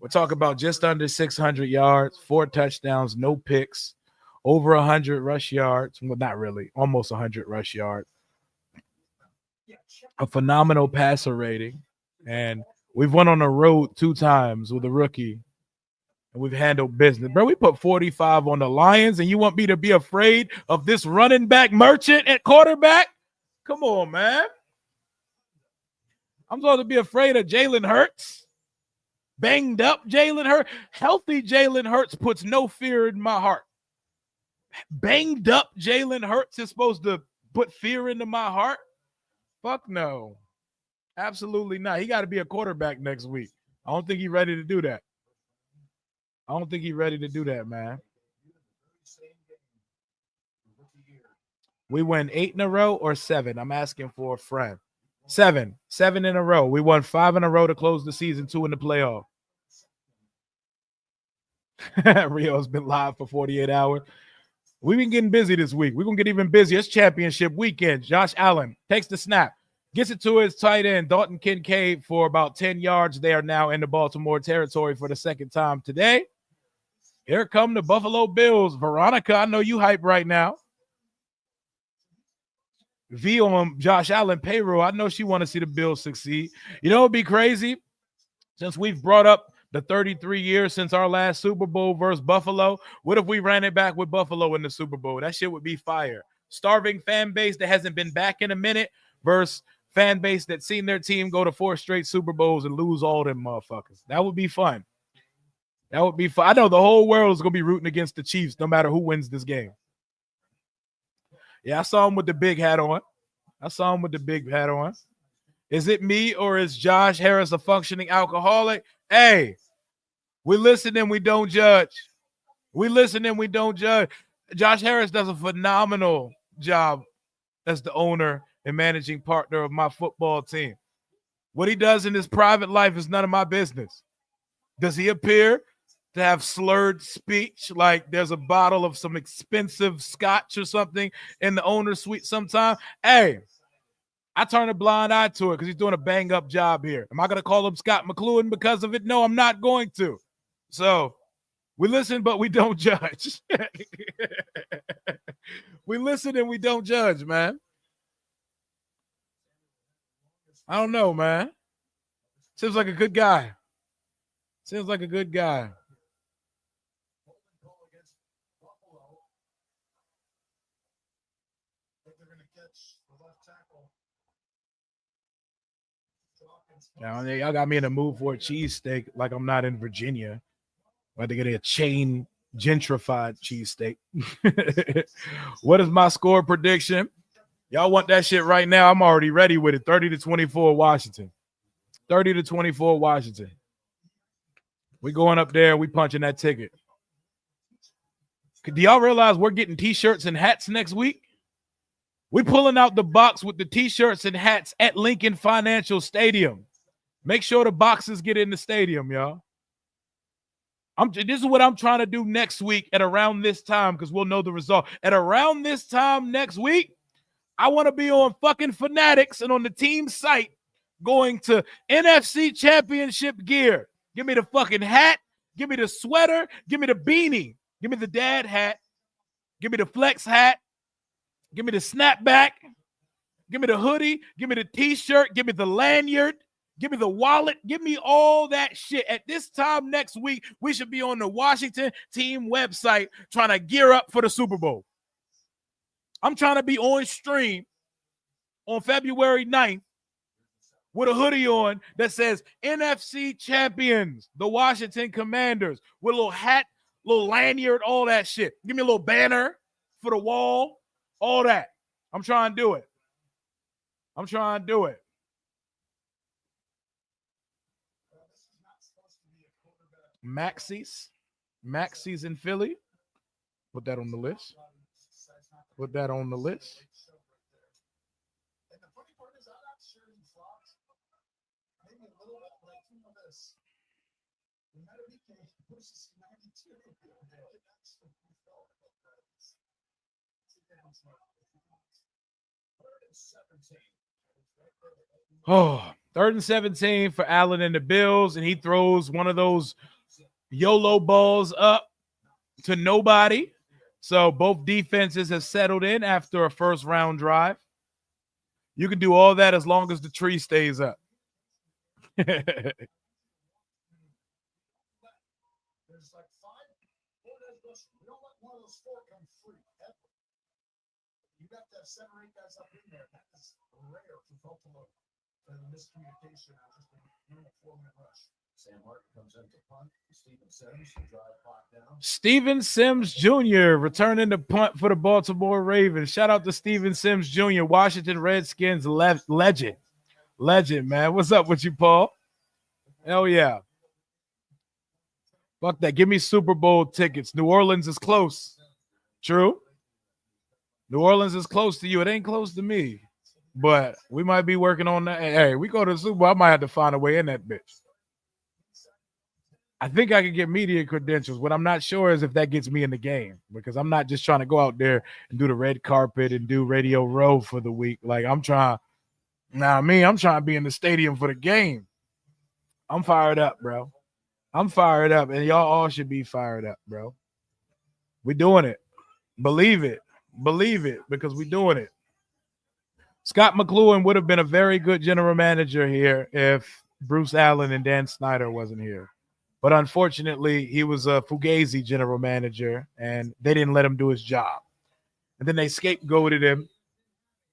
We're talking about just under 600 yards, 4 touchdowns, no picks, over 100 rush yards. Well, not really, almost 100 rush yards. A phenomenal passer rating. And we've went on the road 2 times with a rookie. And we've handled business. Bro, we put 45 on the Lions, and you want me to be afraid of this running back merchant at quarterback? Come on, man. I'm supposed to be afraid of Jalen Hurts. Banged up Jalen Hurts. Healthy Jalen Hurts puts no fear in my heart. Banged up Jalen Hurts is supposed to put fear into my heart? Fuck no. Absolutely not. He got to be a quarterback next week. I don't think he's ready to do that. Man. We win 8 in a row or 7? I'm asking for a friend. 7 in a row. We won 5 in a row to close the season, 2 in the playoff. Rio's been live for 48 hours. We've been getting busy this week. We're going to get even busier. It's championship weekend. Josh Allen takes the snap, gets it to his tight end, Dalton Kincaid, for about 10 yards. They are now in the Baltimore territory for the second time today. Here come the Buffalo Bills. Veronica, I know you hype right now. V on Josh Allen payroll. I know she want to see the Bills succeed. You know, it'd be crazy. Since we've brought up the 33 years since our last Super Bowl versus Buffalo, what if we ran it back with Buffalo in the Super Bowl? That shit would be fire. Starving fan base that hasn't been back in a minute versus fan base that's seen their team go to 4 straight Super Bowls and lose all them motherfuckers. That would be fun. I know the whole world is going to be rooting against the Chiefs no matter who wins this game. Yeah, I saw him with the big hat on. Is it me or is Josh Harris a functioning alcoholic? Hey, we listen and we don't judge. Josh Harris does a phenomenal job as the owner and managing partner of my football team. What he does in his private life is none of my business. Does he appear to have slurred speech, like there's a bottle of some expensive scotch or something in the owner's suite sometime? Hey, I turn a blind eye to it because he's doing a bang-up job here. Am I going to call him Scott McLuhan because of it? No, I'm not going to. So we listen, but we don't judge. We listen and we don't judge, man. I don't know, man. Seems like a good guy. Now, y'all got me in the mood for a cheesesteak like I'm not in Virginia. I had to get a chain gentrified cheesesteak. What is my score prediction? Y'all want that shit right now? I'm already ready with it. 30-24 Washington. 30-24 Washington. We going up there. We punching that ticket. Do y'all realize we're getting T-shirts and hats next week? We pulling out the box with the T-shirts and hats at Lincoln Financial Stadium. Make sure the boxes get in the stadium, y'all. This is what I'm trying to do next week at around this time because we'll know the result. At around this time next week, I want to be on fucking Fanatics and on the team site going to NFC Championship gear. Give me the fucking hat. Give me the sweater. Give me the beanie. Give me the dad hat. Give me the flex hat. Give me the snapback. Give me the hoodie. Give me the T-shirt. Give me the lanyard. Give me the wallet. Give me all that shit. At this time next week, we should be on the Washington team website trying to gear up for the Super Bowl. I'm trying to be on stream on February 9th with a hoodie on that says NFC Champions, the Washington Commanders, with a little hat, little lanyard, all that shit. Give me a little banner for the wall, all that. I'm trying to do it. Maxie's in Philly. Put that on the list. Oh, 3rd and 17 for Allen and the Bills, and he throws one of those YOLO balls up to nobody. So both defenses have settled in after a first-round drive. You can do all that as long as the tree stays up. There's like 5 4 guys. We don't let one of those 4 come free ever. You got to have 7 or 8 guys up in there. That is rare for Buffalo. And the miscommunication on just a normal 4-minute rush. Sam Martin comes in to punt. Steven Sims to drive clock down. Steven Sims Jr. returning the punt for the Baltimore Ravens. Shout out to Steven Sims Jr., Washington Redskins legend. Legend, man. What's up with you, Paul? Hell yeah. Fuck that. Give me Super Bowl tickets. New Orleans is close. True. New Orleans is close to you. It ain't close to me. But we might be working on that. Hey, we go to the Super Bowl. I might have to find a way in that bitch. I think I can get media credentials. What I'm not sure is if that gets me in the game, because I'm not just trying to go out there and do the red carpet and do Radio Row for the week. Like I'm trying to be in the stadium for the game. I'm fired up, bro. I'm fired up, and y'all all should be fired up, bro. We're doing it. Believe it, because we're doing it. Scott McLuhan would have been a very good general manager here if Bruce Allen and Dan Snyder wasn't here. But unfortunately, he was a Fugazi general manager, and they didn't let him do his job. And then they scapegoated him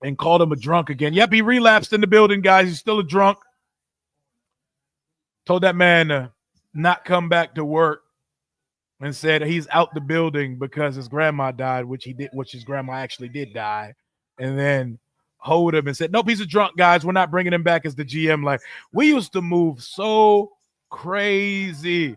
and called him a drunk again. Yep, he relapsed in the building, guys. He's still a drunk. Told that man to not come back to work and said he's out the building because his grandma died, which his grandma actually did die. And then hold him and said, nope, he's a drunk, guys. We're not bringing him back as the GM. Like, we used to move so crazy.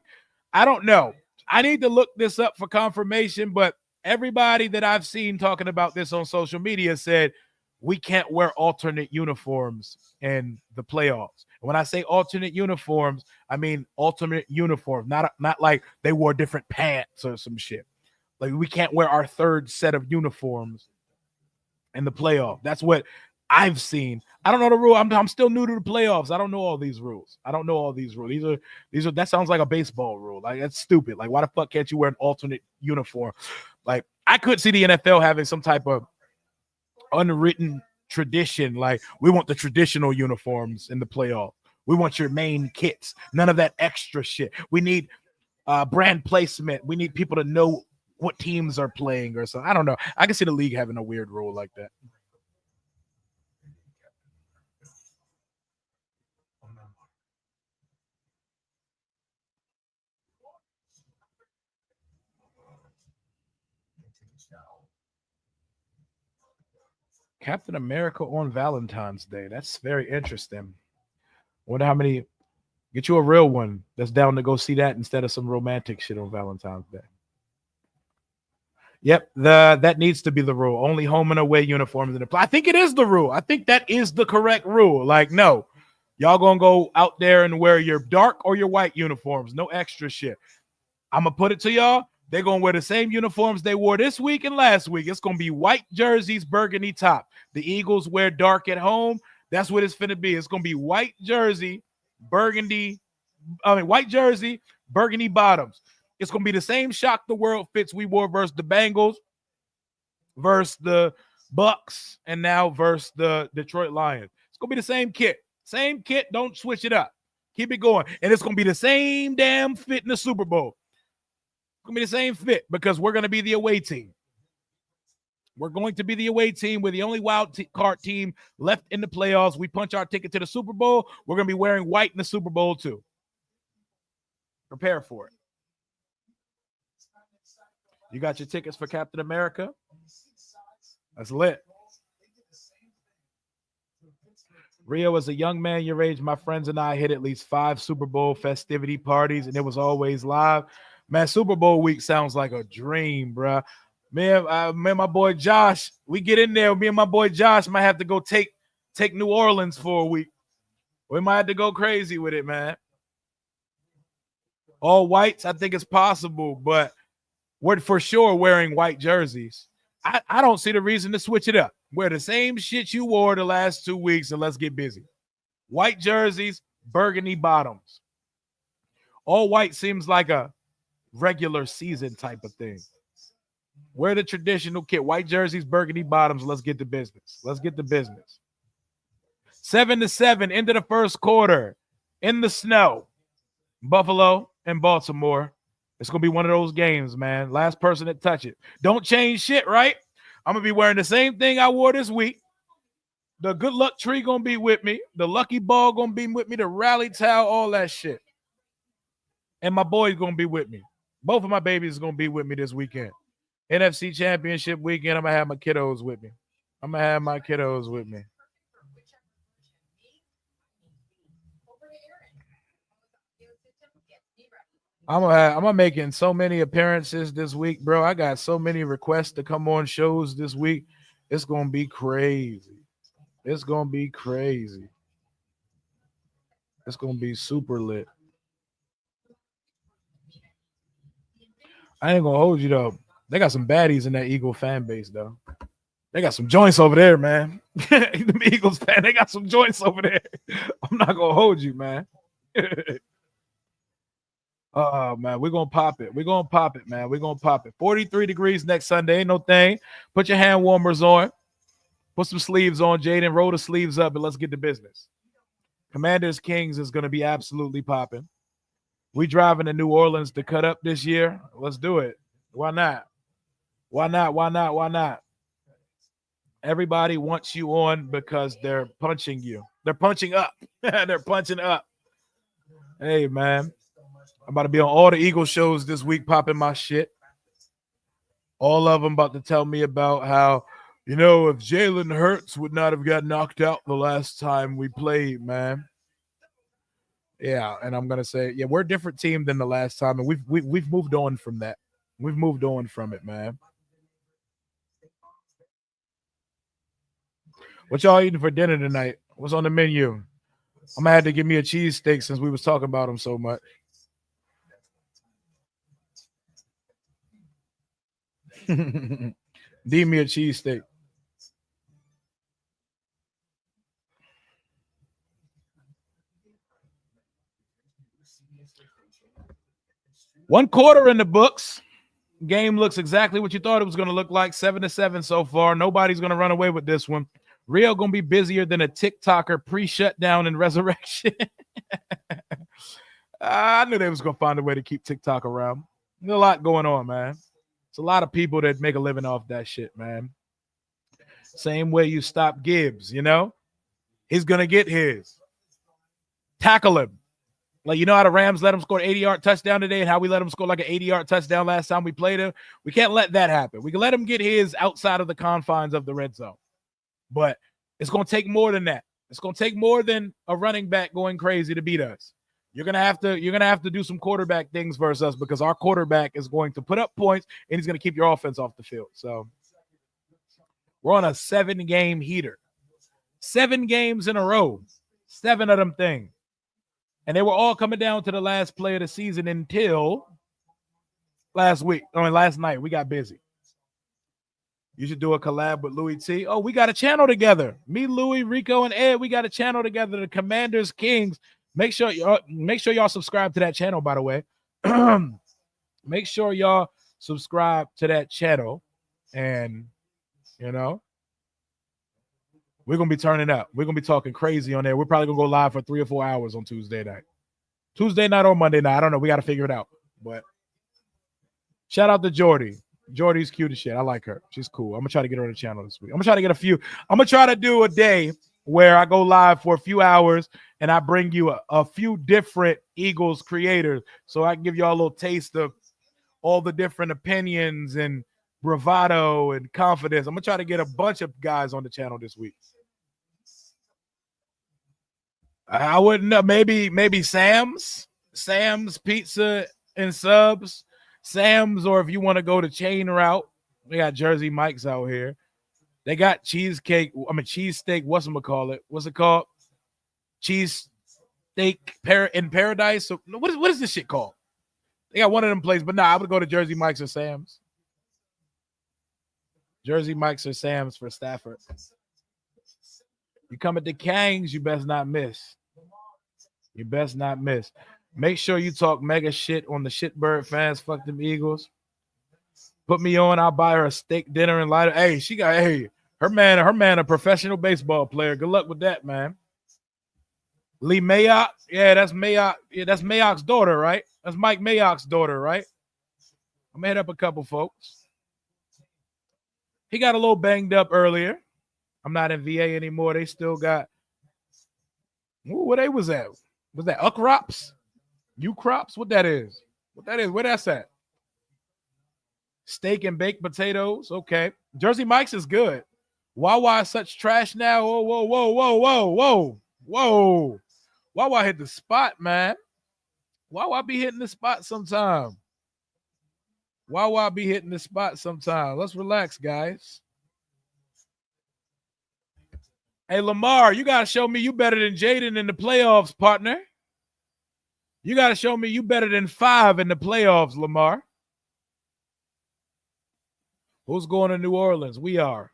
I don't know. I need to look this up for confirmation, but everybody that I've seen talking about this on social media said we can't wear alternate uniforms in the playoffs. And when I say alternate uniforms, I mean alternate uniforms, not like they wore different pants or some shit. Like we can't wear our 3rd set of uniforms in the playoff. That's what I've seen. I don't know the rule. I'm still new to the playoffs. I don't know all these rules. These are that sounds like a baseball rule. Like that's stupid. Like why the fuck can't you wear an alternate uniform? Like I could see the NFL having some type of unwritten tradition. Like we want the traditional uniforms in the playoff. We want your main kits. None of that extra shit. We need brand placement. We need people to know what teams are playing or something. I don't know. I can see the league having a weird rule like that. Captain America on Valentine's Day. That's very interesting. Wonder how many. Get you a real one that's down to go see that instead of some romantic shit on Valentine's Day. Yep, that needs to be the rule. Only home and away uniforms in the play. I think it is the rule. I think that is the correct rule. Like, no, y'all gonna go out there and wear your dark or your white uniforms. No extra shit. I'm gonna put it to y'all. They're going to wear the same uniforms they wore this week and last week. It's going to be white jerseys, burgundy top. The Eagles wear dark at home. That's what it's finna be. It's going to be white jersey, burgundy bottoms. It's going to be the same shock the world fits we wore versus the Bengals, versus the Bucks, and now versus the Detroit Lions. It's going to be the same kit. Same kit. Don't switch it up. Keep it going. And it's going to be the same damn fit in the Super Bowl. Going to be the same fit because we're going to be the away team. We're going to be the away team. We're the only wild card team left in the playoffs. We punch our ticket to the Super Bowl. We're going to be wearing white in the Super Bowl too. Prepare for it. You got your tickets for Captain America? That's lit. Rio, as a young man your age, my friends and I hit at least 5 Super Bowl festivity parties, and it was always live. Man, Super Bowl week sounds like a dream, bro. Man, my boy Josh, we get in there. Me and my boy Josh might have to go take New Orleans for a week. We might have to go crazy with it, man. All whites, I think it's possible, but we're for sure wearing white jerseys. I don't see the reason to switch it up. Wear the same shit you wore the last 2 weeks and let's get busy. White jerseys, burgundy bottoms. All white seems like a regular season type of thing. Wear the traditional kit. White jerseys, burgundy bottoms. Let's get to business. Let's get to business. 7-7 into the first quarter in the snow. Buffalo and Baltimore. It's going to be one of those games, man. Last person to touch it. Don't change shit, right? I'm going to be wearing the same thing I wore this week. The good luck tree going to be with me. The lucky ball going to be with me. The rally towel, all that shit. And my boy's going to be with me. Both of my babies are going to be with me this weekend. NFC Championship weekend, I'm going to have my kiddos with me. I'm going to have my kiddos with me. I'm making so many appearances this week, bro. I got so many requests to come on shows this week. It's going to be crazy. It's going to be crazy. It's going to be super lit. I ain't going to hold you, though. They got some baddies in that Eagle fan base, though. They got some joints over there, man. The Eagles fan, they got some joints over there. I'm not going to hold you, man. Oh, man, we're going to pop it. We're going to pop it, man. We're going to pop it. 43 degrees next Sunday. Ain't no thing. Put your hand warmers on. Put some sleeves on, Jaden. Roll the sleeves up, and let's get to business. Commanders Kings is going to be absolutely popping. We driving to New Orleans to cut up this year. Let's do it. Why not? Why not? Why not? Why not? Everybody wants you on because they're punching you. They're punching up. They're punching up. Hey, man. I'm about to be on all the Eagles shows this week popping my shit. All of them about to tell me about how, you know, if Jalen Hurts would not have got knocked out the last time we played, man. Yeah, and I'm going to say, yeah, we're a different team than the last time, and we've moved on from that. We've moved on from it, man. What y'all eating for dinner tonight? What's on the menu? I'm going to have to give me a cheesesteak since we was talking about them so much. Need me a cheesesteak. One quarter in the books. Game looks exactly what you thought it was going to look like. 7-7 so far. Nobody's going to run away with this one. Rio going to be busier than a TikToker pre-shutdown and resurrection. I knew they was going to find a way to keep TikTok around. There's a lot going on, man. It's a lot of people that make a living off that shit, man. Same way you stop Gibbs, you know? He's going to get his. Tackle him. Like, you know how the Rams let him score an 80-yard touchdown today and how we let him score like an 80-yard touchdown last time we played him? We can't let that happen. We can let him get his outside of the confines of the red zone. But it's going to take more than that. It's going to take more than a running back going crazy to beat us. You're going to have to do some quarterback things versus us because our quarterback is going to put up points and he's going to keep your offense off the field. So we're on a 7-game heater. 7 games in a row. 7 of them things. And they were all coming down to the last play of the season until last night. We got busy. You should do a collab with Louis T. Oh, we got a channel together. Me, Louis, Rico, and Ed. We got a channel together. The Commanders Kings. Make sure y'all subscribe to that channel, by the way. Make sure y'all subscribe to that channel. And, you know, we're going to be turning up. We're going to be talking crazy on there. We're probably going to go live for 3 or 4 hours on Tuesday night. Tuesday night or Monday night. I don't know. We got to figure it out. But shout out to Jordy. Jordy's cute as shit. I like her. She's cool. I'm going to try to get her on the channel this week. I'm going to try to get a few. I'm going to try to do a day where I go live for a few hours and I bring you a few different Eagles creators so I can give y'all a little taste of all the different opinions and bravado and confidence. I'm going to try to get a bunch of guys on the channel this week. I wouldn't know. Maybe Sam's Pizza and Subs. Sam's, or if you want to go the chain route, we got Jersey Mike's out here. They got cheesesteak. Whatchamacallit? What's it called? Cheese steak in paradise. So what is this shit called? They got one of them places, but I would go to Jersey Mike's or Sam's. Jersey Mike's or Sam's for Stafford. You come at the Kangs, you best not miss. You best not miss. Make sure you talk mega shit on the Shitbird fans. Fuck them Eagles. Put me on. I'll buy her a steak dinner and light. Hey, her man, a professional baseball player. Good luck with that, man. Lee Mayock. Yeah, that's Mayock. Yeah, that's Mayock's daughter, right? That's Mike Mayock's daughter, right? I'm gonna hit up a couple folks. He got a little banged up earlier. I'm not in VA anymore. They still got. Ooh, where they was at? Was that Ukrops? Ukrops? What that is? What that is? Where that's at? Steak and baked potatoes. Okay. Jersey Mike's is good. Wawa is such trash now. Whoa, whoa, whoa, whoa, whoa, whoa, whoa. Wawa hit the spot, man. Wawa be hitting the spot sometime. Wawa be hitting the spot sometime. Let's relax, guys. Hey, Lamar, you got to show me you better than Jaden in the playoffs, partner. You got to show me you better than 5 in the playoffs, Lamar. Who's going to New Orleans? We are.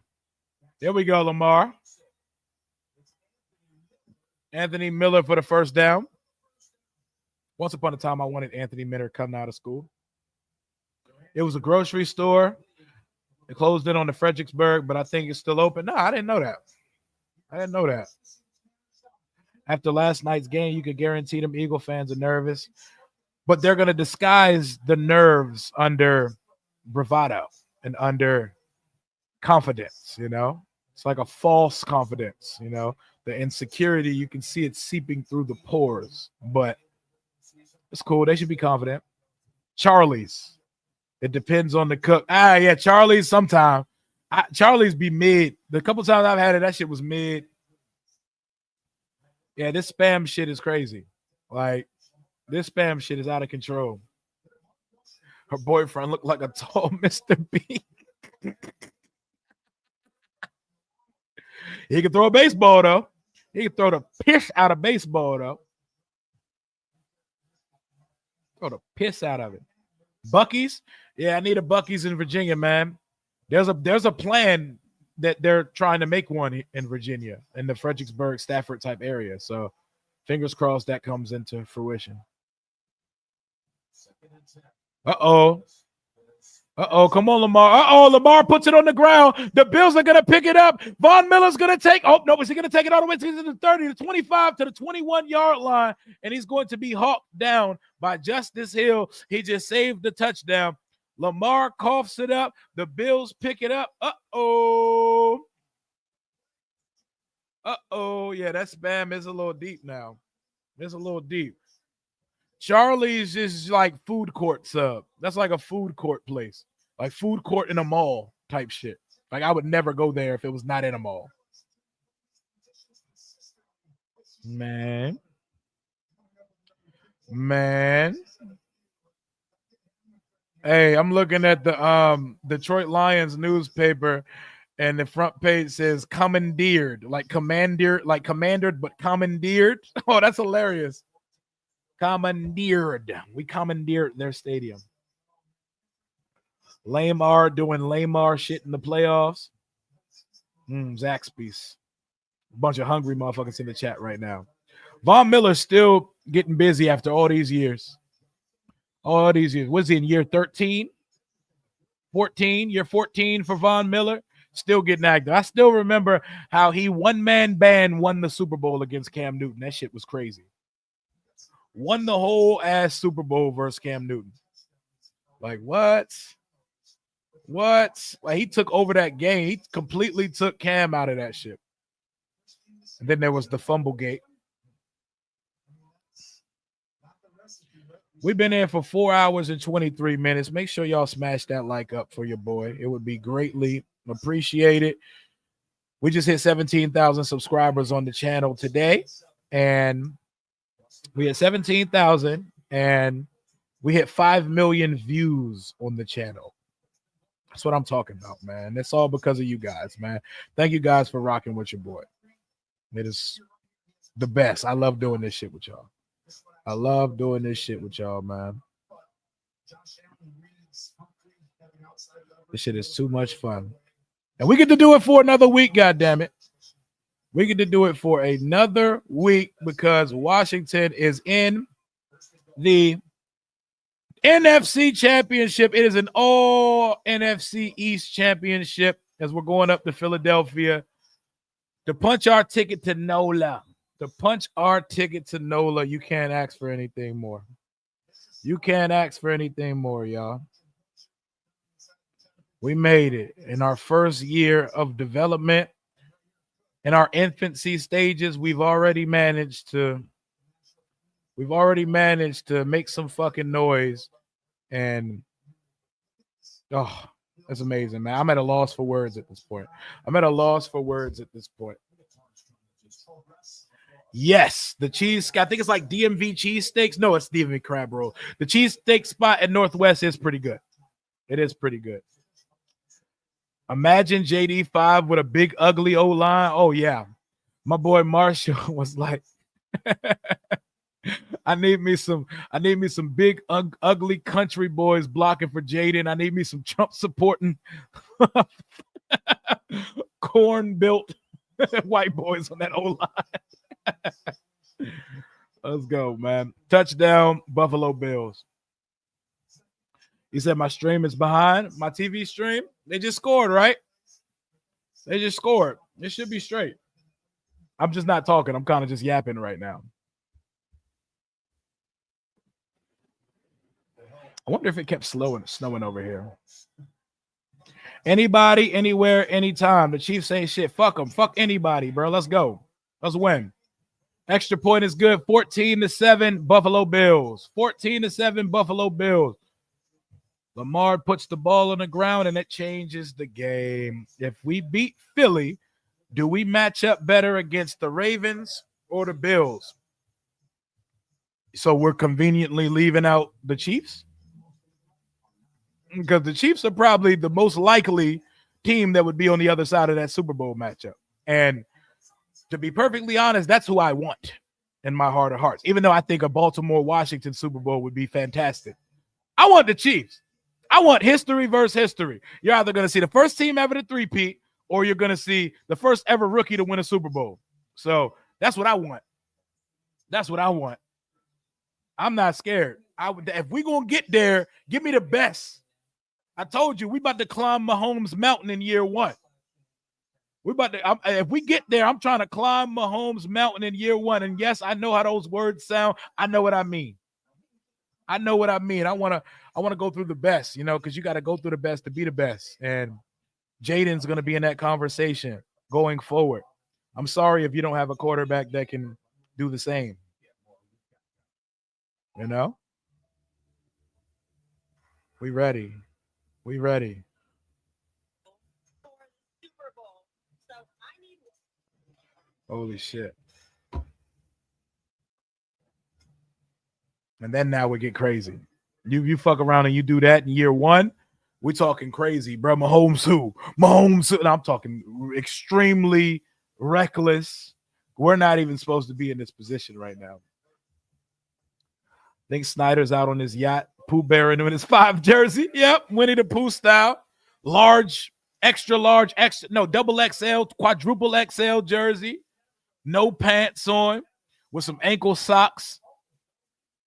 There we go, Lamar. Anthony Miller for the first down. Once upon a time, I wanted Anthony Miller coming out of school. It was a grocery store. It closed in on the Fredericksburg, but I think it's still open. No, I didn't know that. After last night's game, you could guarantee them Eagle fans are nervous, but they're going to disguise the nerves under bravado and under confidence, you know? It's like a false confidence, you know? The insecurity, you can see it seeping through the pores, but it's cool. They should be confident. Charlie's. It depends on the cook. Yeah, Charlie's sometime. Charlie's be mid. The couple times I've had it, that shit was mid. Yeah, this spam shit is crazy. Like, this spam shit is out of control. Her boyfriend looked like a tall Mr. B. He can throw a baseball, though. He can throw the piss out of baseball, though. Throw the piss out of it. Buc-ee's? Yeah, I need a Buc-ee's in Virginia, man. There's a plan that they're trying to make one in Virginia, in the Fredericksburg, Stafford type area. So fingers crossed that comes into fruition. Uh-oh. Come on, Lamar. Lamar puts it on the ground. The Bills are going to pick it up. Von Miller's going to take. Oh, no, is he going to take it all the way to the 30, the 25, to the 21-yard line, and he's going to be hawked down by Justice Hill. He just saved the touchdown. Lamar coughs it up. The Bills pick it up. Uh-oh. Yeah, that spam is a little deep now. It's a little deep. Charlie's is like food court sub. That's like a food court place. Like food court in a mall type shit. Like I would never go there if it was not in a mall. Man. Hey, I'm looking at the Detroit Lions newspaper, and the front page says commandeered, like commanded, but commandeered. Oh, that's hilarious. Commandeered. We commandeered their stadium. Lamar doing Lamar shit in the playoffs. Zaxby's. A bunch of hungry motherfuckers in the chat right now. Von Miller's still getting busy after all these years. Was he in year 13? 14? Year 14 for Von Miller? Still getting active. I still remember how he one-man band won the Super Bowl against Cam Newton. That shit was crazy. Won the whole ass Super Bowl versus Cam Newton. Like, what? Like, he took over that game. He completely took Cam out of that shit. And then there was the fumble gate. We've been in for 4 hours and 23 minutes. Make sure y'all smash that like up for your boy. It would be greatly appreciated. We just hit 17,000 subscribers on the channel today. And we had 17,000 and we hit 5 million views on the channel. That's what I'm talking about, man. It's all because of you guys, man. Thank you guys for rocking with your boy. It is the best. I love doing this shit with y'all. Man. This shit is too much fun. And we get to do it for another week, goddammit. We get to do it for another week because Washington is in the NFC Championship. It is an all NFC East Championship as we're going up to Philadelphia to punch our ticket to NOLA. To punch our ticket to NOLA. You can't ask for anything more. You can't ask for anything more, y'all. We made it in our first year of development. In our infancy stages, we've already managed to make some fucking noise. And oh, that's amazing, man. I'm at a loss for words at this point. Yes, the cheese. I think it's like DMV cheesesteaks. No, it's DMV crab roll. The cheesesteak spot at Northwest is pretty good. It is pretty good. Imagine JD5 with a big ugly O-line. Oh yeah, my boy Marshall was like, I need me some big ugly country boys blocking for Jaden. I need me some Trump supporting corn built white boys on that O-line. Let's go, man. Touchdown, Buffalo Bills. He said my stream is behind. My TV stream, they just scored, right? They just scored. It should be straight. I'm just not talking. I'm kind of just yapping right now. I wonder if it kept snowing over here. Anybody, anywhere, anytime. The Chiefs say shit. Fuck them. Fuck anybody, bro. Let's go. Let's win. Extra point is good. 14-7 Buffalo Bills. 14-7 Buffalo Bills. Lamar puts the ball on the ground and it changes the game. If we beat Philly, do we match up better against the Ravens or the Bills? So we're conveniently leaving out the Chiefs? Because the Chiefs are probably the most likely team that would be on the other side of that Super Bowl matchup. And to be perfectly honest, that's who I want in my heart of hearts. Even though I think a Baltimore-Washington Super Bowl would be fantastic. I want the Chiefs. I want history versus history. You're either going to see the first team ever to three-peat or you're going to see the first ever rookie to win a Super Bowl. So that's what I want. That's what I want. I'm not scared. If we're going to get there, give me the best. I told you, we about to climb Mahomes Mountain in year one. If we get there, I'm trying to climb Mahomes Mountain in year one. And yes, I know how those words sound. I know what I mean. I want to go through the best, because you got to go through the best to be the best. And Jaden's going to be in that conversation going forward. I'm sorry if you don't have a quarterback that can do the same. We ready. Holy shit. And then now we get crazy. You fuck around and you do that in year one, we're talking crazy, bro. Mahomes who? And I'm talking extremely reckless. We're not even supposed to be in this position right now. I think Snyder's out on his yacht, Pooh Bear in his 5 jersey. Yep, Winnie the Pooh style. Large, extra large, double XL, quadruple XL jersey. No pants on, with some ankle socks.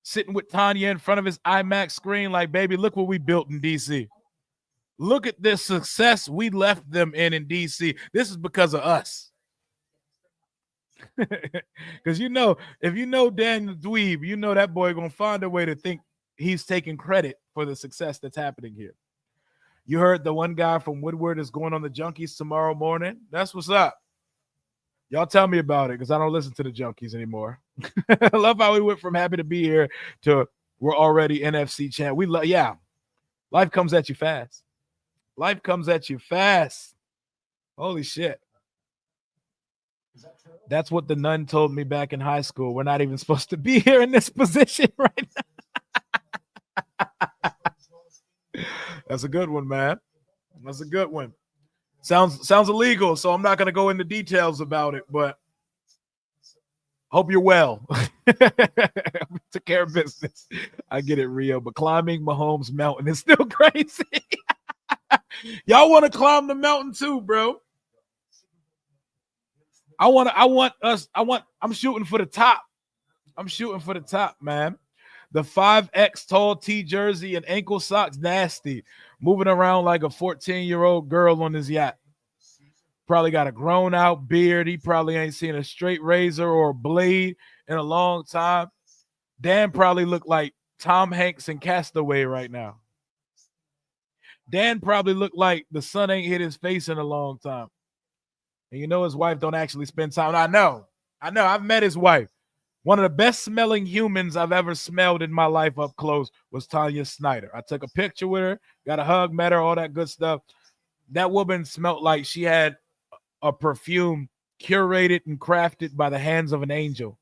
Sitting with Tanya in front of his IMAX screen like, baby, look what we built in D.C. Look at this success we left them in D.C. This is because of us. Because if you know Daniel Dweeb, you know that boy going to find a way to think he's taking credit for the success that's happening here. You heard the one guy from Woodward is going on the Junkies tomorrow morning. That's what's up. Y'all tell me about it because I don't listen to the Junkies anymore. I love how we went from happy to be here to we're already NFC champ. Life comes at you fast. Holy shit. That's what the nun told me back in high school. We're not even supposed to be here in this position right now. That's a good one, man. That's a good one. Sounds illegal, so I'm not going to go into details about it, but hope you're well. Took care of business. I get it, Rio, but climbing Mahomes Mountain is still crazy. Y'all want to climb the mountain too, bro. I'm shooting for the top. I'm shooting for the top, man. The 5X tall T jersey and ankle socks, nasty. Moving around like a 14-year-old girl on his yacht. Probably got a grown out beard. He probably ain't seen a straight razor or a blade in a long time. Dan probably looked like Tom Hanks in Castaway right now. Dan probably looked like the sun ain't hit his face in a long time. And you know his wife don't actually spend time. I know. I've met his wife. One of the best smelling humans I've ever smelled in my life up close was Tanya Snyder. I took a picture with her, got a hug, met her, all that good stuff. That woman smelled like she had a perfume curated and crafted by the hands of an angel.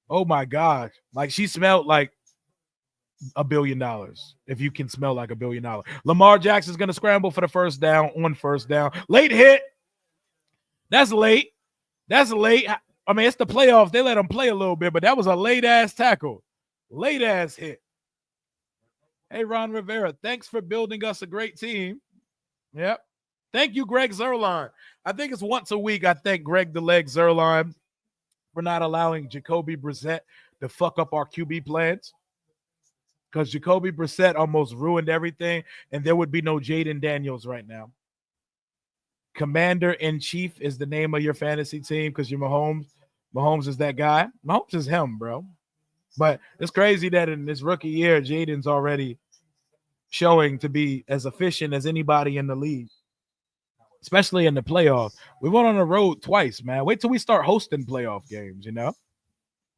Oh my God. Like she smelled like $1 billion. If you can smell like $1 billion. Lamar Jackson's going to scramble for the first down on first down. Late hit. That's late. I mean, it's the playoffs. They let him play a little bit, but that was a late-ass tackle. Late-ass hit. Hey, Ron Rivera, thanks for building us a great team. Yep. Thank you, Greg Zerline. I think it's once a week I thank Greg the Leg Zerline for not allowing Jacoby Brissett to fuck up our QB plans, because Jacoby Brissett almost ruined everything, and there would be no Jaden Daniels right now. Commander-in-Chief is the name of your fantasy team because you're Mahomes. Mahomes is that guy. Mahomes is him, bro. But it's crazy that in this rookie year, Jaden's already showing to be as efficient as anybody in the league, especially in the playoffs. We went on the road twice, man. Wait till we start hosting playoff games, you know?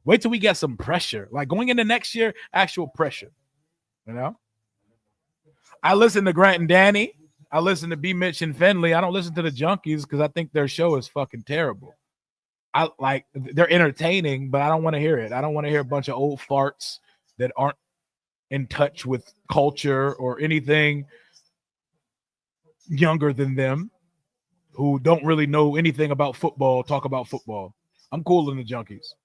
Wait till we get some pressure. Like going into next year, actual pressure, you know? I listen to Grant and Danny. I listen to B. Mitch and Finley. I don't listen to the Junkies because I think their show is fucking terrible. They're entertaining, but I don't want to hear it. I don't want to hear a bunch of old farts that aren't in touch with culture or anything younger than them, who don't really know anything about football, talk about football. I'm cooler than the Junkies.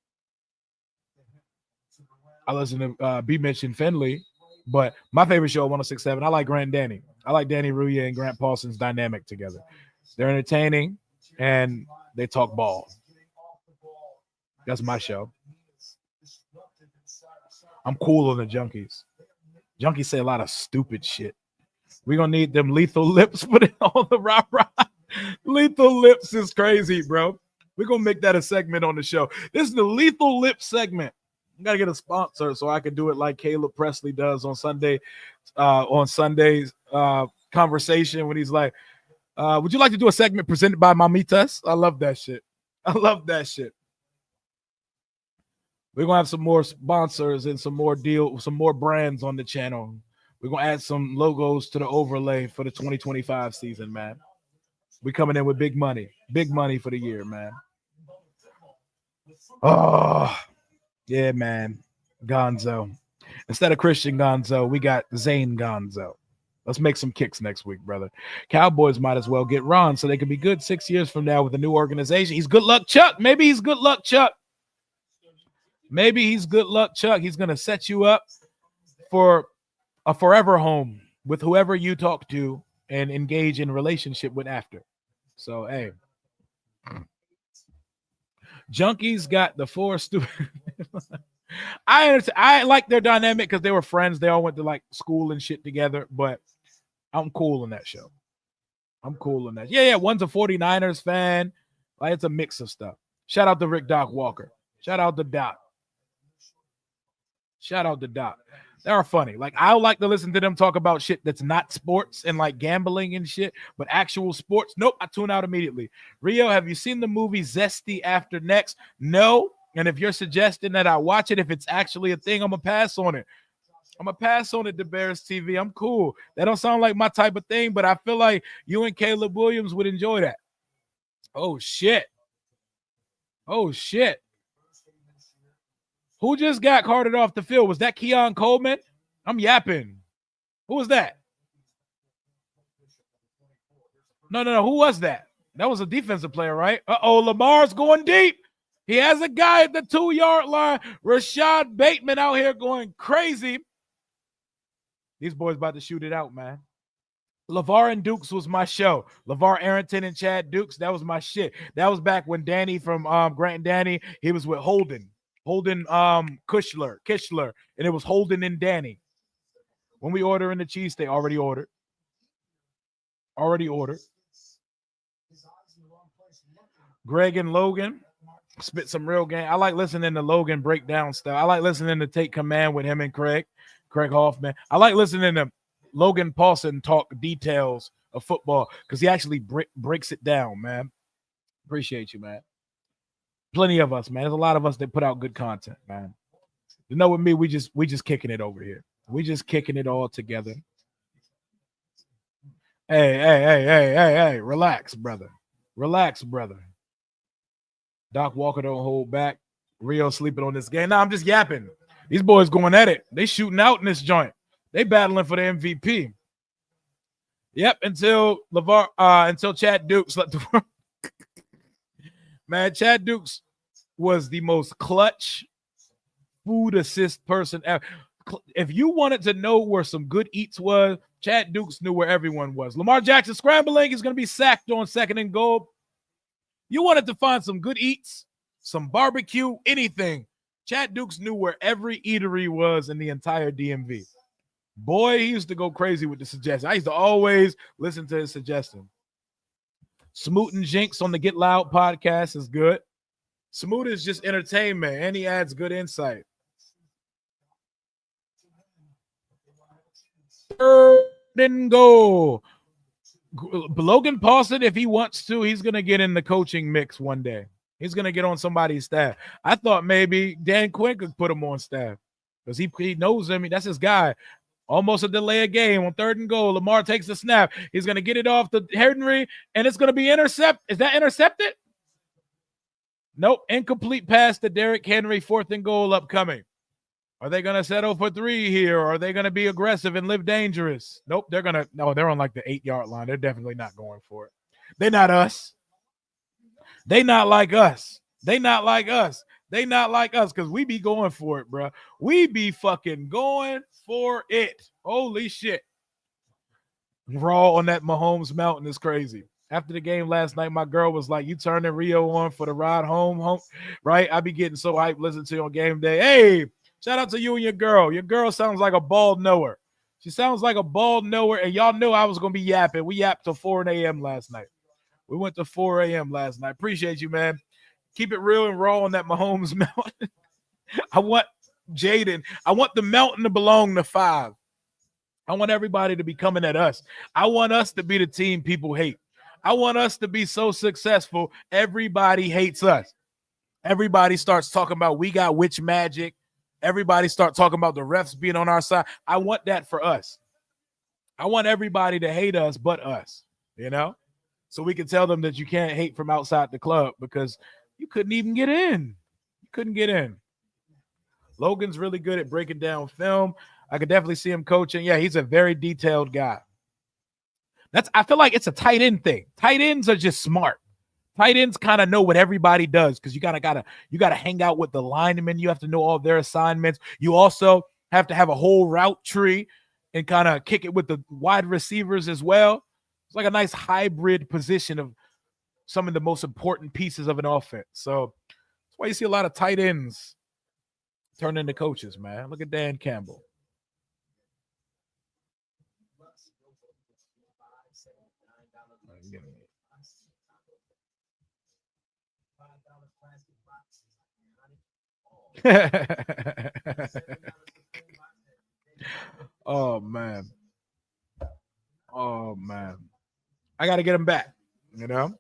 I listen to B. Mitch and Finley, but my favorite show, 106.7, I like Grant and Danny. I like Danny Rouye and Grant Paulson's dynamic together. They're entertaining, and they talk ball. That's my show. I'm cooler than Junkies. Junkies say a lot of stupid shit. We're going to need them lethal lips for all the rah-rah. Lethal lips is crazy, bro. We're going to make that a segment on the show. This is the lethal lip segment. I got to get a sponsor so I can do it like Caleb Presley does on Sunday, on Sunday's conversation when he's like, would you like to do a segment presented by Mamitas? I love that shit. We're going to have some more sponsors and some more brands on the channel. We're going to add some logos to the overlay for the 2025 season, man. We're coming in with big money for the year, man. Oh, yeah, man. Gonzo. Instead of Christian Gonzo, we got Zane Gonzo. Let's make some kicks next week, brother. Cowboys might as well get Ron so they can be good 6 years from now with a new organization. He's good luck, Chuck. Maybe he's good luck, Chuck. He's going to set you up for a forever home with whoever you talk to and engage in relationship with after. So, hey. Junkies got the 4 stupid. I like their dynamic because they were friends. They all went to like school and shit together, but I'm cool in that show. Yeah. One's a 49ers fan. Like, it's a mix of stuff. Shout out to Rick Doc Walker. Shout out to Doc. They are funny. Like, I like to listen to them talk about shit that's not sports and like gambling and shit, but actual sports. Nope, I tune out immediately. Rio, have you seen the movie Zesty After Next? No. And if you're suggesting that I watch it, if it's actually a thing, I'm going to pass on it. To Bears TV. I'm cool. That don't sound like my type of thing, but I feel like you and Caleb Williams would enjoy that. Oh, shit. Who just got carted off the field? Was that Keon Coleman? I'm yapping. Who was that? No. Who was that? That was a defensive player, right? Uh-oh, Lamar's going deep. He has a guy at the 2-yard line. Rashad Bateman out here going crazy. These boys about to shoot it out, man. LeVar and Dukes was my show. LeVar Arrington and Chad Dukes, that was my shit. That was back when Danny from Grant and Danny, he was with Holden Kishler, and it was Holden and Danny. When we order in the cheese, they already ordered. Greg and Logan spit some real game. I like listening to Logan break down stuff. I like listening to Take Command with him and Craig Hoffman. I like listening to Logan Paulson talk details of football because he actually breaks it down, man. Appreciate you, man. Plenty of us, man. There's a lot of us that put out good content, man. You know, with me, we just kicking it over here. We just kicking it all together. Hey, relax, brother. Doc Walker don't hold back. Rio sleeping on this game. Nah, I'm just yapping. These boys going at it. They shooting out in this joint. They battling for the MVP. Yep, until Chad Dukes let the world. Man, Chad Dukes was the most clutch food assist person ever. If you wanted to know where some good eats was, Chad Dukes knew where everyone was. Lamar Jackson scrambling is going to be sacked on 2nd and goal. You wanted to find some good eats, some barbecue, anything. Chad Dukes knew where every eatery was in the entire DMV. Boy, he used to go crazy with the suggestion. I used to always listen to his suggestion. Smoot and Jinx on the Get Loud podcast is good. Smoot is just entertainment, and he adds good insight. 3rd and goal. Logan Paulson, if he wants to, he's going to get in the coaching mix one day. He's going to get on somebody's staff. I thought maybe Dan Quinn could put him on staff because he knows him. That's his guy. Almost a delay a game on 3rd and goal. Lamar takes the snap. He's going to get it off to Henry, and it's going to be intercepted. Is that intercepted? Nope. Incomplete pass to Derrick Henry. 4th and goal upcoming. Are they going to settle for 3 here, or are they going to be aggressive and live dangerous? Nope. They're on like the 8-yard line. They're definitely not going for it. They're not us. They not like us because we be going for it, bro. We be fucking going for it. Holy shit. Raw on that Mahomes mountain is crazy. After the game last night, my girl was like, you turning Rio on for the ride home, right? I be getting so hyped listening to you on game day. Hey, shout out to you and your girl. Your girl sounds like a ball knower. She sounds like a ball knower, and y'all knew I was going to be yapping. We yapped till 4 a.m. last night. We went to 4 a.m. last night. Appreciate you, man. Keep it real and raw on that Mahomes mountain. I want the mountain to belong to 5. I want everybody to be coming at us. I want us to be the team people hate. I want us to be so successful, everybody hates us. Everybody starts talking about we got witch magic. Everybody start talking about the refs being on our side. I want that for us. I want everybody to hate us but us, you know? So we can tell them that you can't hate from outside the club because you couldn't even get in. You couldn't get in. Logan's really good at breaking down film. I could definitely see him coaching. Yeah, he's a very detailed guy. I feel like it's a tight end thing. Tight ends are just smart. Tight ends kind of know what everybody does because you gotta hang out with the linemen. You have to know all their assignments. You also have to have a whole route tree and kind of kick it with the wide receivers as well. It's like a nice hybrid position of some of the most important pieces of an offense. So that's why you see a lot of tight ends turn into coaches, man. Look at Dan Campbell. Oh man. I got to get him back, you know.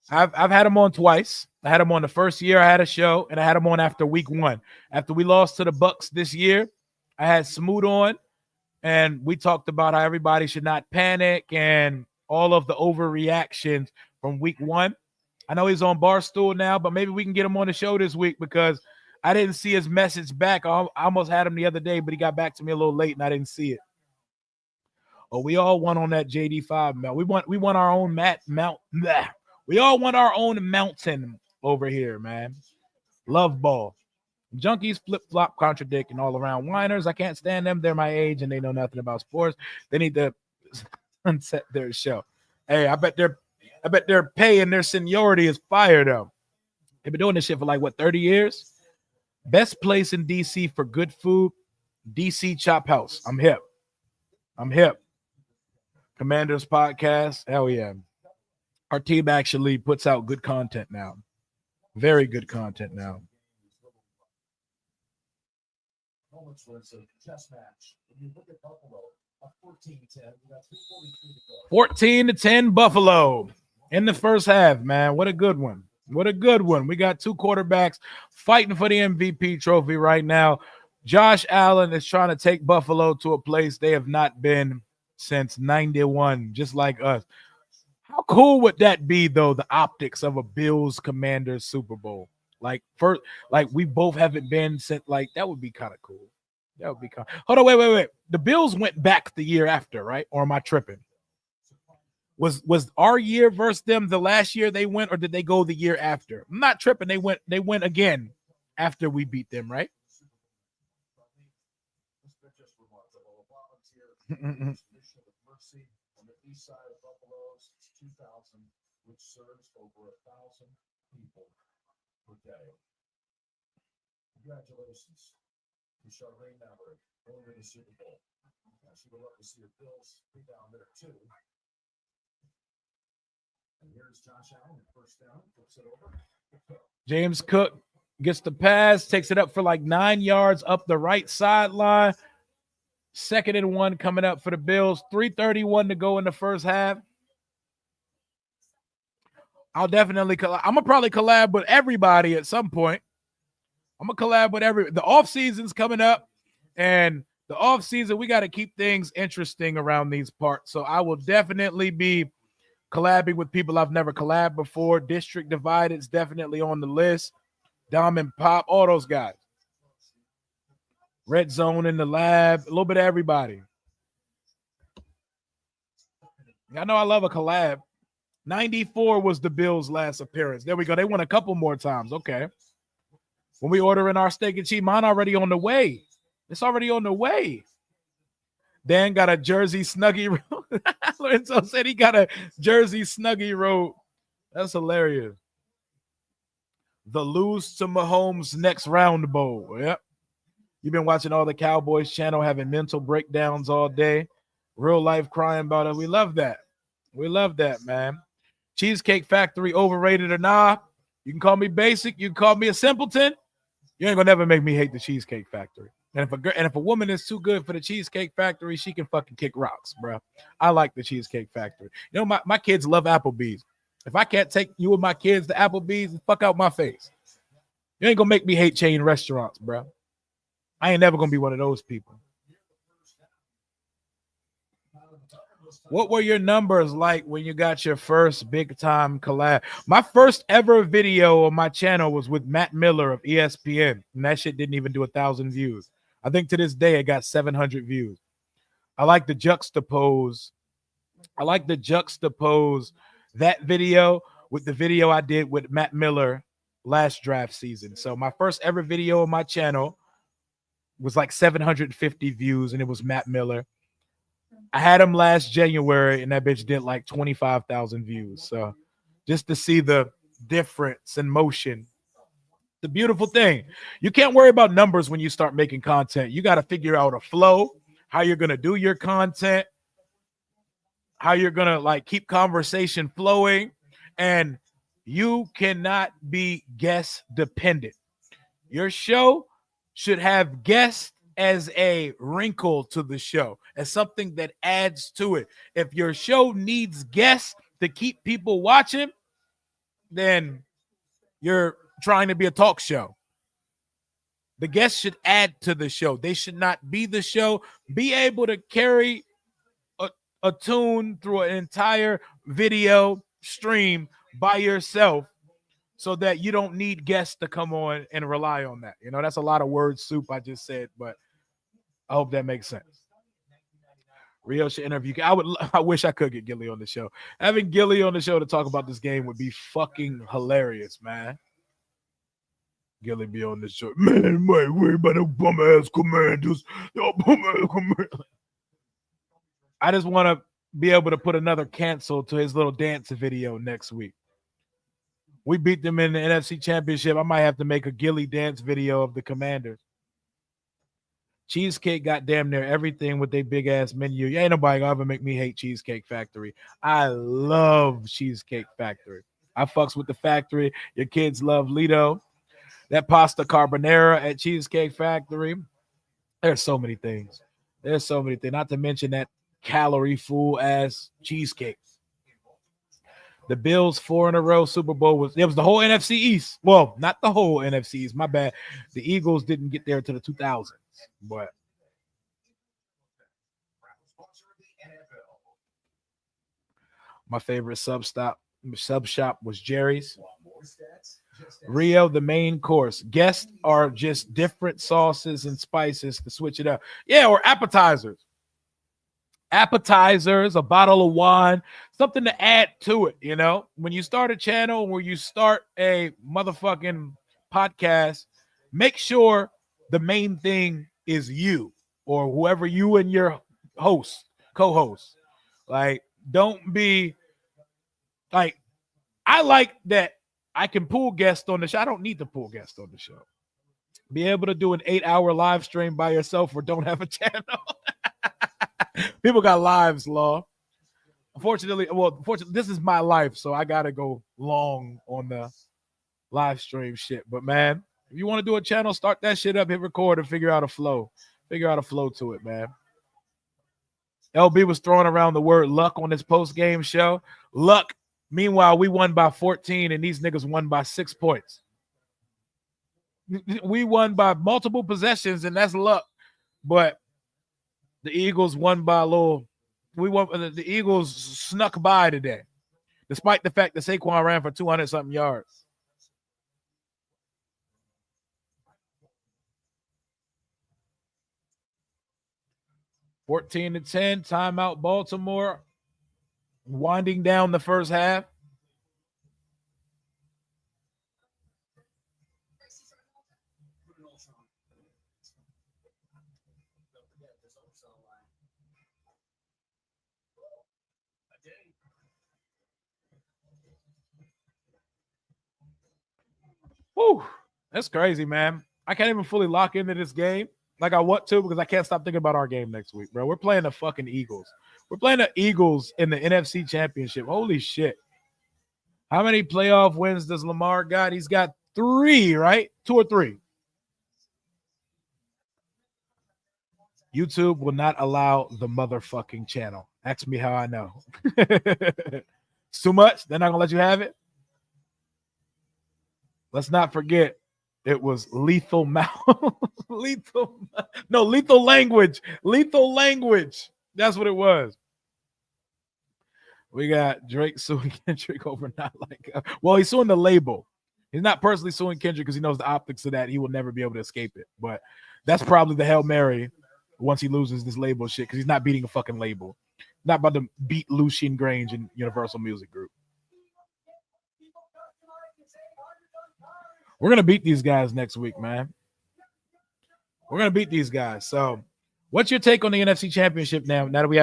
I've had him on twice. I had him on the first year I had a show, and I had him on after week 1. After we lost to the Bucks this year, I had Smoot on, and we talked about how everybody should not panic and all of the overreactions from week 1. I know he's on Barstool now, but maybe we can get him on the show this week because I didn't see his message back. I almost had him the other day, but he got back to me a little late, and I didn't see it. Oh, we all won on that JD5 mount. We want our own mount. We all want our own mountain over here, man. Love ball. Junkies, flip-flop, contradict, and all-around whiners. I can't stand them. They're my age, and they know nothing about sports. They need to sunset their show. Hey, I bet their pay and their seniority is fire though. They've been doing this shit for like what 30 years. Best place in DC for good food, DC Chop House. I'm hip. Commanders podcast. Hell yeah. Our team actually puts out good content now. Very good content now. Moments where it's a chess match. When you look at Buffalo, a 14-10, we got 3:43 to go. 14-10 Buffalo in the first half, man. What a good one. What a good one. We got two quarterbacks fighting for the MVP trophy right now. Josh Allen is trying to take Buffalo to a place they have not been since 91, just like us. How cool would that be, though, the optics of a Bills Commanders Super Bowl? Like, first, like we both haven't been since, like, that would be kind of cool. That would be kind of, hold on, wait. The Bills went back the year after, right? Or am I tripping? Was our year versus them the last year they went, or did they go the year after? I'm not tripping. They went again after we beat them, right? Mercy on the east side of Buffalo, 2000, which serves over 1,000 people per day. Congratulations to Charlene Maverick going to the Super Bowl. She would love to see her Bills be down there too. And here's Josh Allen, first down, flips it over. James Cook gets the pass, takes it up for like 9 yards up the right sideline. 2nd and 1 coming up for the Bills. 3:31 to go in the first half. I'm gonna probably collab with everybody at some point. I'm gonna collab with the off season's coming up, and the off season we got to keep things interesting around these parts. So I will definitely be collabing with people I've never collabed before. District Divided's definitely on the list. Dom and Pop, all those guys. Red Zone in the lab, a little bit of everybody. I know I love a collab. 94 was the Bills' last appearance. There we go. They won a couple more times. Okay. When we order in our steak and cheese, mine already on the way. It's already on the way. Dan got a Jersey Snuggie road. Lorenzo said he got a Jersey Snuggie road. That's hilarious. The lose to Mahomes next round bowl. Yep. You've been watching all the Cowboys channel, having mental breakdowns all day. Real life crying about it. We love that. We love that, man. Cheesecake Factory, overrated or nah? You can call me basic. You can call me a simpleton. You ain't gonna never make me hate the Cheesecake Factory. And if a woman is too good for the Cheesecake Factory, she can fucking kick rocks, bro. I like the Cheesecake Factory. You know, my kids love Applebee's. If I can't take you and my kids to Applebee's, fuck out my face. You ain't gonna make me hate chain restaurants, bro. I ain't never gonna be one of those people. What were your numbers like when you got your first big time collab? My first ever video on my channel was with Matt Miller of ESPN, and that shit didn't even do 1,000 views. I think to this day it got 700 views. I like to juxtapose that video with the video I did with Matt Miller last draft season. So my first ever video on my channel was like 750 views, and it was Matt Miller. I had him last January, and that bitch did like 25,000 views. So just to see the difference in motion. The beautiful thing, you can't worry about numbers when you start making content. You got to figure out a flow, how you're going to do your content, how you're going to like keep conversation flowing, and you cannot be guest dependent. Your show should have guests as a wrinkle to the show, as something that adds to it. If your show needs guests to keep people watching, then you're trying to be a talk show. The guests should add to the show. They should not be the show. Be able to carry a tune through an entire video stream by yourself so that you don't need guests to come on and rely on that. You know, that's a lot of word soup I just said, but I hope that makes sense. Rio should interview. I wish I could get Gilly on the show. Having Gilly on the show to talk about this game would be fucking hilarious, man. Gilly be on this show. Man, wait, worry about the bum ass Commanders. I just want to be able to put another cancel to his little dance video next week. We beat them in the NFC Championship. I might have to make a Gilly dance video of the Commanders. Cheesecake got damn near everything with their big ass menu. Yeah, ain't nobody gonna ever make me hate Cheesecake Factory. I love Cheesecake Factory. I fucks with the factory. Your kids love Lido. That pasta carbonara at Cheesecake Factory. There's so many things. There's so many things. Not to mention that calorie full ass cheesecake. The Bills 4 in a row Super Bowl was the whole NFC East. Well, not the whole NFC East. My bad. The Eagles didn't get there to the 2000s, but my favorite sub shop was Jerry's. Rio, the main course. Guests are just different sauces and spices to switch it up. Yeah, or appetizers. Appetizers, a bottle of wine, something to add to it, you know? When you start a channel, where you start a motherfucking podcast, make sure the main thing is you or whoever you and your co-host. Like, don't be like, I like that I can pull guests on the show. I don't need to pull guests on the show. Be able to do an 8-hour live stream by yourself or don't have a channel. People got lives, Law. Unfortunately, this is my life, so I got to go long on the live stream shit. But, man, if you want to do a channel, start that shit up, hit record, and figure out a flow. Figure out a flow to it, man. LB was throwing around the word luck on his post-game show. Luck. Meanwhile, we won by 14, and these niggas won by 6 points. We won by multiple possessions, and that's luck. But the Eagles won by a little. The Eagles snuck by today, despite the fact that Saquon ran for 200-something yards. (14-10), timeout Baltimore. Winding down the first half. Whew, that's crazy, man. I can't even fully lock into this game like I want to because I can't stop thinking about our game next week, bro. We're playing the fucking Eagles. We're playing the Eagles in the NFC Championship. Holy shit. How many playoff wins does Lamar got? He's got 3, right? 2 or 3. YouTube will not allow the motherfucking channel. Ask me how I know. It's too much? They're not going to let you have it? Let's not forget, it was lethal mouth. Lethal language. Lethal language. That's what it was. We got Drake suing Kendrick over not like. Well, he's suing the label. He's not personally suing Kendrick because he knows the optics of that. He will never be able to escape it. But that's probably the Hail Mary once he loses this label shit because he's not beating a fucking label. Not about to beat Lucian Grange and Universal Music Group. We're going to beat these guys next week, man. We're going to beat these guys. So what's your take on the NFC Championship now that we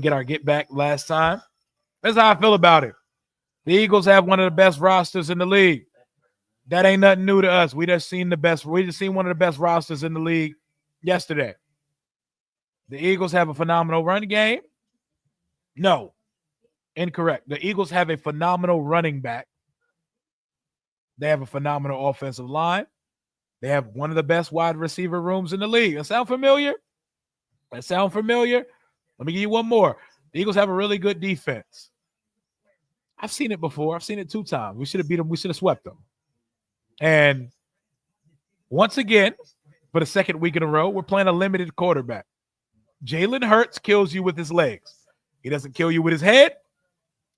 get our get back last time? That's how I feel about it. The Eagles have one of the best rosters in the league. That ain't nothing new to us. We just seen one of the best rosters in the league yesterday. The Eagles have a phenomenal run game. No, incorrect. The Eagles have a phenomenal running back. They have a phenomenal offensive line. They have one of the best wide receiver rooms in the league. That sound familiar? Let me give you one more. The Eagles have a really good defense. I've seen it before. I've seen it 2 times. We should have beat them. We should have swept them. And once again, for the second week in a row, we're playing a limited quarterback. Jalen Hurts kills you with his legs. He doesn't kill you with his head.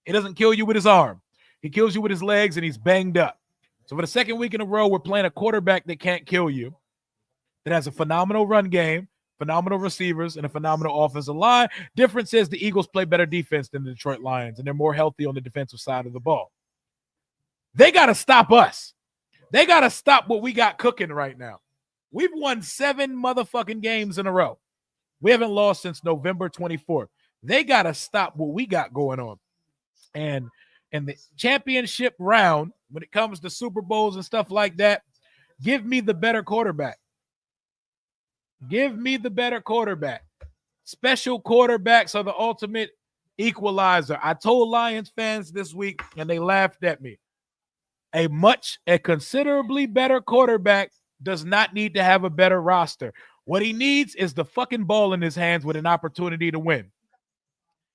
He doesn't kill you with his arm. He kills you with his legs, and he's banged up. So for the second week in a row, we're playing a quarterback that can't kill you, that has a phenomenal run game, phenomenal receivers, and a phenomenal offensive line. Difference is the Eagles play better defense than the Detroit Lions, and they're more healthy on the defensive side of the ball. They got to stop us. They got to stop what we got cooking right now. We've won 7 motherfucking games in a row. We haven't lost since November 24th. They got to stop what we got going on. And in the championship round, when it comes to Super Bowls and stuff like that, give me the better quarterback. Give me the better quarterback. Special quarterbacks are the ultimate equalizer. I told Lions fans this week, and they laughed at me. A considerably better quarterback does not need to have a better roster. What he needs is the fucking ball in his hands with an opportunity to win.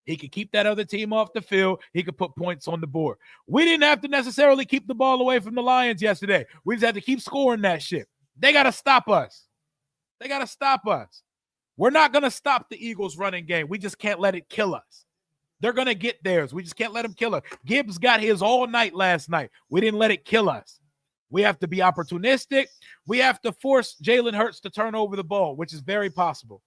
He could keep that other team off the field. He could put points on the board. We didn't have to necessarily keep the ball away from the Lions yesterday. We just had to keep scoring that shit. They got to stop us. They got to stop us. We're not going to stop the Eagles' running game. We just can't let it kill us. They're going to get theirs. We just can't let them kill us. Gibbs got his all night last night. We didn't let it kill us. We have to be opportunistic. We have to force Jalen Hurts to turn over the ball, which is very possible.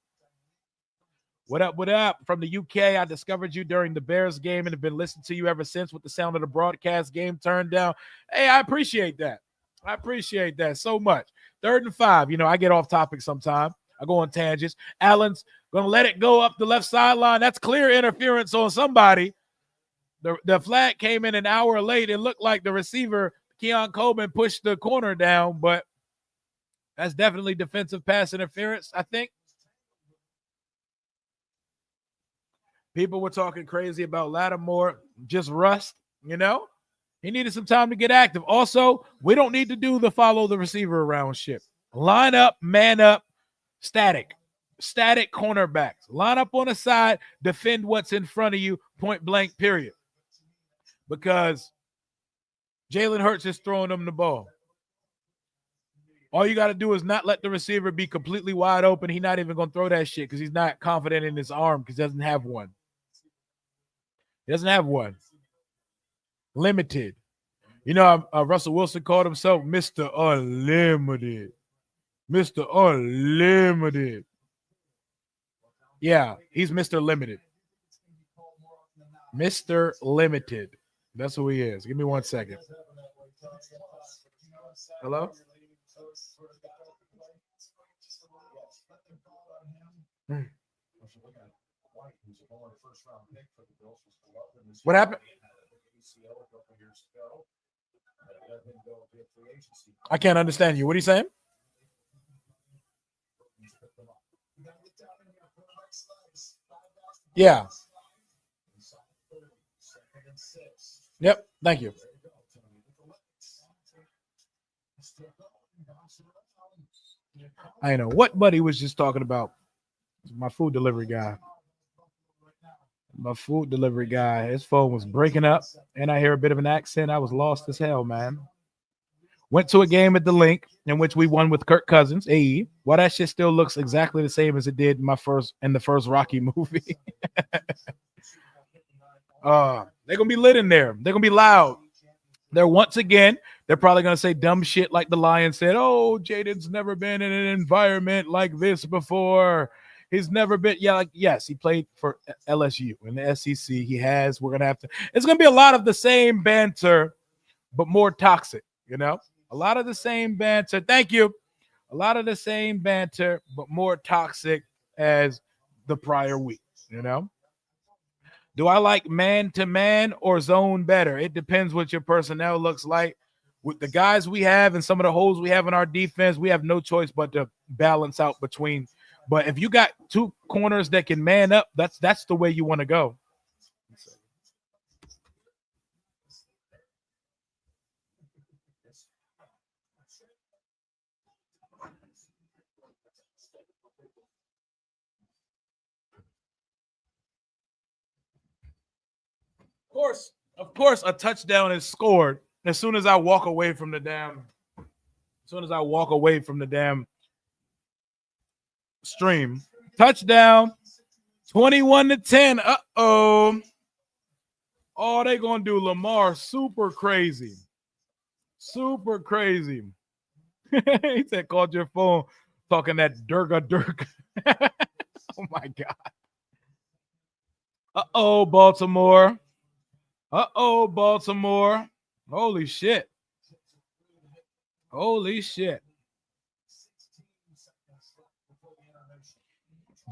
What up, what up? From the UK, I discovered you during the Bears game and have been listening to you ever since with the sound of the broadcast game turned down. Hey, I appreciate that. I appreciate that so much. 3rd and 5. You know, I get off topic sometime. I go on tangents. Allen's going to let it go up the left sideline. That's clear interference on somebody. The flag came in an hour late. It looked like the receiver, Keon Coleman, pushed the corner down, but that's definitely defensive pass interference, I think. People were talking crazy about Lattimore, just rust, you know? He needed some time to get active. Also, we don't need to do the follow the receiver around shit. Line up, man up, static cornerbacks. Line up on the side, defend what's in front of you, point blank, period. Because Jalen Hurts is throwing them the ball. All you got to do is not let the receiver be completely wide open. He's not even going to throw that shit because he's not confident in his arm because he doesn't have one. He doesn't have one. Limited. You know, Russell Wilson called himself Mr. Unlimited. Mr. Unlimited. Yeah, he's Mr. Limited. Mr. Limited. That's who he is. Give me 1 second. Hello? What happened? I can't understand you. What are you saying? Yeah. Yep. Thank you. I know what Buddy was just talking about. My food delivery guy. His phone was breaking up, and I hear a bit of an accent. I was lost as hell, man. Went to a game at the Link in which we won with Kirk Cousins. AE. Well, that shit still looks exactly the same as it did in the first Rocky movie. They're gonna be lit in there. They're gonna be loud. They're probably gonna say dumb shit like the Lions said. Oh, Jaden's never been in an environment like this before. He's never been. Yeah, like yes, he played for LSU in the SEC. He has. We're gonna have to. It's gonna be a lot of the same banter, but more toxic. You know, a lot of the same banter. Thank you. A lot of the same banter, but more toxic as the prior week. You know. Do I like man-to-man or zone better? It depends what your personnel looks like. With the guys we have and some of the holes we have in our defense, we have no choice but to balance out between. But if you got two corners that can man up, that's the way you want to go. Of course, a touchdown is scored as soon as I walk away from the damn stream. Touchdown, 21-10. Uh-oh. Oh, they gonna do Lamar super crazy. Super crazy. He said, called your phone talking that Durga. Oh my God. Uh-oh, Baltimore. Holy shit.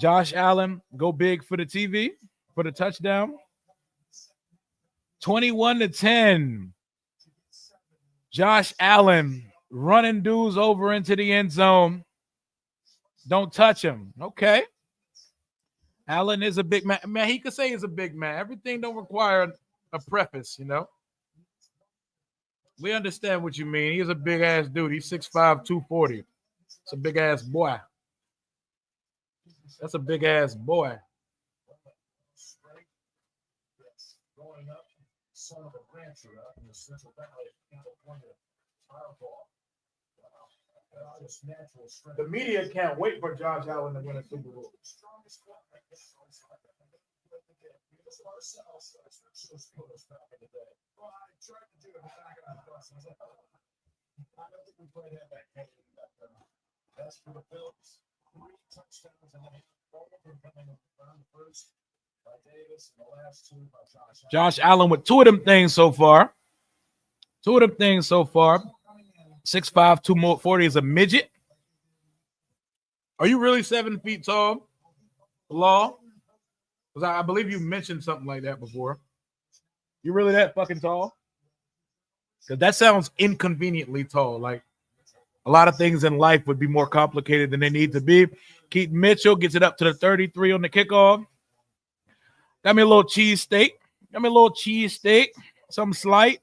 Josh Allen, go big for the TV. for the touchdown. 21-10. Josh Allen running dudes over into the end zone. Don't touch him. Okay. Allen is a big man. Man, he could say he's a big man. Everything don't require a preface, you know. We understand what you mean. He's a big ass dude. He's 6'5", 240. It's a big ass boy. That's a big ass boy. Growing up, son of a rancher up in the Central Valley of California, fireball. Just natural strength. The media can't wait for Josh Allen to win a Super Bowl. That's for the Bills. 3 touchdowns and the first by Davis and the last 2 by Josh Allen with 2 of them things so far. 2 of them things so far. 6'5", 240 is a midget. Are you really 7 feet tall, Law? Because I believe you mentioned something like that before. You really that fucking tall? Because that sounds inconveniently tall. Like a lot of things in life would be more complicated than they need to be. Keaton Mitchell gets it up to the 33 on the kickoff. Got me a little cheesesteak. Something slight.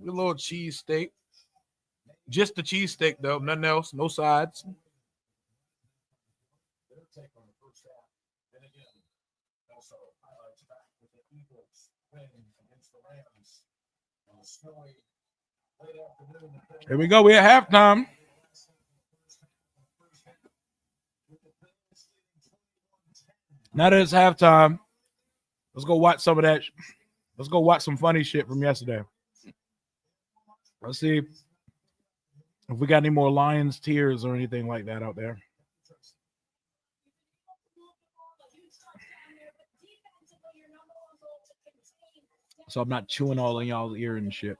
A little cheesesteak. Just the cheesesteak, though. Nothing else. No sides. Here we go. We're at halftime. Now that it's halftime, let's go watch some of that. Let's go watch some funny shit from yesterday. Let's see if we got any more Lions tears or anything like that out there. So I'm not chewing all in y'all's ear and shit.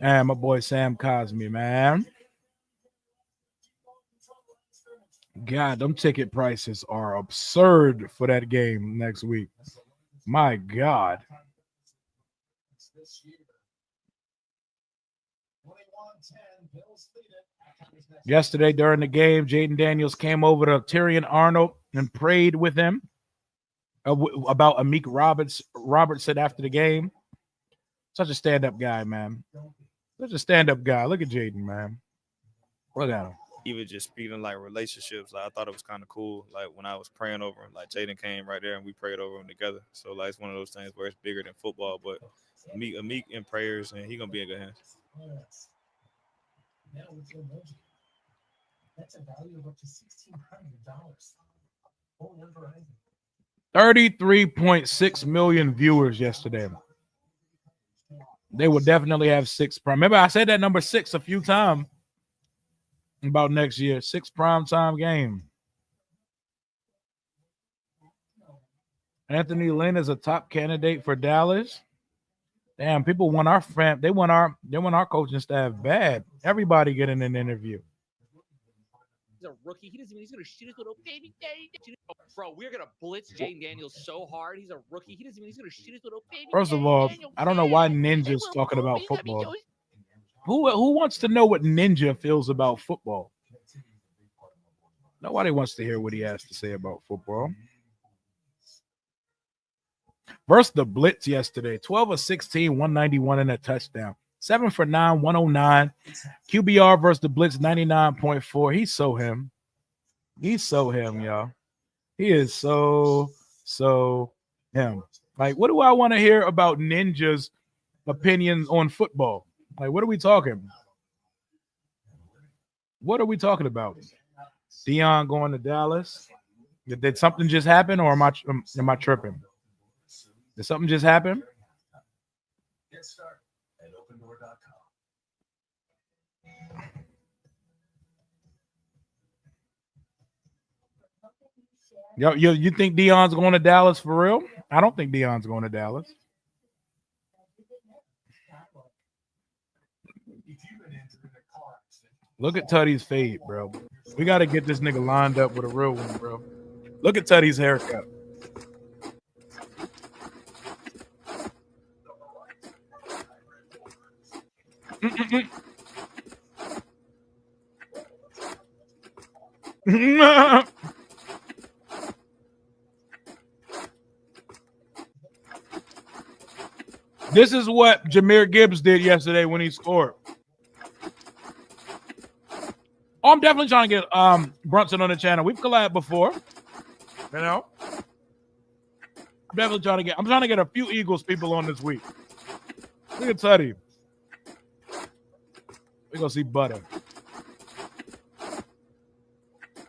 And my boy Sam Cosme, man. God, them ticket prices are absurd for that game next week. My God. Yesterday during the game, Jaden Daniels came over to Tyrion Arnold and prayed with him about Amik Robertson after the game. Such a stand-up guy, man. Such a stand-up guy. Look at Jaden, man. Look at him. Even just speaking like relationships, like I thought it was kind of cool. Like when I was praying over him, like Jaden came right there and we prayed over him together. So like it's one of those things where it's bigger than football, but Amik in prayers and he gonna be in good hands. That's a value of up to $1,600. 33.6 million viewers yesterday. They will definitely have 6 prime. Remember, I said that number 6 a few times about next year. 6 prime time game. Anthony Lynn is a top candidate for Dallas. Damn, people want our they want our coaching staff bad. Everybody getting an interview. He's a rookie. He doesn't even. He's gonna shoot his little baby. Bro, we're gonna blitz Jaden Daniels so hard. He's a rookie. He doesn't even. He's gonna shoot his little baby. First of all, I don't know why Ninja's talking about football. Who wants to know what Ninja feels about football? Nobody wants to hear what he has to say about football. Versus the blitz yesterday, 12 of 16, 191 and a touchdown. 7 for 9, 109. QBR versus the blitz, 99.4. He's so him. He's so him, y'all. He is so him. Like, what do I want to hear about Ninja's opinions on football? Like, what are we talking? What are we talking about? Deion going to Dallas? Did something just happen, or am I tripping? Did something just happen? Get started at opendoor.com. Yo, you think Deion's going to Dallas for real? I don't think Deion's going to Dallas. Look at Tutty's fade, bro. We got to get this nigga lined up with a real one, bro. Look at Tutty's haircut. This is what Jahmyr Gibbs did yesterday when he scored. Oh, I'm definitely trying to get Brunson on the channel. We've collabed before. You know? I'm trying to get a few Eagles people on this week. Look at Teddy. We're gonna see Butter.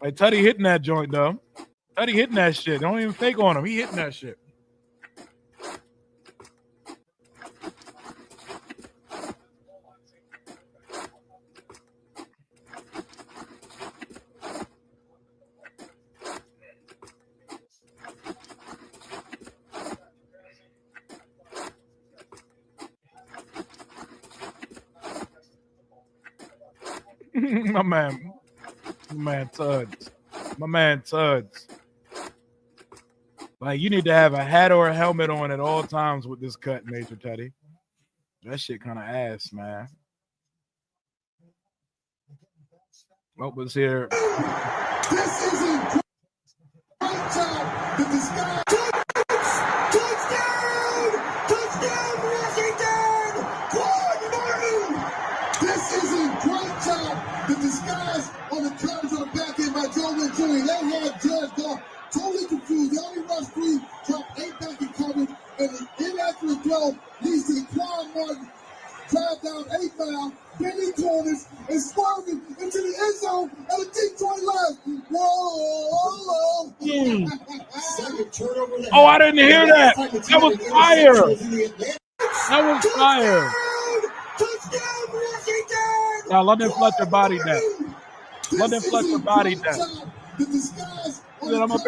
Like Teddy hitting that joint though. Teddy hitting that shit. Don't even fake on him. He hitting that shit. My man Tuds. My man Tuds. Like you need to have a hat or a helmet on at all times with this cut, Major Teddy. That shit kind of ass, man. What was here? This is a great job. The disguise. Touchdown! Touchdown, Washington! Good morning! This is a great job. The disguise on the Commies on the back end by Joe Venturi. They had Jared Goff totally confused. They only rushed 3, dropped 8 back in coverage, and the inaccurate throw leads to the Quan Martin drive down 8 mile, bending corners, and swerving into the end zone at a deep 20 line. Whoa! Second turnover. Oh, I didn't hear that. That was fire. That was fire. Touchdown, Washington! Now, London Fletcher bodied that. London Fletcher bodied that. The disguise. Then I'm gonna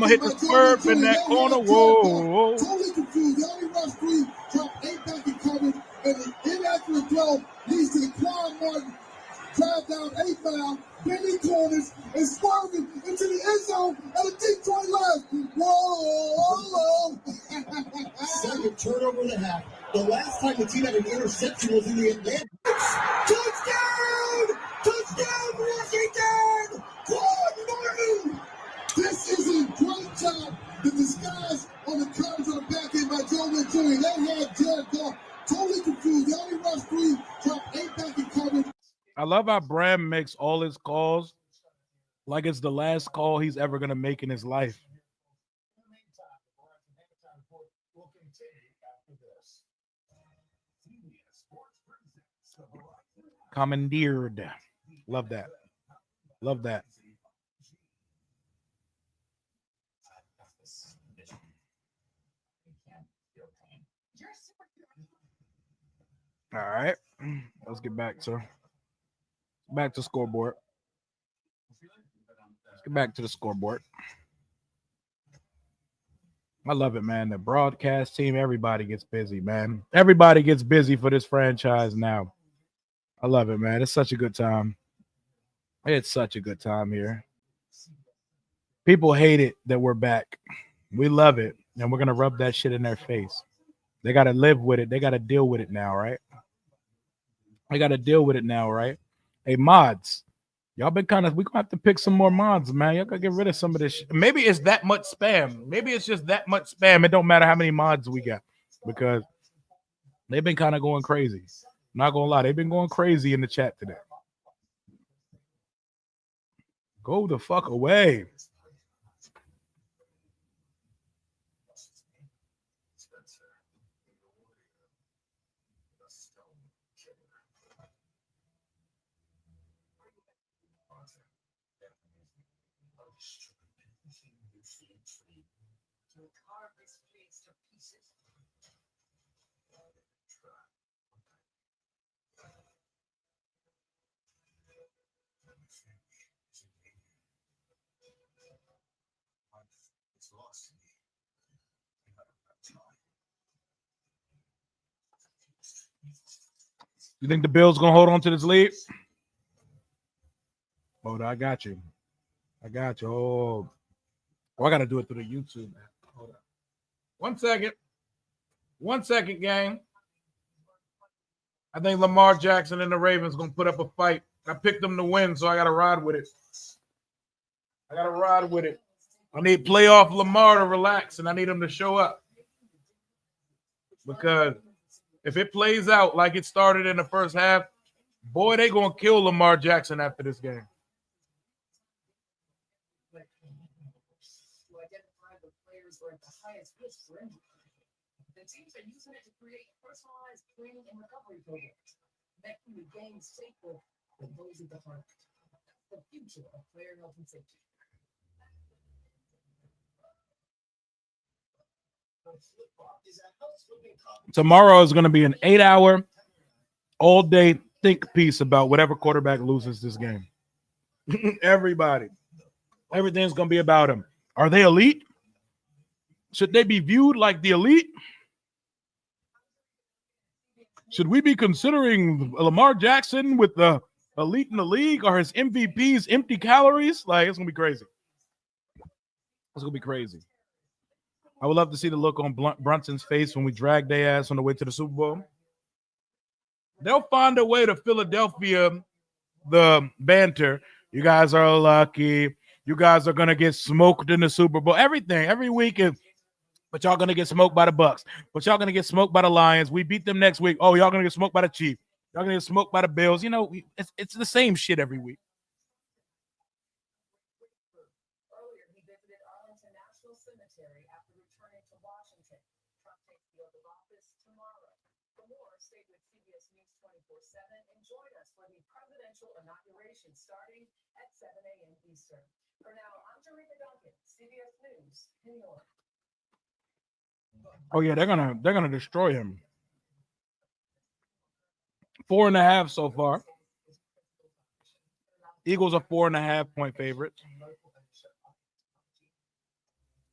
hit the swerve in that corner. Whoa. Totally confused. They only rushed 3, dropped 8 back in coverage, and the inaccurate throw leads to the Quan Martin drive down 8 mile, bending corners, and swerving into the end zone at a deep 20 line. Whoa! Second turnover and a half. The last time the team had an interception was in the Atlantic. Touchdown! Touchdown, Washington! Good morning! This is a great job. The disguise on the Commies on the back end by Joe Venturi. They had Jared Goff totally confused. They only rushed 3, dropped 8 back in coverage. I love how Bram makes all his calls like it's the last call he's ever gonna make in his life. Commandeered. Love that. Love that. All right. Let's get back to scoreboard. Let's get back to the scoreboard. I love it, man. The broadcast team, everybody gets busy, man. Everybody gets busy for this franchise now. I love it, man. It's such a good time. It's such a good time here. People hate it that we're back. We love it, and we're going to rub that shit in their face. They got to live with it. They got to deal with it now, right? They got to deal with it now, right? Hey, mods, y'all been we're going to have to pick some more mods, man. Y'all got to get rid of some of this shit. Maybe it's that much spam. Maybe it's just that much spam. It don't matter how many mods we got because they've been kind of going crazy. Not going to lie. They've been going crazy in the chat today. Go the fuck away. You think the Bills gonna hold on to this lead? Oh, I got you. I got you. Oh, I gotta do it through the YouTube, man. Hold on. 1 second. 1 second, gang. I think Lamar Jackson and the Ravens gonna put up a fight. I picked them to win, so I gotta ride with it. I need playoff Lamar to relax, and I need him to show up. Because if it plays out like it started in the first half, boy, they gonna kill Lamar Jackson after this game. To identify the players who are at the highest risk for injury. The teams are using it to create personalized training and recovery programs, making the game safer for those at the heart. The future of player health and safety. Tomorrow is going to be an 8-hour, all-day think piece about whatever quarterback loses this game. Everybody. Everything's going to be about him. Are they elite? Should they be viewed like the elite? Should we be considering Lamar Jackson with the elite in the league? Are his MVPs empty calories? Like, it's going to be crazy. It's going to be crazy. I would love to see the look on Brunson's face when we drag their ass on the way to the Super Bowl. They'll find a way to Philadelphia the banter. You guys are lucky. You guys are going to get smoked in the Super Bowl. Everything, every week. But y'all going to get smoked by the Bucks. But y'all going to get smoked by the Lions. We beat them next week. Oh, y'all going to get smoked by the Chiefs. Y'all going to get smoked by the Bills. You know, it's the same shit every week. Earlier, he visited Arlington National Cemetery after returning to Washington. Trump takes the oath of office tomorrow. For more, stay with CBS News 24/7 and join us for the presidential inauguration starting at 7 a.m. Eastern. For now, I'm Jerika Duncan, CBS News, New York. Oh yeah, they're gonna destroy him. 4.5 so far. Eagles are 4.5-point favorites.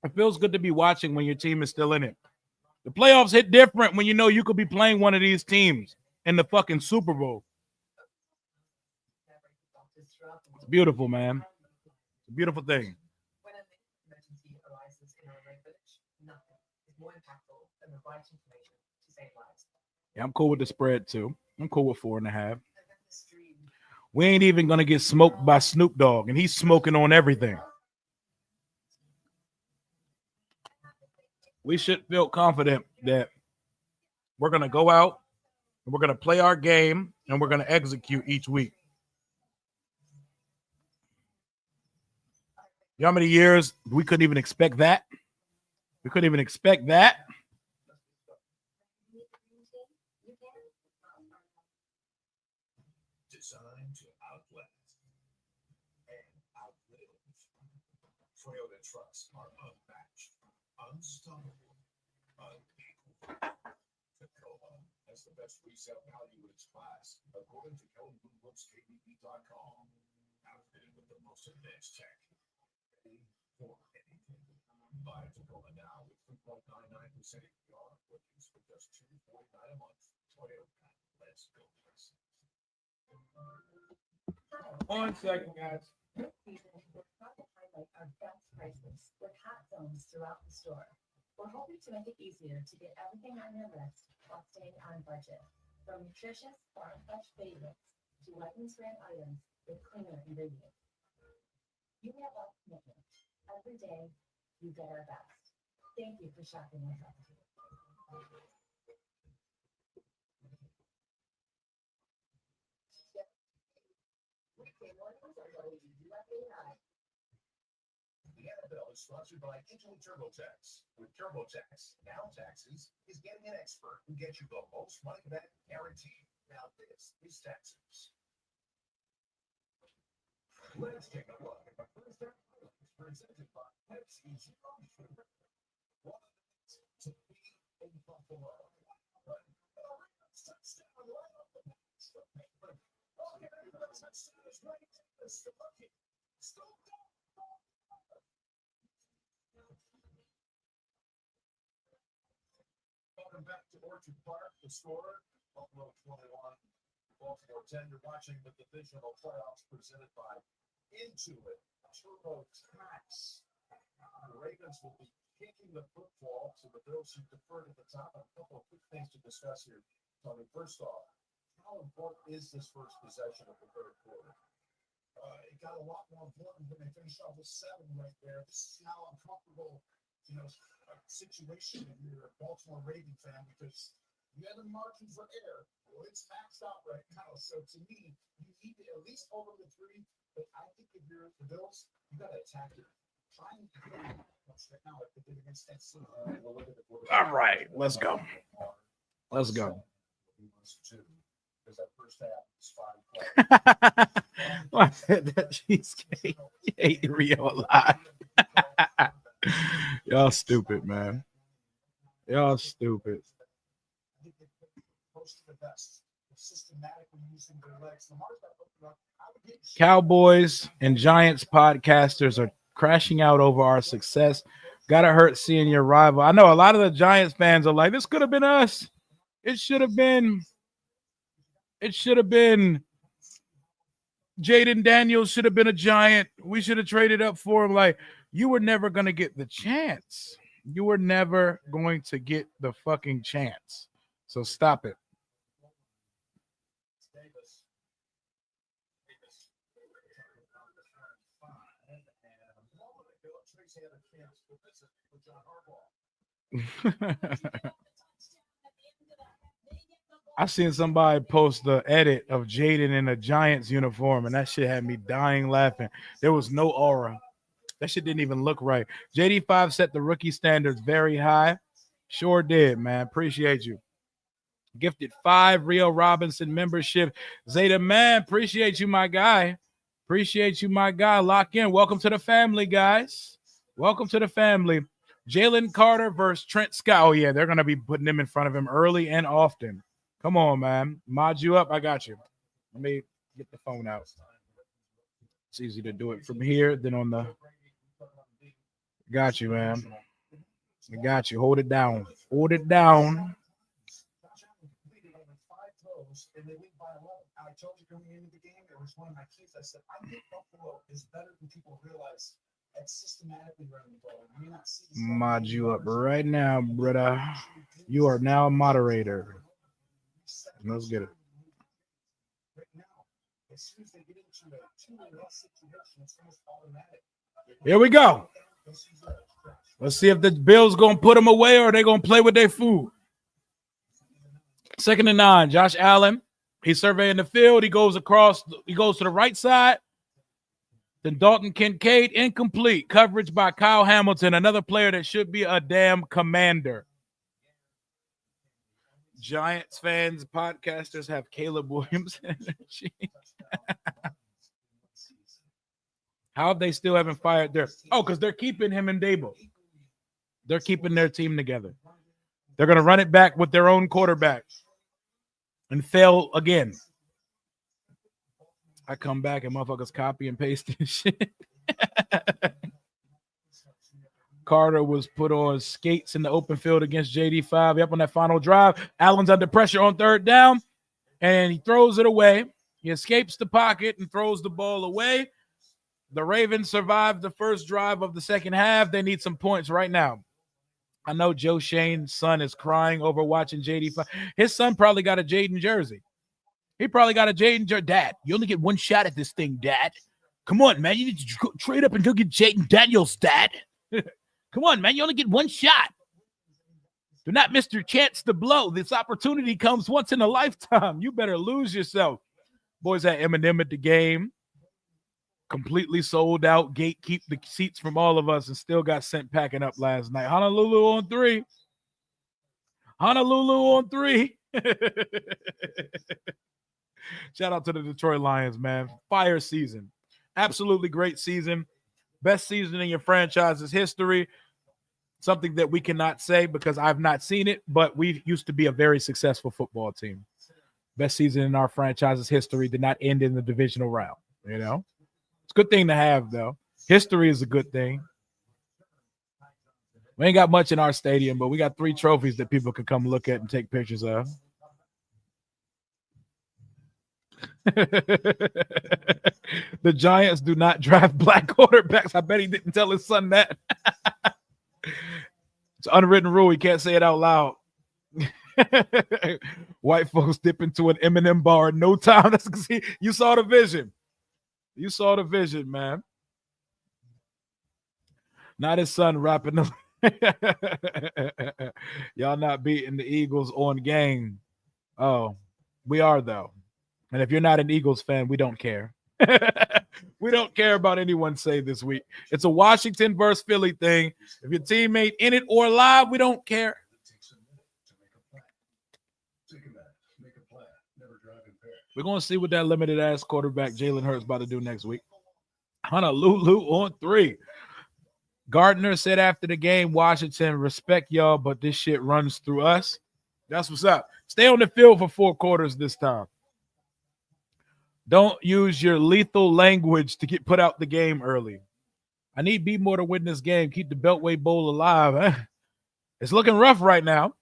It feels good to be watching when your team is still in it. The playoffs hit different when you know you could be playing one of these teams in the fucking Super Bowl. It's beautiful, man. It's a beautiful thing. When an emergency arises in our village, nothing is more impactful than the right information to save lives. Yeah, I'm cool with the spread too. I'm cool with 4.5. We ain't even gonna get smoked by Snoop Dogg, and he's smoking on everything. We should feel confident that we're gonna go out and we're gonna play our game and we're gonna execute each week. You know how many years we couldn't even expect that? We couldn't even expect that. Designed to outlast and outlive. Toyota trucks are unmatched, unstoppable, unequal. Tacoma has the best resale value in its class, according to KBB.com. Outfitted with the most advanced tech. Pay for anything. Buy a Tacoma now with 3.99% APR, or use for just $249 a month. Toyota, let's go. 1 second, guys. We're proud to highlight our best prices with hot zones throughout the store. We're hoping to make it easier to get everything on your list while staying on budget. From nutritious farm fresh favorites to lightning brand items with cleaner ingredients. You have our commitment. Every day, you get our best. Thank you for shopping with us. The NFL is sponsored by Intuit TurboTax. With TurboTax, now taxes is getting an expert who gets you the most money back guaranteed. Now this is taxes. Let's take a look at the first half highlights presented by Pepsi Zero Sugar. What to be in Buffalo. Touchdown right off the bat. Okay, touchdown is right to Mr. Bucket. Scoop down. Welcome back to Orchard Park. The score, Buffalo 21, Baltimore 10. You're watching the divisional playoffs presented by Intuit TurboTax. The Ravens will be kicking the football to the Bills who deferred at the top. A couple of quick things to discuss here, Tony. First off, how important is this first possession of the third quarter? It got a lot more important when they finished off with 7 right there. This is how uncomfortable, situation if you're a Baltimore Raven fan because you have the margin for error. Well, it's maxed out right now. So to me, you need to at least over the 3. But I think if you're the Bills, you got to attack it. Try and right now if they did against that team. All right, let's go. Let's go. Because that first half is 5 I said that cheesecake ain't real life. Y'all stupid, man. Y'all stupid. Cowboys and Giants podcasters are crashing out over our success. Gotta hurt seeing your rival. I know a lot of the Giants fans are like, this could have been us. It should have been Jaden Daniels should have been a Giant. We should have traded up for him. Like, you were never going to get the chance. You were never going to get the fucking chance. So stop it. I seen somebody post the edit of Jaden in a Giants uniform, and that shit had me dying laughing. There was no aura. That shit didn't even look right. JD5 set the rookie standards very high. Sure did, man. Appreciate you. Gifted 5 Rio Robinson membership. Zeta, man, appreciate you, my guy. Appreciate you, my guy. Lock in. Welcome to the family, guys. Welcome to the family. Jalen Carter versus Trent Scott. Oh, yeah, they're going to be putting him in front of him early and often. Come on, man. Mod you up. I got you. Let me get the phone out. It's easy to do it from here than on the. Got you, man. I got you. Hold it down. Hold it down. I told you coming into the game, it was one of my keys. I said, I think Buffalo is better than people realize. Systematically running the ball. You may not see Mod you up right now, brother. You are now a moderator. Let's get it. Here we go. Let's see if the Bills gonna put them away or they gonna play with their food. 2nd and 9. Josh Allen. He's surveying the field. He goes across. He goes to the right side. Then Dalton Kincaid, incomplete. Coverage by Kyle Hamilton, another player that should be a damn commander. Giants fans, podcasters have Caleb Williams energy. How they still haven't fired their... Oh, because they're keeping him and Dable. They're keeping their team together. They're going to run it back with their own quarterback and fail again. I come back and motherfuckers copy and paste this shit. Carter was put on skates in the open field against JD5. Yep, on that final drive. Allen's under pressure on 3rd down, and he throws it away. He escapes the pocket and throws the ball away. The Ravens survived the first drive of the second half. They need some points right now. I know Joe Shane's son is crying over watching JD5. His son probably got a Jaden jersey. He probably got a Jaden jersey. Dad, you only get one shot at this thing, Dad. Come on, man. You need to trade up and go get Jaden Daniels, Dad. Come on, man. You only get one shot. Do not miss your chance to blow. This opportunity comes once in a lifetime. You better lose yourself. Boys had Eminem at the game. Completely sold out. Gatekeep the seats from all of us and still got sent packing up last night. Honolulu on 3. Honolulu on 3. Shout out to the Detroit Lions, man. Fire season. Absolutely great season. Best season in your franchise's history. Something that we cannot say because I've not seen it, but we used to be a very successful football team. Best season in our franchise's history did not end in the divisional round. You know, it's a good thing to have, though. History is a good thing. We ain't got much in our stadium, but we got 3 trophies that people can come look at and take pictures of. The Giants do not draft black quarterbacks. I bet he didn't tell his son that. It's an unwritten rule. He can't say it out loud. White folks dip into an Eminem bar in no time. That's see, you saw the vision. You saw the vision, man. Not his son rapping. Y'all not beating the Eagles on game. Oh, we are though. And if you're not an Eagles fan, we don't care. We don't care about anyone say this week. It's a Washington versus Philly thing. If your teammate in it or live, we don't care. We're going to see what that limited ass quarterback Jalen Hurts about to do next week. Honolulu on 3. Gardner said after the game, Washington, respect y'all, but this shit runs through us. That's what's up. Stay on the field for 4 quarters this time. Don't use your lethal language to get put out the game early. I need B more to win this game. Keep the Beltway Bowl alive. It's looking rough right now.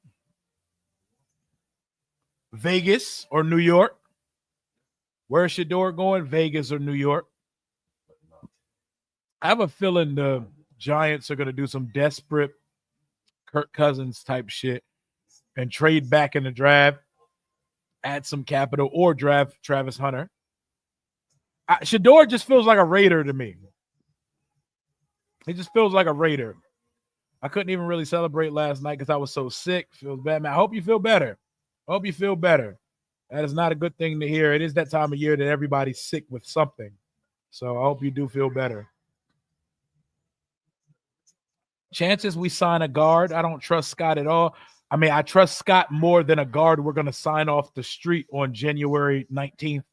Vegas or New York? Where's Shador going? Vegas or New York? I have a feeling the Giants are going to do some desperate Kirk Cousins type shit and trade back in the draft, add some capital, or draft Travis Hunter. Shador just feels like a Raider to me. He just feels like a Raider. I couldn't even really celebrate last night because I was so sick. Feels bad, man. I hope you feel better. Hope you feel better. That is not a good thing to hear. It is that time of year that everybody's sick with something. So I hope you do feel better. Chances we sign a guard. I don't trust Scott at all. I mean, I trust Scott more than a guard we're going to sign off the street on January 19th.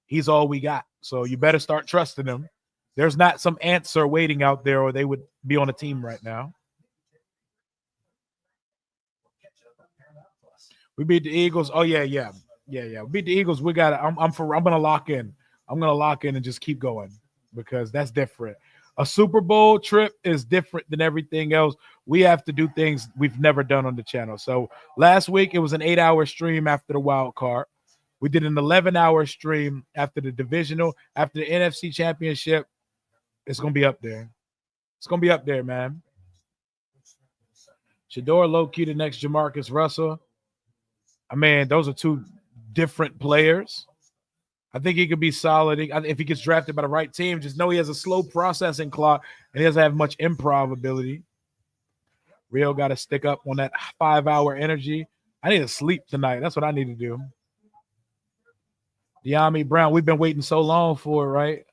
He's all we got. So you better start trusting him. There's not some answer waiting out there or they would be on a team right now. We beat the Eagles. Oh, yeah. We beat the Eagles. We got it. I'm going to lock in. I'm going to lock in and just keep going because that's different. A Super Bowl trip is different than everything else. We have to do things we've never done on the channel. So last week, it was an 8-hour stream after the wild card. We did an 11-hour stream after the divisional, after the NFC Championship. It's going to be up there. It's going to be up there, man. Shador low-key the next Jamarcus Russell. I mean, those are 2 different players. I think he could be solid. If he gets drafted by the right team, just know he has a slow processing clock and he doesn't have much improv ability. Rio got to stick up on that 5-hour energy. I need to sleep tonight. That's what I need to do. De'Ami Brown, we've been waiting so long for it, right?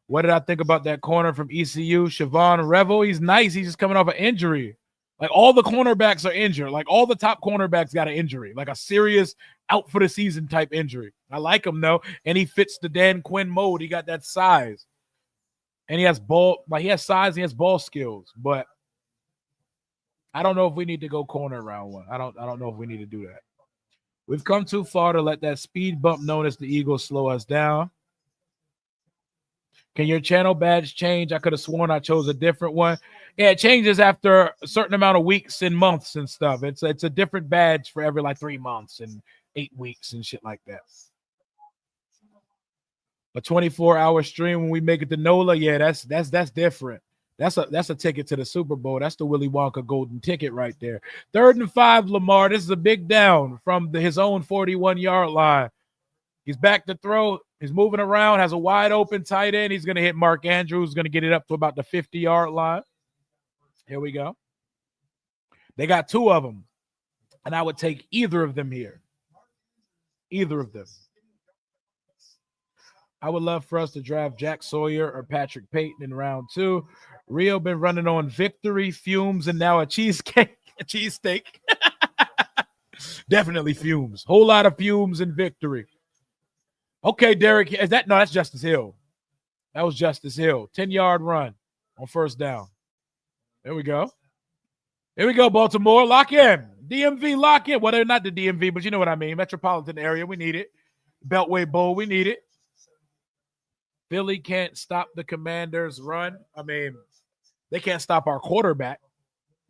What did I think about that corner from ECU? Siobhan Revel, he's nice. He's just coming off an injury. Like all the cornerbacks are injured. Like all the top cornerbacks got an injury, like a serious out for the season type injury. I like him though, and he fits the Dan Quinn mold. He got that size, and he has he has size. He has ball skills, but I don't know if we need to go corner round 1. I don't know if we need to do that. We've come too far to let that speed bump known as the Eagles slow us down. Can your channel badge change? I could have sworn I chose a different one. Yeah, it changes after a certain amount of weeks and months and stuff. It's a different badge for every like 3 months and 8 weeks and shit like that. A 24-hour stream when we make it to NOLA, yeah, that's different. That's a ticket to the Super Bowl. That's the Willy Wonka golden ticket right there. 3rd and 5, Lamar. This is a big down from his own 41-yard line. He's back to throw. He's moving around, has a wide open tight end. He's going to hit Mark Andrews, going to get it up to about the 50-yard line. Here we go. They got 2 of them, and I would take either of them here. Either of them. I would love for us to draft Jack Sawyer or Patrick Payton in round 2. Rio been running on victory, fumes, and now a cheesesteak. Definitely fumes. Whole lot of fumes and victory. Okay, Derek, that's Justice Hill. That was Justice Hill. 10-yard run on 1st down. There we go. Here we go, Baltimore. Lock in. DMV, lock in. Well, they're not the DMV, but you know what I mean. Metropolitan area, we need it. Beltway Bowl, we need it. Philly can't stop the Commanders' run. I mean, they can't stop our quarterback.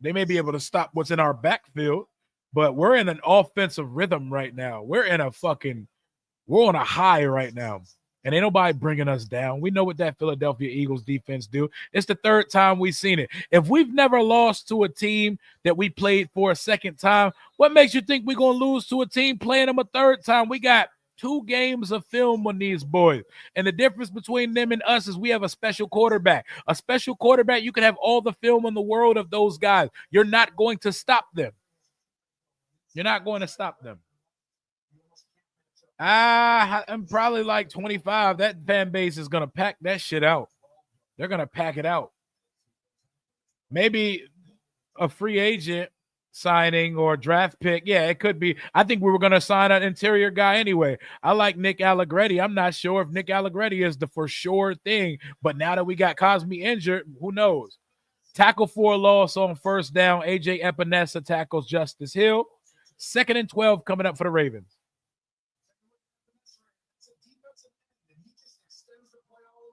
They may be able to stop what's in our backfield, but we're in an offensive rhythm right now. We're on a high right now. And ain't nobody bringing us down. We know what that Philadelphia Eagles defense do. It's the third time we've seen it. If we've never lost to a team that we played for a second time, what makes you think we're going to lose to a team playing them a third time? We got 2 games of film on these boys. And the difference between them and us is we have a special quarterback. A special quarterback, you can have all the film in the world of those guys. You're not going to stop them. You're not going to stop them. I'm probably like 25. That fan base is going to pack that shit out. They're going to pack it out. Maybe a free agent signing or draft pick. Yeah, it could be. I think we were going to sign an interior guy anyway. I like Nick Allegretti. I'm not sure if Nick Allegretti is the for sure thing, but now that we got Cosme injured, who knows? Tackle for a loss on first down. AJ Epinesa tackles Justice Hill. 2nd and 12 coming up for the Ravens.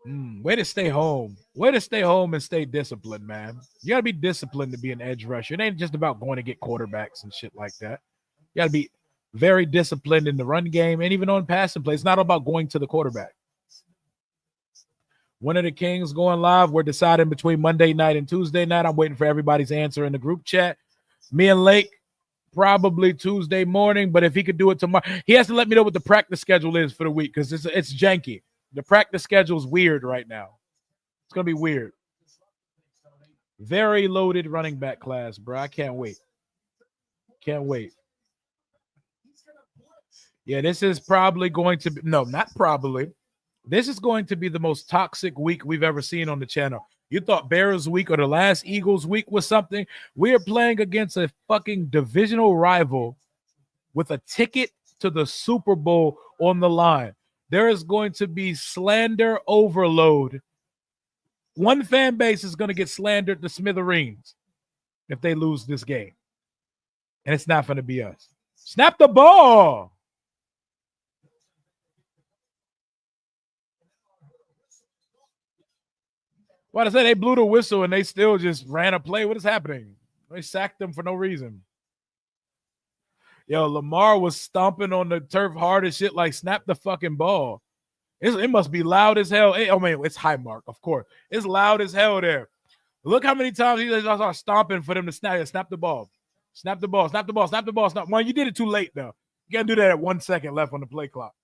Way to stay home. Way to stay home and stay disciplined, man. You got to be disciplined to be an edge rusher. It ain't just about going to get quarterbacks and shit like that. You got to be very disciplined in the run game and even on passing play. It's not about going to the quarterback. One of the Kings going live. We're deciding between Monday night and Tuesday night. I'm waiting for everybody's answer in the group chat. Me and Lake, probably Tuesday morning, but if he could do it tomorrow, he has to let me know what the practice schedule is for the week because it's janky. The practice schedule is weird right now. It's going to be weird. Very loaded running back class, bro. I can't wait. Can't wait. Yeah, this is probably going to be, no, not probably. This is going to be the most toxic week we've ever seen on the channel. You thought Bears week or the last Eagles week was something? We are playing against a fucking divisional rival with a ticket to the Super Bowl on the line. There is going to be slander overload. One fan base is going to get slandered to smithereens if they lose this game. And it's not going to be us. Snap the ball. What I say, they blew the whistle and they still just ran a play. What is happening? They sacked them for no reason. Yo, Lamar was stomping on the turf hard as shit, like snap the fucking ball. It must be loud as hell. I mean, it's Highmark, of course. It's loud as hell there. Look how many times he started stomping for them to snap the ball. Snap the ball, snap the ball, snap the ball. Well, you did it too late, though. You got to do that at 1 second left on the play clock.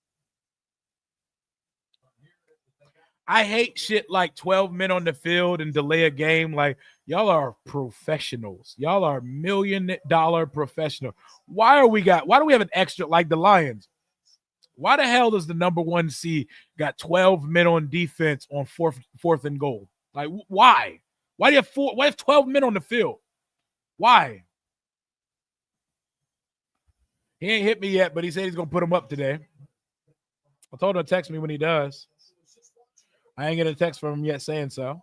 I hate shit like 12 men on the field and delay a game. Like, y'all are professionals. Y'all are $1 million professional. Why do we have an extra, like the Lions? Why the hell does the number 1 seed got 12 men on defense on fourth and goal? Like, why? Why do you have 12 men on the field? Why? He ain't hit me yet, but he said he's going to put him up today. I told him to text me when he does. I ain't getting a text from him yet saying so.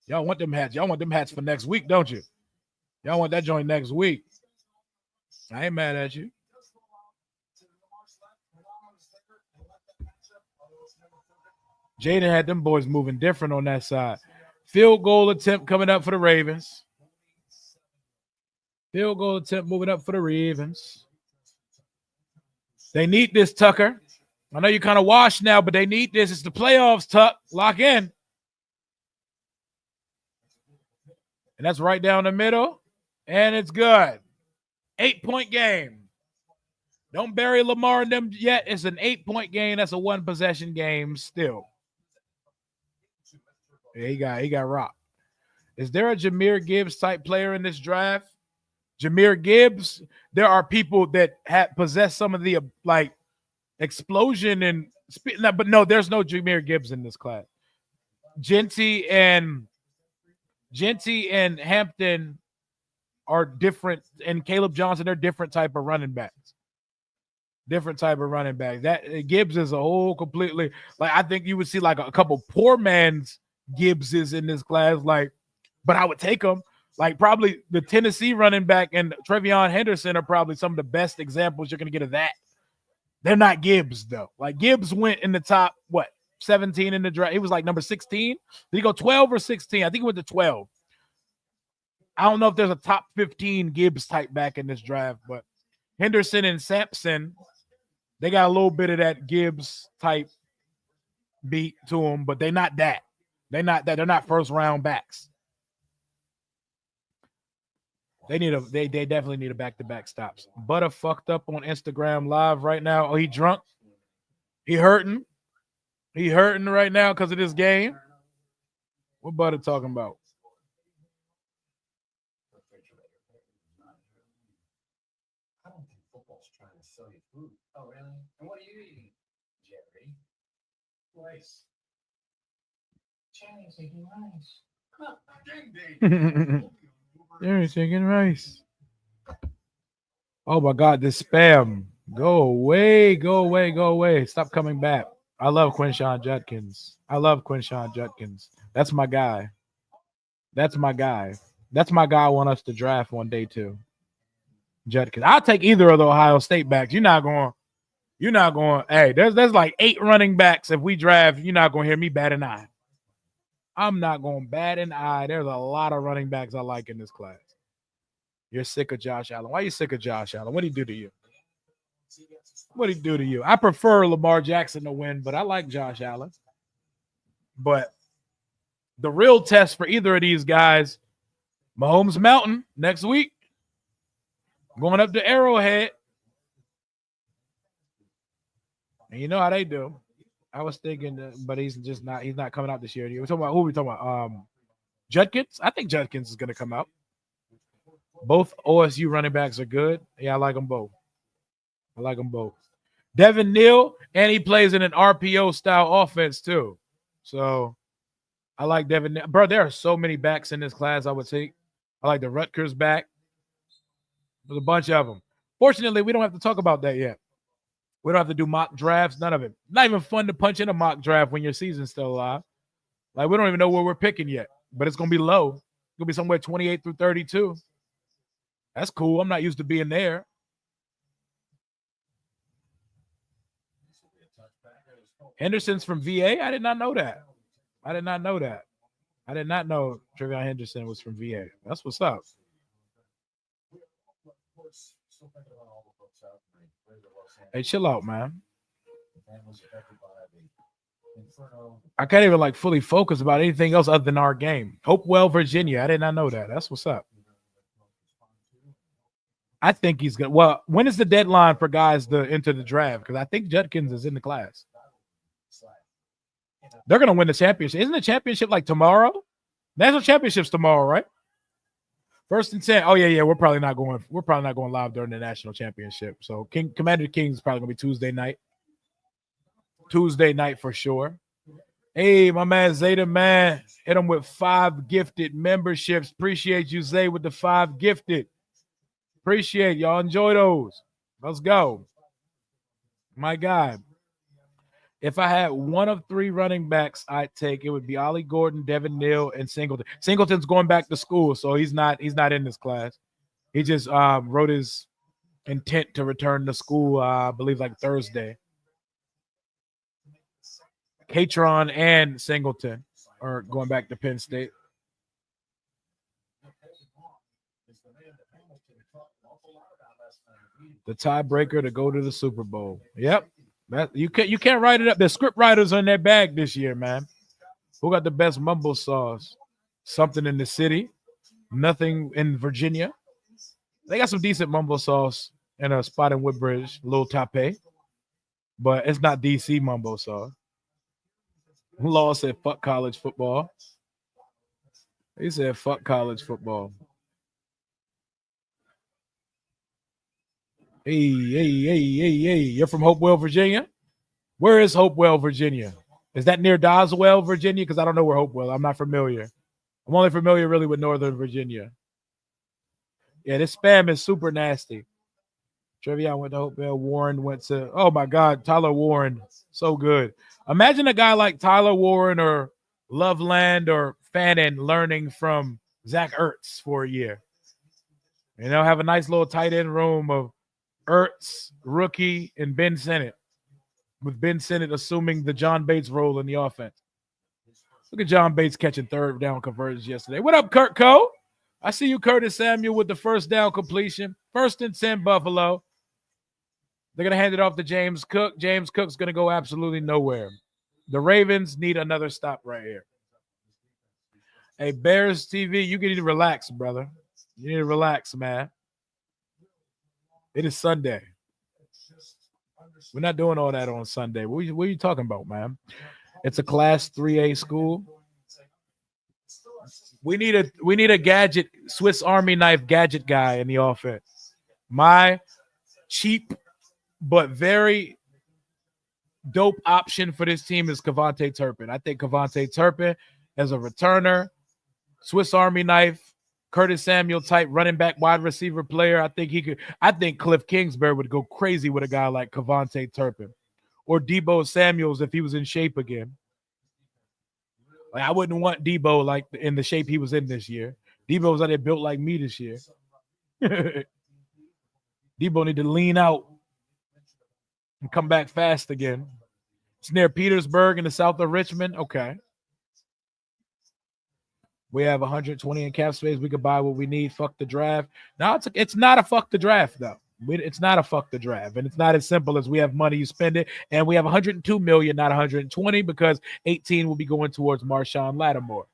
Y'all want them hats. Y'all want them hats for next week, don't you? Y'all want that joint next week. I ain't mad at you. Jaden had them boys moving different on that side. Field goal attempt coming up for the Ravens. Field goal attempt moving up for the Ravens. They need this, Tucker. I know you're kind of washed now, but they need this. It's the playoffs, Tuck. Lock in. And that's right down the middle. And it's good. 8-point game. Don't bury Lamar in them yet. It's an 8-point game. That's a 1-possession game still. Yeah, he got rocked. Is there a Jahmyr Gibbs type player in this draft? Jahmyr Gibbs, there are people that possess some of the like explosion and but no, there's no Jahmyr Gibbs in this class. Genty and Hampton are different, and Caleb Johnson, they're different type of running backs. Different type of running back. That Gibbs is a whole completely, like, I think you would see like a couple poor man's Gibbses in this class, like, but I would take them. Like, probably the Tennessee running back and Trevion Henderson are probably some of the best examples you're going to get of that. They're not Gibbs, though. Like, Gibbs went in the top, 17 in the draft. He was like number 16. Did he go 12 or 16? I think he went to 12. I don't know if there's a top 15 Gibbs type back in this draft, but Henderson and Sampson They got a little bit of that Gibbs type beat to them, but they're not that. They're not that. They're not first round backs. They definitely need a back-to-back stops. Butter fucked up on Instagram Live right now. Oh, he drunk. He hurting. He hurting right now because of this game. What Butter talking about? I don't think football's trying to sell you food. Oh, really? And what are you eating, Jerry? Rice. Jerry's eating rice. Jerry's taking rice. Oh my God, this spam. Go away, go away, go away. Stop coming back. I love Quinshon Judkins. I love Quinshon Judkins. That's my guy. That's my guy. That's my guy I want us to draft one day too. Judkins. I'll take either of the Ohio State backs. You're not going. Hey, there's like 8 running backs. If we draft, you're not going to hear me bat an eye. I'm not going to bat an eye. There's a lot of running backs I like in this class. You're sick of Josh Allen. Why are you sick of Josh Allen? What did he do to you? What did he do to you? I prefer Lamar Jackson to win, but I like Josh Allen. But the real test for either of these guys, Mahomes Mountain next week, going up to Arrowhead. And you know how they do. I was thinking, but he's not coming out this year. We're talking about who are we talking about? Judkins? I think Judkins is going to come out. Both OSU running backs are good. Yeah, I like them both. Devin Neal, and he plays in an RPO style offense too. So I like Devin Neal. Bro, there are so many backs in this class I would take. I like the Rutgers back. There's a bunch of them. Fortunately, we don't have to talk about that yet. We don't have to do mock drafts, none of it. Not even fun to punch in a mock draft when your season's still alive. Like, we don't even know where we're picking yet, but it's going to be low. It's going to be somewhere 28 through 32. That's cool. I'm not used to being there. Henderson's from VA? I did not know that. I did not know Trevion Henderson was from VA. That's what's up. Hey, chill out, man. I can't even like fully focus about anything else other than our game. Hopewell, Virginia. I did not know that. That's what's up. I think he's good. Well, when is the deadline for guys to enter the draft? Because I think Judkins is in the class. They're going to win the championship. Isn't the championship like tomorrow? National championship's tomorrow, right? 1st and 10. Oh, yeah. We're probably not going live during the national championship. So Commander Kings is probably going to be Tuesday night. Tuesday night for sure. Hey, my man Zeta, man. Hit him with 5 gifted memberships. Appreciate you, Zay, with the 5 gifted. Appreciate y'all. Enjoy those. Let's go. My God. If I had one of 3 running backs I'd take, it would be Ollie Gordon, Devin Neal, and Singleton. Singleton's going back to school, so he's not in this class. He just wrote his intent to return to school, I believe, like Thursday. Catron and Singleton are going back to Penn State. The tiebreaker to go to the Super Bowl. Yep. You can't write it up. The script writers are in their bag this year, man. Who got the best mumbo sauce? Something in the city. Nothing in Virginia. They got some decent mumbo sauce in a spot in Woodbridge, Little Tape. But it's not DC mumbo sauce. Law said fuck college football. He said fuck college football. Hey. You're from Hopewell, Virginia? Where is Hopewell, Virginia? Is that near Doswell, Virginia? Because I don't know where Hopewell. I'm not familiar. I'm only familiar really with Northern Virginia. Yeah, this spam is super nasty. Trevion went to Hopewell. Warren went to, oh my God, Tyler Warren. So good. Imagine a guy like Tyler Warren or Loveland or Fannin learning from Zach Ertz for a year. You know, have a nice little tight end room of Ertz, rookie, and Ben Sinnott, with Ben Sinnott assuming the John Bates role in the offense. Look at John Bates catching 3rd down conversions yesterday. What up, Kurt Cole? I see you, Curtis Samuel, with the 1st down completion. 1st and 10, Buffalo. They're going to hand it off to James Cook. James Cook's going to go absolutely nowhere. The Ravens need another stop right here. Hey, Bears TV, you need to relax, brother. You need to relax, man. It is Sunday. We're not doing all that on Sunday. What are you talking about, man? It's a Class 3A school. We need a gadget, Swiss Army knife gadget guy in the offense. My cheap but very dope option for this team is Kevontae Turpin. I think Kevontae Turpin as a returner, Swiss Army knife, Curtis Samuel type running back wide receiver player. I think Cliff Kingsbury would go crazy with a guy like Kevontae Turpin or Debo Samuels if he was in shape again. Like, I wouldn't want Debo like in the shape he was in this year. Debo was out there built like me this year. Debo need to lean out and come back fast again. It's near Petersburg in the south of Richmond. Okay. We have 120 in cap space. We could buy what we need. Fuck the draft. Now it's not a fuck the draft though. It's not a fuck the draft, and it's not as simple as we have money, you spend it, and we have 102 million, not 120, because 18 will be going towards Marshawn Lattimore.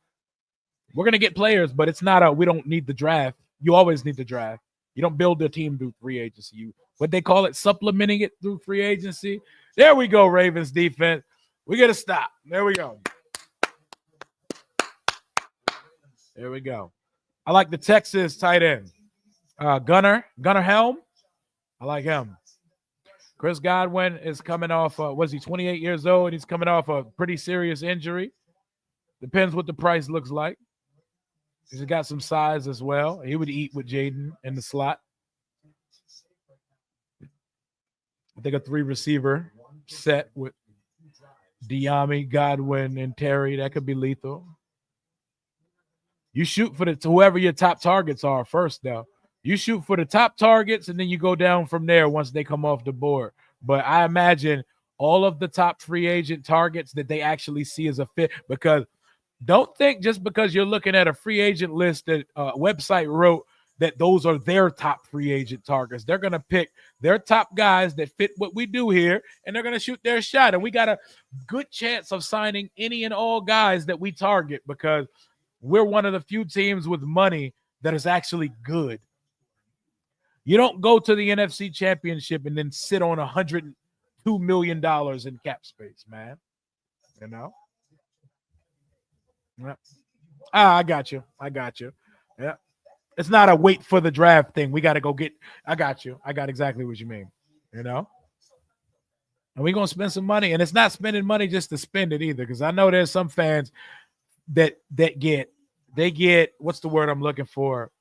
We're gonna get players, but it's not we don't need the draft. You always need the draft. You don't build a team through free agency. What they call it, supplementing it through free agency. There we go, Ravens defense. We gotta stop. There we go. There we go. I like the Texas tight end. Gunnar Helm. I like him. Chris Godwin is coming off, was he 28 years old? And he's coming off a pretty serious injury. Depends what the price looks like. He's got some size as well. He would eat with Jaden in the slot. I think a 3-receiver set with Diami, Godwin, and Terry. That could be lethal. You shoot for whoever your top targets are first, though. You shoot for the top targets, and then you go down from there once they come off the board. But I imagine all of the top free agent targets that they actually see as a fit, because don't think just because you're looking at a free agent list that a website wrote that those are their top free agent targets. They're going to pick their top guys that fit what we do here, and they're going to shoot their shot. And we got a good chance of signing any and all guys that we target, because we're one of the few teams with money that is actually good. You don't go to the NFC Championship and then sit on $102 million in cap space, man. You know? Yeah. I got you. Yeah. It's not a wait for the draft thing. We got to go get – I got you. I got exactly what you mean, you know? And we're going to spend some money. And it's not spending money just to spend it either, because I know there's some fans that get – what's the word I'm looking for?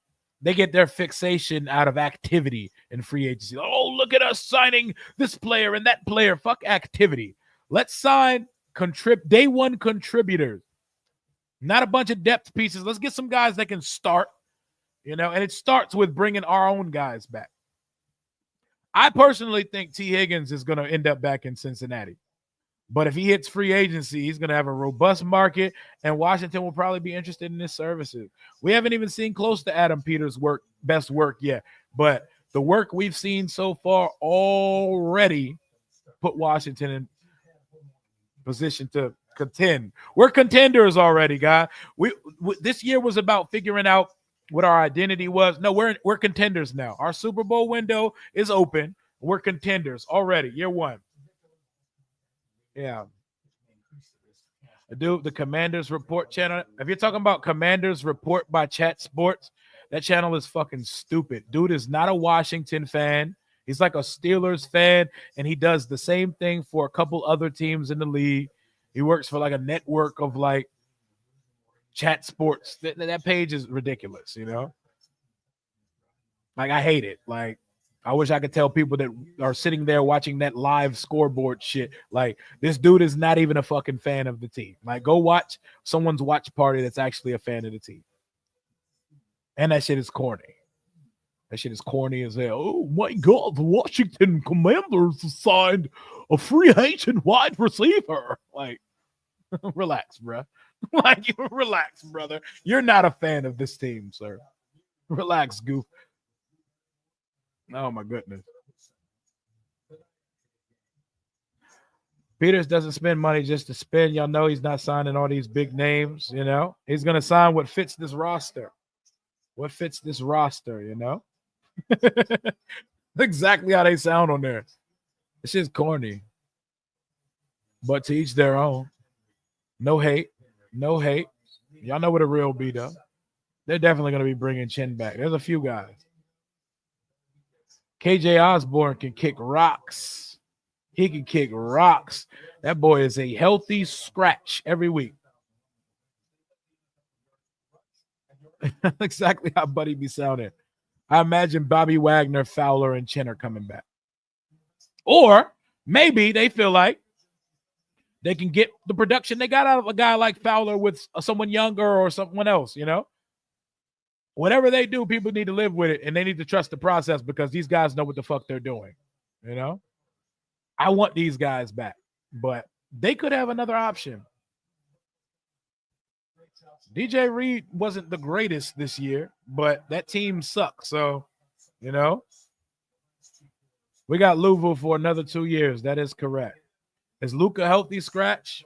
They get their fixation out of activity in free agency. Oh, look at us signing this player and that player. Fuck activity. Let's sign day one contributors, not a bunch of depth pieces. Let's get some guys that can start, you know, and it starts with bringing our own guys back. I personally think T. Higgins is going to end up back in Cincinnati. But if he hits free agency, he's going to have a robust market, and Washington will probably be interested in his services. We haven't even seen close to Adam Peters' best work yet, but the work we've seen so far already put Washington in position to contend. We're contenders already, guy. This year was about figuring out what our identity was. No, we're contenders now. Our Super Bowl window is open. We're contenders already, year one. Yeah. Dude, the Commanders Report channel. If you're talking about Commanders Report by Chat Sports, that channel is fucking stupid. Dude is not a Washington fan. He's like a Steelers fan, and he does the same thing for a couple other teams in the league. He works for like a network of like Chat Sports. That page is ridiculous, you know? Like, I hate it. Like, I wish I could tell people that are sitting there watching that live scoreboard shit, like, this dude is not even a fucking fan of the team. Like, go watch someone's watch party that's actually a fan of the team. And that shit is corny. That shit is corny as hell. Oh, my God, the Washington Commanders signed a free agent wide receiver. Like, relax, bro. Like, relax, brother. You're not a fan of this team, sir. Relax, goof. Oh, my goodness. Peters doesn't spend money just to spend. Y'all know he's not signing all these big names, you know. He's going to sign what fits this roster. What fits this roster, you know? Exactly how they sound on there. It's just corny. But to each their own. No hate. No hate. Y'all know what a real be, though. They're definitely going to be bringing Chin back. There's a few guys. KJ Osborne can kick rocks. He can kick rocks. That boy is a healthy scratch every week. Exactly how Buddy be sounding. I imagine Bobby Wagner, Fowler, and Chin are coming back. Or maybe they feel like they can get the production they got out of a guy like Fowler with someone younger or someone else, you know? Whatever they do, people need to live with it, and they need to trust the process because these guys know what the fuck they're doing, you know? I want these guys back, but they could have another option. DJ Reed wasn't the greatest this year, but that team sucks. So, you know, we got Louisville for another 2 years. That is correct. Is Luke a healthy scratch?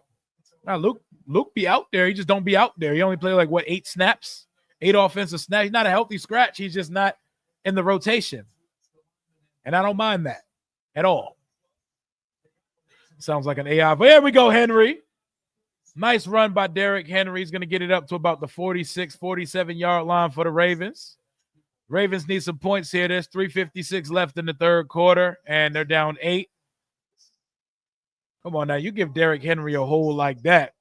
Now, Luke be out there. He just don't be out there. He only play like, 8 snaps, 8 offensive snaps. He's not a healthy scratch. He's just not in the rotation. And I don't mind that at all. Sounds like an AI. But here we go, Henry. Nice run by Derrick Henry. He's going to get it up to about the 46, 47-yard line for the Ravens. Ravens need some points here. There's 3:56 left in the third quarter, and they're down 8. Come on now. You give Derrick Henry a hole like that.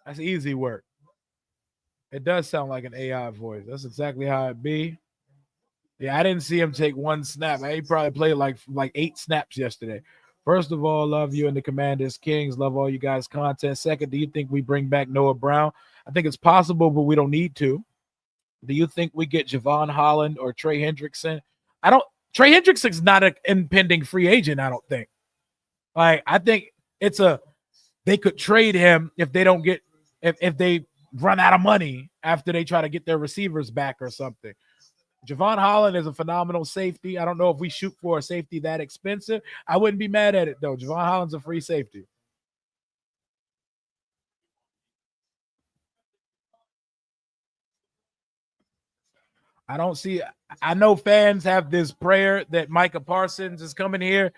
That's easy work. It does sound like an AI voice. That's exactly how it be. Yeah, I didn't see him take one snap. He probably played like 8 snaps yesterday. First of all, love you and the Commanders Kings. Love all you guys' content. Second, do you think we bring back Noah Brown? I think it's possible, but we don't need to. Do you think we get Javon Holland or Trey Hendrickson? Trey Hendrickson's not an impending free agent, I don't think. I think they could trade him if they don't get if they run out of money after they try to get their receivers back or something. Javon Holland is a phenomenal safety. I don't know if we shoot for a safety that expensive. I wouldn't be mad at it, though. Javon Holland's a free safety. I know fans have this prayer that Micah Parsons is coming here.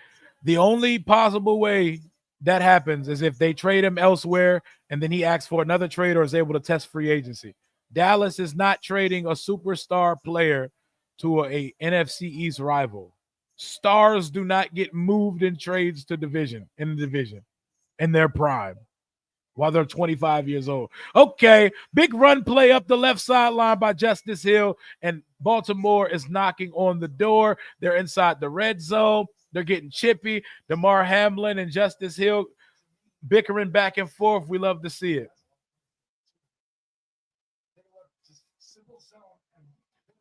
The only possible way that happens is if they trade him elsewhere and then he asks for another trade or is able to test free agency. Dallas is not trading a superstar player to a NFC East rival. Stars do not get moved in trades to division in their prime while they're 25 years old. Okay, big run play up the left sideline by Justice Hill, and Baltimore is knocking on the door. They're inside the red zone. They're getting chippy. DeMar Hamlin and Justice Hill bickering back and forth. We love to see it.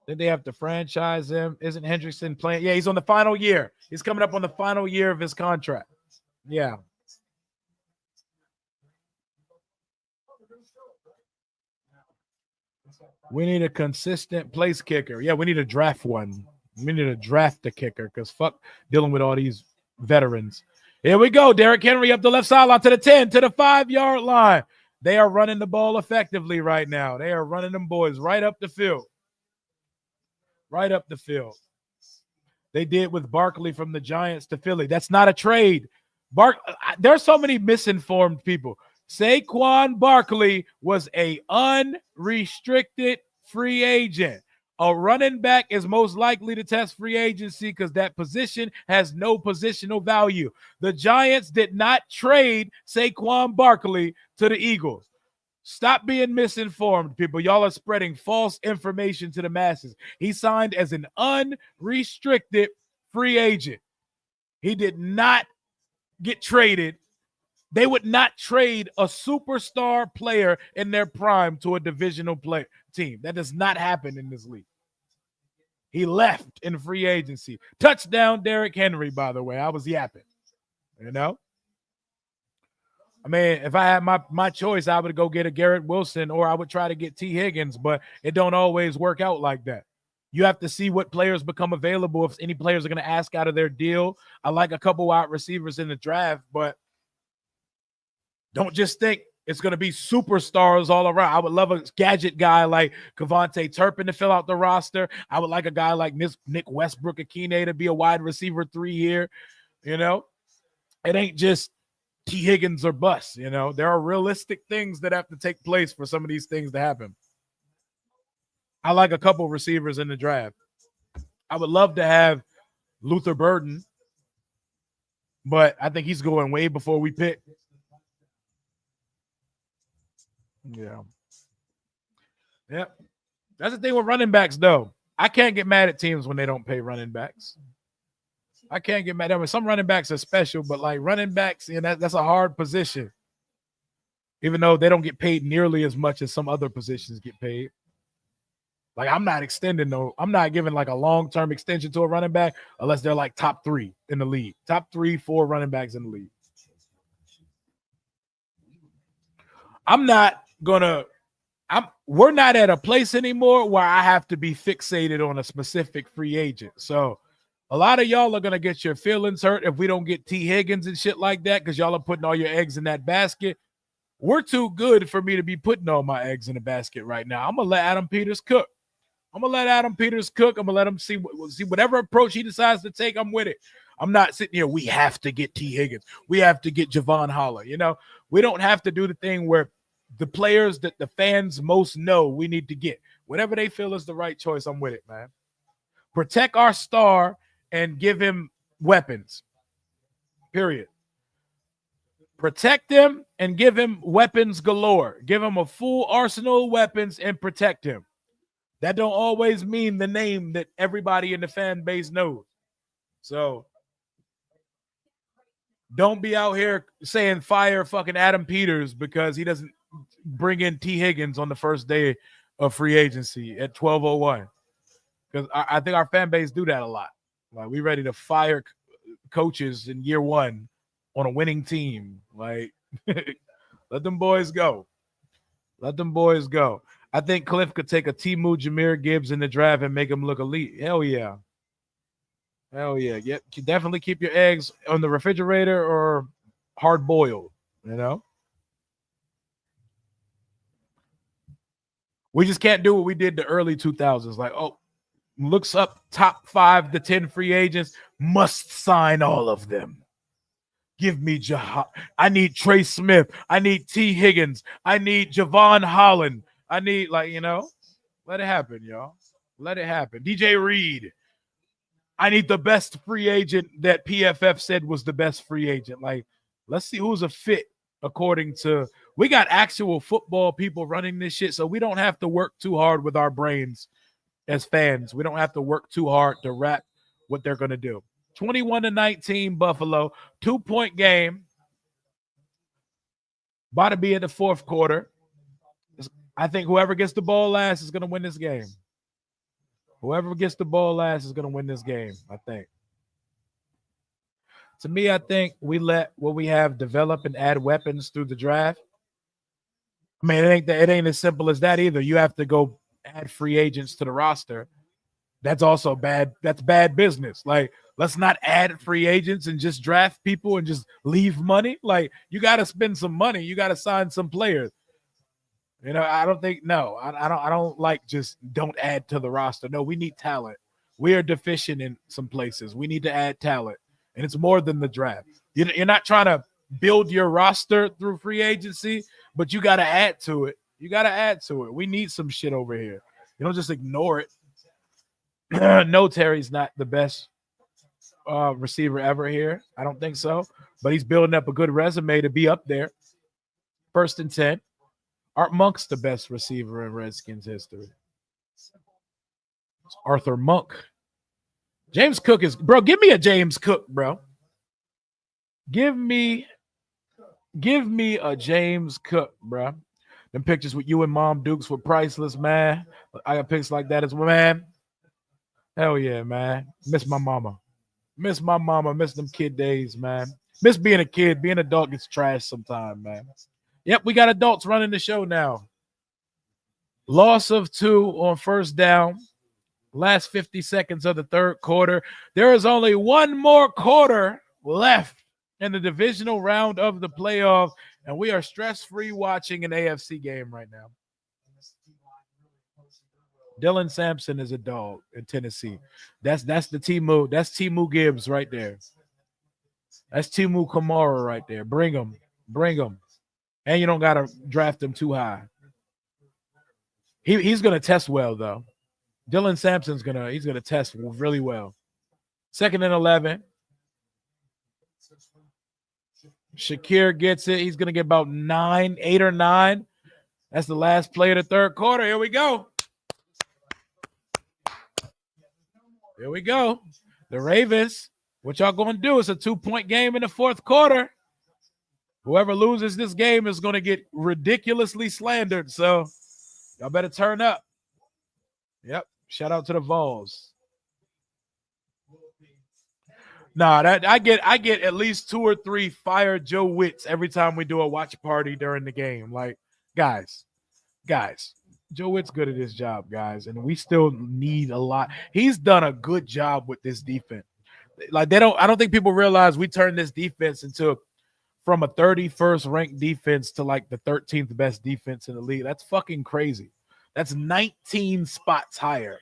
Then they have to franchise him. Isn't Hendrickson playing? Yeah, he's on the final year. He's coming up on the final year of his contract. Yeah. We need a consistent place kicker. Yeah, we need to draft one. We need to draft the kicker because fuck dealing with all these veterans. Here we go. Derrick Henry up the left sideline to the 10, to the 5-yard line. They are running the ball effectively right now. They are running them boys right up the field. Right up the field. They did with Barkley from the Giants to Philly. That's not a trade. There's so many misinformed people. Saquon Barkley was a unrestricted free agent. A running back is most likely to test free agency because that position has no positional value. The Giants did not trade Saquon Barkley to the Eagles. Stop being misinformed, people. Y'all are spreading false information to the masses. He signed as an unrestricted free agent. He did not get traded. They would not trade a superstar player in their prime to a divisional team. That does not happen in this league. He left in free agency. Touchdown, Derrick Henry, by the way. I was yapping, you know? I mean, if I had my choice, I would go get a Garrett Wilson or I would try to get T. Higgins, but it don't always work out like that. You have to see what players become available, if any players are going to ask out of their deal. I like a couple wide receivers in the draft, but Don't just think it's going to be superstars all around. I would love a gadget guy like Kevontae Turpin to fill out the roster. I would like a guy like Nick Westbrook-Akine to be a wide receiver 3 here. You know, it ain't just T. Higgins or bust. You know, there are realistic things that have to take place for some of these things to happen. I like a couple receivers in the draft. I would love to have Luther Burden, but I think he's going way before we pick. Yeah. Yep. That's the thing with running backs, though. I can't get mad at teams when they don't pay running backs. I can't get mad. I mean, some running backs are special, but like running backs, you know, that's a hard position. Even though they don't get paid nearly as much as some other positions get paid. Like I'm not extending I'm not giving like a long-term extension to a running back unless they're like top 3 in the league. Top 3, 4 running backs in the league. We're not at a place anymore where I have to be fixated on a specific free agent. So a lot of y'all are going to get your feelings hurt if we don't get T. Higgins and shit like that because y'all are putting all your eggs in that basket. We're too good for me to be putting all my eggs in the basket right now. I'm going to let Adam Peters cook. I'm going to let him see whatever approach he decides to take. I'm with it. I'm not sitting here. We have to get T. Higgins. We have to get Javon Holland. You know, we don't have to do the thing where the players that the fans most know we need to get. Whatever they feel is the right choice, I'm with it, man. Protect our star and give him weapons. Period. Protect him and give him weapons galore. Give him a full arsenal of weapons and protect him. That don't always mean the name that everybody in the fan base knows. So don't be out here saying fire fucking Adam Peters because he doesn't bring in T. Higgins on the first day of free agency at 12:01. Because I think our fan base do that a lot. Like we ready to fire coaches in year 1 on a winning team. Like let them boys go. Let them boys go. I think Cliff could take a Temu Jahmyr Gibbs in the draft and make him look elite. Hell yeah. Hell yeah. Yep. You definitely keep your eggs on the refrigerator or hard boiled, you know? We just can't do what we did the early 2000s. Like, looks up top 5 to 10 free agents, must sign all of them. Give me I need Trey Smith. I need T. Higgins. I need Javon Holland. I need, like, you know, let it happen, y'all. Let it happen. DJ Reed. I need the best free agent that PFF said was the best free agent. Like, let's see who's a fit according to – we got actual football people running this shit, so we don't have to work too hard with our brains as fans. We don't have to work too hard to rap what they're going to do. 21-19 Buffalo, 2-point game. About to be in the fourth quarter. I think whoever gets the ball last is going to win this game. Whoever gets the ball last is going to win this game, I think. To me, I think we let what we have develop and add weapons through the draft. I mean, it ain't as simple as that either. You have to go add free agents to the roster. That's also bad. That's bad business. Like, let's not add free agents and just draft people and just leave money. Like, you got to spend some money. You got to sign some players. You know, I don't like just don't add to the roster. No, we need talent. We are deficient in some places. We need to add talent. And it's more than the draft. You're not trying to build your roster through free agency, but you got to add to it. You got to add to it. We need some shit over here. You don't just ignore it. No, Terry's not the best receiver ever here. I don't think so. But he's building up a good resume to be up there. 1st and 10. Art Monk's the best receiver in Redskins history. It's Arthur Monk. James Cook is, bro, give me a James Cook, bro. Give me a James Cook, bro. Them pictures with you and Mom Dukes were priceless, man. I got pics like that as well, man. Hell yeah, man. Miss my mama. Miss my mama. Miss them kid days, man. Miss being a kid. Being an adult gets trash sometime, man. Yep, we got adults running the show now. Loss of 2 on 1st down. Last 50 seconds of the 3rd quarter. There is only one more quarter left in the divisional round of the playoff, And we are stress-free watching an AFC game right now. Dylan Sampson is a dog in Tennessee. That's the Timu. That's Timu Gibbs right there. That's Timu Kamara right there. Bring him. And you don't gotta draft him too high. He's gonna test well though. Dylan Sampson's gonna test really well. 2nd and 11. Shakir gets it. He's gonna get about 8 or 9. That's the last play of the third quarter. Here we go. Here we go. The Ravens. What y'all gonna do? It's a 2-point game in the fourth quarter. Whoever loses this game is gonna get ridiculously slandered. So y'all better turn up. Yep. Shout out to the Vols. Nah, I get at least 2 or 3 fire Joe Witts every time we do a watch party during the game. Like, guys, Joe Witt's good at his job, guys, and we still need a lot. He's done a good job with this defense. Like, I don't think people realize we turned this defense from a 31st ranked defense to like the 13th best defense in the league. That's fucking crazy. That's 19 spots higher.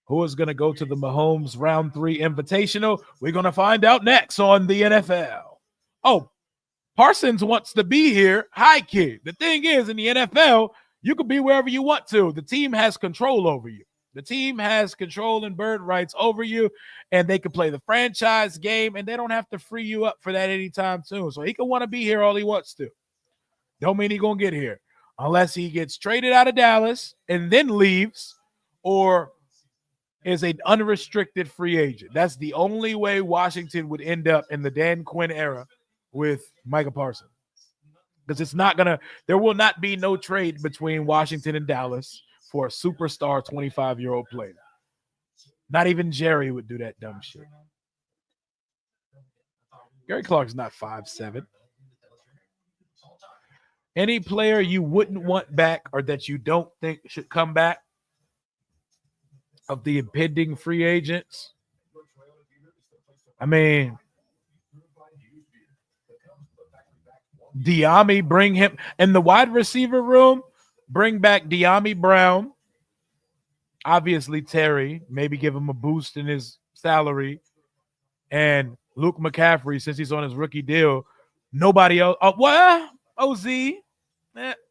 Who is going to go to the Mahomes round 3 invitational? We're going to find out next on the NFL. Oh, Parsons wants to be here. Hi, kid. The thing is, in the NFL, you can be wherever you want to. The team has control over you. The team has control and bird rights over you, and they can play the franchise game, and they don't have to free you up for that anytime soon. So he can want to be here all he wants to. Don't mean he's going to get here unless he gets traded out of Dallas and then leaves or is an unrestricted free agent. That's the only way Washington would end up in the Dan Quinn era with Micah Parsons. Because there will not be no trade between Washington and Dallas for a superstar 25-year-old player. Not even Jerry would do that dumb shit. Gary Clark's not 5'7". Any player you wouldn't want back or that you don't think should come back of the impending free agents? I mean, Diami, bring him in the wide receiver room. Bring back Diami Brown. Obviously, Terry. Maybe give him a boost in his salary. And Luke McCaffrey, since he's on his rookie deal. Nobody else. OZ.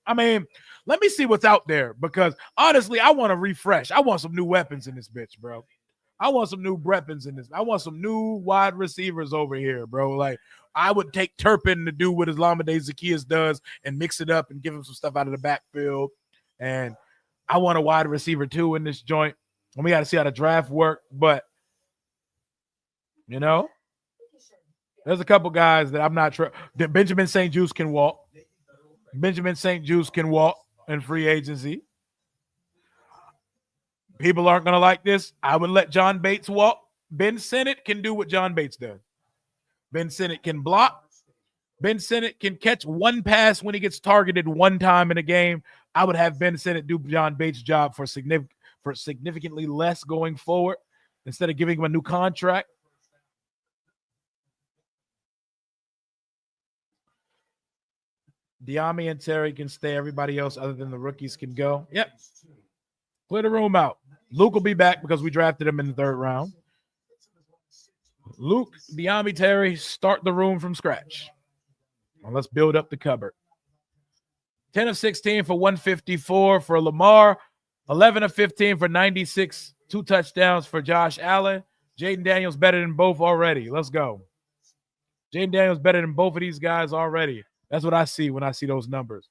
I mean, let me see what's out there because honestly, I want to refresh. I want some new weapons in this bitch, bro. I want some new weapons in this. I want some new wide receivers over here, bro. Like, I would take Turpin to do what Islamade Zacchaeus does and mix it up and give him some stuff out of the backfield. And I want a wide receiver too in this joint. And we got to see how the draft work. But, you know, there's a couple guys that I'm not sure. Benjamin St. Juste can walk. Benjamin St. Juste can walk in free agency. People aren't going to like this. I would let John Bates walk. Ben Sinnott can do what John Bates does. Ben Sinnott can block. Ben Sinnott can catch one pass when he gets targeted one time in a game. I would have Ben Sinnott do John Bates' job for significantly less going forward instead of giving him a new contract. Diami and Terry can stay. Everybody else other than the rookies can go. Yep. Clear the room out. Luke will be back because we drafted him in the 3rd round. Luke, Diami, Terry, start the room from scratch. Well, let's build up the cupboard. 10 of 16 for 154 for Lamar. 11 of 15 for 96. 2 touchdowns for Josh Allen. Jaden Daniels better than both already. Let's go. Jaden Daniels better than both of these guys already. That's what I see when I see those numbers.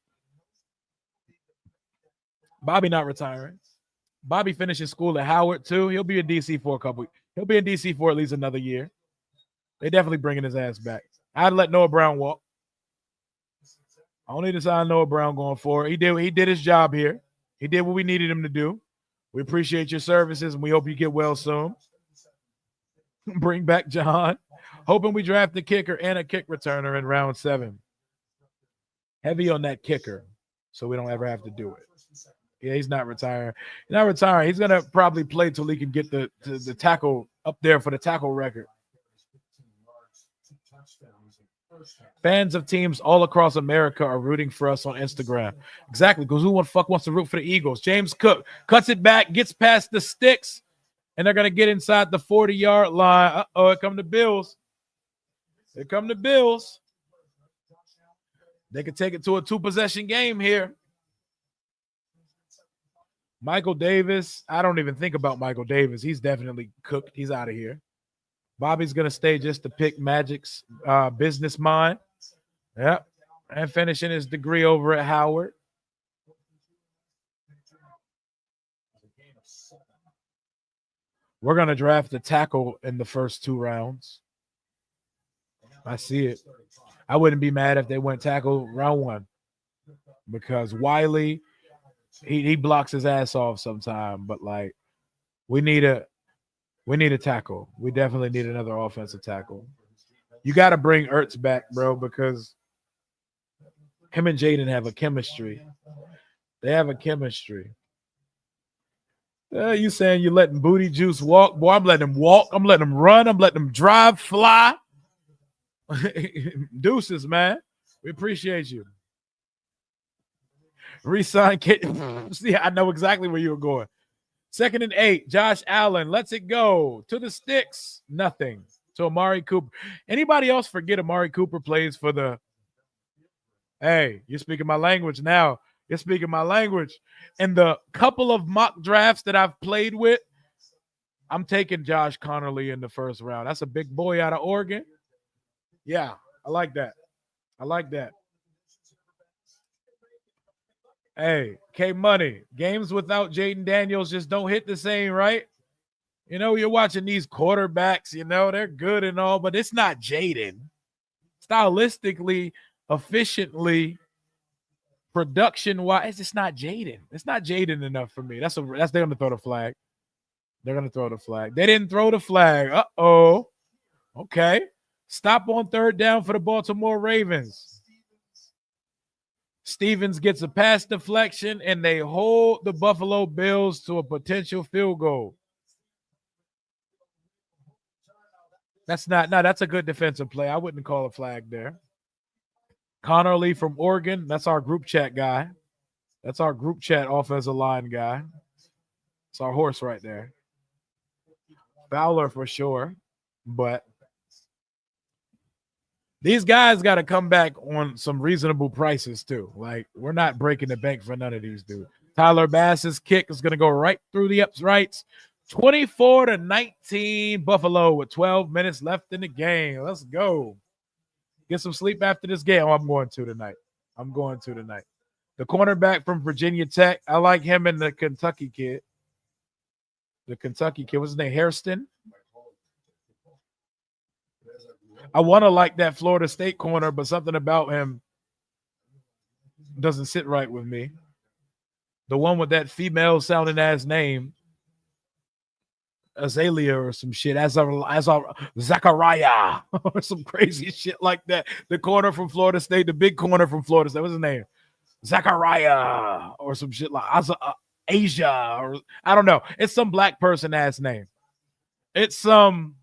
Bobby not retiring. Bobby finishes school at Howard too. He'll be in DC for He'll be in DC for at least another year. They definitely bringing his ass back. I'd let Noah Brown walk. I don't need to sign Noah Brown going forward. He did his job here. He did what we needed him to do. We appreciate your services and we hope you get well soon. Bring back John. Hoping we draft the kicker and a kick returner in round 7. Heavy on that kicker, so we don't ever have to do it. Yeah, he's not retiring. He's not retiring. He's gonna probably play till he can get the tackle up there for the tackle record. Fans of teams all across America are rooting for us on Instagram. Exactly, because who the fuck wants to root for the Eagles? James Cook cuts it back, gets past the sticks, and they're going to get inside the 40-yard line. Uh-oh, here come the Bills. Here come the Bills. They could take it to a 2-possession game here. Michael Davis. I don't even think about Michael Davis. He's definitely cooked. He's out of here. Bobby's going to stay just to pick Magic's business mind. Yep. And finishing his degree over at Howard. We're going to draft a tackle in the first 2 rounds. I see it. I wouldn't be mad if they went tackle round 1 because Wiley, he blocks his ass off sometime, but like we need a tackle. We definitely need another offensive tackle. You got to bring Ertz back, bro, because him and Jaden have a chemistry. They have a chemistry. You saying you're letting Booty Juice walk? Boy, I'm letting him walk. I'm letting him run. I'm letting him drive, fly. Deuces, man. We appreciate you. Resign Kit. See, I know exactly where you were going. 2nd and 8. Josh Allen lets it go to the sticks. Nothing. To Amari Cooper. Anybody else forget Amari Cooper plays for the. Hey, you're speaking my language now. You're speaking my language. And the couple of mock drafts that I've played with, I'm taking Josh Connerly in the first round. That's a big boy out of Oregon. Yeah, I like that. I like that. Hey, K-Money, games without Jaden Daniels just don't hit the same, right? You know, you're watching these quarterbacks, you know, they're good and all, but it's not Jaden. Stylistically, efficiently, production-wise, it's just not Jaden. It's not Jaden enough for me. They're going to throw the flag. They're going to throw the flag. They didn't throw the flag. Uh-oh. Okay. Stop on 3rd down for the Baltimore Ravens. Stevens gets a pass deflection, and they hold the Buffalo Bills to a potential field goal. That's a good defensive play. I wouldn't call a flag there. Connerly from Oregon, that's our group chat guy. That's our group chat offensive line guy. It's our horse right there. Fowler for sure, but these guys got to come back on some reasonable prices too. Like, we're not breaking the bank for none of these dudes. Tyler Bass's kick is going to go right through the uprights. 24-19 Buffalo with 12 minutes left in the game. Let's go. Get some sleep after this game. Oh, I'm going to tonight. The cornerback from Virginia Tech, I like him and the Kentucky kid. What's his name? Hairston? I want to like that Florida State corner, but something about him doesn't sit right with me. The one with that female sounding ass name, Azalea or some shit, as Zachariah or some crazy shit like that. The corner from Florida State, the big corner from Florida State, what's his name? Zachariah or some shit like Asia, or I don't know. It's some black person ass name. It's some.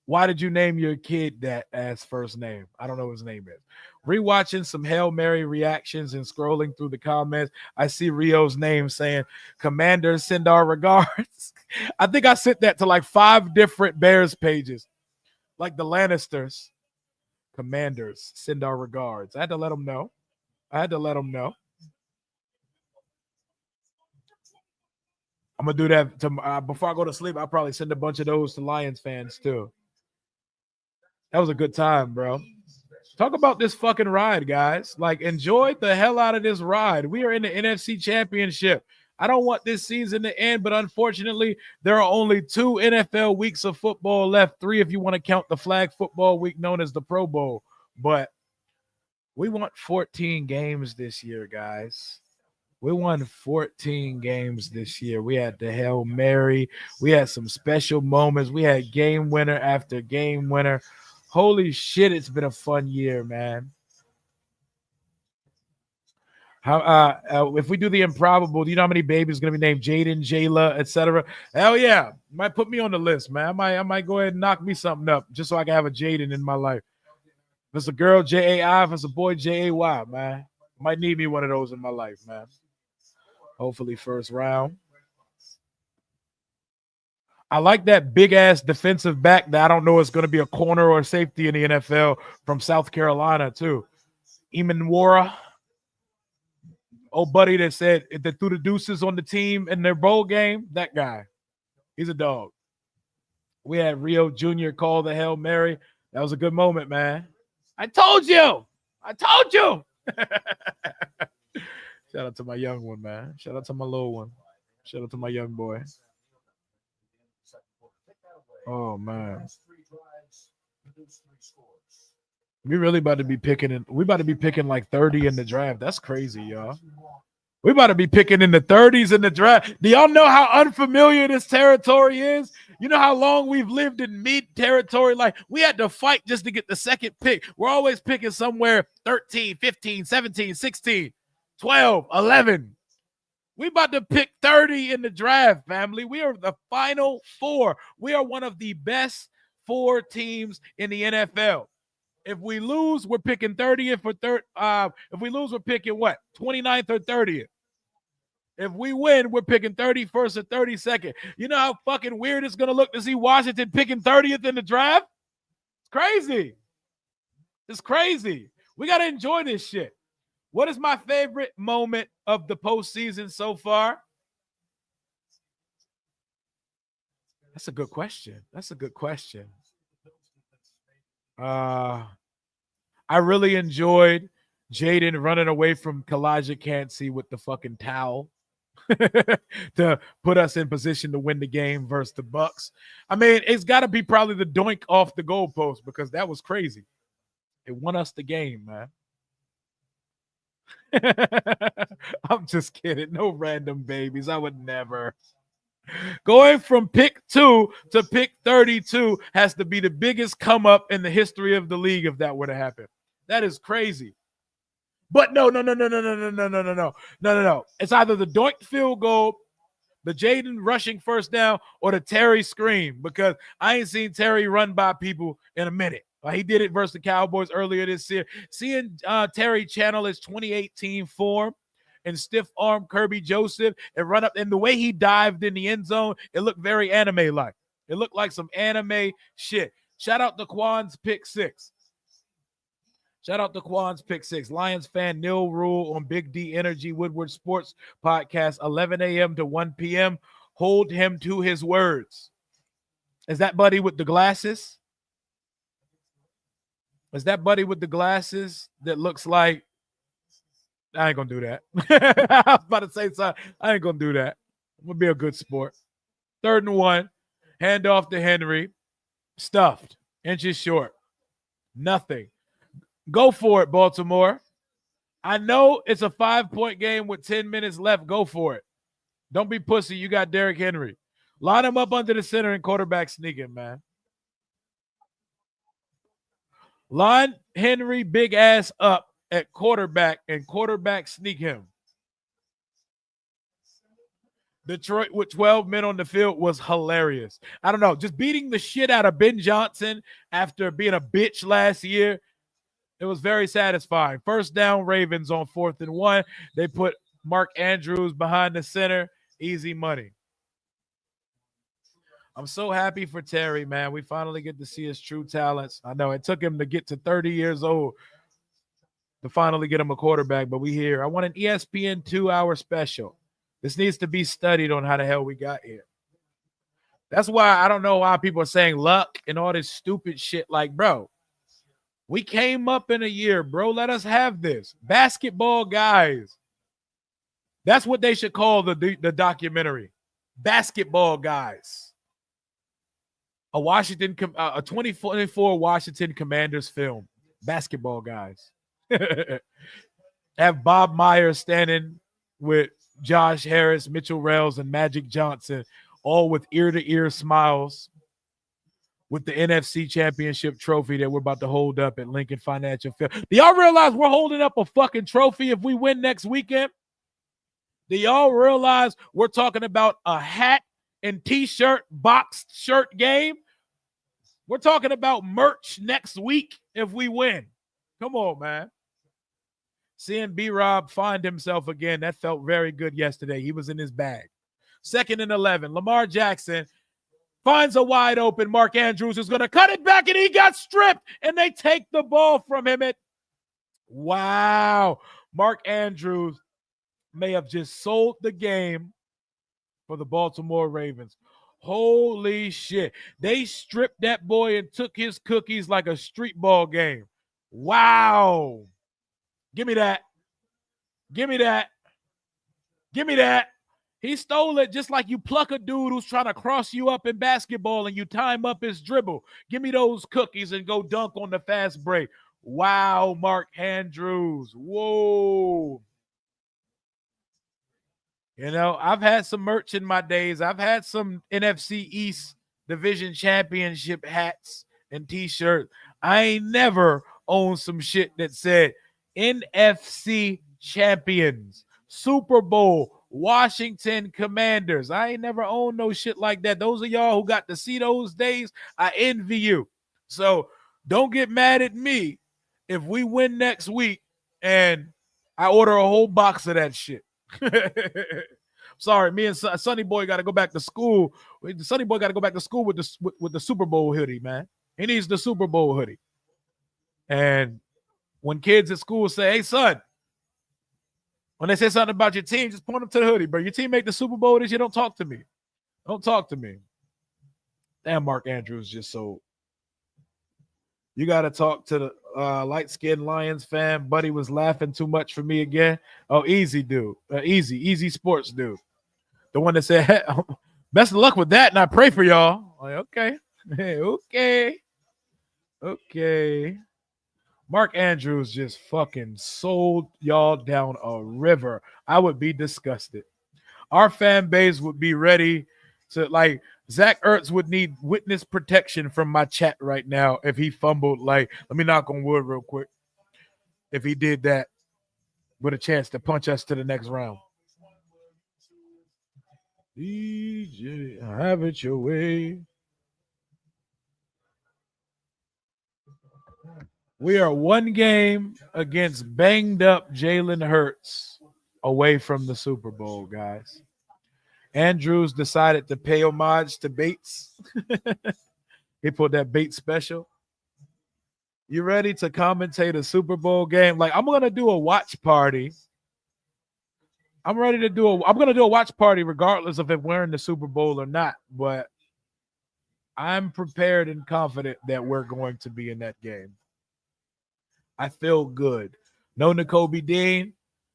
Why did you name your kid that as first name? I don't know what his name is. Rewatching some Hail Mary reactions and scrolling through the comments, I see Rio's name saying, "Commanders send our regards." I think I sent that to like 5 different Bears pages, like the Lannisters. Commanders send our regards. I had to let them know. I'm gonna do that before I go to sleep. I'll probably send a bunch of those to Lions fans too. That was a good time, bro. Talk about this fucking ride, guys. Like, enjoy the hell out of this ride. We are in the NFC Championship. I don't want this season to end, but unfortunately, there are only 2 NFL weeks of football left. 3 if you want to count the flag football week known as the Pro Bowl. But we want 14 games this year, guys. We won 14 games this year. We had the Hail Mary. We had some special moments. We had game winner after game winner. Holy shit, it's been a fun year, man. How if we do the improbable, do you know how many babies going to be named Jaden, Jayla, etc.? Hell yeah. Might put me on the list, man. I might go ahead and knock me something up just so I can have a Jaden in my life. If it's a girl, J-A-I. If it's a boy, J-A-Y, man. Might need me one of those in my life, man. Hopefully first round. I like that big-ass defensive back that I don't know is going to be a corner or a safety in the NFL from South Carolina, too. Emanwara. Old buddy that said that threw the deuces on the team in their bowl game, that guy. He's a dog. We had Rio Jr. call the Hail Mary. That was a good moment, man. I told you. I told you. Shout out to my young one, man. Shout out to my little one. Shout out to my young boy. Oh, man. We really about to be picking we about to be picking like 30 in the draft. That's crazy, y'all. We about to be picking in the 30s in the draft. Do y'all know how unfamiliar this territory is? You know how long we've lived in mid territory? Like, we had to fight just to get the second pick. We're always picking somewhere 13, 15, 17, 16, 12, 11. We about to pick 30 in the draft, family. We are the final four. We are one of the best 4 teams in the NFL. If we lose, we're picking 30th or third. If we lose, we're picking what? 29th or 30th. If we win, we're picking 31st or 32nd. You know how fucking weird it's gonna look to see Washington picking 30th in the draft? It's crazy. It's crazy. We gotta enjoy this shit. What is my favorite moment of the postseason so far? That's a good question. That's a good question. I really enjoyed Jaden running away from Kalijah Cansey with the fucking towel to put us in position to win the game versus the Bucks. I mean, it's got to be probably the doink off the goalpost because that was crazy. It won us the game, man. I'm just kidding. No random babies. I would never. Going from pick 2 to pick 32 has to be the biggest come up in the history of the league if that were to happen. That is crazy. But no. It's either the doink field goal, the Jaden rushing first down, or the Terry scream, because I ain't seen Terry run by people in a minute. He did it versus the Cowboys earlier this year. Seeing Terry channel his 2018 form and stiff arm Kirby Joseph and run up, and the way he dived in the end zone, it looked very anime-like. It looked like some anime shit. Shout out to Quan's pick 6. Lions fan Neil Rule on Big D Energy Woodward Sports Podcast, 11 a.m. to 1 p.m. Hold him to his words. Is that buddy with the glasses? Is that buddy with the glasses that looks like? I ain't gonna do that. I was about to say something. I ain't gonna do that. I'm gonna be a good sport. 3rd and 1. Hand off to Henry. Stuffed. Inches short. Nothing. Go for it, Baltimore. I know it's a 5-point game with 10 minutes left. Go for it. Don't be pussy. You got Derrick Henry. Line him up under the center and quarterback sneaking, man. Line Henry big ass up at quarterback and quarterback sneak him. Detroit with 12 men on the field was hilarious. I don't know. Just beating the shit out of Ben Johnson after being a bitch last year, it was very satisfying. First down, Ravens on 4th and 1. They put Mark Andrews behind the center. Easy money. I'm so happy for Terry, man. We finally get to see his true talents. I know it took him to get to 30 years old to finally get him a quarterback, but we here. I want an ESPN 2-hour special. This needs to be studied on how the hell we got here. That's why I don't know why people are saying luck and all this stupid shit. Like, bro, we came up in a year, bro. Let us have this. Basketball guys. That's what they should call the documentary. Basketball guys. A 2024 Washington Commanders film. Basketball guys. Have Bob Myers standing with Josh Harris, Mitchell Rales, and Magic Johnson, all with ear-to-ear smiles with the NFC Championship trophy that we're about to hold up at Lincoln Financial Field. Do y'all realize we're holding up a fucking trophy if we win next weekend? Do y'all realize we're talking about a hat and t-shirt, boxed shirt game? We're talking about merch next week if we win. Come on, man. Seeing B-Rob find himself again, that felt very good yesterday. He was in his bag. 2nd and 11. Lamar Jackson finds a wide open Mark Andrews, who's going to cut it back, and he got stripped, and they take the ball from him. Wow. Mark Andrews may have just sold the game for the Baltimore Ravens. Holy shit. They stripped that boy and took his cookies like a street ball game. Wow. Give me that. Give me that. Give me that. He stole it just like you pluck a dude who's trying to cross you up in basketball and you time up his dribble. Give me those cookies and go dunk on the fast break. Wow, Mark Andrews. Whoa. You know, I've had some merch in my days. I've had some NFC East Division Championship hats and t-shirts. I ain't never owned some shit that said NFC Champions, Super Bowl, Washington Commanders. I ain't never owned no shit like that. Those of y'all who got to see those days, I envy you. So don't get mad at me if we win next week and I order a whole box of that shit. Sorry, me and Sonny Boy got to go back to school. Sonny Boy got to go back to school with the Super Bowl hoodie, man. He needs the Super Bowl hoodie. And when kids at school say, "Hey, son," when they say something about your team, just point them to the hoodie, bro. Your team make the Super Bowl this year. Don't talk to me. Don't talk to me. Damn, Mark Andrews just so. You got to talk to the light-skinned Lions fan. Buddy was laughing too much for me again. Oh, easy, dude. Easy sports, dude. The one that said, hey, best of luck with that, and I pray for y'all. Like, okay. Mark Andrews just fucking sold y'all down a river. I would be disgusted. Our fan base would be ready to, like, Zach Ertz would need witness protection from my chat right now if he fumbled. Like, let me knock on wood real quick. If he did that with a chance to punch us to the next round. DJ, have it your way. We are one game against banged up Jalen Hurts away from the Super Bowl, guys. Andrews decided to pay homage to Bates. He pulled that Bates special. You ready to commentate a Super Bowl game? Like, I'm going to do a watch party. I'm going to do a watch party regardless of if we're in the Super Bowl or not. But I'm prepared and confident that we're going to be in that game. I feel good. No N'Kobe Dean.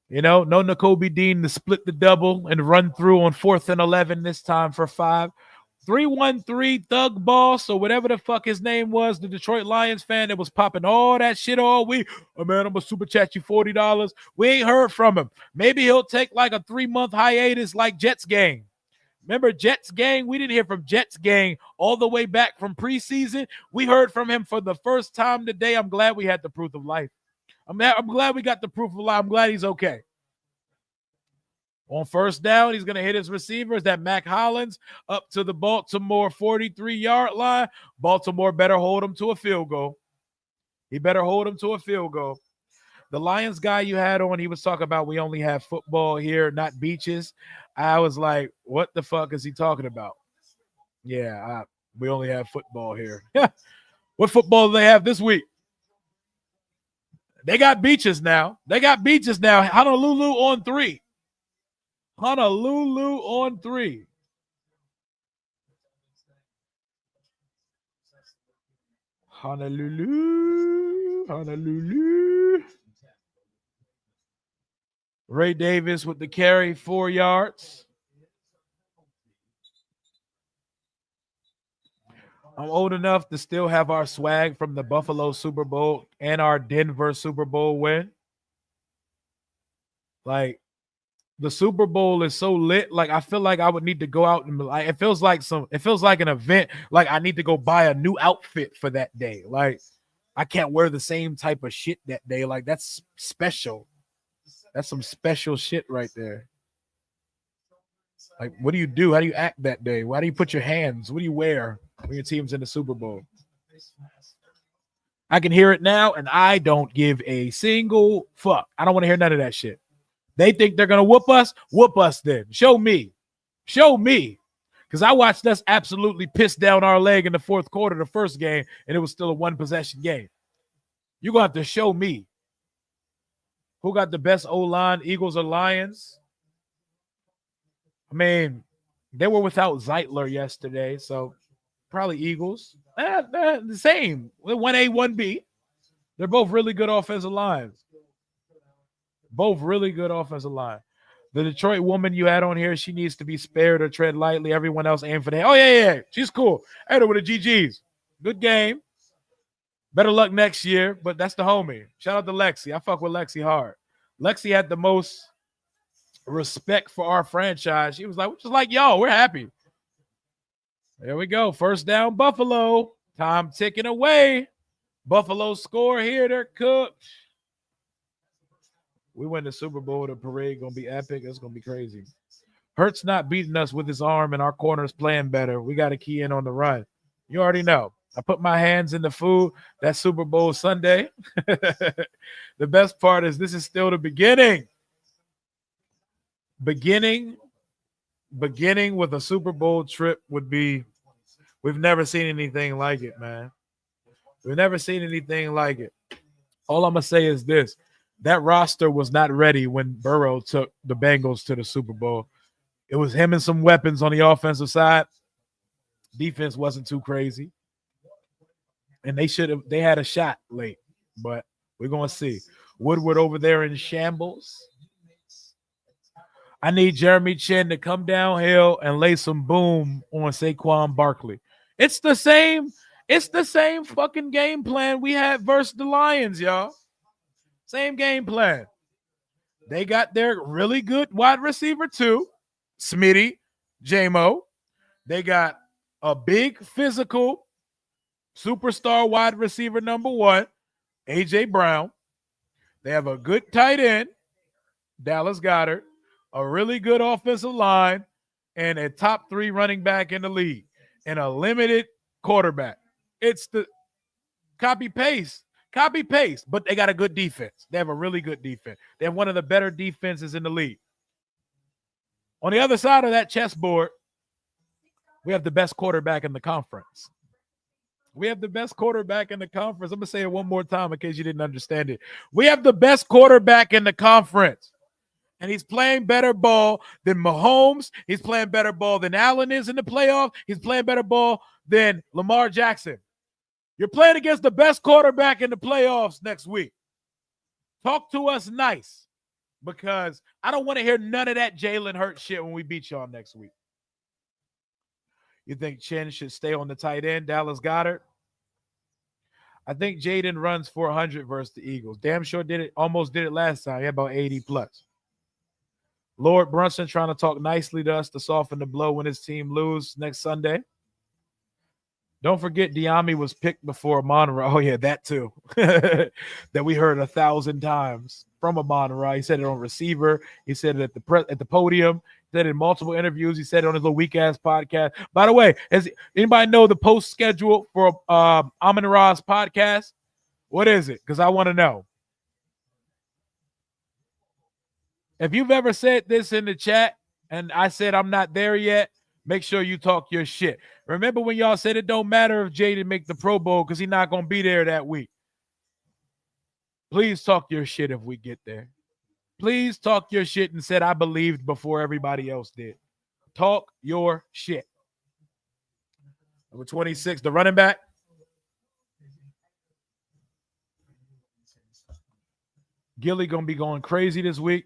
You know, no N'Kobe Dean to split the double and run through on 4th and 11 this time for 5. 3-1-3 thug ball. So whatever the fuck his name was, the Detroit Lions fan that was popping all that shit all week. Oh, man, I'm going to super chat you $40. We ain't heard from him. Maybe he'll take like a 3-month hiatus like Jets gang. Remember Jets gang? We didn't hear from Jets gang all the way back from preseason. We heard from him for the first time today. I'm glad we had the proof of life. I'm glad we got the proof of life. I'm glad he's okay. On first down, he's going to hit his receivers. That Mac Hollins up to the Baltimore 43-yard line. Baltimore better hold him to a field goal. He better hold him to a field goal. The Lions guy you had on, he was talking about we only have football here, not beaches. I was like, what the fuck is he talking about? Yeah, we only have football here. What football do they have this week? They got beaches now. Honolulu on 3. Honolulu on 3. Honolulu. Ray Davis with the carry, 4 yards. I'm old enough to still have our swag from the Buffalo Super Bowl and our Denver Super Bowl win. Like, the Super Bowl is so lit. Like, I feel like I would need to go out and, like, it feels like an event. Like, I need to go buy a new outfit for that day. Like, I can't wear the same type of shit that day. Like, that's special. That's some special shit right there. Like, what do you do? How do you act that day? Why do you put your hands? What do you wear when your team's in the Super Bowl? I can hear it now, and I don't give a single fuck. I don't want to hear none of that shit. They think they're going to whoop us? Whoop us then. Show me. Show me. Because I watched us absolutely piss down our leg in the fourth quarter of the first game, and it was still a one-possession game. You're going to have to show me. Who got the best O-line, Eagles or Lions? I mean, they were without Zeitler yesterday, so probably Eagles. The same. 1A, 1B. They're both really good offensive lines. Both really good offensive line. The Detroit woman you had on here, she needs to be spared or tread lightly. Everyone else aim for the head. Oh, yeah. She's cool. I had her with the GGs. Good game. Better luck next year, but that's the homie. Shout out to Lexi. I fuck with Lexi hard. Lexi had the most respect for our franchise. She was like, just like y'all, we're happy. There we go. First down, Buffalo. Time ticking away. Buffalo score here. They're cooked. We win the Super Bowl. The parade going to be epic. It's going to be crazy. Hurts not beating us with his arm, and our corners playing better. We got to key in on the run. You already know. I put my hands in the food. That's Super Bowl Sunday. The best part is this is still the beginning. Beginning with a Super Bowl trip would be, we've never seen anything like it, man. We've never seen anything like it. All I'm going to say is this. That roster was not ready when Burrow took the Bengals to the Super Bowl. It was him and some weapons on the offensive side. Defense wasn't too crazy. And they had a shot late, but we're going to see. Woodward over there in shambles. I need Jeremy Chin to come downhill and lay some boom on Saquon Barkley. It's the same fucking game plan we had versus the Lions, y'all. Same game plan. They got their really good wide receiver too, Smitty, J-Mo. They got a big physical superstar wide receiver number 1, A.J. Brown. They have a good tight end, Dallas Goedert, a really good offensive line, and a top 3 running back in the league, and a limited quarterback. It's the copy-paste, but they got a good defense. They have a really good defense. They have one of the better defenses in the league. On the other side of that chessboard, we have the best quarterback in the conference. We have the best quarterback in the conference. I'm going to say it one more time in case you didn't understand it. We have the best quarterback in the conference. And he's playing better ball than Mahomes. He's playing better ball than Allen is in the playoff. He's playing better ball than Lamar Jackson. You're playing against the best quarterback in the playoffs next week. Talk to us nice, because I don't want to hear none of that Jalen Hurts shit when we beat y'all next week. You think Chin should stay on the tight end, Dallas Goedert? I think Jaden runs 400 versus the Eagles. Damn sure did it. Almost did it last time. He had about 80 plus. Lord Brunson trying to talk nicely to us to soften the blow when his team lose next Sunday. Don't forget Diami was picked before Amon-Ra. Oh, yeah, that too. That we heard 1,000 times from Amon-Ra. He said it on receiver. He said it at the podium. He said it in multiple interviews. He said it on his little weak-ass podcast. By the way, has anybody know the post schedule for Amon-Ra's podcast? What is it? Because I want to know. If you've ever said this in the chat and I said I'm not there yet, make sure you talk your shit. Remember when y'all said it don't matter if Jaden make the Pro Bowl because he's not going to be there that week. Please talk your shit if we get there. Please talk your shit and said I believed before everybody else did. Talk your shit. Number 26, the running back. Gilly going to be going crazy this week.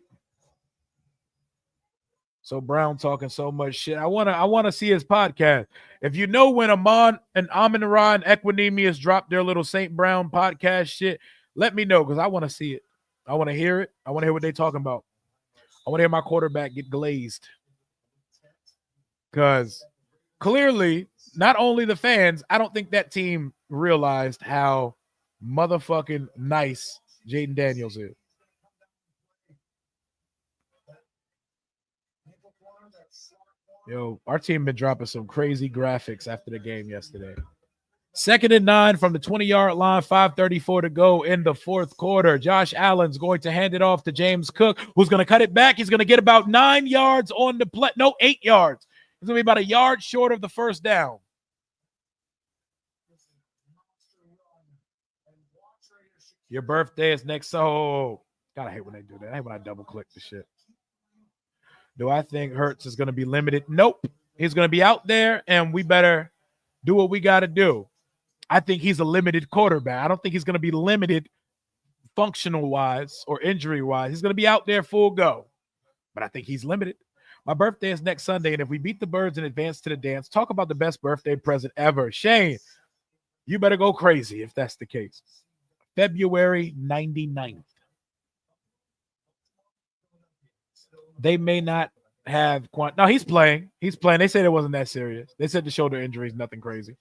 So Brown talking so much shit. I want to see his podcast. If you know when Amon-Ra and Equinemius dropped their little St. Brown podcast shit, let me know because I want to see it. I want to hear it. I want to hear what they're talking about. I want to hear my quarterback get glazed. Because clearly, not only the fans, I don't think that team realized how motherfucking nice Jaden Daniels is. Yo, our team been dropping some crazy graphics after the game yesterday. 2nd and 9 from the 20-yard line, 5:34 to go in the fourth quarter. Josh Allen's going to hand it off to James Cook, who's going to cut it back. He's going to get about 9 yards on the play. No, 8 yards. He's going to be about a yard short of the first down. Your birthday is next. So, God, I hate when they do that. I hate when I double-click the shit. Do I think Hurts is going to be limited? Nope. He's going to be out there, and we better do what we got to do. I think he's a limited quarterback. I don't think he's going to be limited functional-wise or injury-wise. He's going to be out there full go, but I think he's limited. My birthday is next Sunday, and if we beat the Birds and advance to the dance, talk about the best birthday present ever. Shane, you better go crazy if that's the case. February 99th. They may not have no, he's playing. He's playing. They said it wasn't that serious. They said the shoulder injury is nothing crazy.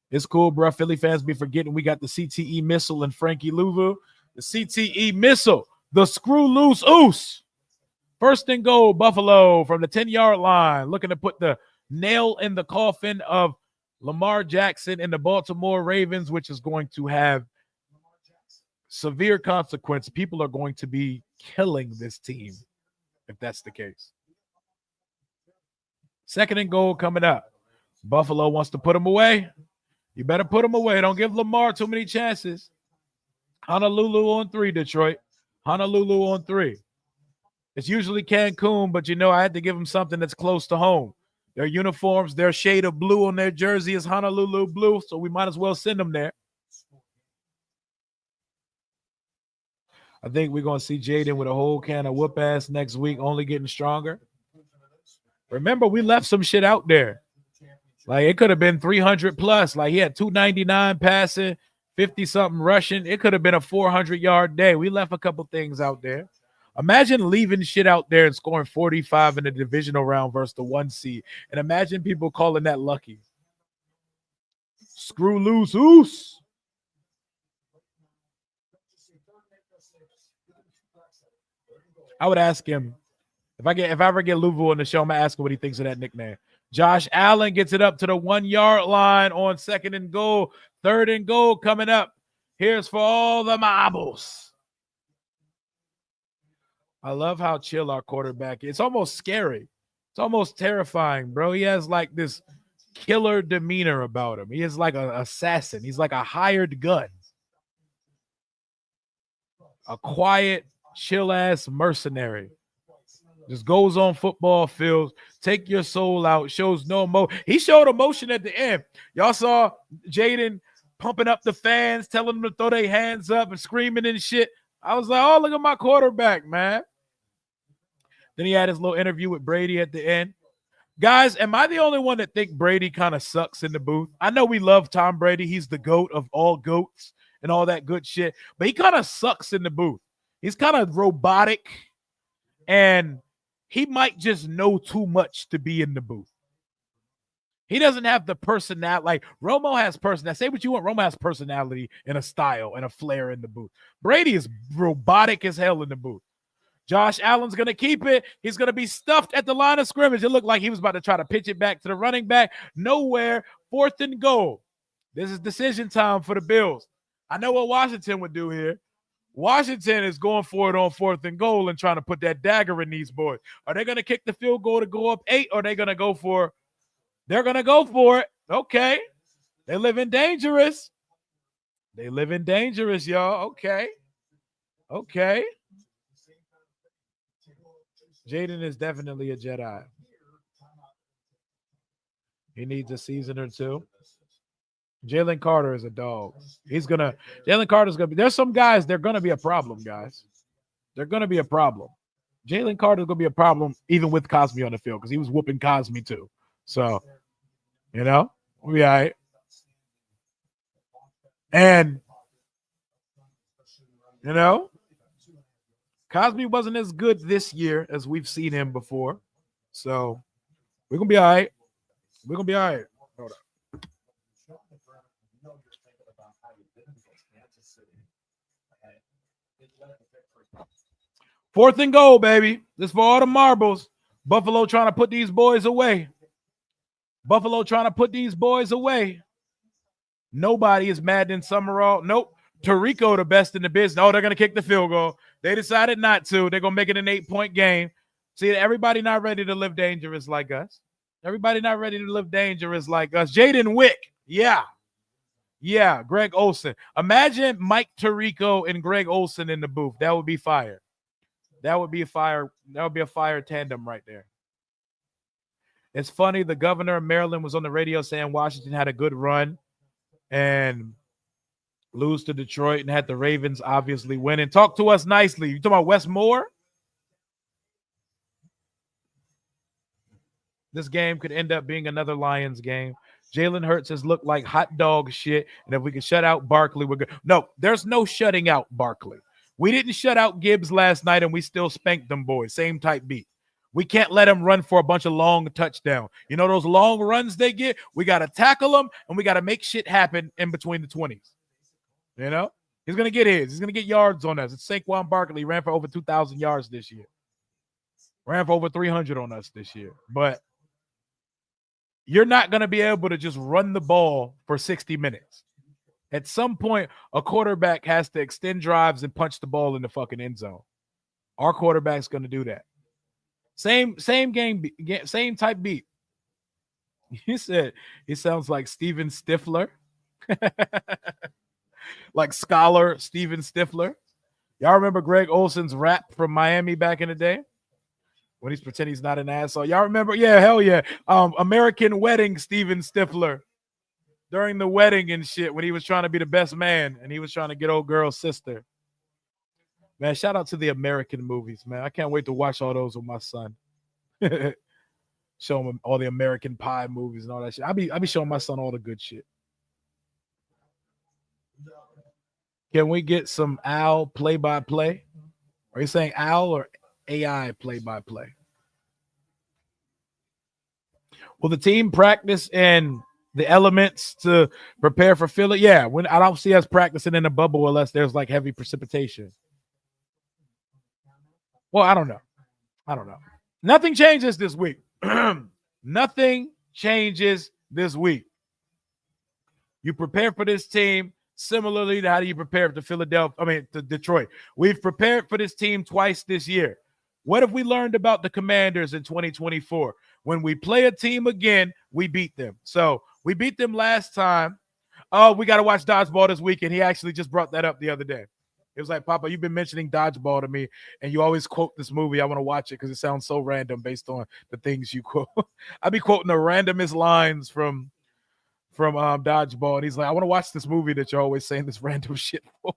It's cool, bro. Philly fans be forgetting we got the CTE missile and Frankie Louvu. The CTE missile, the screw loose oos. 1st and goal, Buffalo from the 10-yard line, looking to put the nail in the coffin of Lamar Jackson and the Baltimore Ravens, which is going to have severe consequence. People are going to be killing this team if that's the case. 2nd and goal coming up. Buffalo wants to put him away. You better put him away. Don't give Lamar too many chances. Honolulu on 3, Detroit. Honolulu on 3. It's usually Cancun, but I had to give them something that's close to home. Their uniforms, their shade of blue on their jersey is Honolulu blue, so we might as well send them there. I think we're going to see Jaden with a whole can of whoop ass next week, only getting stronger. Remember, we left some shit out there. Like, it could have been 300 plus. Like, he had 299 passing, 50-something rushing. It could have been a 400-yard day. We left a couple things out there. Imagine leaving shit out there and scoring 45 in the divisional round versus the 1 seed. And imagine people calling that lucky. Screw loose, oos. I would ask him, if I ever get Louisville on the show, I'm going to ask him what he thinks of that nickname. Josh Allen gets it up to the 1-yard line on 2nd and goal. 3rd and goal coming up. Here's for all the marbles. I love how chill our quarterback is. It's almost scary. It's almost terrifying, bro. He has like this killer demeanor about him. He is like an assassin. He's like a hired gun. A quiet, chill-ass mercenary. Just goes on football fields, take your soul out, shows no emotion. He showed emotion at the end. Y'all saw Jaden pumping up the fans, telling them to throw their hands up and screaming and shit. I was like, oh, look at my quarterback, man. Then he had his little interview with Brady at the end. Guys, am I the only one that think Brady kind of sucks in the booth? I know we love Tom Brady. He's the GOAT of all GOATs and all that good shit, but he kind of sucks in the booth. He's kind of robotic, and he might just know too much to be in the booth. He doesn't have the personality. Like, Romo has personality. Say what you want. Romo has personality and a style and a flair in the booth. Brady is robotic as hell in the booth. Josh Allen's going to keep it. He's going to be stuffed at the line of scrimmage. It looked like he was about to try to pitch it back to the running back. Nowhere. 4th and goal. This is decision time for the Bills. I know what Washington would do here. Washington is going for it on 4th and goal and trying to put that dagger in these boys. Are they going to kick the field goal to go up 8, or are they going to go for – they're going to go for it. Okay. They living dangerous. They living dangerous, y'all. Okay. Okay. Jaden is definitely a Jedi. He needs a season or two. Jalen Carter is a dog. Jalen Carter's going to be, there's some guys, they're going to be a problem, guys. They're going to be a problem. Jalen Carter's going to be a problem even with Cosme on the field because he was whooping Cosme too. So, we'll be all right. And, Cosme wasn't as good this year as we've seen him before. So, we're going to be all right. We're going to be all right. Hold up. 4th and goal, baby. This for all the marbles. Buffalo trying to put these boys away. Buffalo trying to put these boys away. Nobody is Madden Summerall. Nope. Tarico, the best in the business. Oh, they're going to kick the field goal. They decided not to. They're going to make it an 8-point game. See, everybody not ready to live dangerous like us. Everybody not ready to live dangerous like us. Jaden Wick. Yeah. Yeah. Greg Olsen. Imagine Mike Tirico and Greg Olsen in the booth. That would be fire. That would be a fire. That would be a fire tandem right there. It's funny. The governor of Maryland was on the radio saying Washington had a good run and lose to Detroit and had the Ravens obviously win. And talk to us nicely. You talking about Wes Moore? This game could end up being another Lions game. Jalen Hurts has looked like hot dog shit. And if we can shut out Barkley, we're good. No, there's no shutting out Barkley. We didn't shut out Gibbs last night and we still spanked them boys. Same type beat. We can't let them run for a bunch of long touchdowns. You know those long runs they get? We got to tackle them and we got to make shit happen in between the 20s. You know? He's going to get his. He's going to get yards on us. It's Saquon Barkley. Ran for over 2,000 yards this year. Ran for over 300 on us this year. But you're not going to be able to just run the ball for 60 minutes. At some point, a quarterback has to extend drives and punch the ball in the fucking end zone. Our quarterback's going to do that. Same game, same type beat. He said he sounds like Steven Stifler. Like scholar Steven Stifler. Y'all remember Greg Olsen's rap from Miami back in the day? When he's pretending he's not an asshole. Y'all remember? Yeah, hell yeah. American Wedding Steven Stifler. During the wedding and shit, when he was trying to be the best man and he was trying to get old girl's sister. Man, shout out to the American movies, man. I can't wait to watch all those with my son. Show him all the American Pie movies and all that shit. I be showing my son all the good shit. Can we get some Al play-by-play? Are you saying Al or AI play-by-play? Will the team practice in the elements to prepare for Philly? Yeah, when I don't see us practicing in a bubble unless there's like heavy precipitation. Well, I don't know. Nothing changes this week. Nothing changes this week. You prepare for this team similarly to how do you prepare to Detroit. We've prepared for this team twice this year. What have we learned about the Commanders in 2024? When we play a team again, we beat them. So we beat them last time. Oh, we got to watch Dodgeball this weekend. He actually just brought that up the other day. It was like, Papa, you've been mentioning Dodgeball to me, and you always quote this movie. I want to watch it because it sounds so random based on the things you quote. I be quoting the randomest lines from Dodgeball, and he's like, I want to watch this movie that you're always saying this random shit for.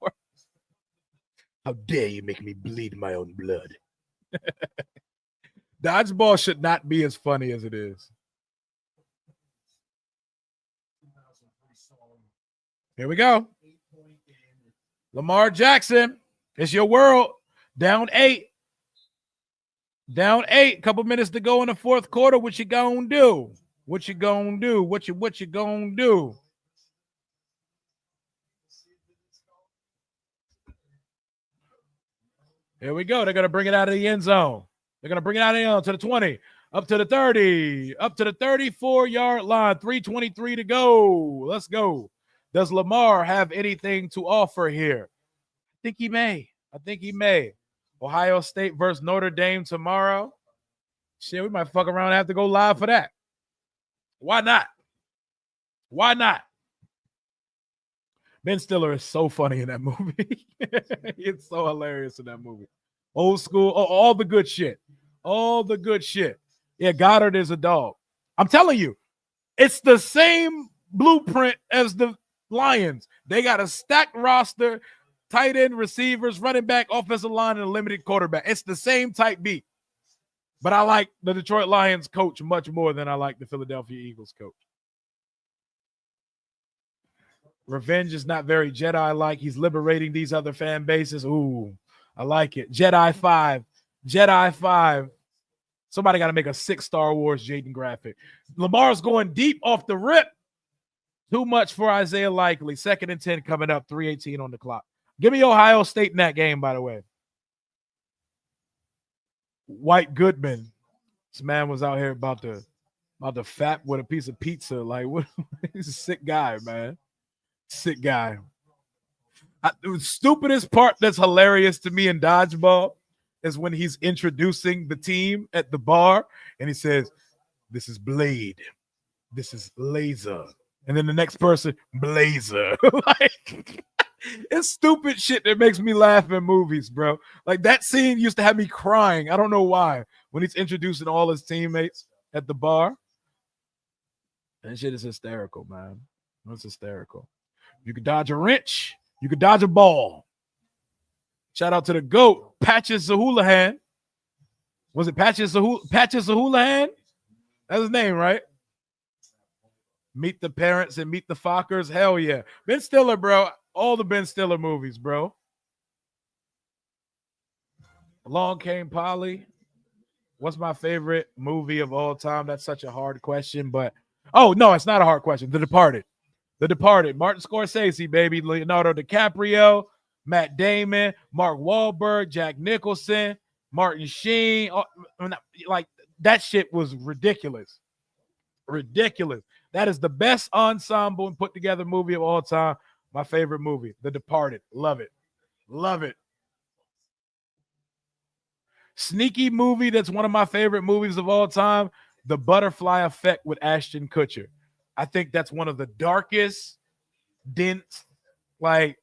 How dare you make me bleed my own blood? Dodgeball should not be as funny as it is. Here we go. Lamar Jackson, it's your world. Down 8. Couple minutes to go in the fourth quarter. What you gonna do? What you gonna do? What you gonna do? Here we go. They're gonna bring it out of the end zone. They're gonna bring it out of the end zone to the 20, up to the 30, up to the 34-yard line. 3:23 to go. Let's go. Does Lamar have anything to offer here? I think he may. Ohio State versus Notre Dame tomorrow. Shit, we might fuck around and have to go live for that. Why not? Ben Stiller is so funny in that movie. It's so hilarious in that movie. Old school, all the good shit. Yeah, Goddard is a dog. I'm telling you, it's the same blueprint as the Lions. They got a stacked roster, tight end, receivers, running back, offensive line, and a limited quarterback. It's the same type beat. But I like the Detroit Lions coach much more than I like the Philadelphia Eagles coach. Revenge is not very Jedi-like. He's liberating these other fan bases. Ooh, I like it. Jedi 5. Somebody got to make a 6 Star Wars Jaden graphic. Lamar's going deep off the rip. Too much for Isaiah Likely. 2nd and 10 coming up. 3:18 on the clock. Give me Ohio State in that game, by the way. White Goodman. This man was out here about to fap with a piece of pizza. Like, what? He's a sick guy, man. Sick guy. The stupidest part that's hilarious to me in Dodgeball is when he's introducing the team at the bar and he says, "This is Blade. This is Laser." And then the next person, Blazer. Like, it's stupid shit that makes me laugh in movies, bro. Like, that scene used to have me crying. I don't know why. When he's introducing all his teammates at the bar. That shit is hysterical, man. It's hysterical. You can dodge a wrench. You can dodge a ball. Shout out to the GOAT, Patches Zahulahan. Was it Patches Zahulahan? That's his name, right? Meet the Parents and Meet the Fockers. Hell yeah. Ben Stiller, bro. All the Ben Stiller movies, bro. Along Came Polly. What's my favorite movie of all time? That's such a hard question, but oh, no, it's not a hard question. The Departed. The Departed. Martin Scorsese, baby. Leonardo DiCaprio, Matt Damon, Mark Wahlberg, Jack Nicholson, Martin Sheen. Like, that shit was ridiculous. Ridiculous. That is the best ensemble and put together movie of all time. My favorite movie, The Departed. Love it. Love it. Sneaky movie that's one of my favorite movies of all time, The Butterfly Effect with Ashton Kutcher. I think that's one of the darkest, dense, like,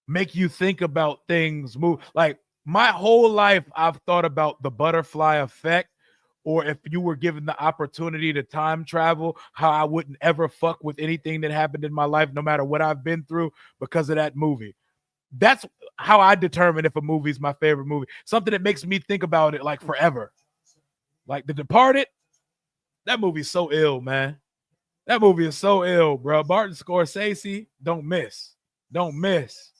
make you think about things. Like, my whole life, I've thought about The Butterfly Effect, or if you were given the opportunity to time travel, how I wouldn't ever fuck with anything that happened in my life, no matter what I've been through, because of that movie. That's how I determine if a movie is my favorite movie. Something that makes me think about it like forever. Like The Departed, that movie's so ill, man. That movie is so ill, bro. Martin Scorsese, don't miss. Don't miss.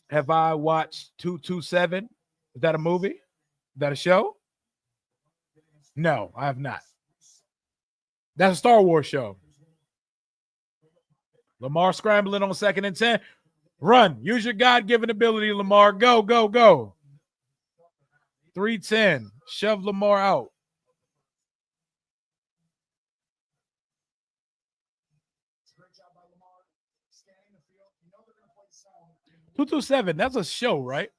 Have I watched 227? Is that a movie? Is that a show? No, I have not. That's a Star Wars show. Lamar scrambling on 2nd and 10. Run. Use your God-given ability, Lamar. Go, go, go. 3-10. Shove Lamar out. Great job by Lamar. Scanning the field. You know they're going to play sound. 227. That's a show, right?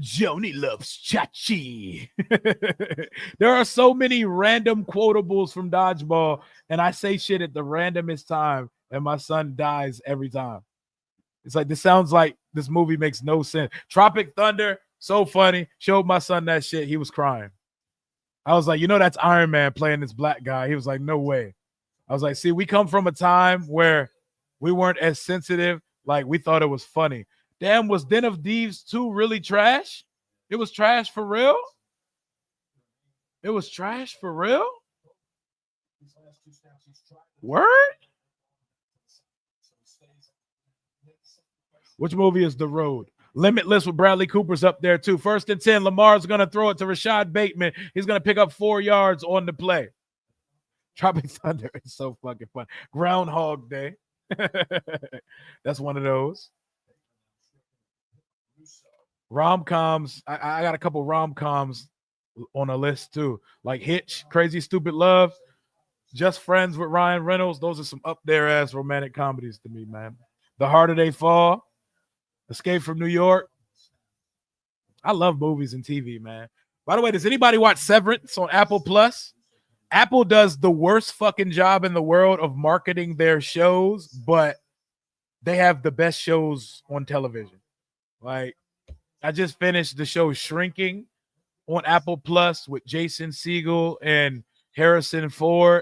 Joni loves Chachi. There are so many random quotables from Dodgeball, and I say shit at the randomest time, and my son dies every time. It's like, this sounds like this movie makes no sense. Tropic Thunder, so funny. Showed my son that shit. He was crying. I was like, that's Iron Man playing this black guy. He was like, no way. I was like, see, we come from a time where we weren't as sensitive. Like, we thought it was funny. Damn, was Den of Thieves 2 really trash? It was trash for real? It was trash for real? Word? Which movie is The Road? Limitless with Bradley Cooper's up there too. 1st and 10. Lamar's going to throw it to Rashad Bateman. He's going to pick up 4 yards on the play. Tropic Thunder is so fucking fun. Groundhog Day. That's one of those. Rom-coms. I got a couple rom-coms on a list too. Like Hitch, Crazy Stupid Love, Just Friends with Ryan Reynolds. Those are some up there ass romantic comedies to me, man. The Harder They Fall, Escape from New York. I love movies and TV, man. By the way, does anybody watch Severance on Apple Plus? Apple does the worst fucking job in the world of marketing their shows, but they have the best shows on television. Like, I just finished the show Shrinking on Apple Plus with Jason Segel and Harrison Ford.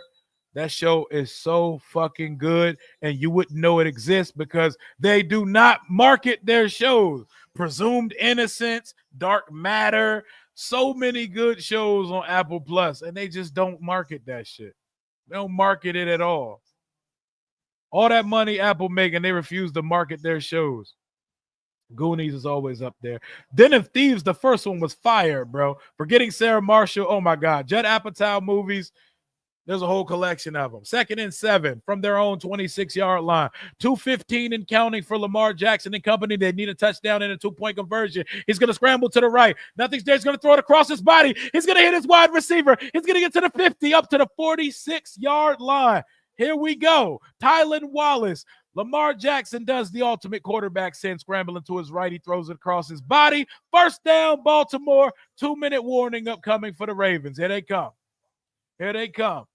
That show is so fucking good, and you wouldn't know it exists because they do not market their shows. Presumed Innocence, Dark Matter, so many good shows on Apple Plus, and they just don't market that shit. They don't market it at all. All that money Apple make, and they refuse to market their shows. Goonies is always up there. Den of Thieves, the first one was fire, bro. Forgetting Sarah Marshall, oh my God. Judd Apatow movies, there's a whole collection of them. 2nd and 7 from their own 26-yard line. 2:15 and counting for Lamar Jackson and company. They need a touchdown and a 2-point conversion. He's going to scramble to the right. Nothing's there. He's going to throw it across his body. He's going to hit his wide receiver. He's going to get to the 50, up to the 46-yard line. Here we go. Tylan Wallace. Lamar Jackson does the ultimate quarterback send, scrambling to his right. He throws it across his body. First down, Baltimore. 2-minute warning upcoming for the Ravens. Here they come. Here they come.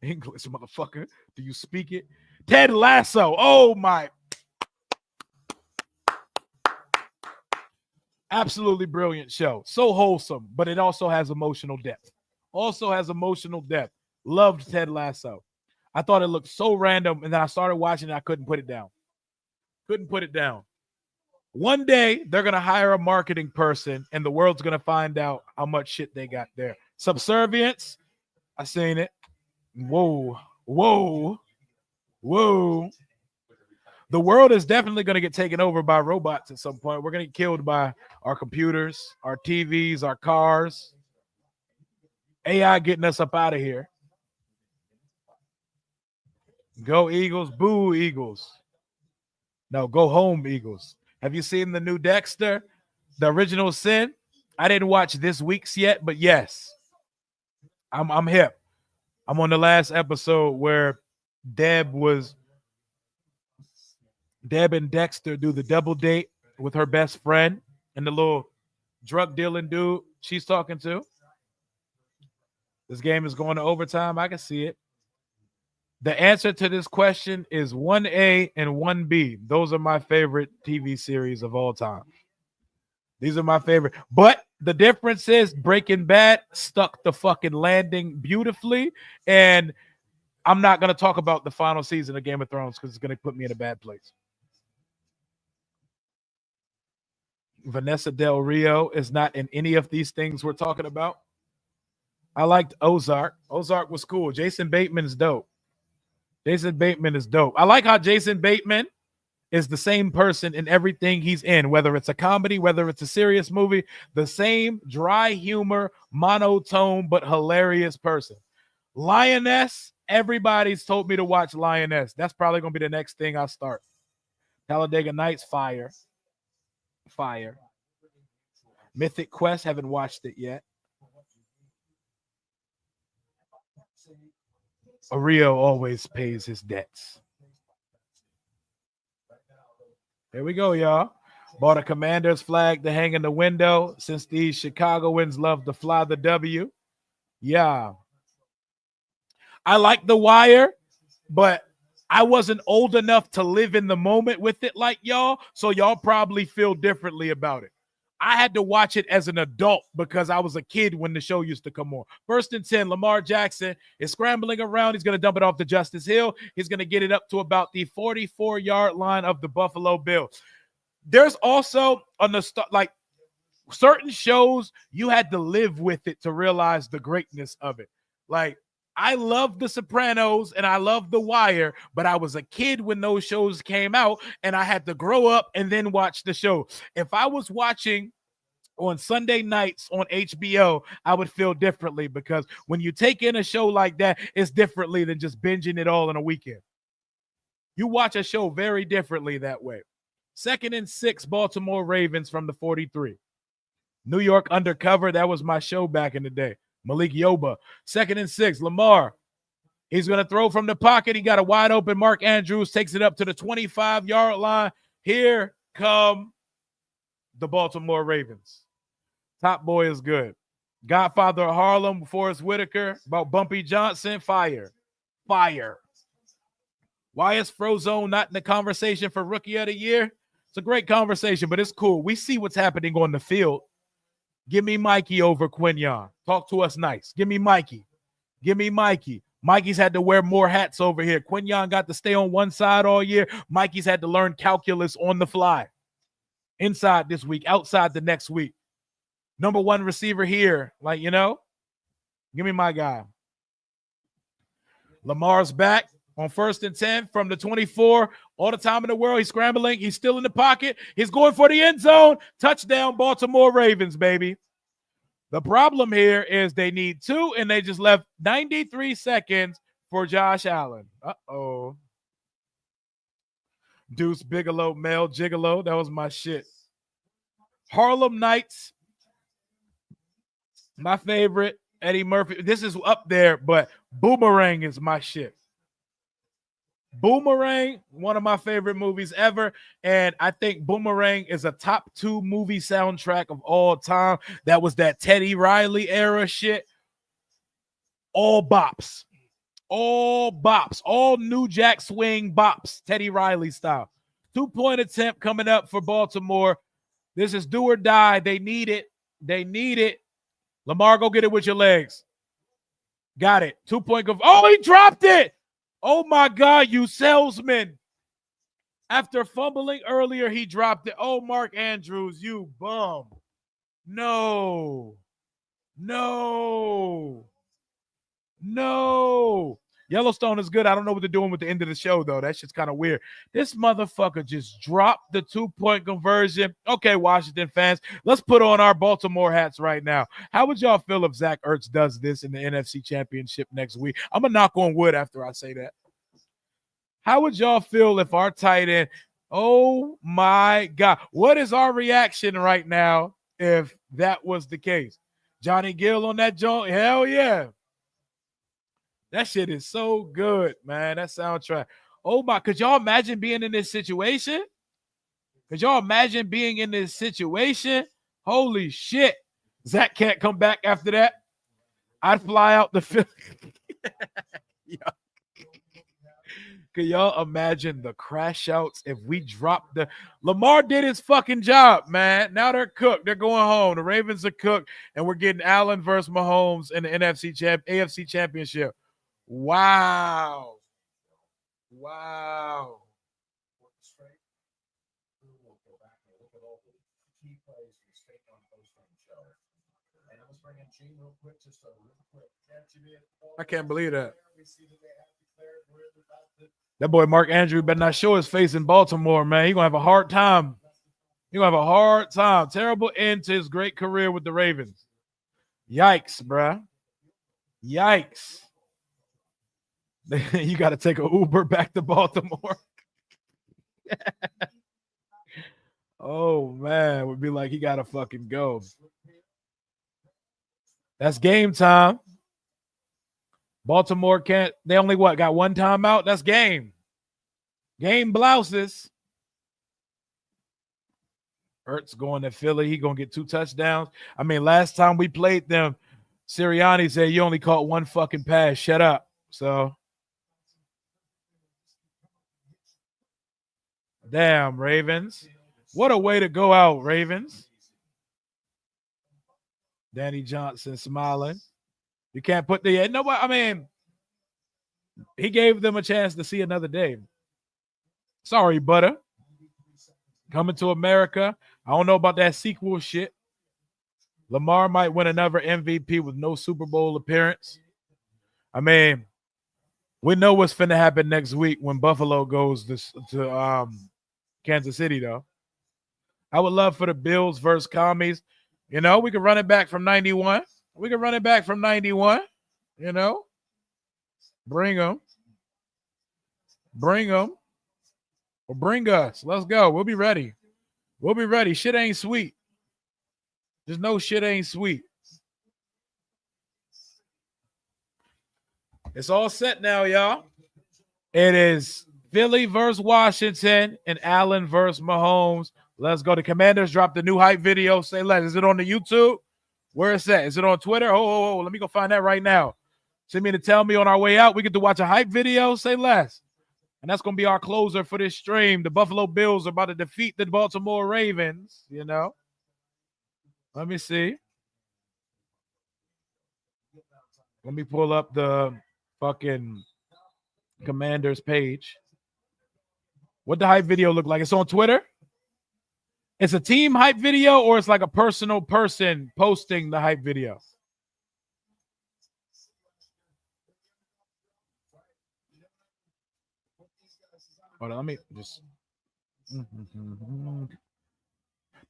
English, motherfucker. Do you speak it? Ted Lasso. Oh, my. Absolutely brilliant show. So wholesome, but it also has emotional depth. Loved Ted Lasso. I thought it looked so random, and then I started watching it. I couldn't put it down. One day, they're going to hire a marketing person, and the world's going to find out how much shit they got there. Subservience. I seen it. Whoa. The world is definitely going to get taken over by robots at some point. We're going to get killed by our computers, our TVs, our cars. AI getting us up out of here. Go Eagles, boo Eagles. No, go home Eagles. Have you seen the new Dexter, the original Sin? I didn't watch this week's yet, but yes, I'm hip. I'm on the last episode where Deb and Dexter do the double date with her best friend and the little drug dealing dude she's talking to. This game is going to overtime. I can see it. The answer to this question is 1A and 1B. Those are my favorite TV series of all time. These are my favorite. But the difference is Breaking Bad stuck the fucking landing beautifully. And I'm not going to talk about the final season of Game of Thrones because it's going to put me in a bad place. Vanessa Del Rio is not in any of these things we're talking about. I liked Ozark. Ozark was cool. Jason Bateman is dope. I like how Jason Bateman is the same person in everything he's in, whether it's a comedy, whether it's a serious movie, the same dry humor, monotone, but hilarious person. Lioness, everybody's told me to watch Lioness. That's probably going to be the next thing I start. Talladega Nights, fire. Mythic Quest, haven't watched it yet. Rio always pays his debts. Here we go, y'all. Bought a Commander's flag to hang in the window since these Chicagoans love to fly the W. Yeah. I like The Wire, but I wasn't old enough to live in the moment with it like y'all, so y'all probably feel differently about it. I had to watch it as an adult because I was a kid when the show used to come on. 1st and 10, Lamar Jackson is scrambling around. He's going to dump it off to Justice Hill. He's going to get it up to about the 44-yard line of the Buffalo Bills. There's also like certain shows you had to live with it to realize the greatness of it. Like, I love The Sopranos and I love The Wire, but I was a kid when those shows came out and I had to grow up and then watch the show. If I was watching on Sunday nights on HBO, I would feel differently because when you take in a show like that, it's differently than just binging it all in a weekend. You watch a show very differently that way. 2nd and 6, Baltimore Ravens from the 43. New York Undercover, that was my show back in the day. Malik Yoba. 2nd and 6, Lamar. He's going to throw from the pocket. He got a wide open Mark Andrews, takes it up to the 25-yard line. Here come the Baltimore Ravens. Top Boy is good. Godfather of Harlem, Forrest Whitaker, about Bumpy Johnson, fire. Why is Frozone not in the conversation for Rookie of the Year? It's a great conversation, but it's cool. We see what's happening on the field. Give me Mikey over Quinyon. Talk to us nice. Give me Mikey. Mikey's had to wear more hats over here. Quinyon got to stay on one side all year. Mikey's had to learn calculus on the fly. Inside this week, outside the next week. Number 1 receiver here. Like, give me my guy. Lamar's back on 1st and 10 from the 24. All the time in the world, he's scrambling. He's still in the pocket. He's going for the end zone. Touchdown, Baltimore Ravens, baby. The problem here is they need 2, and they just left 93 seconds for Josh Allen. Uh-oh. Deuce Bigelow, Mel Gigolo. That was my shit. Harlem Nights. My favorite. Eddie Murphy. This is up there, but Boomerang is my shit. Boomerang, one of my favorite movies ever. And I think Boomerang is a top 2 movie soundtrack of all time. That was that Teddy Riley era shit. All bops. All bops. All New Jack Swing bops. Teddy Riley style. 2-point attempt coming up for Baltimore. This is do or die. They need it. They need it. Lamar, go get it with your legs. Got it. 2-point. Oh, he dropped it. Oh, my God, you salesman. After fumbling earlier, he dropped it. Oh, Mark Andrews, you bum. No. No. No. Yellowstone is good. I don't know what they're doing with the end of the show, though. That shit's kind of weird. This motherfucker just dropped the 2-point conversion. Okay, Washington fans, let's put on our Baltimore hats right now. How would y'all feel if Zach Ertz does this in the NFC Championship next week? I'm going to knock on wood after I say that. How would y'all feel if our tight end, oh my God, what is our reaction right now if that was the case? Johnny Gill on that joint? Hell yeah. That shit is so good, man. That soundtrack. Oh my, could y'all imagine being in this situation? Could y'all imagine being in this situation? Holy shit. Zach can't come back after that. I'd fly out the Philly. Yeah. Can y'all imagine the crash outs if we dropped the Lamar did his fucking job, man. Now they're cooked. They're going home. The Ravens are cooked, and we're getting Allen versus Mahomes in the AFC Championship. Wow. Wow. I can't believe that. That boy Mark Andrews better not show his face in Baltimore, man. He's going to have a hard time. He's going to have a hard time. Terrible end to his great career with the Ravens. Yikes, bruh. Yikes. You got to take an Uber back to Baltimore. Oh, man. It would be like he got to fucking go. That's game time. Baltimore can't. They only got one timeout? That's game. Game blouses. Ertz going to Philly. He going to get 2 touchdowns. I mean, last time we played them, Sirianni said you only caught 1 fucking pass. Shut up. So, damn, Ravens. What a way to go out, Ravens. Danny Johnson smiling. You can't put the nobody. I mean, he gave them a chance to see another day. Sorry, Butter. Coming to America. I don't know about that sequel shit. Lamar might win another MVP with no Super Bowl appearance. I mean, we know what's finna happen next week when Buffalo goes to Kansas City, though. I would love for the Bills versus Commies. You know, we could run it back from 91. We can run it back from 91, you know. Bring them. Bring them. Or bring us. Let's go. We'll be ready. We'll be ready. Shit ain't sweet. Just no shit ain't sweet. It's all set now, y'all. It is Philly versus Washington and Allen versus Mahomes. Let's go. The Commanders dropped the new hype video. Say less. Is it on the YouTube? Where is that? Is it on Twitter? Oh, let me go find that right now. Send me to tell me on our way out. We get to watch a hype video. Say less. And that's going to be our closer for this stream. The Buffalo Bills are about to defeat the Baltimore Ravens, you know. Let me see. Let me pull up the fucking Commanders page. What the hype video look like? It's on Twitter? It's a team hype video or it's like a personal person posting the hype video? Hold on, let me just.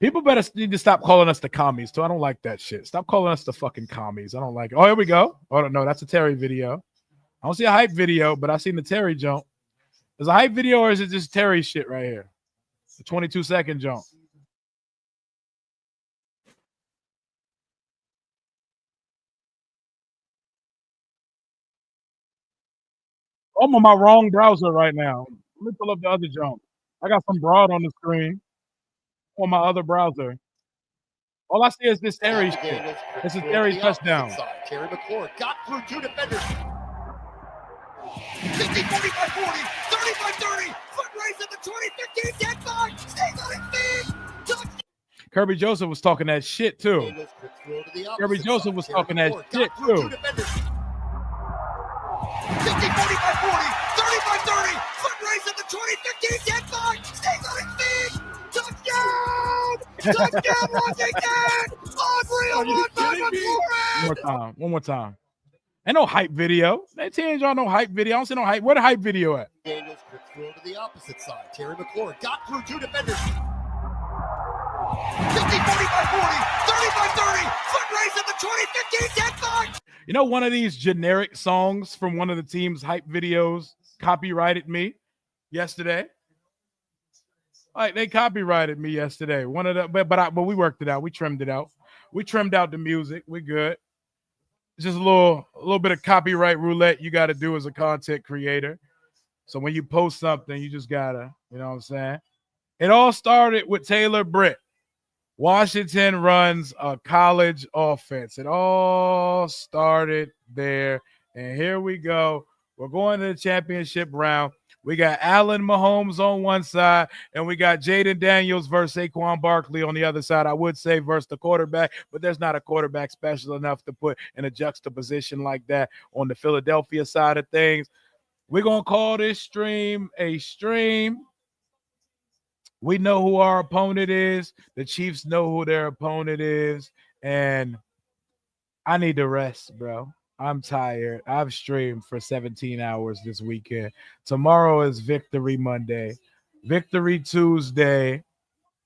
People better need to stop calling us the Commies, too. I don't like that shit. Stop calling us the fucking Commies. I don't like it. Oh, here we go. Oh, no, that's a Terry video. I don't see a hype video, but I seen the Terry jump. Is a hype video or is it just Terry shit right here? The 22-second jump. I'm on my wrong browser right now. Let me pull up the other jump. I got some broad on the screen on my other browser. All I see is this Terry shit. This is Terry touchdown. Terry McLaurin got through two defenders. 50, 40 by 40, 30 by 30, foot race at the 20, 15, 10, 5, stays on his feet. Touchdown. Kirby Joseph was talking that shit too. Kirby Joseph was talking that shit too. 50, 40 by 40, 30 by 30, foot race at the 20, 15, 10, 5, stays on his feet. Touchdown! Touchdown, Washington! Unreal run by McLaurin! One more time. Ain't no hype video. They telling y'all no hype video. I don't see no hype. Where the hype video at? Daniels could throw to the opposite side. Terry McLaurin got through two defenders. 50, 40 by 40, 30 by 30, foot race at the 20, 15, 10, 5. You know, one of these generic songs from one of the team's hype videos copyrighted me yesterday. Like they copyrighted me yesterday. One of the, but we worked it out. We trimmed it out. We trimmed out the music. We good. It's just a little bit of copyright roulette you got to do as a content creator. So when you post something, you just gotta, you know what I'm saying? It all started with Taylor Britt. Washington runs a college offense. It all started there. And here we go. We're going to the championship round. We got Allen Mahomes on one side, and we got Jaden Daniels versus Saquon Barkley on the other side. I would say versus the quarterback, but there's not a quarterback special enough to put in a juxtaposition like that on the Philadelphia side of things. We're going to call this stream a stream. We know who our opponent is. The Chiefs know who their opponent is, and I need to rest, bro. I'm tired. I've streamed for 17 hours this weekend. Tomorrow is Victory Monday. Victory Tuesday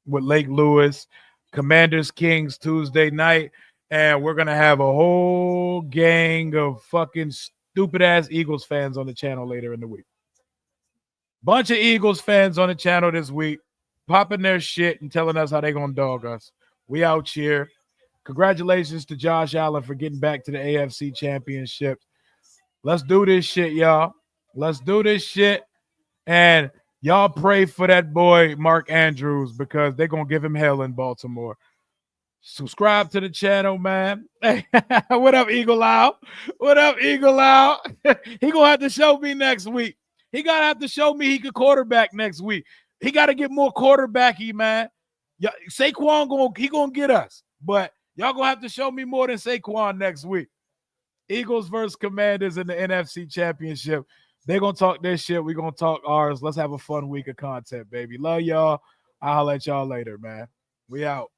with Lake Lewis. Commanders Kings Tuesday night. And we're going to have a whole gang of fucking stupid-ass Eagles fans on the channel later in the week. Bunch of Eagles fans on the channel this week, popping their shit and telling us how they going to dog us. We out here. Congratulations to Josh Allen for getting back to the AFC Championship. Let's do this shit, y'all. Let's do this shit. And y'all pray for that boy, Mark Andrews, because they're going to give him hell in Baltimore. Subscribe to the channel, man. Hey, what up, Eagle Owl? What up, Eagle Owl? He going to have to show me next week. He got to have to show me he could quarterback next week. He got to get more quarterbacky, man. Saquon, he going to get us. But y'all going to have to show me more than Saquon next week. Eagles versus Commanders in the NFC Championship. They're going to talk their shit. We're going to talk ours. Let's have a fun week of content, baby. Love y'all. I'll holler at y'all later, man. We out.